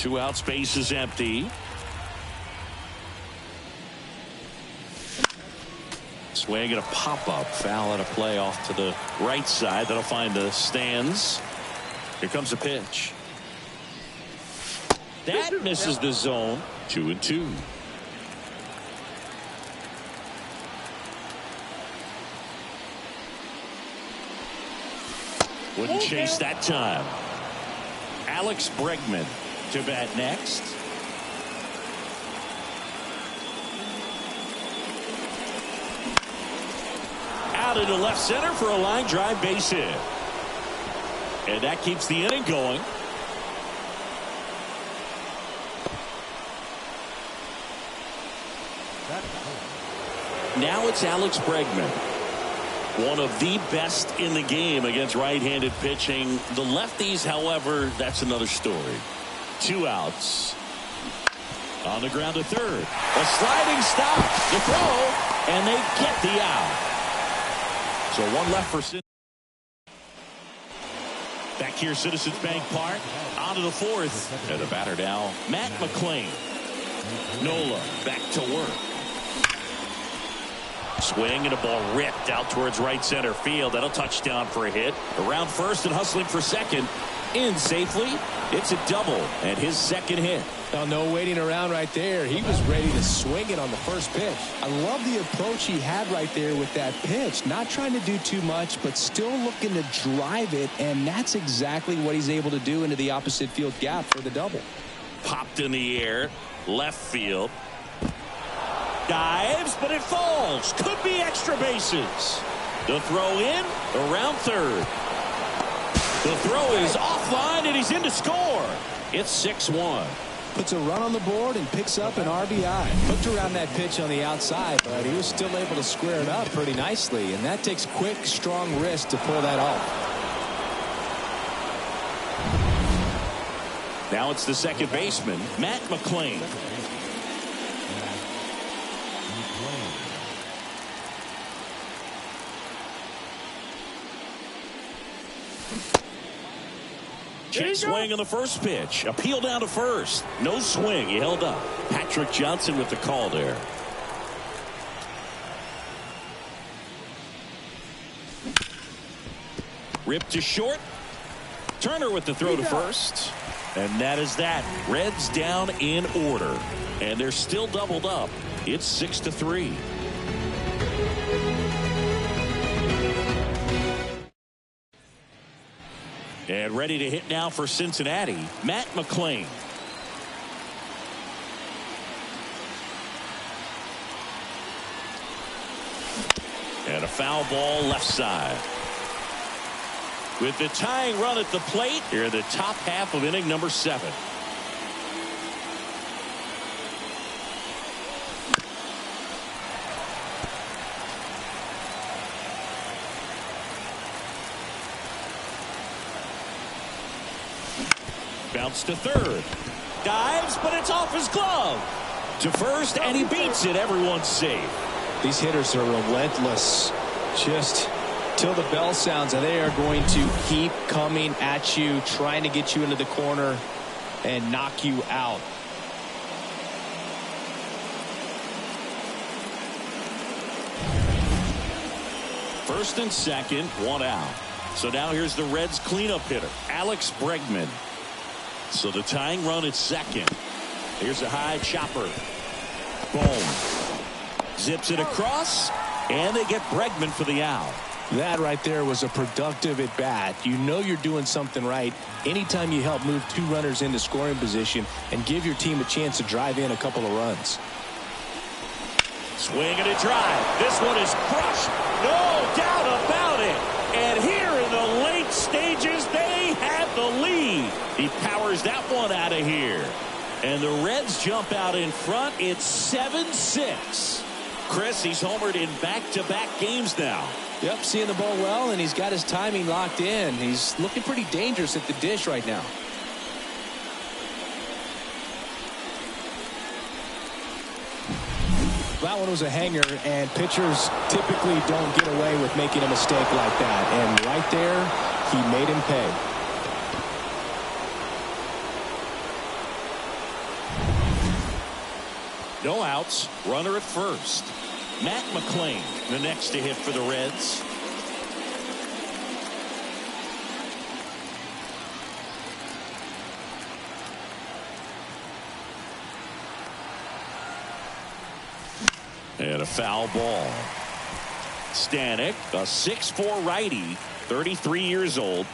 S1: 2 outs, base is empty. Swing and a pop-up. Foul and a play off to the right side. That'll find the stands. Here comes the pitch. That misses the zone. 2-2. Wouldn't chase that time. Alex Bregman to bat next. Out into left center for a line drive base hit. And that keeps the inning going. Now it's Alex Bregman. One of the best in the game against right-handed pitching. The lefties, however, that's another story. 2 outs. On the ground to third. A sliding stop. The throw. And they get the out. So 1 left for Cincinnati. Back here, Citizens Bank Park. On to the 4th. And the batter now, Matt McClain. Nola back to work. Swing and a ball ripped out towards right center field. That'll touch down for a hit. Around first and hustling for second. In safely. It's a double and his second hit.
S2: Now, no waiting around right there. He was ready to swing it on the first pitch. I love the approach he had right there with that pitch. Not trying to do too much, but still looking to drive it, and that's exactly what he's able to do into the opposite field gap for the double.
S1: Popped in the air. Left field. Dives, but it falls. Could be extra bases. The throw in around third. The throw is offline, and he's in to score. It's 6-1.
S2: Puts a run on the board and picks up an RBI. Hooked around that pitch on the outside, but he was still able to square it up pretty nicely, and that takes quick, strong wrist to pull that off.
S1: Now it's the second baseman, Matt McClain. Check swing on the first pitch. Appeal down to first. No swing. He held up. Patrick Johnson with the call there. Ripped to short. Turner with the throw to first. And that is that. Reds down in order. And they're still doubled up. It's 6-3. And ready to hit now for Cincinnati, Matt McClain. And a foul ball left side. With the tying run at the plate, here in the top half of inning number 7. Bounce to third. Dives, but it's off his glove. To first, and he beats it. Everyone's safe.
S2: These hitters are relentless. Just till the bell sounds, and they are going to keep coming at you, trying to get you into the corner and knock you out.
S1: First and second, 1 out. So now here's the Reds cleanup hitter, Alex Bregman. So the tying run at second. Here's a high chopper. Boom. Zips it across, and they get Bregman for the out.
S2: That right there was a productive at bat. You know you're doing something right anytime you help move 2 runners into scoring position and give your team a chance to drive in a couple of runs.
S1: Swing and a drive. This one is crushed. No doubt about it. And here in the late stages, they have the lead. He powers that one out of here. And the Reds jump out in front. It's 7-6. Chris, he's homered in back-to-back games now.
S2: Yep, seeing the ball well, and he's got his timing locked in. He's looking pretty dangerous at the dish right now. That one was a hanger, and pitchers typically don't get away with making a mistake like that. And right there, he made him pay.
S1: No outs. Runner at first. Matt McClain, the next to hit for the Reds. And a foul ball. Stanek, a 6'4" righty, 33 years old.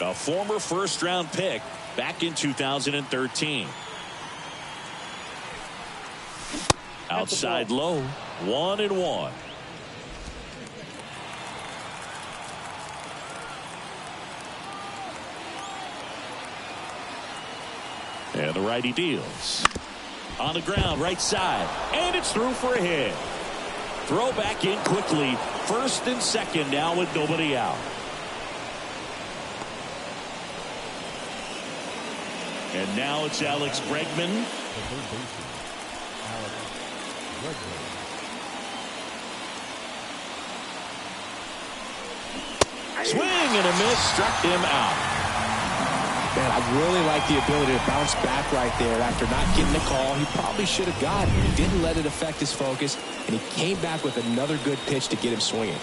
S1: A former first-round pick back in 2013. Outside low, 1-1. And the righty deals. On the ground, right side. And it's through for a hit. Throw back in quickly. First and second now with nobody out. And now it's Alex Bregman. Swing and a miss, struck him out.
S2: Man, I really like the ability to bounce back right there after not getting the call. He probably should have gotten it. He didn't let it affect his focus, and he came back with another good pitch to get him swinging.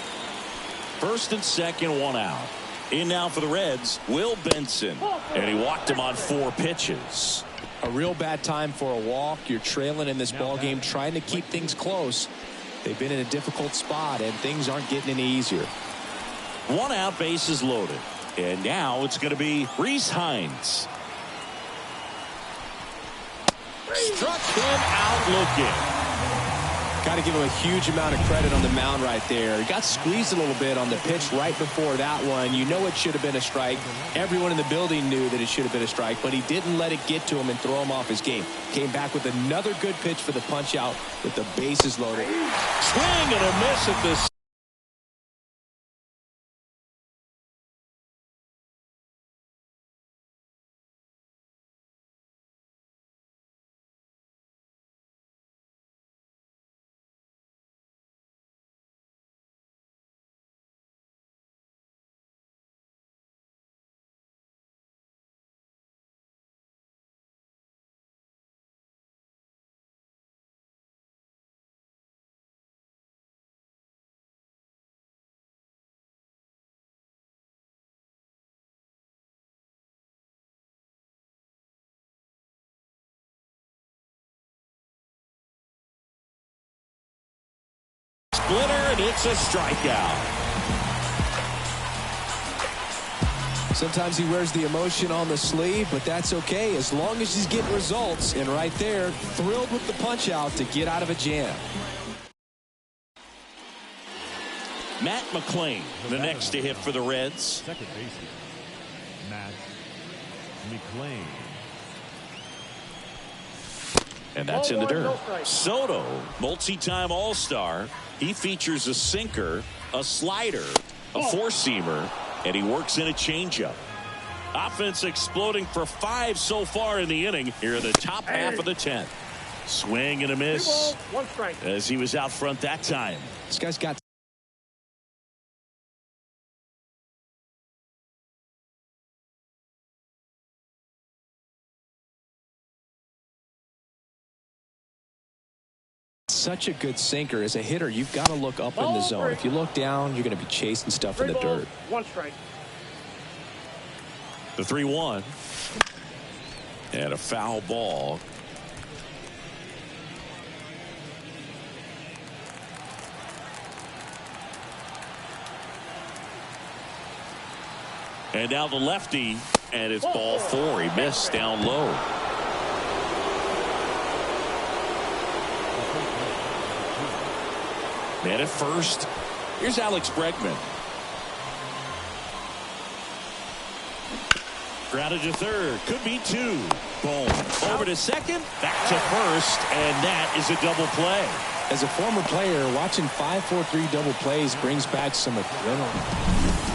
S1: First and second, 1 out. In now for the Reds, Will Benson. And he walked him on 4 pitches.
S2: A real bad time for a walk. You're trailing in this ball game, trying to keep things close. They've been in a difficult spot, and things aren't getting any easier.
S1: 1 out, bases loaded. And now it's going to be Reese Hines. Struck him out looking.
S2: Got to give him a huge amount of credit on the mound right there. He got squeezed a little bit on the pitch right before that one. You know it should have been a strike. Everyone in the building knew that it should have been a strike, but he didn't let it get to him and throw him off his game. Came back with another good pitch for the punch out with the bases loaded.
S1: Swing and a miss at the splitter, and it's a strikeout.
S2: Sometimes he wears the emotion on the sleeve, but that's okay as long as he's getting results. And right there, thrilled with the punch out to get out of a jam.
S1: Matt McClain, the next to hit for the Reds.
S3: Second baseman, Matt McClain.
S1: And that's in the dirt. Soto, multi-time All-Star. He features a sinker, a slider, a four-seamer, and he works in a changeup. Offense exploding for 5 so far in the inning here in the top half of the 10th. Swing and a miss as he was out front that time.
S2: This guy's got such a good sinker. As a hitter, you've got to look up in the zone. If you look down, you're going to be chasing stuff in the dirt.
S5: 1 strike.
S1: The 3-1. And a foul ball. And now the lefty, and it's ball 4. He missed down low. Man at first. Here's Alex Bregman. Grounded to third. Could be 2. Boom. Over to second. Back to first. And that is a double play.
S2: As a former player, watching 5-4-3 double plays brings back some adrenaline.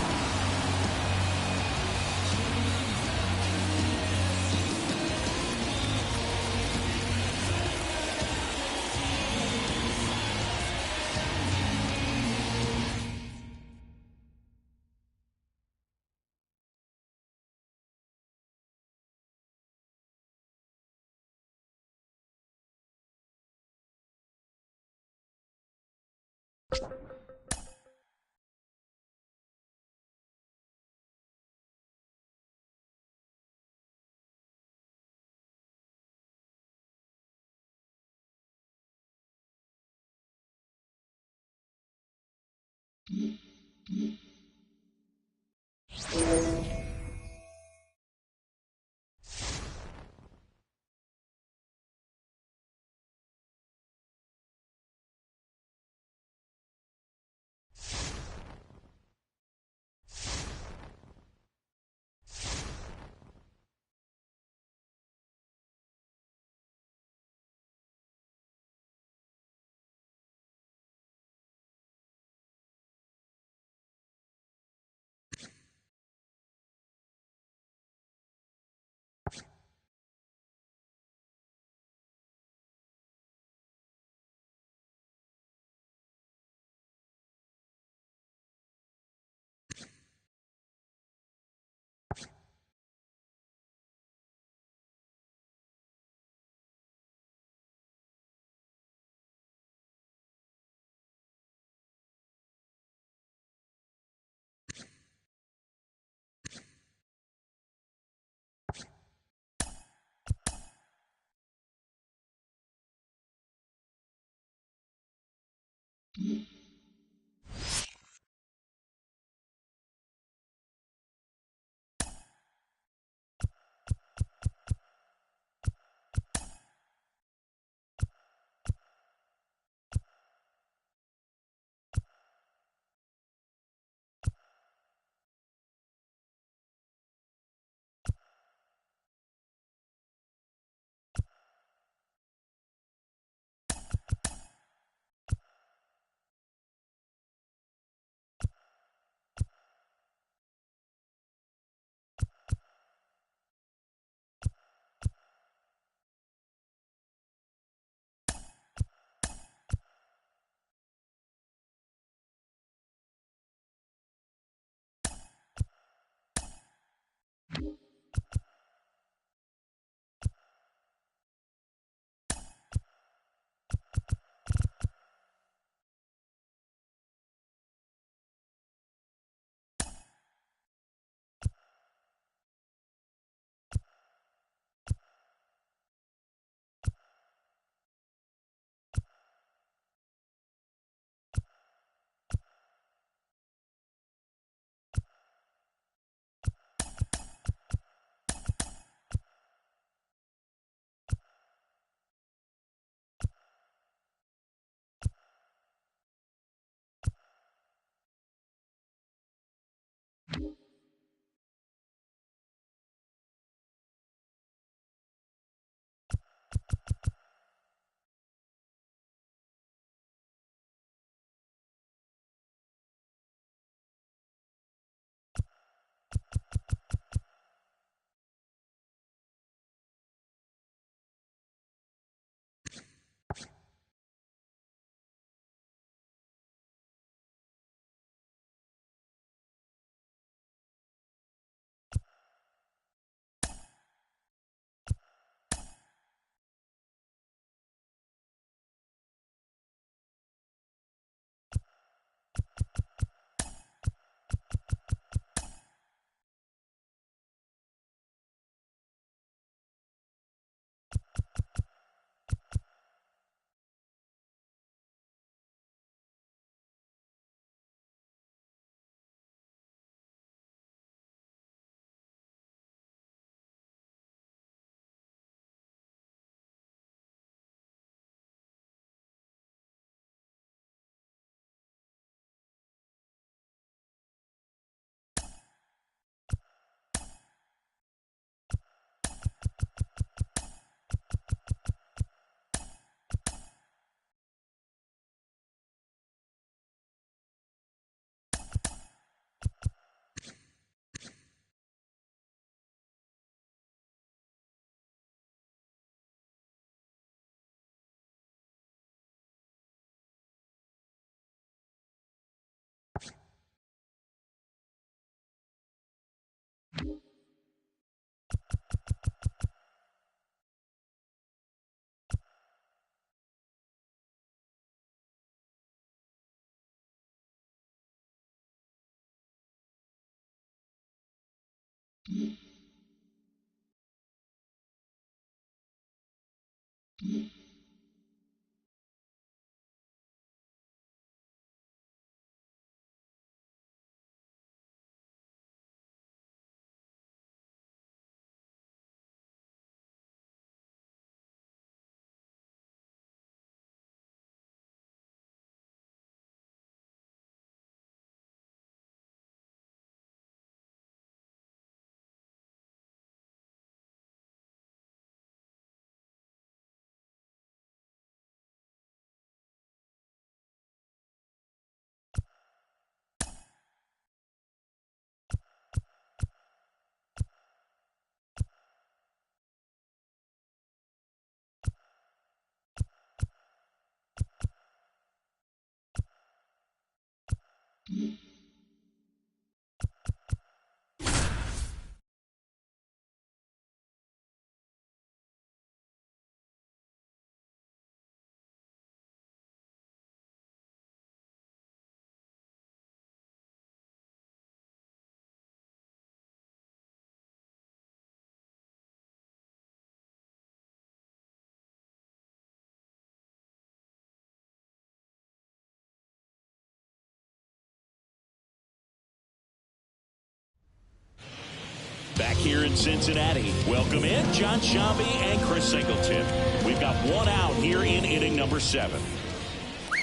S1: Back here in Cincinnati, welcome in John Shambi and Chris Singleton. We've got one out here in inning number 7.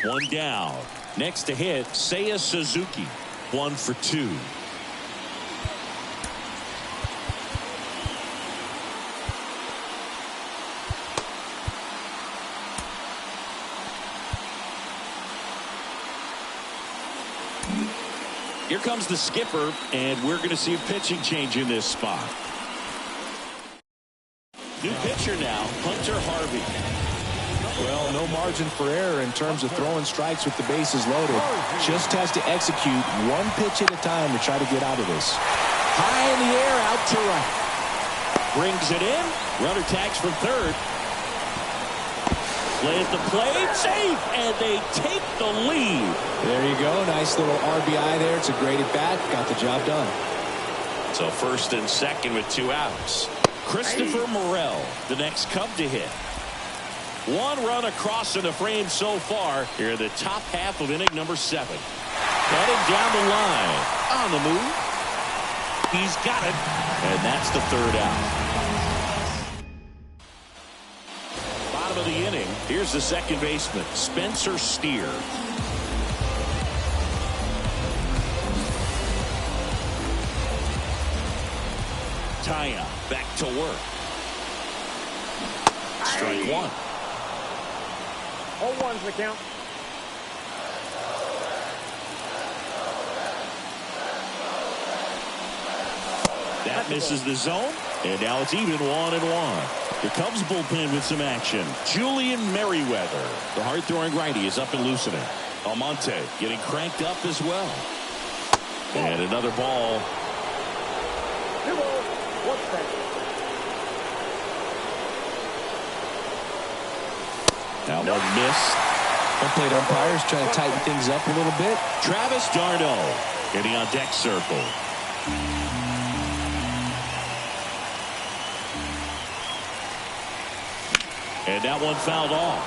S1: One down. Next to hit, Seiya Suzuki. 1 for 2. Here comes the skipper, and we're going to see a pitching change in this spot. New pitcher now, Hunter Harvey.
S2: Well, no margin for error in terms of throwing strikes with the bases loaded. Just has to execute one pitch at a time to try to get out of this.
S1: High in the air, out to right. Brings it in. Runner tags from third. Play at the plate, safe, and they take the lead.
S2: There you go. Nice little RBI there. It's a great at bat. Got the job done.
S1: So first and second with 2 outs. Christopher Morel, the next Cub to hit. 1 run across in the frame so far here in the top half of inning number 7. Heading down the line. On the move. He's got it. And that's the 3rd out. Bottom of the inning. Here's the second baseman, Spencer Steer. Taya back to work. Strike 1.
S5: 0-1's the count.
S1: That misses the zone, and now it's even 1-1. The Cubs bullpen with some action. Julian Merriweather, the hard-throwing righty, is up and loosening. Almonte getting cranked up as well. And another ball.
S5: 2 balls, 1 strike.
S1: That one missed.
S2: Home plate umpires trying to tighten things up a little bit.
S1: Travis d'Arnaud getting on deck circle. And that one fouled off.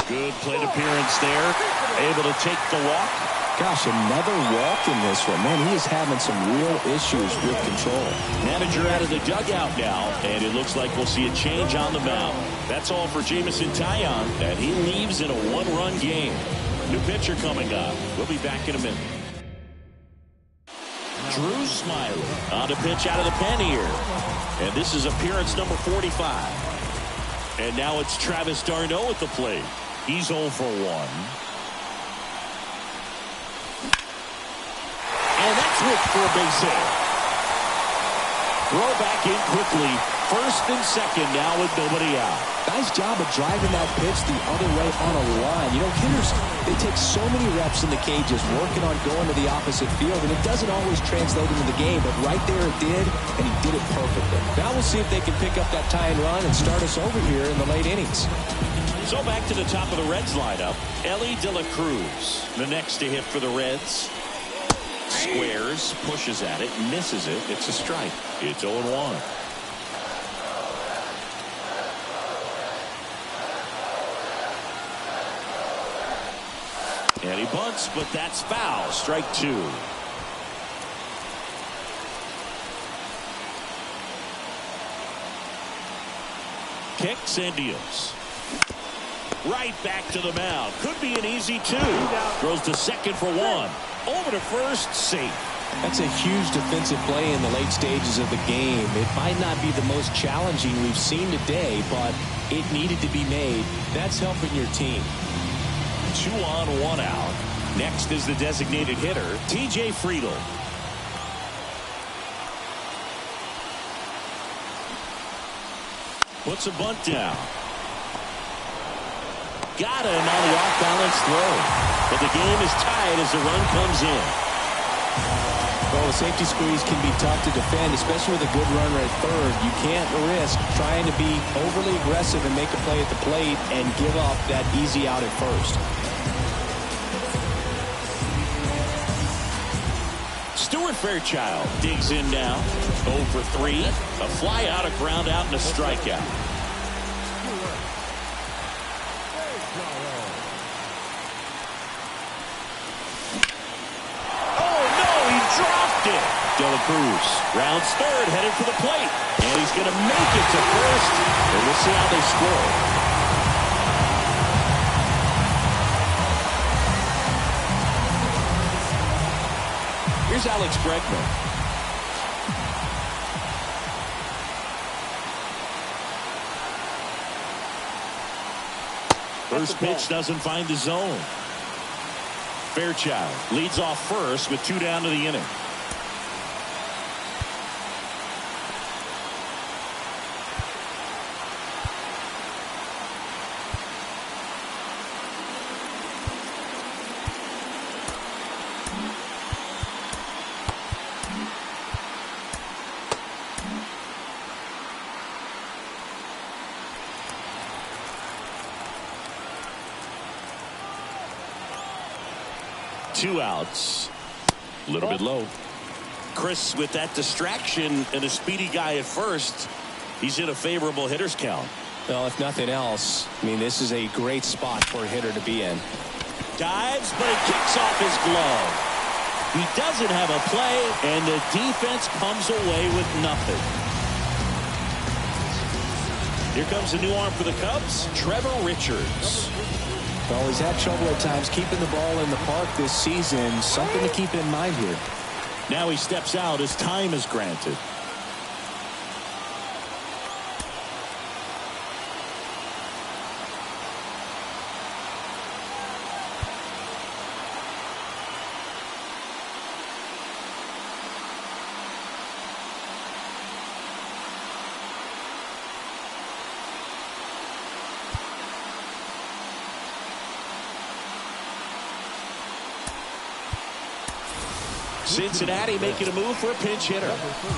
S1: Good plate appearance there. Able to take the walk.
S2: Gosh, another walk in this one. Man, he is having some real issues with control.
S1: Manager out of the dugout now, and it looks like we'll see a change on the mound. That's all for Jameson Taillon, and he leaves in a 1-run game. New pitcher coming up. We'll be back in a minute. Drew Smiley on to pitch out of the pen here. And this is appearance number 45. And now it's Travis d'Arnaud at the plate. He's 0 for 1. And that's whipped for a base hit. Throw back in quickly. First and second now with nobody out.
S2: Nice job of driving that pitch the other way on a line. You know, hitters, they take so many reps in the cages working on going to the opposite field, and it doesn't always translate into the game, but right there it did, and he did it perfectly. Now we'll see if they can pick up that tying run and start us over here in the late innings.
S1: So back to the top of the Reds lineup. Ellie De La Cruz, the next to hit for the Reds. Squares, pushes at it, misses it. It's a strike. It's 0-1. And he bunts, but that's foul. Strike 2. Kicks and deals. Right back to the mound. Could be an easy 2. Throws to second for 1. Over to first, safe.
S2: That's a huge defensive play in the late stages of the game. It might not be the most challenging we've seen today, but it needed to be made. That's helping your team.
S1: 2 on, 1 out. Next is the designated hitter, T.J. Friedl. Puts a bunt down. Got him on the off-balance throw. But the game is tied as the run comes in.
S2: Well, a safety squeeze can be tough to defend, especially with a good runner at third. You can't risk trying to be overly aggressive and make a play at the plate and give up that easy out at first.
S1: Stuart Fairchild digs in now. 0 for 3. A fly out, a ground out, and a strikeout. Oh, no, he dropped it. De La Cruz rounds third, headed for the plate. And he's going to make it to first. And we'll see how they score. Here's Alex Bregman. First pitch doesn't find the zone. Fairchild leads off first with 2 down to the inning. Two outs. A little bit low. Chris, with that distraction and a speedy guy at first, he's in a favorable hitter's count.
S2: Well, if nothing else, I mean, this is a great spot for a hitter to be in.
S1: Dives, but he kicks off his glove. He doesn't have a play, and the defense comes away with nothing. Here comes a new arm for the Cubs, Trevor Richards.
S2: Well, he's had trouble at times keeping the ball in the park this season. Something to keep in mind here.
S1: Now he steps out as time is granted. Cincinnati making a move for a pinch hitter.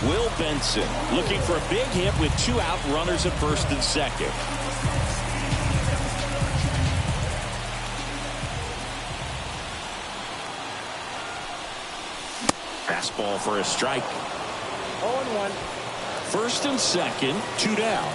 S1: Will Benson looking for a big hit with 2 out, runners at first and second. Fastball for a strike.
S5: 0-1.
S1: First and second, 2 down.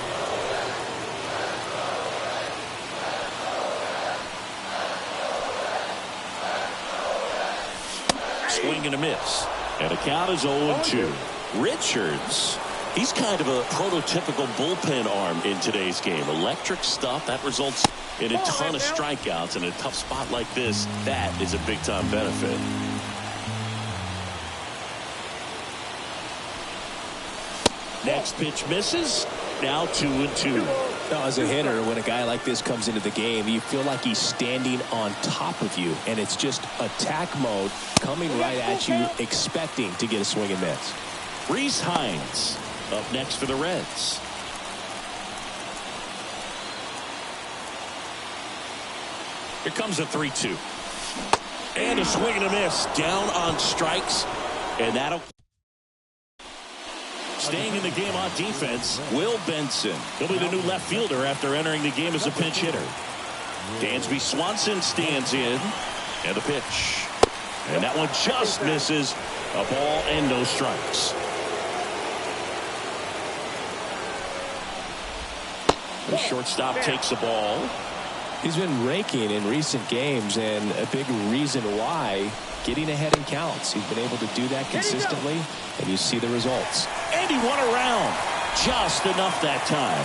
S1: Swing and a miss. And a count is 0-2. Richards, he's kind of a prototypical bullpen arm in today's game. Electric stuff that results in a ton of strikeouts. In a tough spot like this, that is a big-time benefit. Next pitch misses. Now 2-2.
S2: Now, as a hitter, when a guy like this comes into the game, you feel like he's standing on top of you, and it's just attack mode coming right at you, expecting to get a swing and miss.
S1: Rhys Hines up next for the Reds. Here comes a 3-2. And a swing and a miss. Down on strikes. And that'll... Staying in the game on defense, Will Benson. He'll be the new left fielder after entering the game as a pinch hitter. Dansby Swanson stands in. And the pitch. And that one just misses. A ball and no strikes. The shortstop takes the ball.
S2: He's been raking in recent games, and a big reason why, getting ahead in counts. He's been able to do that consistently, and you see the results.
S1: And he won around. Just enough that time.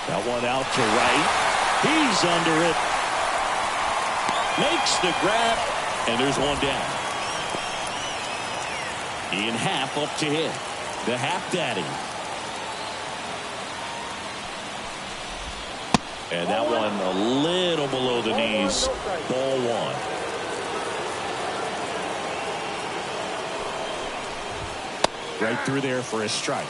S1: That one out to right. He's under it. Makes the grab, and there's one down. Ian Happ up to hit. The Happ Daddy. And that one a little below the knees. Ball one. Right through there for a strike.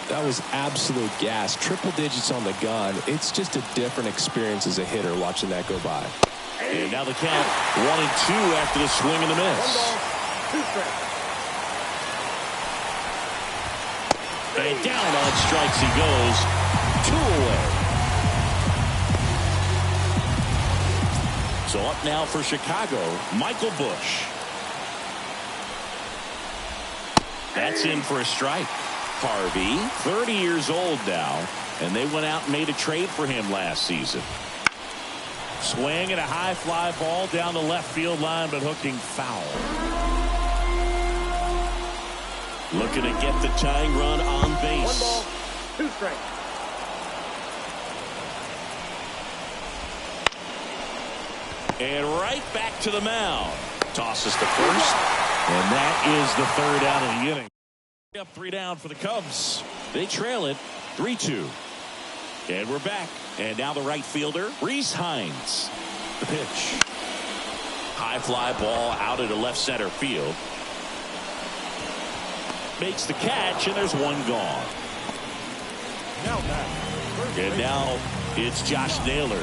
S2: That was absolute gas. Triple digits on the gun. It's just a different experience as a hitter watching that go by.
S1: And now the count 1-2 after the swing and the miss. And down on strikes he goes. 2 away. So up now for Chicago, Michael Busch. That's in for a strike. Harvey, 30 years old now, and they went out and made a trade for him last season. Swing and a high fly ball down the left field line, but hooking foul. Looking to get the tying run on base.
S5: 1 ball, 2 strikes.
S1: And right back to the mound. Tosses to first. And that is the 3rd out of the inning. Up 3 down for the Cubs. They trail it 3-2. And we're back. And now the right fielder, Reese Hines. The pitch. High fly ball out into left center field. Makes the catch, and there's one gone. And now it's Josh Naylor.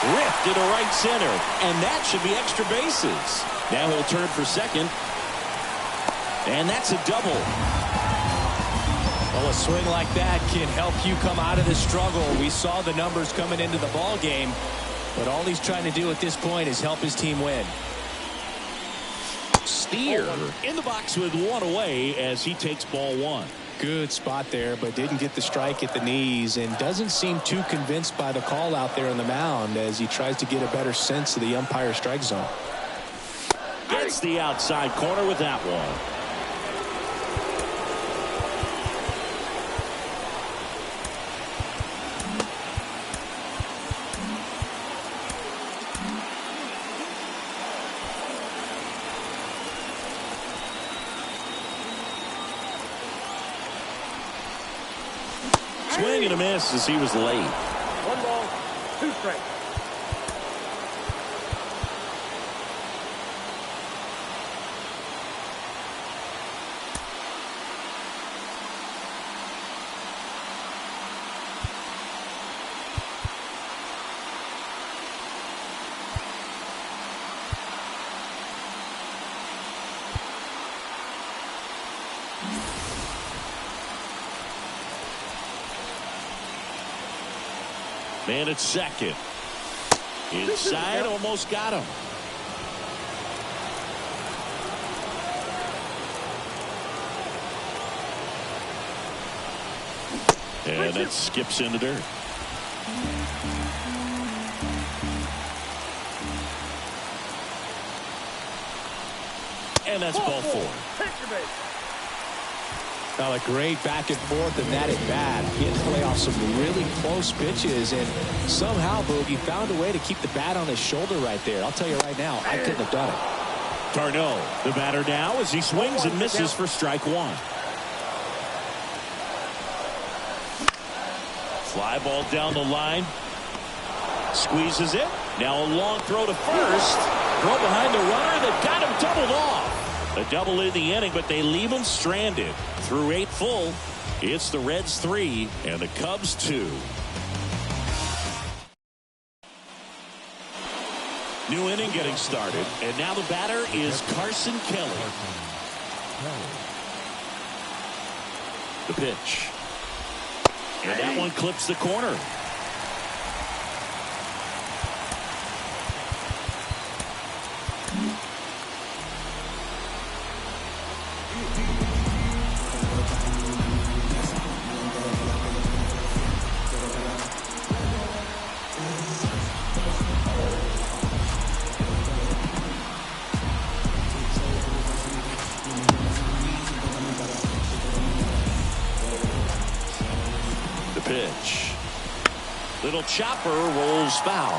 S1: Ripped into right center, and that should be extra bases. Now he'll turn for second, and that's a double.
S2: Well, a swing like that can help you come out of the struggle. We saw the numbers coming into the ball game, but all he's trying to do at this point is help his team win.
S1: Steer in the box with 1 away as he takes ball 1.
S2: Good spot there, but didn't get the strike at the knees, and doesn't seem too convinced by the call out there on the mound as he tries to get a better sense of the umpire strike zone.
S1: Gets the outside corner with that one. Swing and a miss as he was late.
S5: 1 ball, 2 strikes.
S1: Man at second. Inside, almost got him. And that skips in the dirt. And that's ball 4.
S2: Now a great back and forth and that at bat. He had to play off some really close pitches, and somehow Boogie found a way to keep the bat on his shoulder right there. I'll tell you right now, I couldn't have done it.
S1: Tarno, the batter now as he swings and misses for strike 1. Fly ball down the line. Squeezes it. Now a long throw to first. Throw behind the runner that got him doubled off. A double in the inning, but they leave him stranded. Through 8 full, it's the Reds 3 and the Cubs 2. New inning getting started, and now the batter is Carson Kelly. The pitch. And that one clips the corner. Pitch. Little chopper rolls foul.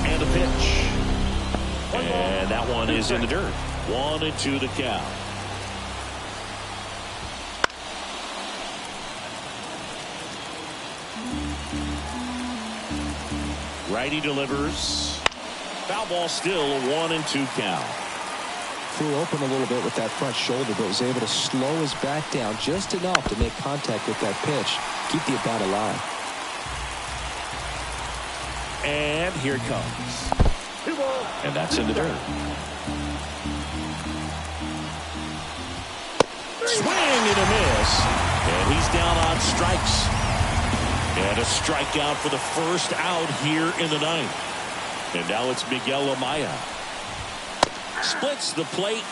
S1: And a pitch. And that one is in the dirt. 1-2 the count. Righty delivers. Foul ball still, a 1-2 count.
S8: Flew open a little bit with that front shoulder, but was able to slow his back down just enough to make contact with that pitch. Keep the at-bat alive.
S1: And here it comes. And that's in the dirt. Swing and a miss. And he's down on strikes. And a strikeout for the first out here in the ninth. And now it's Miguel Amaya. Splits the plate.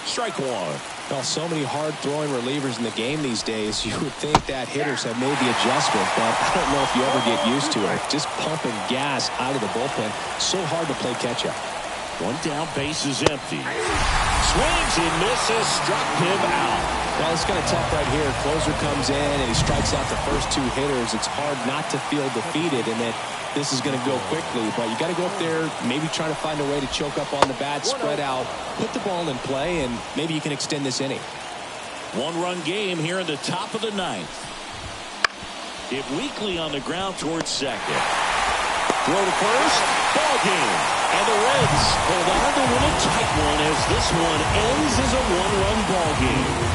S1: Strike one.
S2: Well, so many hard-throwing relievers in the game these days. You would think that hitters have made the adjustment, but I don't know if you ever get used to it. Just pumping gas out of the bullpen. So hard to play catch-up.
S1: One down, base is empty. Swings and misses, struck him out.
S2: Well, it's kind of tough right here. Closer comes in and he strikes out the first two hitters. It's hard not to feel defeated and that this is going to go quickly, but you got to go up there, maybe try to find a way to choke up on the bat, spread out, put the ball in play, and maybe you can extend this inning.
S1: One-run game here in the top of the ninth. Hit weakly on the ground towards second. Throw to first, ball game. And the Reds hold on to win a tight one as this one ends as a one-run ball game.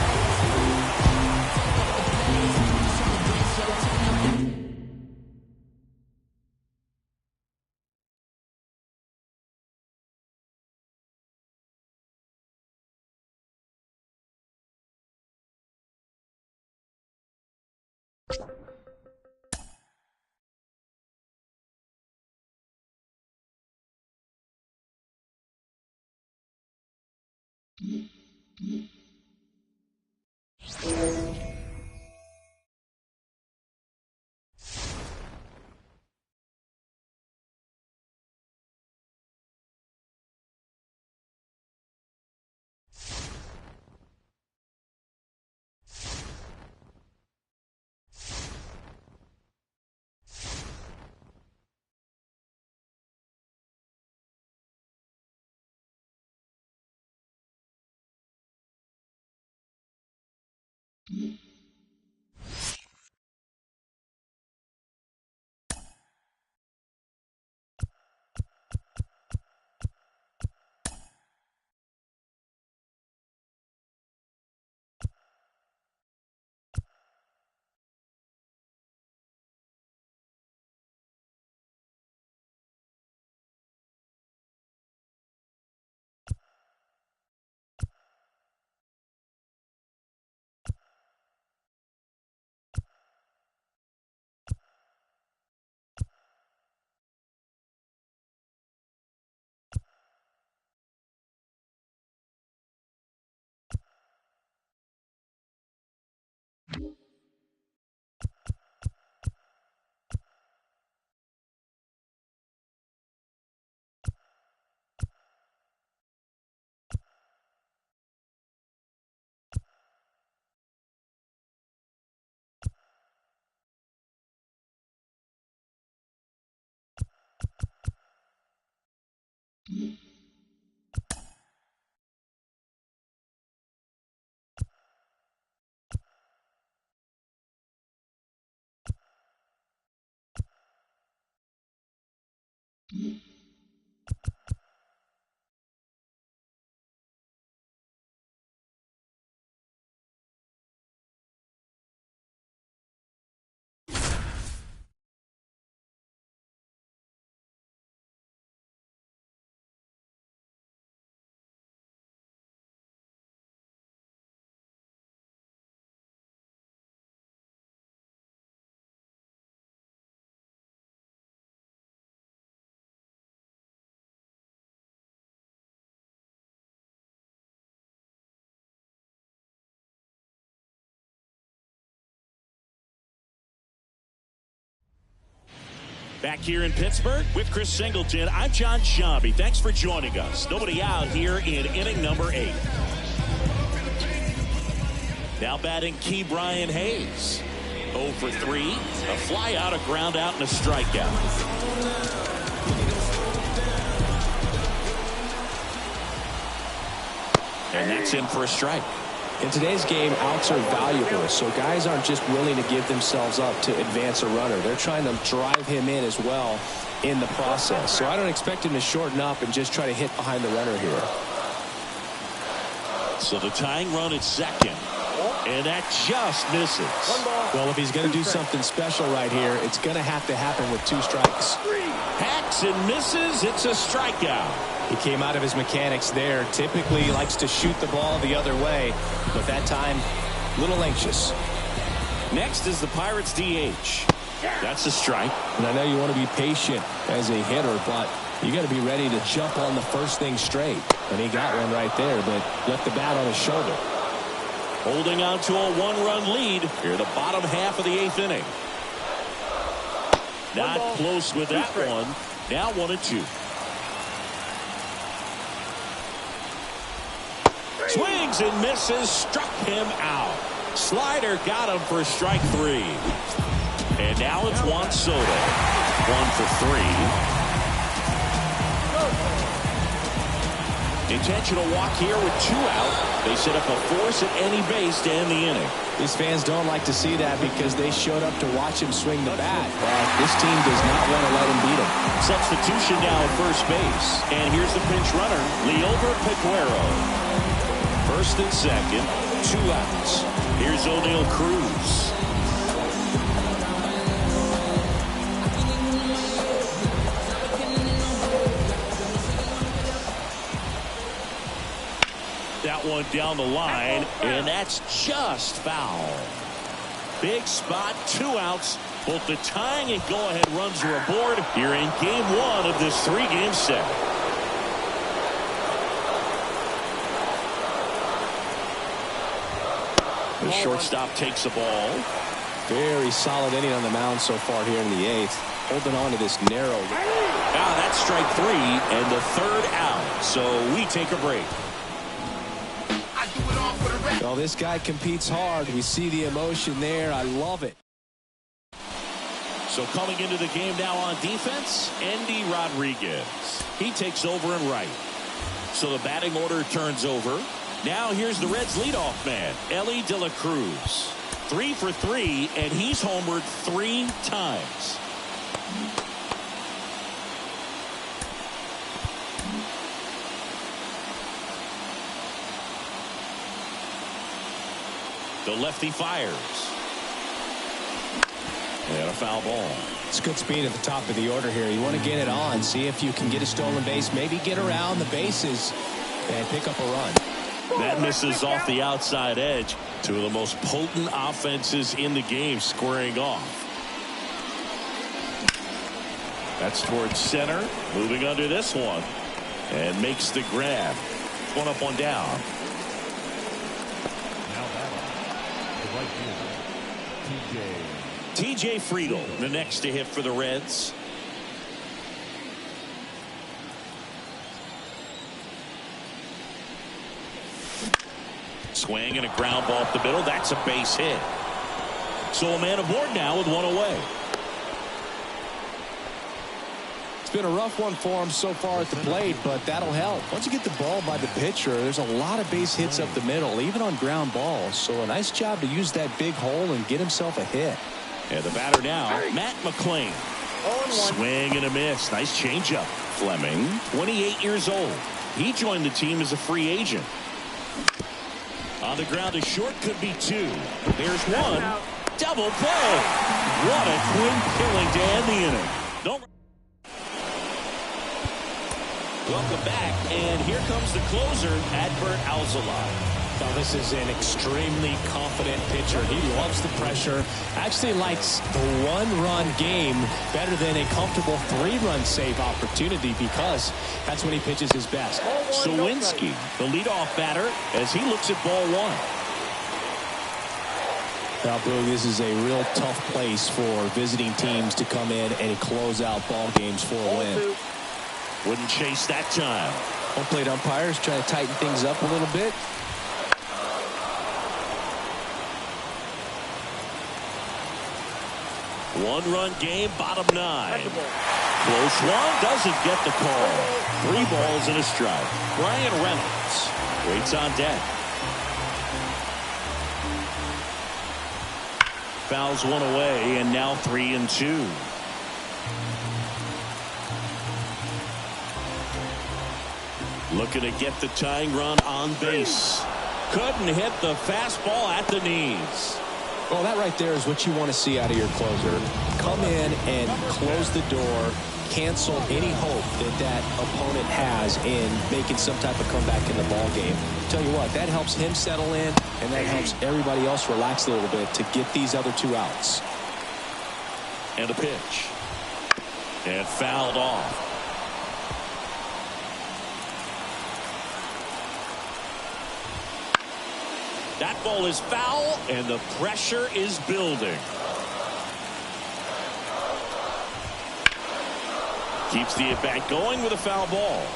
S1: Back here in Pittsburgh with Chris Singleton, I'm John Shambi. Thanks for joining us. Nobody out here in inning number 8. Now batting Key Brian Hayes. 0 for 3. A fly out, a ground out, and a strikeout. And that's in for a strike.
S2: In today's game, outs are valuable, so guys aren't just willing to give themselves up to advance a runner. They're trying to drive him in as well in the process. So I don't expect him to shorten up and just try to hit behind the runner here.
S1: So the tying run at second, and that just misses.
S2: Well, if he's going to do something special right here, it's going to have to happen with 2 strikes.
S1: Hacks and misses. It's a strikeout.
S2: He came out of his mechanics there. Typically he likes to shoot the ball the other way, but that time a little anxious.
S1: Next is the Pirates DH. That's a strike.
S2: And I know you want to be patient as a hitter, but you got to be ready to jump on the first thing straight. And he got one right there, but left the bat on his shoulder.
S1: Holding on to a 1-run lead here, the bottom half of the 8th inning. Not close with that one. Now 1-2. Swings and misses, struck him out. Slider got him for strike 3. And now it's Juan Soto. 1 for 3. Intentional walk here with 2 out. They set up a force at any base to end the inning.
S2: These fans don't like to see that because they showed up to watch him swing the bat. But this team does not want to let him beat him.
S1: Substitution now at first base. And here's the pinch runner, Liover Peguero. First and second, 2 outs. Here's O'Neal Cruz. That one down the line, and that's just foul. Big spot, 2 outs. Both the tying and go-ahead runs are aboard here in game 1 of this 3-game set. The shortstop takes the ball.
S2: Very solid inning on the mound so far here in the 8th. Holding on to this narrow.
S1: Now that's strike 3 and the 3rd out. So we take a break.
S2: Well, this guy competes hard. We see the emotion there. I love it.
S1: So coming into the game now on defense, Endy Rodriguez. He takes over in right. So the batting order turns over. Now here's the Reds leadoff man, Elly De La Cruz. 3 for 3, and he's homered 3 times. The lefty fires. And a foul ball.
S2: It's good speed at the top of the order here. You want to get it on, see if you can get a stolen base, maybe get around the bases and pick up a run.
S1: That misses off the outside edge. 2 of the most potent offenses in the game squaring off. That's towards center. Moving under this one. And makes the grab. 1 up, 1 down.
S3: Now batting, the right fielder,
S1: TJ Friedl, the next to hit for the Reds. Swing and a ground ball up the middle. That's a base hit. So a man aboard now with 1 away.
S2: It's been a rough one for him so far at the plate, but that'll help. Once you get the ball by the pitcher, there's a lot of base hits up the middle, even on ground balls. So a nice job to use that big hole and get himself a hit.
S1: And the batter now, Matt McClain. Swing and a miss. Nice changeup. Fleming, 28 years old. He joined the team as a free agent. On the ground to short, could be 2. There's 1. Double play. What a quick killing to end the inning. Welcome back, and here comes the closer, Adbert Alzolay.
S2: Now, this is an extremely confident pitcher. He loves the pressure. Actually likes the 1-run game better than a comfortable 3-run save opportunity because that's when he pitches his best.
S1: Sawinski, the leadoff batter, as he looks at ball 1.
S2: Now, Boog, this is a real tough place for visiting teams to come in and close out ball games for a win.
S1: Wouldn't chase that time.
S2: Home plate umpires trying to tighten things up a little bit.
S1: One-run game, bottom 9. Close one, doesn't get the call. 3 balls and a strike. Brian Reynolds waits on deck. Fouls one away, and now 3-2. Looking to get the tying run on base. Couldn't hit the fastball at the knees.
S2: Well, that right there is what you want to see out of your closer. Come in and close the door, cancel any hope that opponent has in making some type of comeback in the ball game. Tell you what, that helps him settle in, and that helps everybody else relax a little bit to get these other 2 outs.
S1: And a pitch. And fouled off. That ball is foul, and the pressure is building. Keeps the at-bat going with a foul ball.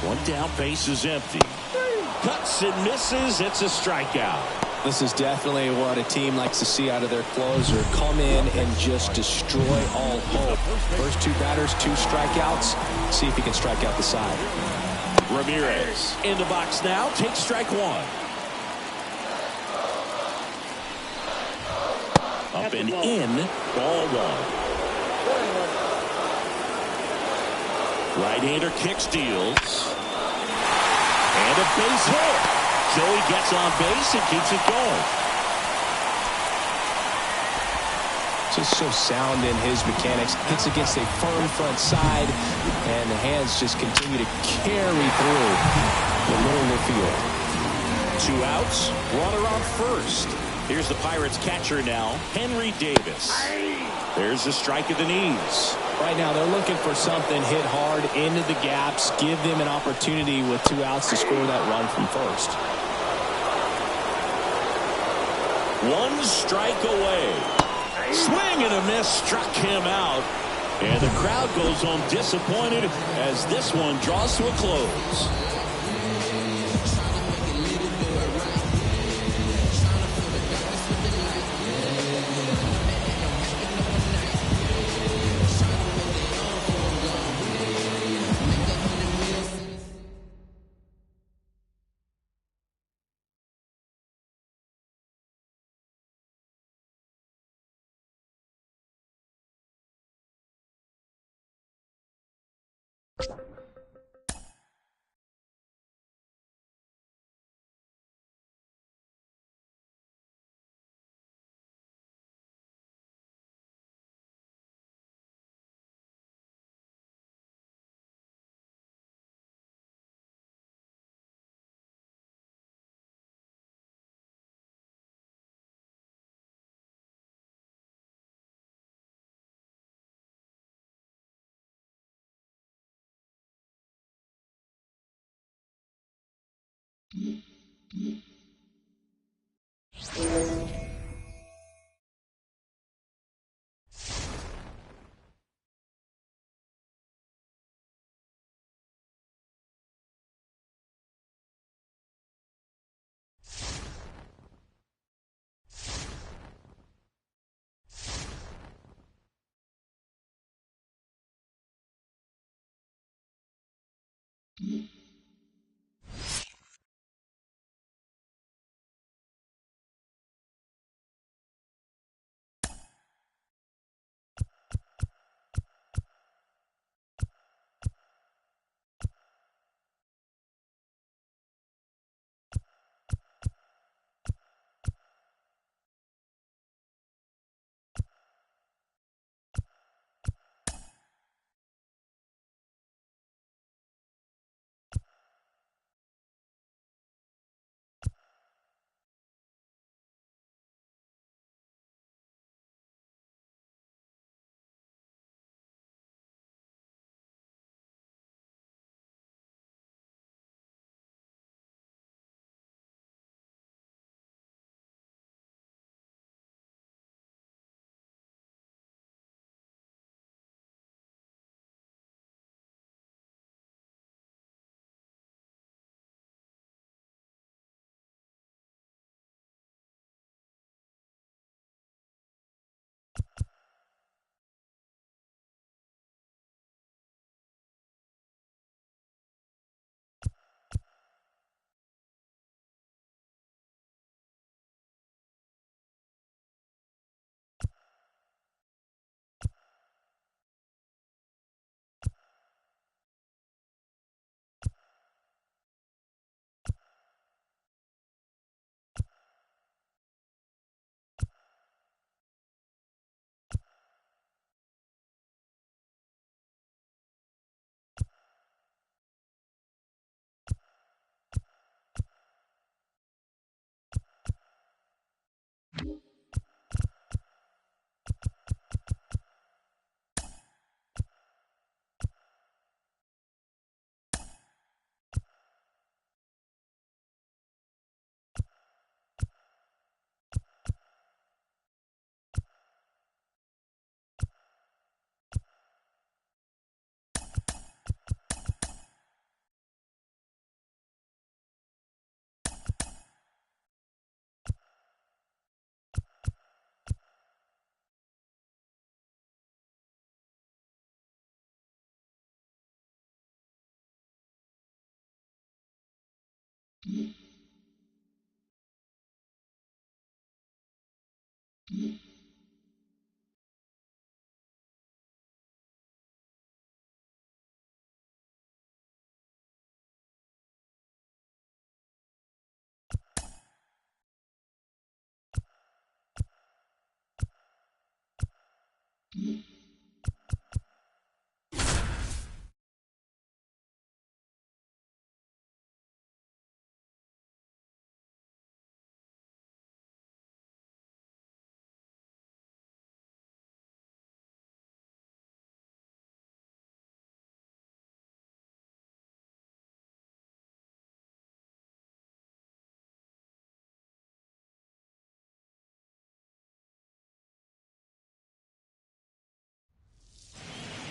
S1: One down, base is empty. Cuts and misses. It's a strikeout.
S2: This is definitely what a team likes to see out of their closer. Come in and just destroy all hope. First 2 batters, 2 strikeouts. See if he can strike out the side.
S1: Ramirez in the box now. Takes strike 1. Up and in. Ball 1. Right-hander kick, steals. And a base hit. Joey gets on base and keeps it going.
S2: Just so sound in his mechanics. Hits against a firm front side, and the hands just continue to carry through the middle of the field.
S1: 2 outs, runner on first. Here's the Pirates catcher now, Henry Davis. There's the strike at the knees.
S2: Right now they're looking for something hit hard into the gaps, give them an opportunity with 2 outs to score that run from first.
S1: 1 strike away. Swing and a miss struck him out. And the crowd goes home disappointed as this one draws to a close.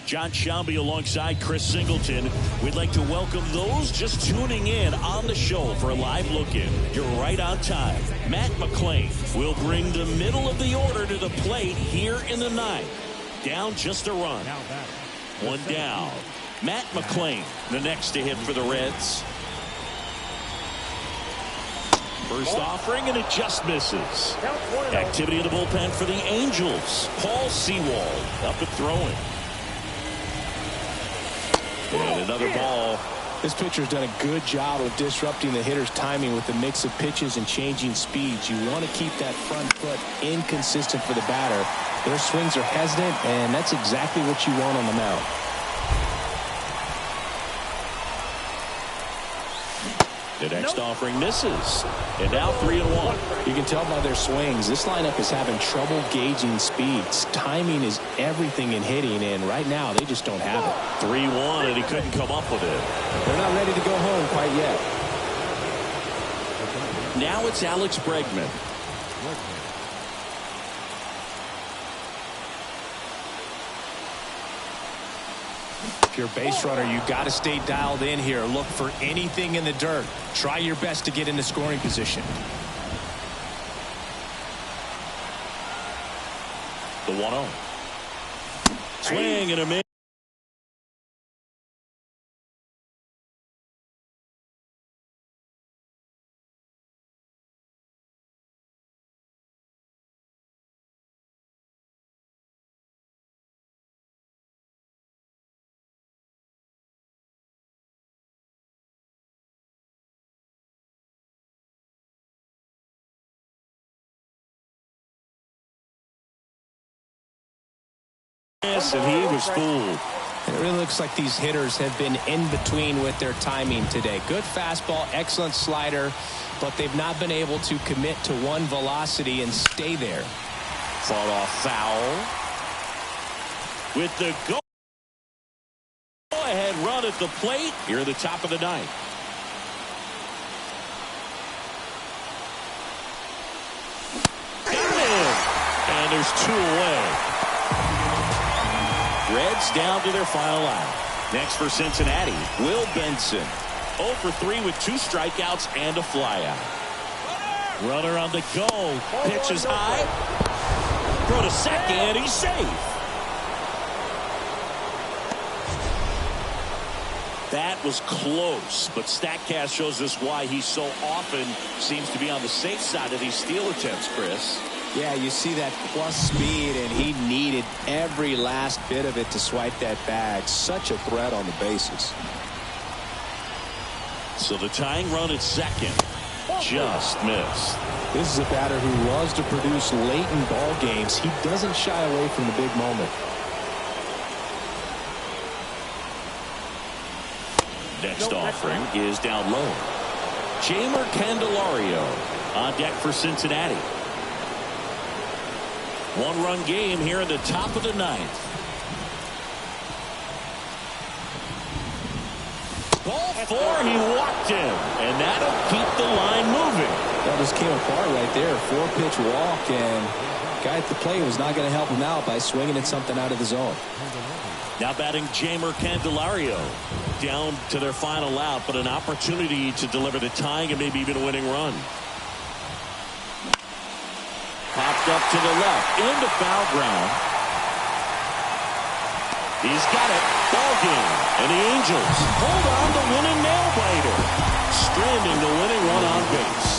S1: John Shelby alongside Chris Singleton. We'd like to welcome those just tuning in on the show for a live look-in. You're right on time. Matt McClain will bring the middle of the order to the plate here in the ninth. Down just a run. One down. Matt McClain, the next to hit for the Reds. First offering, and it just misses. Activity in the bullpen for the Angels. Paul Sewald up and throwing. And another ball.
S2: This pitcher's done a good job of disrupting the hitter's timing with the mix of pitches and changing speeds. You want to keep that front foot inconsistent for the batter. Their swings are hesitant, and that's exactly what you want on the mound.
S1: The next offering misses. And now 3-1.
S2: You can tell by their swings, this lineup is having trouble gauging speeds. Timing is everything in hitting, and right now they just don't have it.
S1: 3-1, and he couldn't come up with it.
S2: They're not ready to go home quite yet.
S1: Now it's Alex Bregman.
S2: If you're a base runner, you got to stay dialed in here. Look for anything in the dirt. Try your best to get into scoring position.
S1: The 1-0. Swing and a miss. And he was fooled.
S2: And it really looks like these hitters have been in between with their timing today. Good fastball, excellent slider, but they've not been able to commit to one velocity and stay there.
S1: Fought off foul. With the go-ahead run at the plate here at the top of the ninth. Got him! And there's 2 away. Reds down to their final out. Next for Cincinnati, Will Benson. 0 for 3 with 2 strikeouts and a flyout. Runner on the go. Pitch is high. Throw to second. He's safe. That was close, but StatCast shows us why he so often seems to be on the safe side of these steal attempts, Chris.
S2: Yeah, you see that plus speed, and he needed every last bit of it to swipe that bag. Such a threat on the bases.
S1: So the tying run at second just missed.
S2: This is a batter who loves to produce late in ball games. He doesn't shy away from the big moment.
S1: Next offering is down low. Jeimer Candelario on deck for Cincinnati. 1-run game here in the top of the ninth. Ball 4, he walked him, and that'll keep the line moving.
S2: That just came apart right there. 4-pitch walk, and the guy at the plate was not going to help him out by swinging at something out of the zone.
S1: Now batting Jeimer Candelario. Down to their final out, but an opportunity to deliver the tying and maybe even a winning run. Popped up to the left, into foul ground. He's got it. Ball game. And the Angels hold on to winning nail biter. stranding the winning one on base.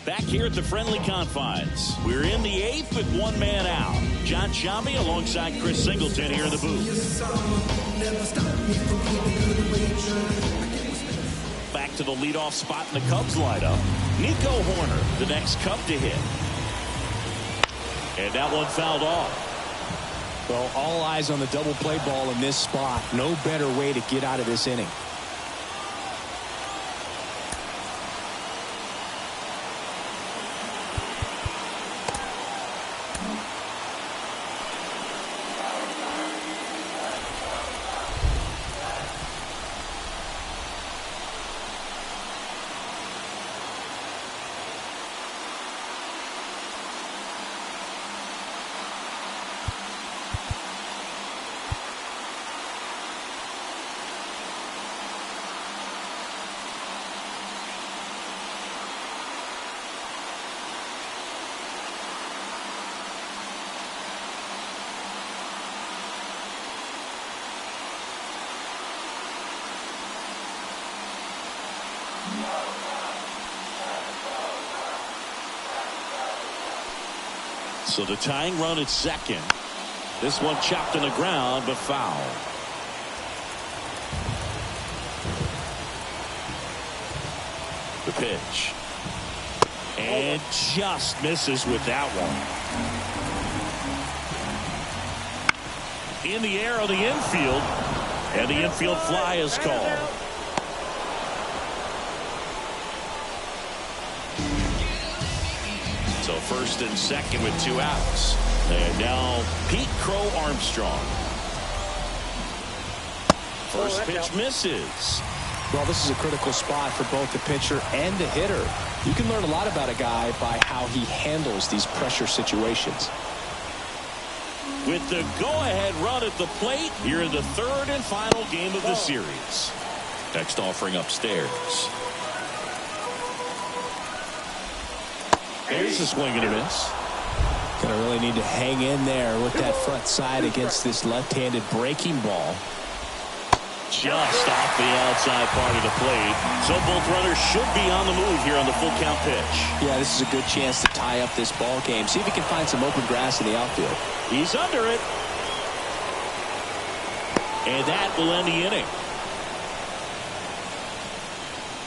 S1: Back here at the friendly confines. We're in the eighth with one man out. John Sciambi alongside Chris Singleton here in the booth. Back to the leadoff spot in the Cubs lineup. Nico Horner, the next Cub to hit. And that one fouled off.
S2: Well, all eyes on the double play ball in this spot. No better way to get out of this inning.
S1: So the tying run at second. This one chopped in the ground, but foul. The pitch. And just misses with that one. In the air on the infield. And the infield fly is called. So first and second with 2 outs. And now Pete Crow Armstrong. First pitch misses.
S2: Well, this is a critical spot for both the pitcher and the hitter. You can learn a lot about a guy by how he handles these pressure situations.
S1: With the go-ahead run at the plate, here in the third and final game of the series. Next offering upstairs. There's a swing and a miss.
S2: Gonna really need to hang in there with that front side against this left-handed breaking ball.
S1: Just off the outside part of the plate. So both runners should be on the move here on the full count pitch.
S2: Yeah, this is a good chance to tie up this ball game. See if he can find some open grass in the outfield.
S1: He's under it. And that will end the inning.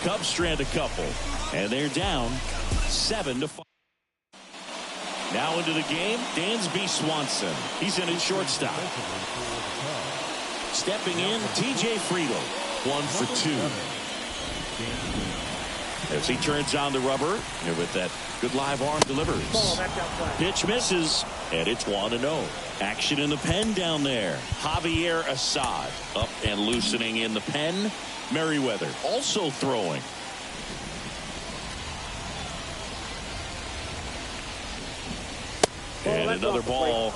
S1: Cubs strand a couple. And they're down 7-5. Now into the game, Dansby Swanson. He's in at shortstop. Stepping in, TJ Friedel, 1 for 2. As he turns on the rubber, and with that good live arm delivers. Pitch misses, and it's 1-0. Action in the pen down there. Javier Assad up and loosening in the pen. Merriweather also throwing. And another ball.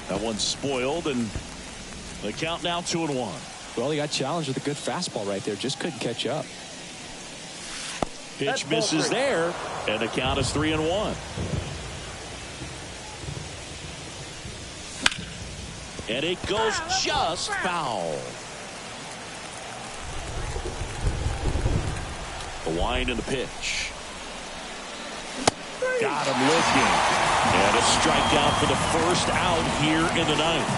S1: That one's spoiled, and the count now 2-1.
S2: Well, he got challenged with a good fastball right there. Just couldn't catch up.
S1: Pitch misses there, and the count is 3-1. And it goes just foul. The wind and the pitch. Got him looking. And a strikeout for the first out here in the ninth.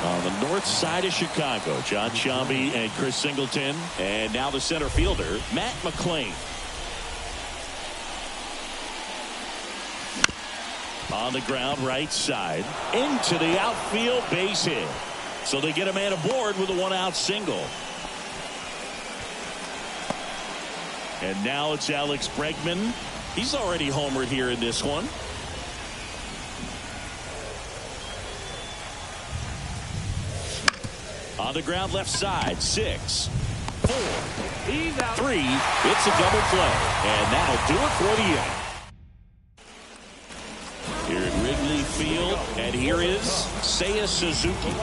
S1: On the north side of Chicago, John Sciambi and Chris Singleton. And now the center fielder, Matt McClain. On the ground, right side. Into the outfield, base hit. So they get a man aboard with a 1-out single. And now it's Alex Bregman. He's already homered here in this one. On the ground, left side, 6, 4, 3. It's a double play. And that'll do it for the inning. Here at Wrigley Field, and here is Seiya Suzuki.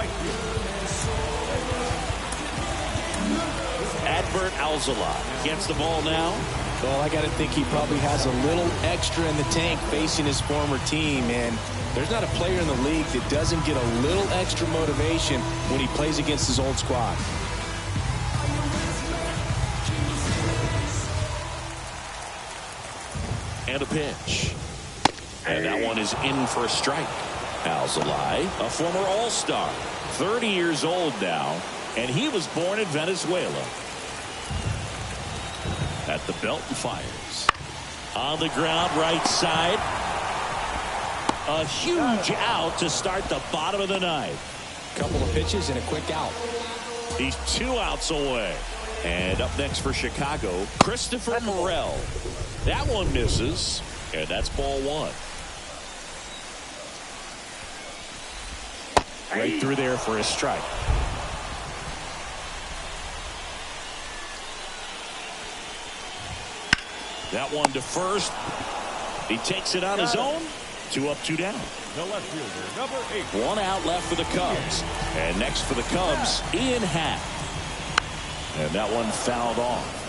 S1: Adbert Alzolay gets the ball now.
S2: Well, I got to think he probably has a little extra in the tank facing his former team, and there's not a player in the league that doesn't get a little extra motivation when he plays against his old squad.
S1: And a pitch. And that one is in for a strike. Alzolay, a former All-Star, 30 years old now, and he was born in Venezuela. At the belt and fires. On the ground, right side. A huge out to start the bottom of the ninth.
S2: Couple of pitches and a quick out.
S1: He's 2 outs away. And up next for Chicago, Christopher Morel. That one misses, and that's ball 1. Right through there for a strike. That one to first. He takes it on his own. 2 up, 2 down.
S3: The left fielder, number 8.
S1: 1 out left for the Cubs. And next for the Cubs, Ian Happ. And that one fouled off.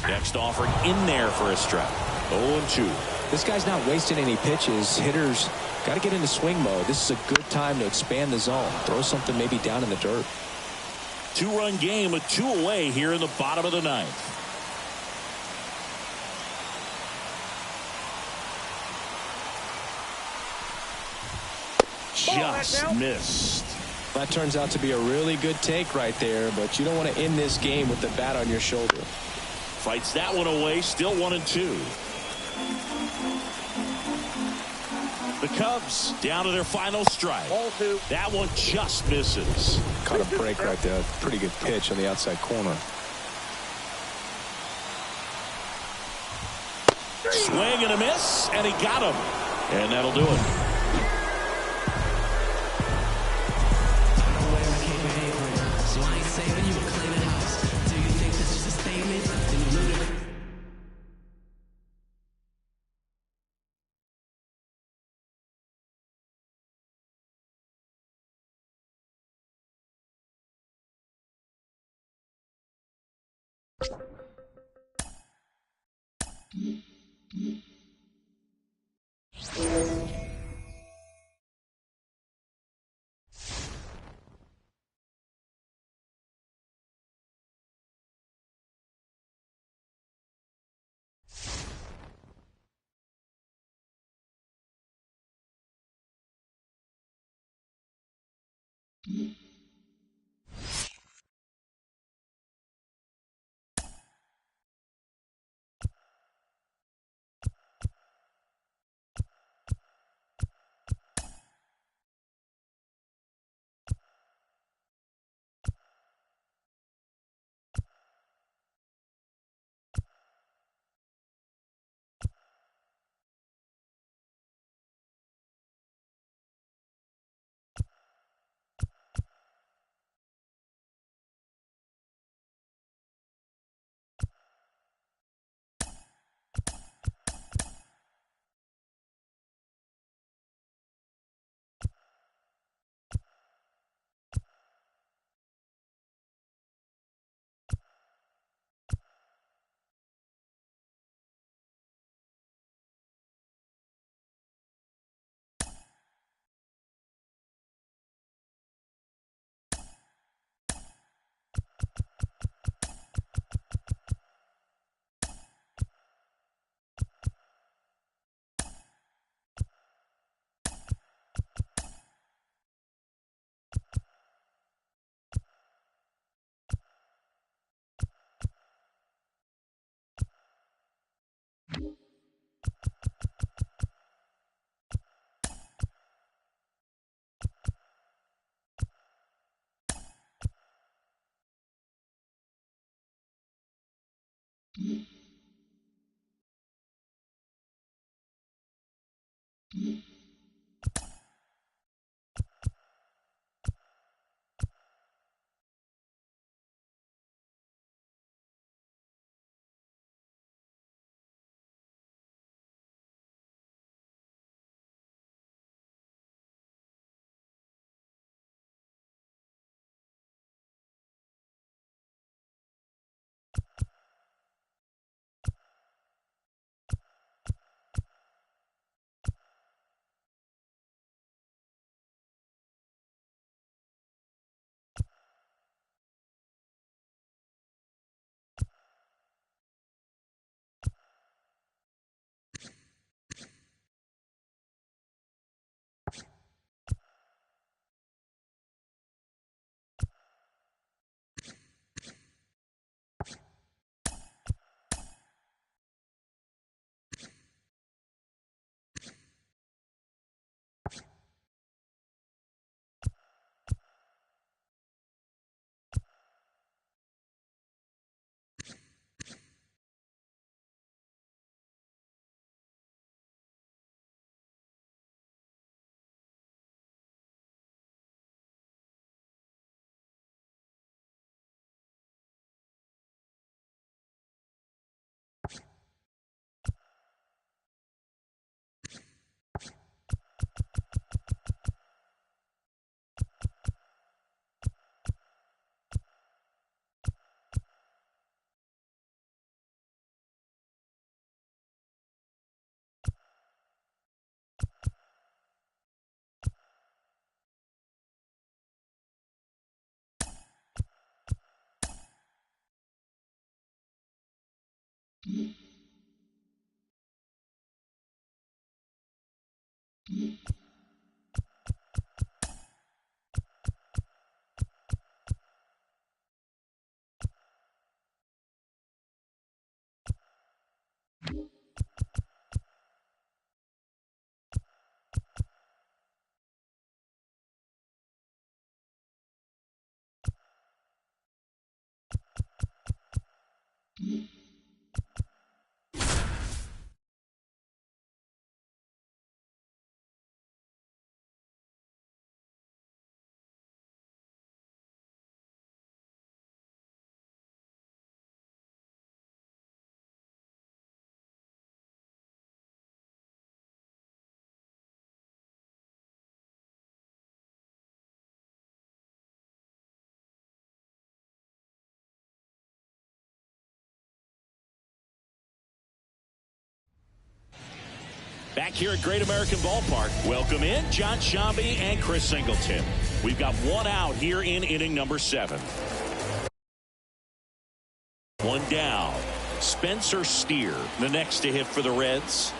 S1: Next offering in there for a strike. 0-2.
S2: This guy's not wasting any pitches. Hitters got to get into swing mode. This is a good time to expand the zone. Throw something maybe down in the dirt.
S1: 2-run game with 2 away here in the bottom of the 9th. Just missed.
S2: That turns out to be a really good take right there, but you don't want to end this game with the bat on your shoulder.
S1: Fights that one away, still 1-2. The Cubs down to their final strike. That one just misses.
S2: Caught a break right there. Pretty good pitch on the outside corner.
S1: Swing and a miss, and he got him. And that'll do it. Back here at Great American Ballpark, welcome in John Shambi and Chris Singleton. We've got one out here in inning number 7. One down. Spencer Steer, the next to hit for the Reds.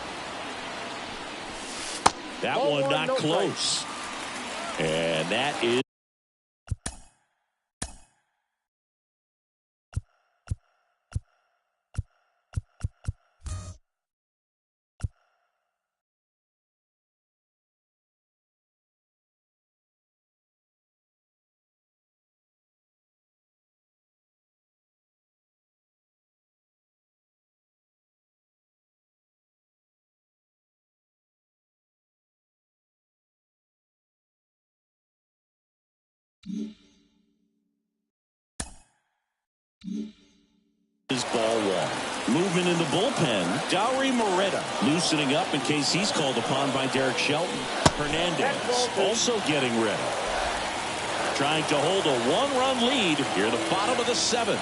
S1: That one not close. And that is ball one. Movement in the bullpen. Dowry Moretta loosening up in case he's called upon by Derek Shelton. Hernandez also getting ready. Trying to hold a 1-run lead here at the bottom of the 7th.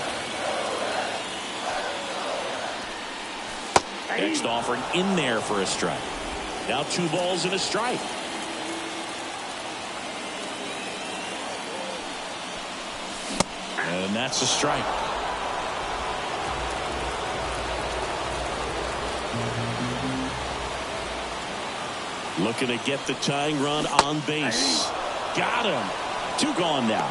S1: Next offering in there for a strike. Now 2 balls and a strike. And that's a strike. Looking to get the tying run on base. Got him. 2 gone now.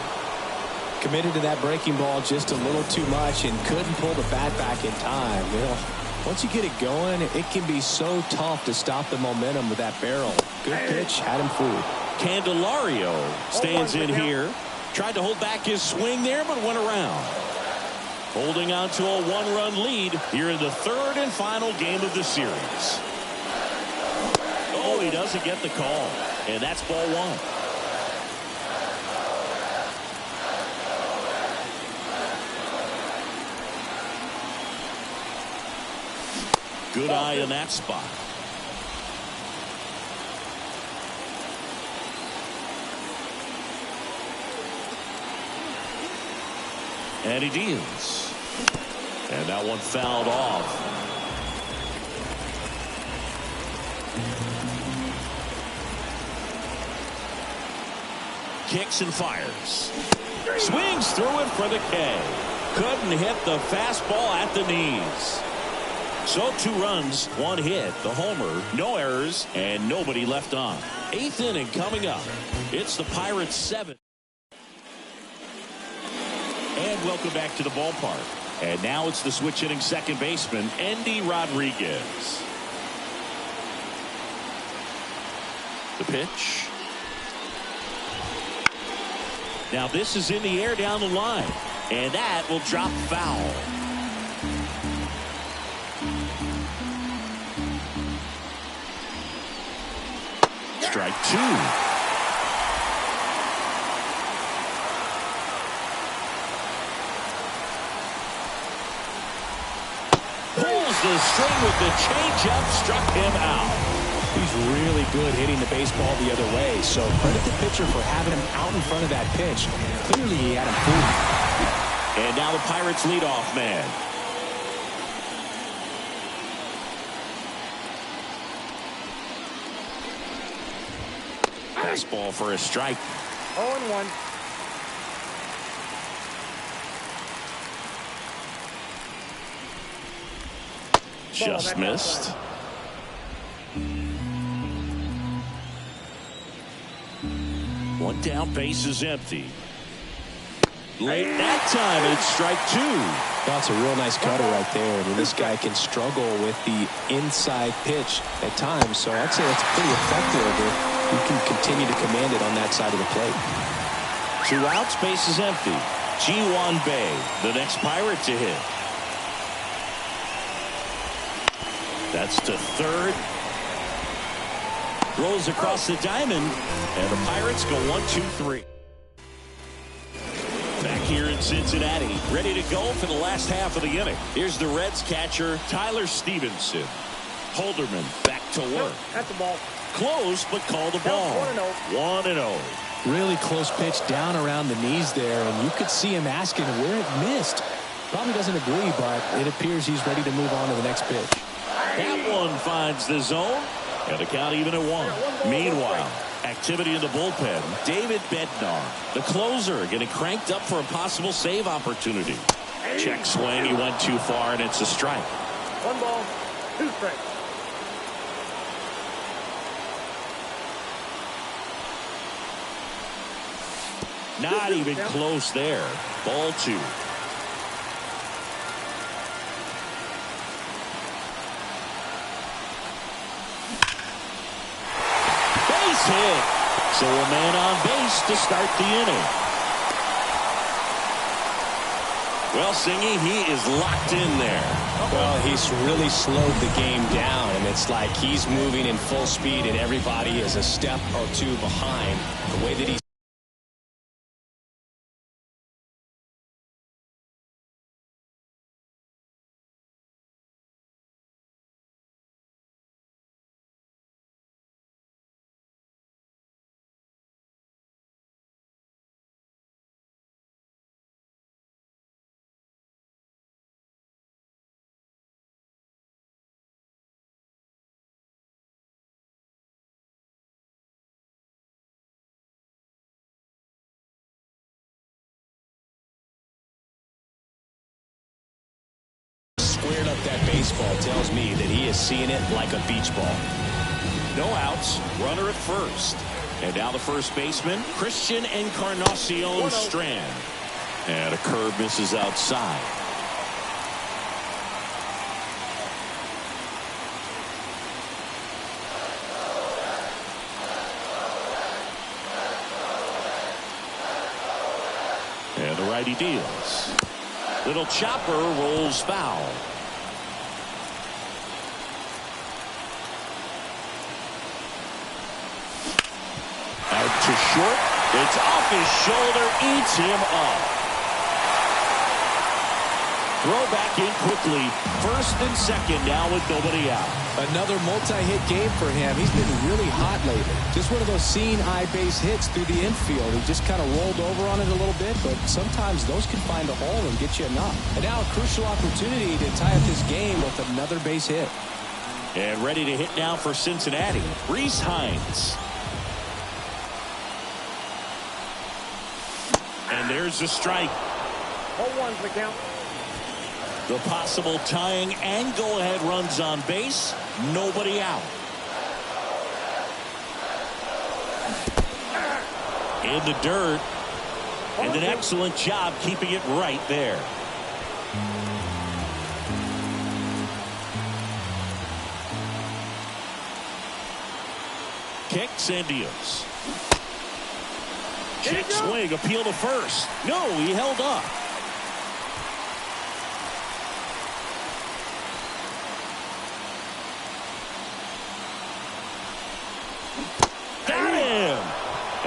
S2: Committed to that breaking ball just a little too much and couldn't pull the bat back in time. You know, once you get it going, it can be so tough to stop the momentum with that barrel. Good pitch, had him fooled.
S1: Candelario stands in here. Tried to hold back his swing there, but went around. Holding on to a 1-run lead here in the 3rd and final game of the series. Oh, he doesn't get the call. And that's ball 1. Good eye in that spot. And he deals. And that one fouled off. Kicks and fires. Swings through it for the K. Couldn't hit the fastball at the knees. So 2 runs, 1 hit, the homer, no errors, and nobody left on. 8th inning coming up. It's the Pirates 7. And welcome back to the ballpark. And now it's the switch hitting second baseman, Endy Rodriguez. The pitch. Now this is in the air down the line. And that will drop foul. Strike 2. Pulls the string with the changeup, struck him out.
S2: He's really good hitting the baseball the other way, so credit the pitcher for having him out in front of that pitch. Clearly he had him fooled.
S1: And now the Pirates leadoff man. Fastball for a strike.
S5: 0-1.
S1: Just missed. One down, base is empty. Late that time, it's strike 2.
S2: That's a real nice cutter right there. I mean, this guy can struggle with the inside pitch at times, so I'd say that's pretty effective if you can continue to command it on that side of the plate.
S1: 2 outs, base is empty. Ji-Hwan Bae, the next Pirate to hit. That's to third. Rolls across the diamond, and the Pirates go 1-2-3. Back here in Cincinnati, ready to go for the last half of the inning. Here's the Reds catcher, Tyler Stevenson. Holderman back to work.
S5: That's the ball.
S1: Close, but called the ball. 1-0.
S2: Really close pitch down around the knees there, and you could see him asking where it missed. Probably doesn't agree, but it appears he's ready to move on to the next pitch.
S1: That one finds the zone, and the count even at 1. Meanwhile, activity in the bullpen. David Bednar, the closer, getting cranked up for a possible save opportunity. Check swing, he went too far, and it's a strike.
S5: 1 ball, 2 strikes.
S1: Not even close there. Ball 2. Base hit. So a man on base to start the inning. Well, Singy, he is locked in there.
S2: Well, he's really slowed the game down, and it's like he's moving in full speed, and everybody is a step or 2 behind. The way that he's squared up that baseball tells me that he is seeing it like a beach ball.
S1: No outs, runner at first. And now the first baseman, Christian Encarnacion Strand. And a curve misses outside. And the righty deals. Little chopper rolls foul. Out to short. It's off his shoulder. Eats him up. Throw back in quickly. First and second now with nobody out.
S2: Another multi-hit game for him. He's been really hot lately. Just one of those seeing eye base hits through the infield. He just kind of rolled over on it a little bit, but sometimes those can find a hole and get you a knock. And now a crucial opportunity to tie up this game with another base hit.
S1: And ready to hit now for Cincinnati, Rhys Hines. And there's the strike.
S5: 0-1's the count.
S1: The possible tying and go-ahead runs on base. Nobody out. In the dirt. And an excellent job keeping it right there. Kicks and deals. Check swing, appeal to first. No, he held up. Got him!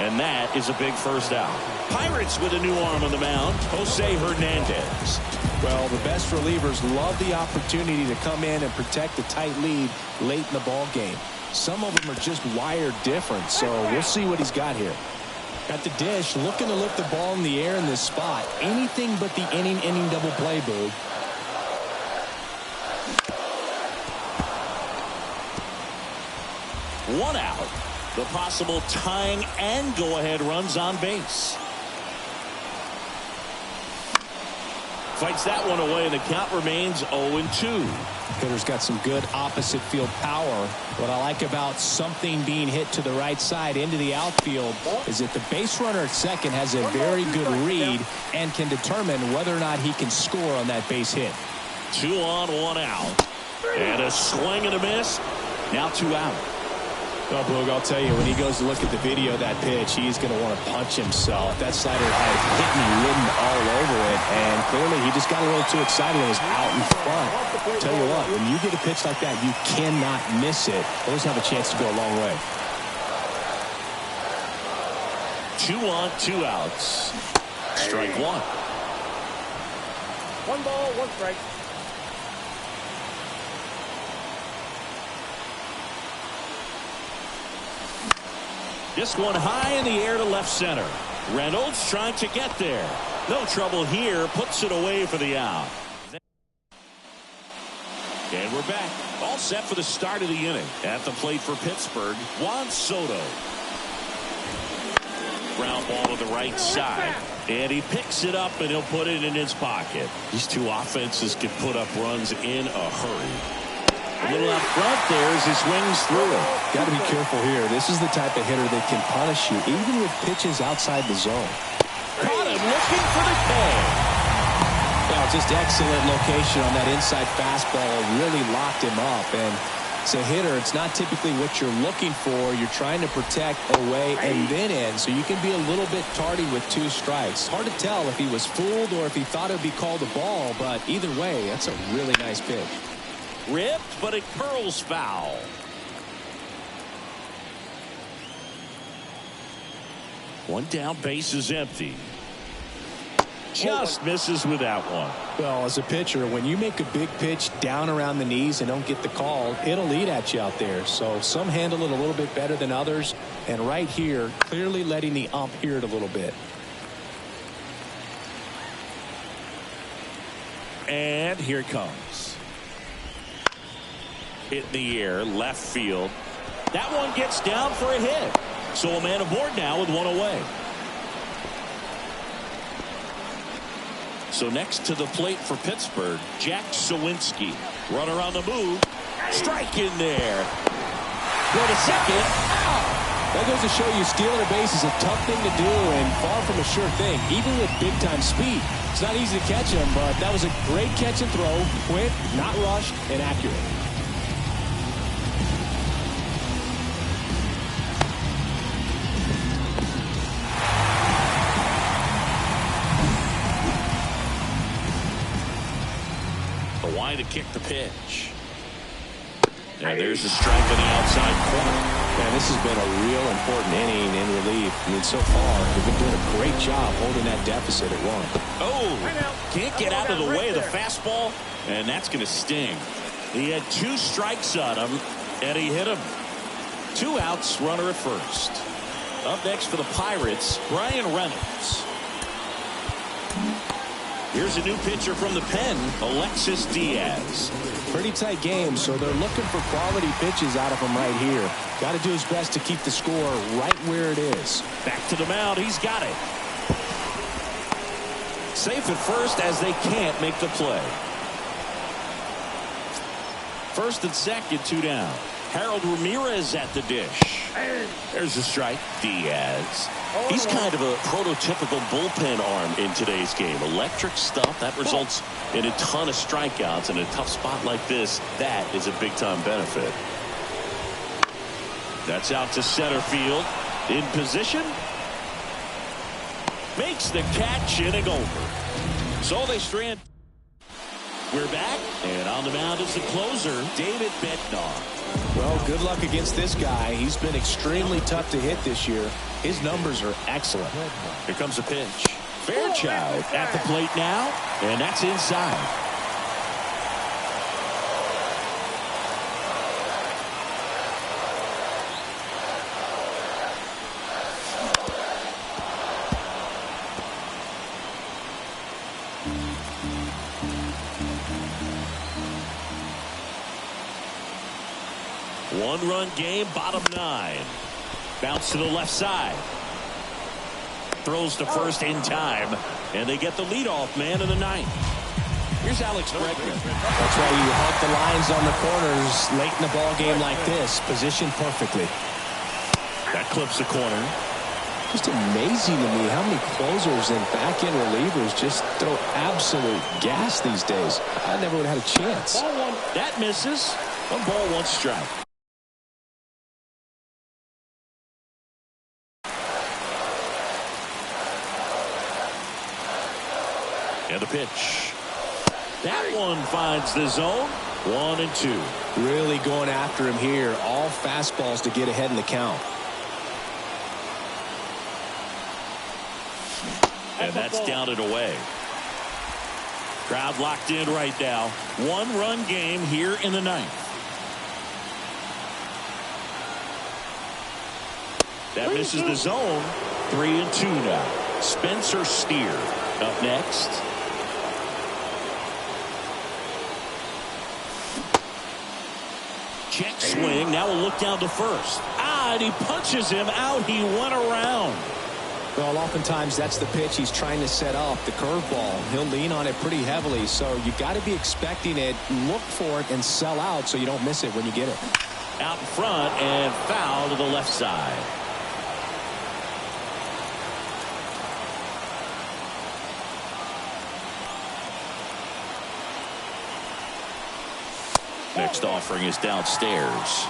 S1: And that is a big first out. Pirates with a new arm on the mound, Jose Hernandez.
S2: Well, the best relievers love the opportunity to come in and protect a tight lead late in the ball game. Some of them are just wired different, so we'll see what he's got here. At the dish, looking to lift the ball in the air in this spot. Anything but the inning double play, Boog.
S1: One out. The possible tying and go-ahead runs on base. Fights that one away, and the count remains 0-2.
S2: Hitter's got some good opposite field power. What I like about something being hit to the right side into the outfield is that the base runner at second has a very good read and can determine whether or not he can score on that base hit.
S1: 2 on, 1 out. And a swing and a miss. Now 2 out.
S2: Well, Boog, I'll tell you, when he goes to look at the video of that pitch, he's going to want to punch himself. That slider had hit and ridden all over it, and clearly he just got a little too excited and was out in front. Tell you what, when you get a pitch like that, you cannot miss it. Those have a chance to go a long way.
S1: 2 on, 2 outs. Strike 1.
S5: 1 ball, 1 strike.
S1: This one high in the air to left center. Reynolds trying to get there. No trouble here. Puts it away for the out. And we're back. All set for the start of the inning. At the plate for Pittsburgh, Juan Soto. Ground ball to the right side. And he picks it up and he'll put it in his pocket. These two offenses can put up runs in a hurry. A little out front there as he swings through it.
S2: Got to be careful here. This is the type of hitter that can punish you, even with pitches outside the zone.
S1: Caught him looking for the K.
S2: Well, just excellent location on that inside fastball. Really locked him up. And as a hitter, it's not typically what you're looking for. You're trying to protect away and then in, so you can be a little bit tardy with 2 strikes. Hard to tell if he was fooled or if he thought it would be called a ball, but either way, that's a really nice pitch.
S1: Ripped, but it curls foul. One down, base is empty. Just misses with that one.
S2: Well, as a pitcher, when you make a big pitch down around the knees and don't get the call, it'll eat at you out there. So some handle it a little bit better than others. And right here, clearly letting the ump hear it a little bit.
S1: And here it comes. Hit in the air, left field. That one gets down for a hit. So a man aboard now with 1 away. So next to the plate for Pittsburgh, Jack Sawinski. Runner on the move. Strike in there. Go to second.
S2: That goes to show you stealing a base is a tough thing to do and far from a sure thing, even with big-time speed. It's not easy to catch him, but that was a great catch and throw. Quick, not rushed, and accurate.
S1: To kick the pitch. And there's a strike on the outside corner.
S2: Man, this has been a real important inning in relief. I mean, so far, they've been doing a great job holding that deficit at 1.
S1: Oh, can't get out of the way of the fastball, and that's going to sting. He had 2 strikes on him, and he hit him. 2 outs, runner at first. Up next for the Pirates, Brian Reynolds. Here's a new pitcher from the pen, Alexis Diaz.
S2: Pretty tight game, so they're looking for quality pitches out of him right here. Got to do his best to keep the score right where it is.
S1: Back to the mound, he's got it. Safe at first as they can't make the play. First and second, 2 down. Harold Ramirez at the dish. There's a strike. Diaz. He's kind of a prototypical bullpen arm in today's game. Electric stuff that results in a ton of strikeouts. In a tough spot like this, that is a big-time benefit. That's out to center field. In position. Makes the catch, inning over. So they strand. We're back, and on the mound is the closer, David Bednar.
S2: Well, good luck against this guy. He's been extremely tough to hit this year. His numbers are excellent.
S1: Here comes a pitch. Fairchild at the plate now, and that's inside. One-run game, bottom 9. Bounce to the left side. Throws to first in time, and they get the leadoff man in the 9th. Here's Alex Bregman.
S2: That's why you hug the lines on the corners late in the ball game like this. Positioned perfectly.
S1: That clips the corner.
S2: Just amazing to me how many closers and back-end relievers just throw absolute gas these days. I never would have had a chance.
S1: Ball one. That misses. 1 ball, 1 strike. And the pitch. That one finds the zone. 1 and 2.
S2: Really going after him here. All fastballs to get ahead in the count.
S1: And that's down and away. Crowd locked in right now. 1-run game here in the 9th. That misses the zone. 3 and 2 now. Spencer Steer up next. Check swing. Now we'll look down to first. And he punches him out. He went around.
S2: Well, oftentimes that's the pitch he's trying to set up, the curveball. He'll lean on it pretty heavily, so you got to be expecting it, look for it, and sell out so you don't miss it when you get it.
S1: Out in front and foul to the left side. Next offering is downstairs.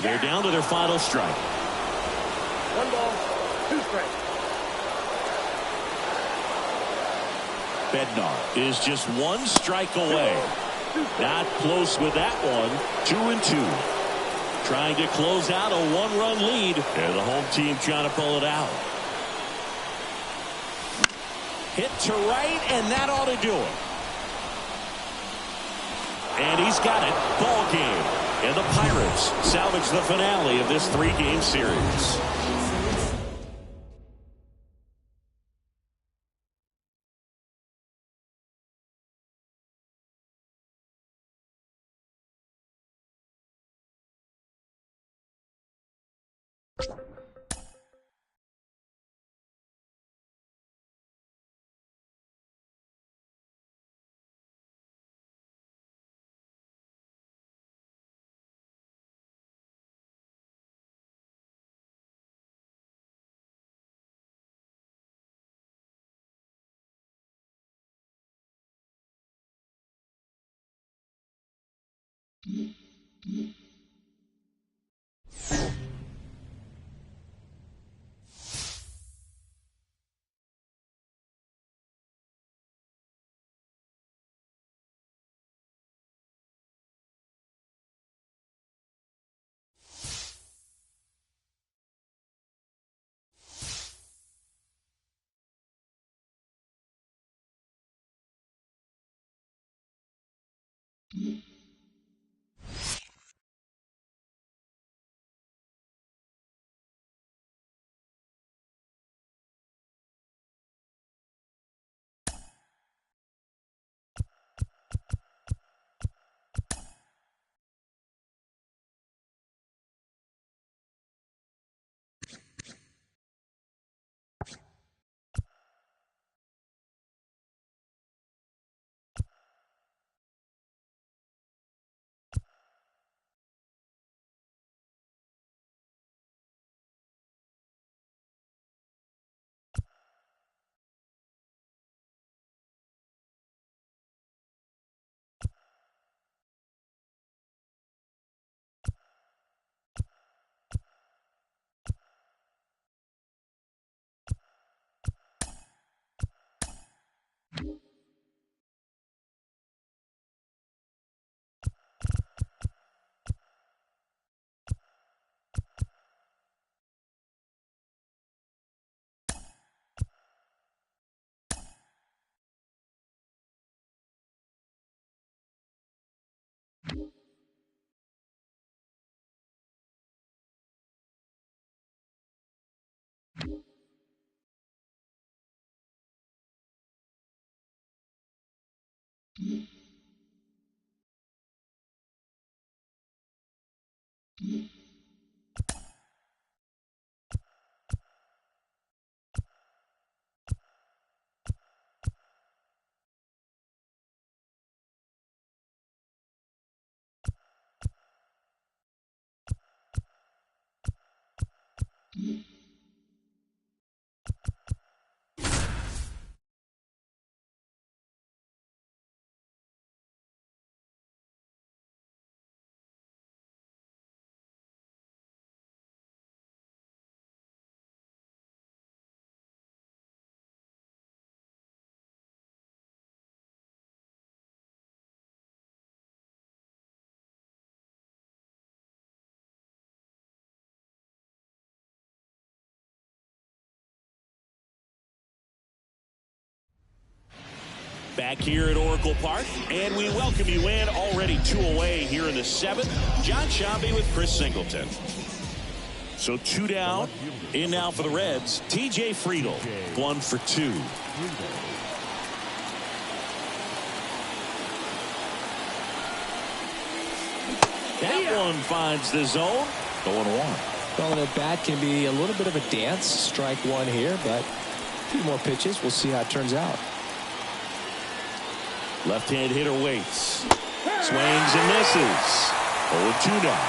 S1: They're down to their final strike.
S5: 1 ball, 2 strikes.
S1: Bednar is just 1 strike away. Not close with that one. 2 and 2. Trying to close out a 1-run lead. And the home team trying to pull it out. Hit to right, and that ought to do it. And he's got it. Ball game. And the Pirates salvage the finale of this 3-game series. Back here at Oracle Park, and we welcome you in. Already 2 away here in the 7th. John Shambi with Chris Singleton. So 2 down. In now for the Reds, TJ Friedel. 1 for 2. That one finds the zone. 0-1.
S2: Well, the bat can be a little bit of a dance. Strike 1 here, but a few more pitches. We'll see how it turns out.
S1: Left-hand hitter waits. Swings and misses. 0-2 now.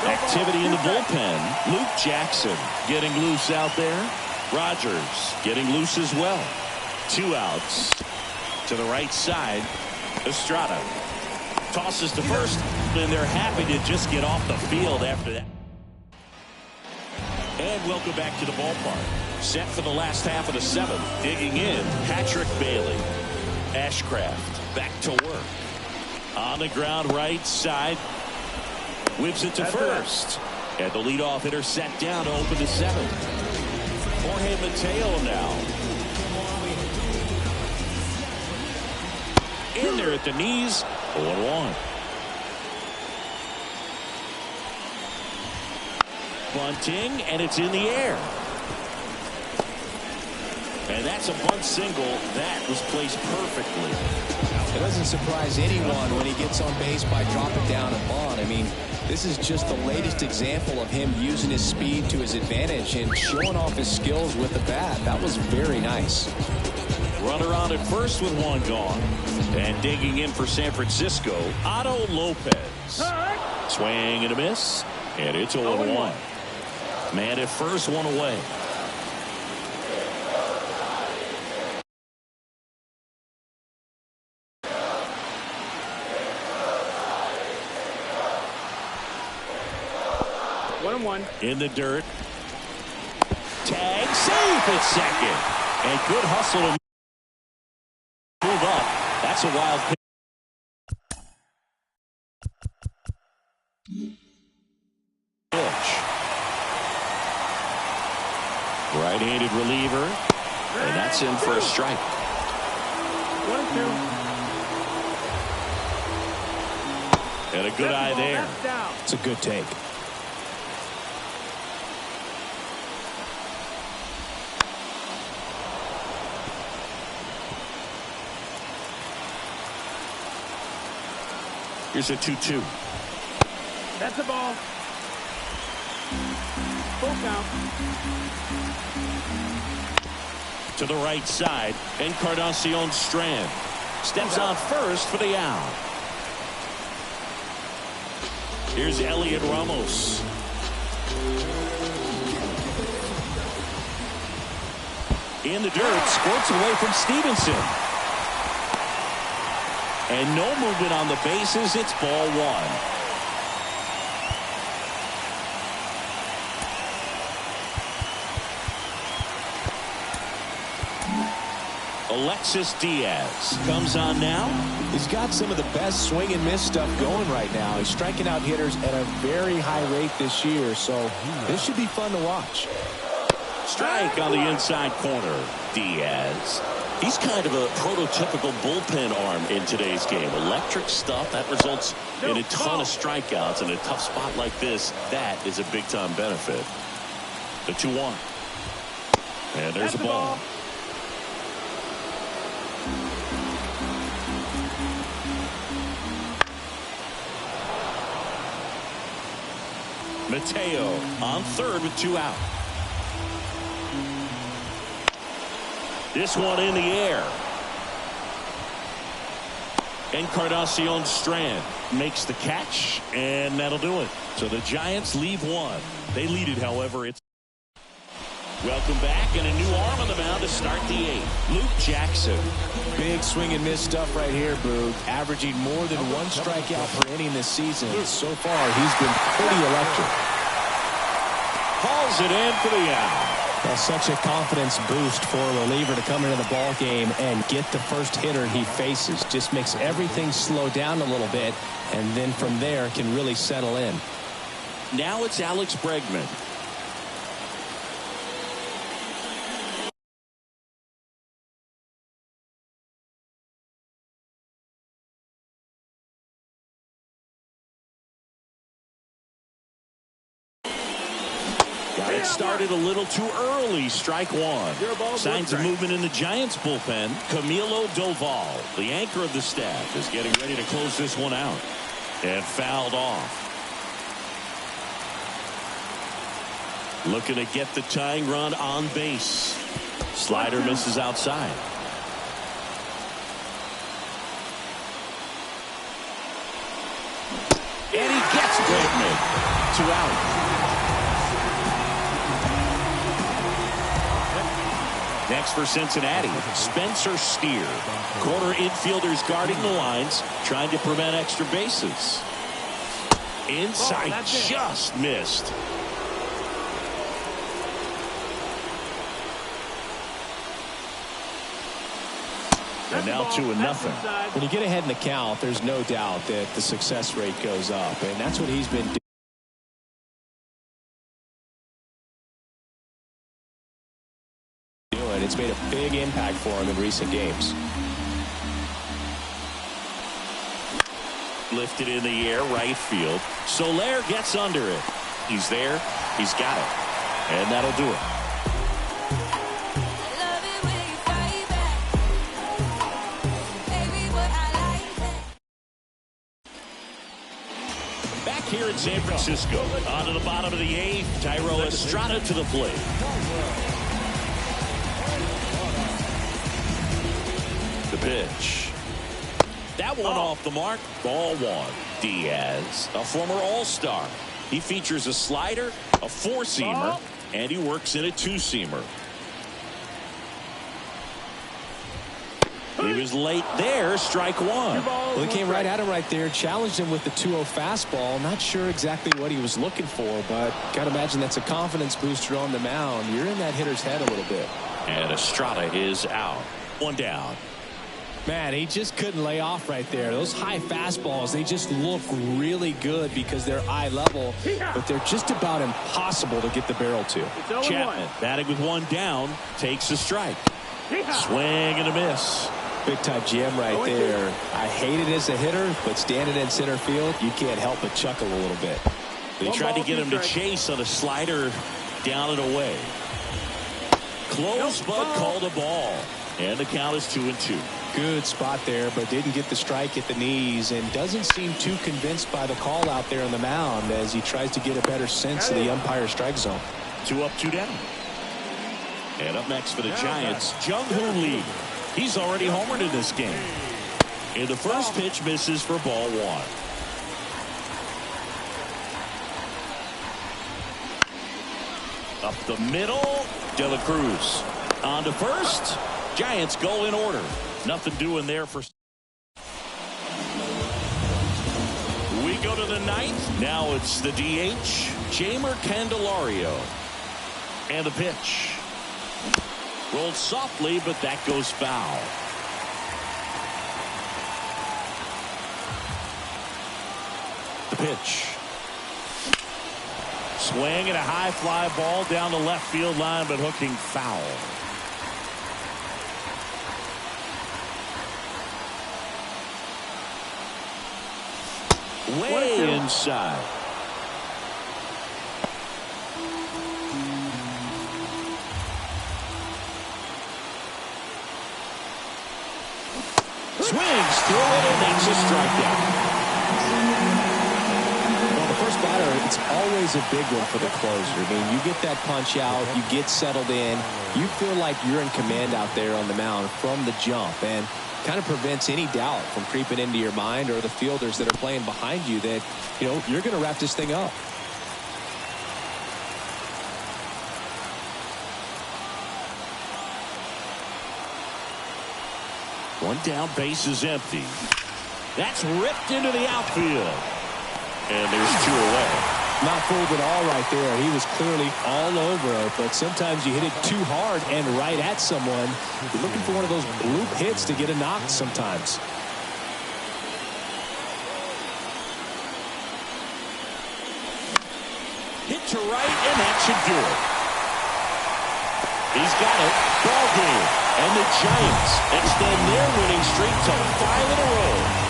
S1: Activity in the bullpen. Luke Jackson getting loose out there. Rogers getting loose as well. 2 outs. To the right side. Estrada tosses to first, and they're happy to just get off the field after that. And welcome back to the ballpark. Set for the last half of the 7th. Digging in, Patrick Bailey. Ashcraft back to work. On the ground right side. Whips it to first. And the leadoff hitter sat down to open the 7th. Jorge Mateo now. In there at the knees. 0-1. Bunting, and it's in the air. And that's a bunt single. That was placed perfectly.
S2: It doesn't surprise anyone when he gets on base by dropping down a bunt. I mean, this is just the latest example of him using his speed to his advantage and showing off his skills with the bat. That was very nice.
S1: Runner on at first with 1 gone. And digging in for San Francisco, Otto Lopez. Swing and a miss. And it's 0-1. Man at first, 1 away. In the dirt. Tag safe at second. And good hustle to move up. That's a wild pitch. Right-handed reliever. And that's in for a strike. 1-2. And a good eye there.
S2: It's a good take.
S1: Here's a 2-2.
S5: That's the ball. Full count.
S1: To the right side. Encarnacion Strand steps on first for the out. Here's Elliot Ramos. In the dirt, squirts away from Stevenson. And no movement on the bases. It's ball 1. Alexis Diaz comes on now.
S2: He's got some of the best swing and miss stuff going right now. He's striking out hitters at a very high rate this year, so this should be fun to watch.
S1: Strike on the inside corner. Diaz. He's kind of a prototypical bullpen arm in today's game. Electric stuff that results in a ton of strikeouts. In a tough spot like this, that is a big-time benefit. The 2-1. And there's a ball. Mateo on third with 2 out. This one in the air. Encarnacion Strand makes the catch, and that'll do it. So the Giants leave 1. They lead it, however. It's Welcome back, and a new arm on the mound to start the 8th. Luke Jackson.
S2: Big swing and miss stuff right here, Boog. Averaging more than 1 strikeout per inning this season. So far, he's been pretty electric.
S1: Hauls it in for the out.
S2: Well, such a confidence boost for a reliever to come into the ball game and get the first hitter he faces. Just makes everything slow down a little bit, and then from there can really settle in.
S1: Now it's Alex Bregman. Got it started a little too early. Strike 1. Signs of movement in the Giants bullpen. Camilo Doval, the anchor of the staff, is getting ready to close this one out. And fouled off. Looking to get the tying run on base. Slider misses outside. And he gets Bregman. 2 out. Next for Cincinnati, Spencer Steer. Corner infielders guarding the lines, trying to prevent extra bases. Inside, just missed. And now 2-0.
S2: When you get ahead in the count, there's no doubt that the success rate goes up, and that's what he's been doing. It's made a big impact for him in recent games.
S1: Lifted in the air, right field. Soler gets under it. He's there. He's got it. And that'll do it. Back here in San Francisco. On to the bottom of the 8th. Tyrell Estrada to the plate. The pitch. That one off the mark. Ball 1. Diaz, a former All-Star. He features a slider, a 4-seamer, and he works in a 2-seamer. He was late there. Strike 1.
S2: Well, he came right at him right there, challenged him with the 2-0 fastball. Not sure exactly what he was looking for, but got to imagine that's a confidence booster on the mound. You're in that hitter's head a little bit.
S1: And Estrada is out. 1 down.
S2: Man, he just couldn't lay off right there. Those high fastballs, they just look really good because they're eye level, but they're just about impossible to get the barrel to.
S1: Chapman, batting with 1 down, takes a strike. Swing and a miss.
S2: Big time jam right there. I hate it as a hitter, but standing in center field, you can't help but chuckle a little bit.
S1: They tried to get him to chase on a slider down and away. Close, but called a ball. And the count is 2-2.
S2: Good spot there, but didn't get the strike at the knees and doesn't seem too convinced by the call out there on the mound as he tries to get a better sense of the umpire strike zone.
S1: 2 up, 2 down. And up next for the Giants, Jung-Hoo Lee. He's already homered in this game. And the first pitch misses for ball 1. Up the middle, De La Cruz. On to first. Giants go in order. Nothing doing there for. We go to the 9th. Now it's the DH, Jamer Candelario. And the pitch. Rolled softly, but that goes foul. The pitch. Swing and a high fly ball down the left field line, but hooking foul. Way inside. Swings through it and makes a strikeout.
S2: Well, the first batter, it's always a big one for the closer. I mean, you get that punch out, you get settled in, you feel like you're in command out there on the mound from the jump, and kind of prevents any doubt from creeping into your mind or the fielders that are playing behind you that, you know, you're going to wrap this thing up.
S1: One down, base is empty. That's ripped into the outfield. And there's 2 away.
S2: Not fooled at all right there. He was clearly all over it, but sometimes you hit it too hard and right at someone. You're looking for one of those group hits to get a knock sometimes.
S1: Hit to right, and that should do it. He's got it. Ball game. And the Giants extend their winning streak to 5 in a row.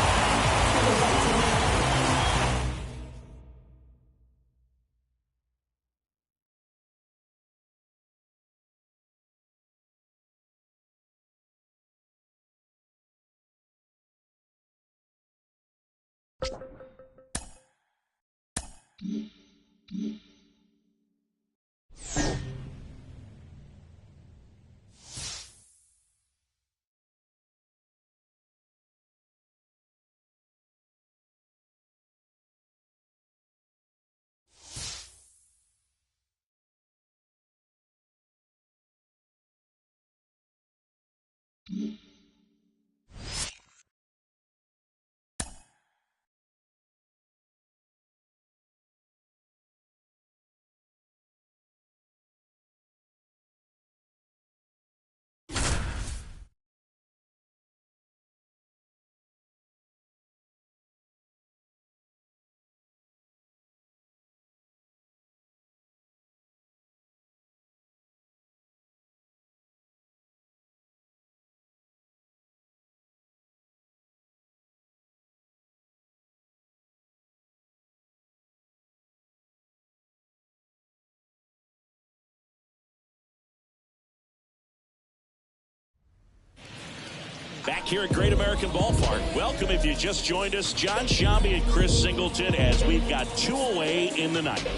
S1: Back here at Great American Ballpark. Welcome if you just joined us. John Shambi and Chris Singleton as we've got 2 away in the ninth.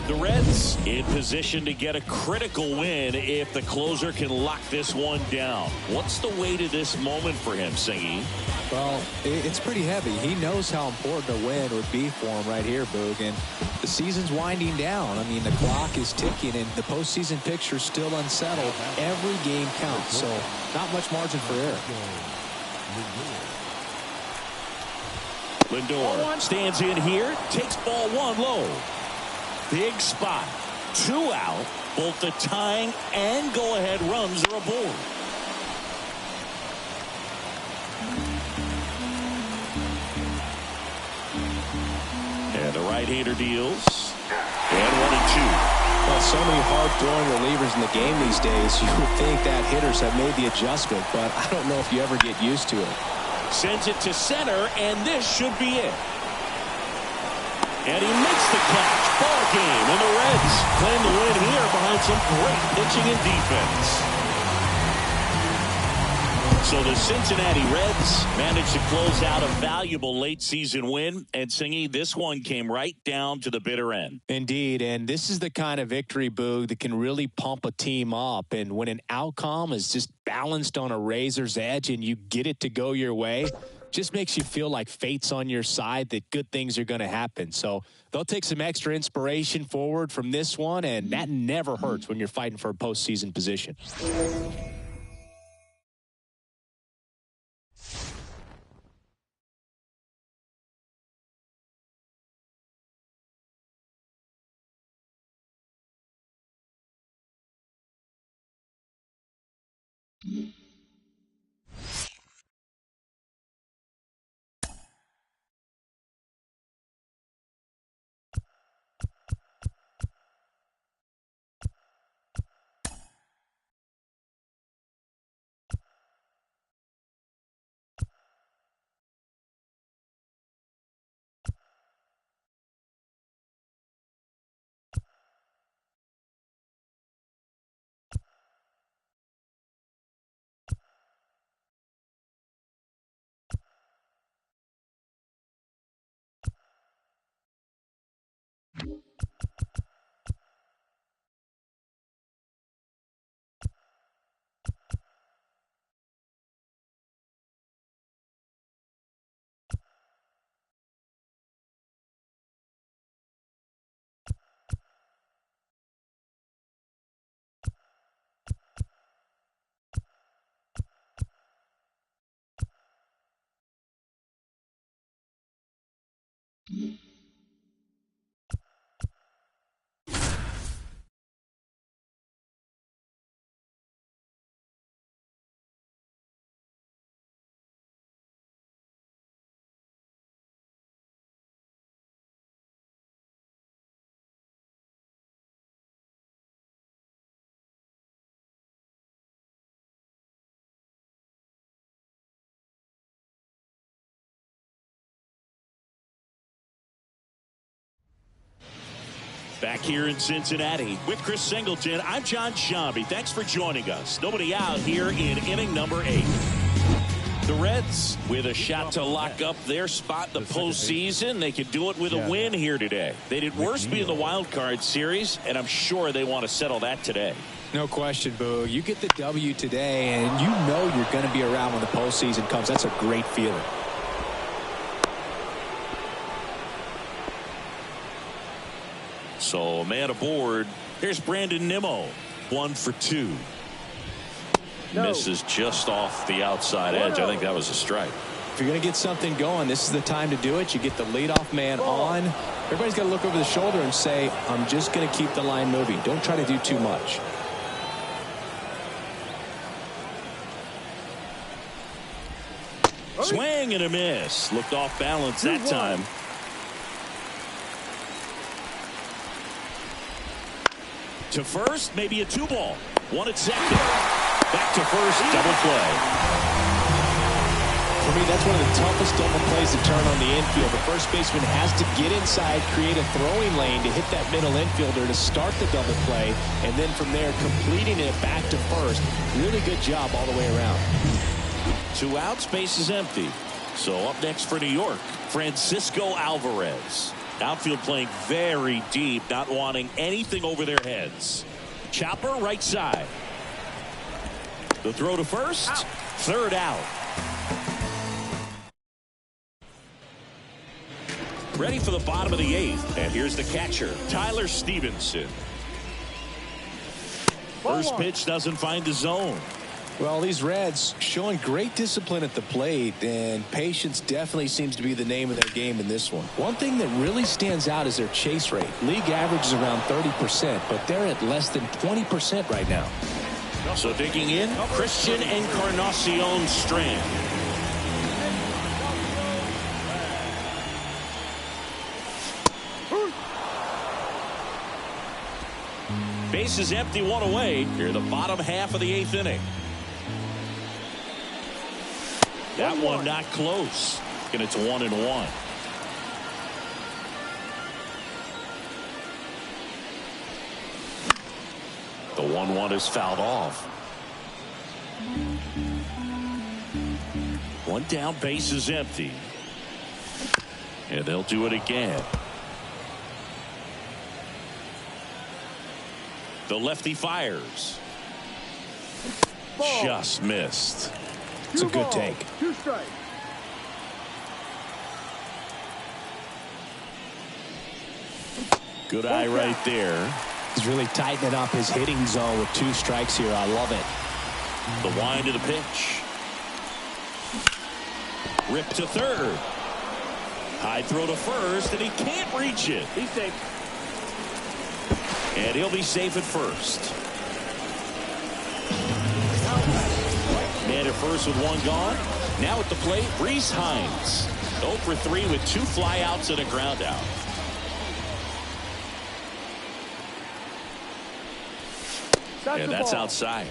S1: The Reds in position to get a critical win if the closer can lock this one down. What's the way to this moment for him, Singy?
S10: Well, it's pretty heavy. He knows how important a win would be for him right here, Boog. And the season's winding down. I mean, the clock is ticking, and the postseason picture's still unsettled. Every game counts, so not much margin for error.
S1: Lindor stands in here, takes ball 1 low. Big spot. 2 out. Both the tying and go-ahead runs are aboard. And the right-hander deals. And 1-2.
S2: Well, so many hard-throwing relievers in the game these days. You would think that hitters have made the adjustment, but I don't know if you ever get used to it.
S1: Sends it to center, and this should be it. And he makes the catch. Ball game, and the Reds claim the win here behind some great pitching and defense. So the Cincinnati Reds managed to close out a valuable late-season win. And, Singy, this one came right down to the bitter end.
S2: Indeed, and this is the kind of victory, Boog, that can really pump a team up. And when an outcome is just balanced on a razor's edge and you get it to go your way, just makes you feel like fate's on your side, that good things are going to happen. So they'll take some extra inspiration forward from this one, and that never hurts when you're fighting for a postseason position.
S1: Back here in Cincinnati with Chris Singleton, I'm John Shambi. Thanks for joining us. Nobody out here in inning number 8. The Reds with a shot to lock up their spot in the postseason. They could do it with a win here today. They did worse be in the wild card series, and I'm sure they want to settle that today.
S10: No question, Boog. You get the W today, and you know you're going to be around when the postseason comes. That's a great feeling.
S1: So a man aboard. Here's Brandon Nimmo. 1 for 2. Misses just off the outside edge. I think that was a strike.
S2: If you're going to get something going, this is the time to do it. You get the leadoff man on. Everybody's got to look over the shoulder and say, I'm just going to keep the line moving. Don't try to do too much.
S1: Swing and a miss. Looked off balance that time. To first, maybe a 2-ball. 1 at second. Back to first, double play.
S2: For me, that's one of the toughest double plays to turn on the infield. The first baseman has to get inside, create a throwing lane to hit that middle infielder to start the double play, and then from there, completing it back to first. Really good job all the way around.
S1: 2 outs, base is empty. So up next for New York, Francisco Alvarez. Outfield playing very deep, not wanting anything over their heads. Chopper right side. The throw to first. Third out. Ready for the bottom of the 8th. And here's the catcher, Tyler Stevenson. First pitch doesn't find the zone.
S2: Well, these Reds showing great discipline at the plate, and patience definitely seems to be the name of their game in this one. One thing that really stands out is their chase rate. League average is around 30%, but they're at less than 20% right now.
S1: So digging in, Christian Encarnacion Strand. Base is empty, 1 away. Here the bottom half of the 8th inning. That one not close. And it's 1-1. The 1-1 is fouled off. 1 down, base is empty. And they'll do it again. The lefty fires. Just missed.
S2: It's a good take.
S5: 2 strikes.
S1: Good eye right there.
S2: He's really tightening up his hitting zone with 2 strikes here. I love it.
S1: The wind of the pitch. Rip to third. High throw to first, and he can't reach it.
S5: He's safe.
S1: And he'll be safe at first. Man at first with 1 gone. Now at the plate, Reese Hines. 0 for 3 with 2 flyouts and a ground out. And that's outside.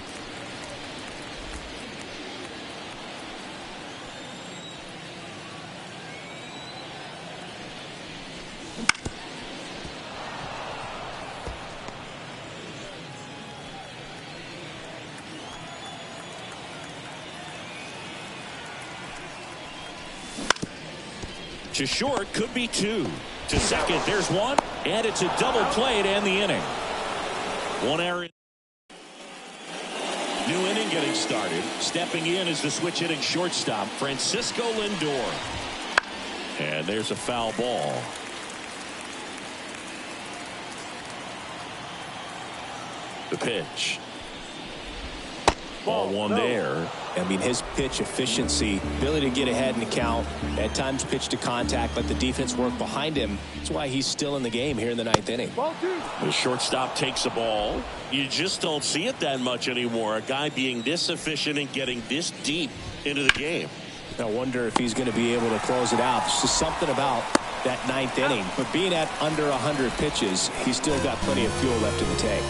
S1: To short, could be 2. To second, there's 1. And it's a double play to end the inning. 1 error. New inning getting started. Stepping in is the switch hitting shortstop, Francisco Lindor. And there's a foul ball. The pitch. Ball one there.
S2: I mean, his pitch efficiency, ability to get ahead in the count, at times pitch to contact, let the defense work behind him. That's why he's still in the game here in the 9th inning.
S1: The shortstop takes the ball. You just don't see it that much anymore. A guy being this efficient and getting this deep into the game.
S2: I wonder if he's going to be able to close it out. There's just something about that 9th inning. But being at under 100 pitches, he's still got plenty of fuel left in the tank.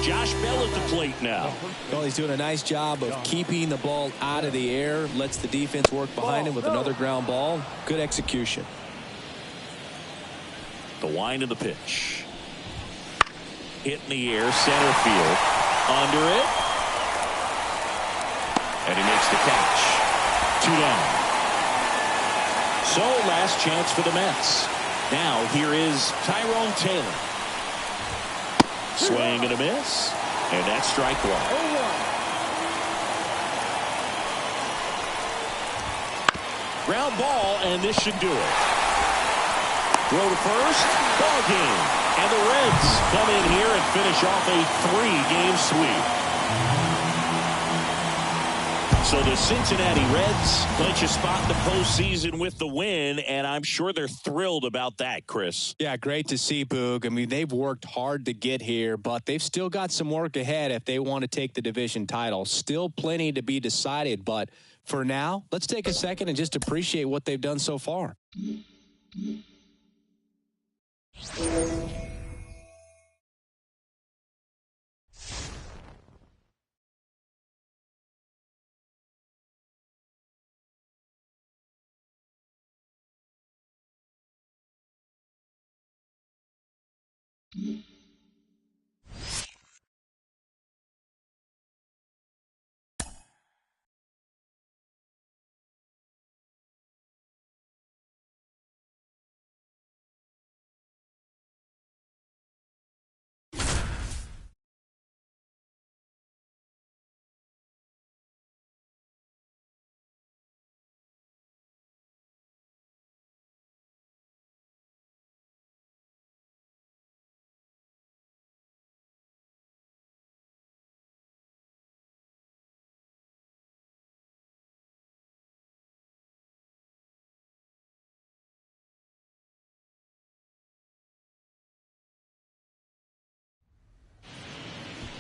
S1: Josh Bell at the plate now.
S10: Well, he's doing a nice job of keeping the ball out of the air. Lets the defense work behind him with another ground ball. Good execution.
S1: The wind of the pitch. Hit in the air, center field. Under it. And he makes the catch. 2 down. So last chance for the Mets. Now here is Tyrone Taylor. Swing and a miss. And that's strike one. Ground ball, and this should do it. Throw to first. Ball game. And the Reds come in here and finish off a 3-game sweep. So the Cincinnati Reds clinch a spot in the postseason with the win, and I'm sure they're thrilled about that, Chris.
S2: Yeah, great to see, Boog. I mean, they've worked hard to get here, but they've still got some work ahead if they want to take the division title. Still plenty to be decided, but for now, let's take a second and just appreciate what they've done so far.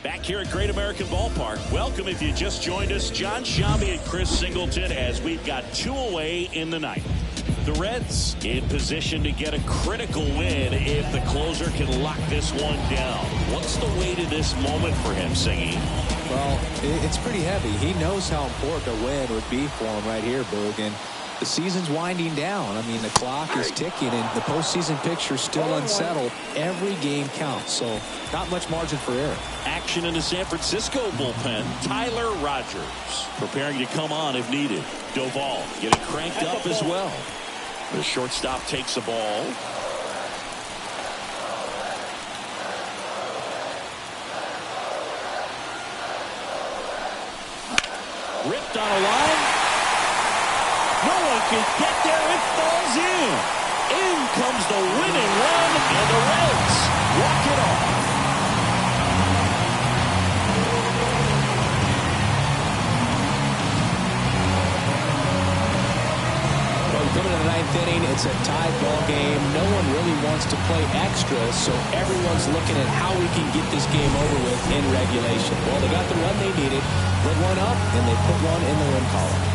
S1: Back here at Great American Ballpark. Welcome if you just joined us. John Shammy and Chris Singleton as we've got 2 away in the 9th. The Reds in position to get a critical win if the closer can lock this one down. What's the way to this moment for him, Singy?
S10: Well, it's pretty heavy. He knows how important a win would be for him right here, Boog. And the season's winding down. I mean, the clock is ticking, and the postseason picture's still unsettled. Every game counts, so not much margin for error.
S1: Action in the San Francisco bullpen. Tyler Rogers preparing to come on if needed. Doval getting cranked up as well. The shortstop takes the ball. Ripped on a line. No one can get there. It falls in. In comes the winning run, and the Reds walk it off.
S2: Well, coming to the 9th inning, it's a tied ball game. No one really wants to play extra, so everyone's looking at how we can get this game over with in regulation. Well, they got the run they needed, put one up, and they put one in the win column.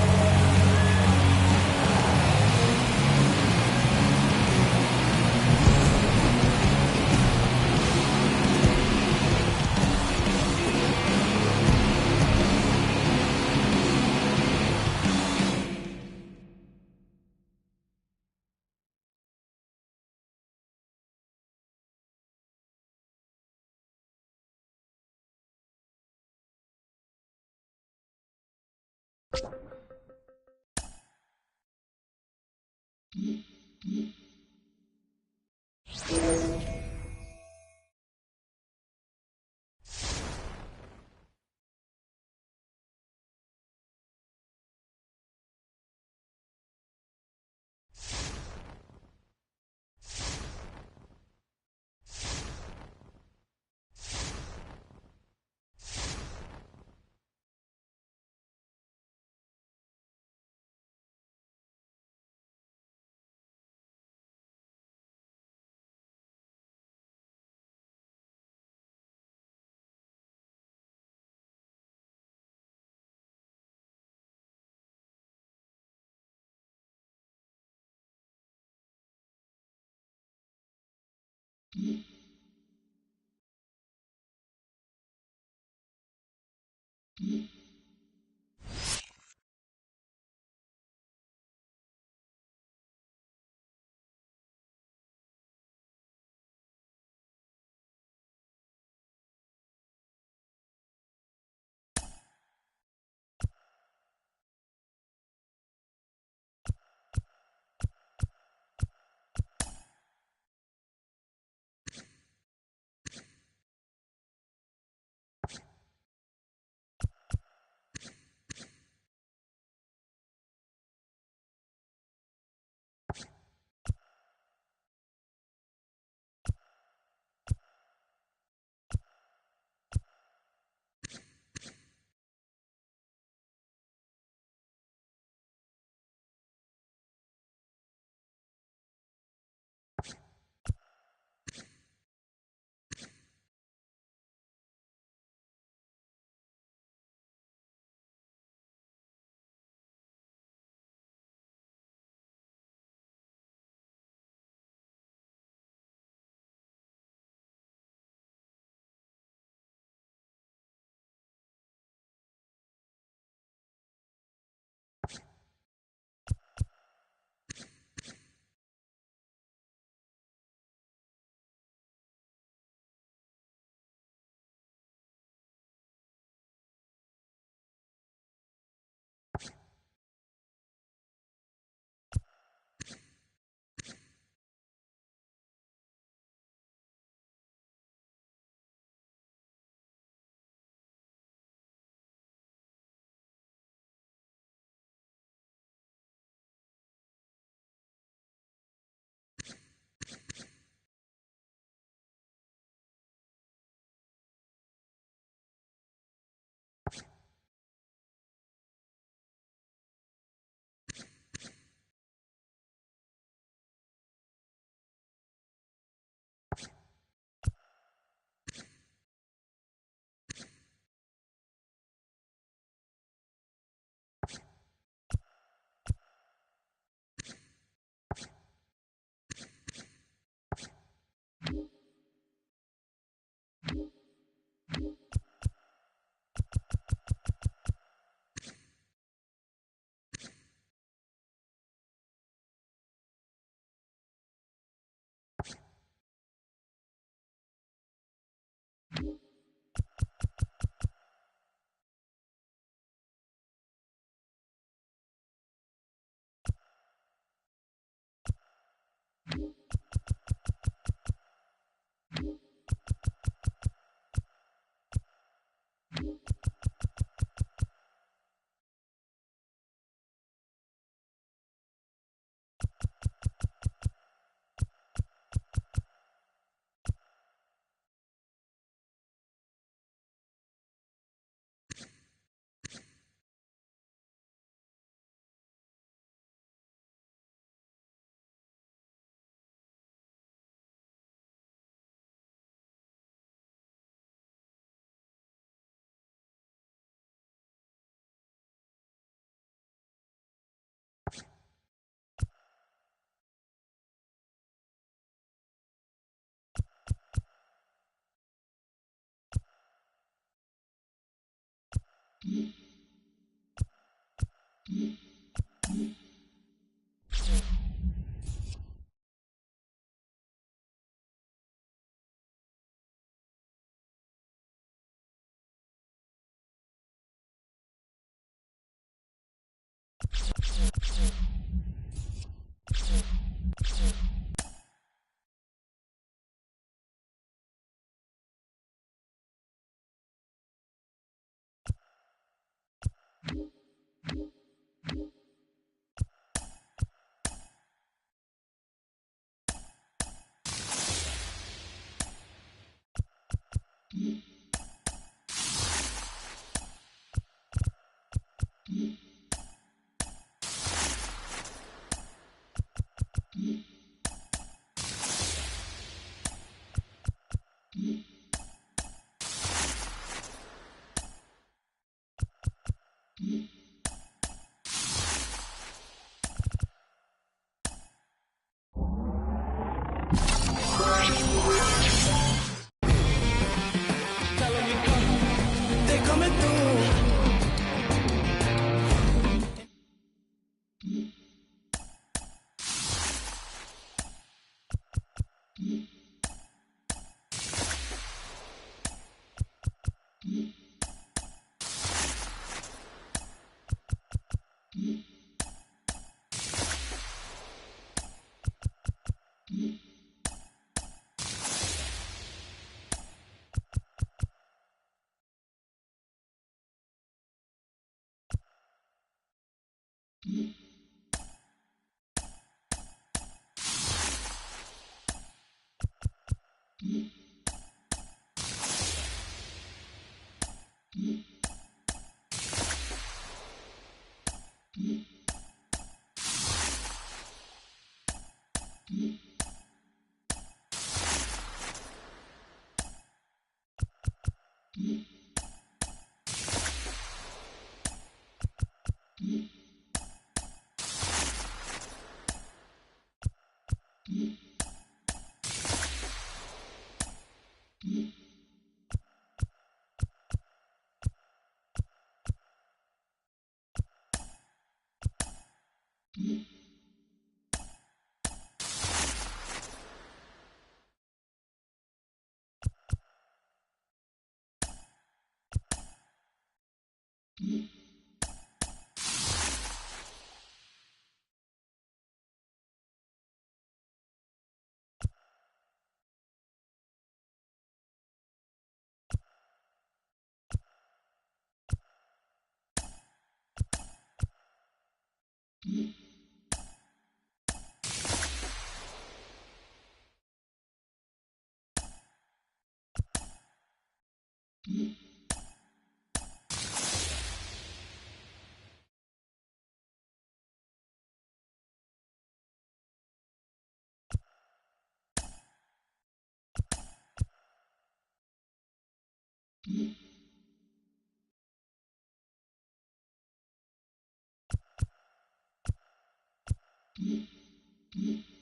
S9: Mm-hmm.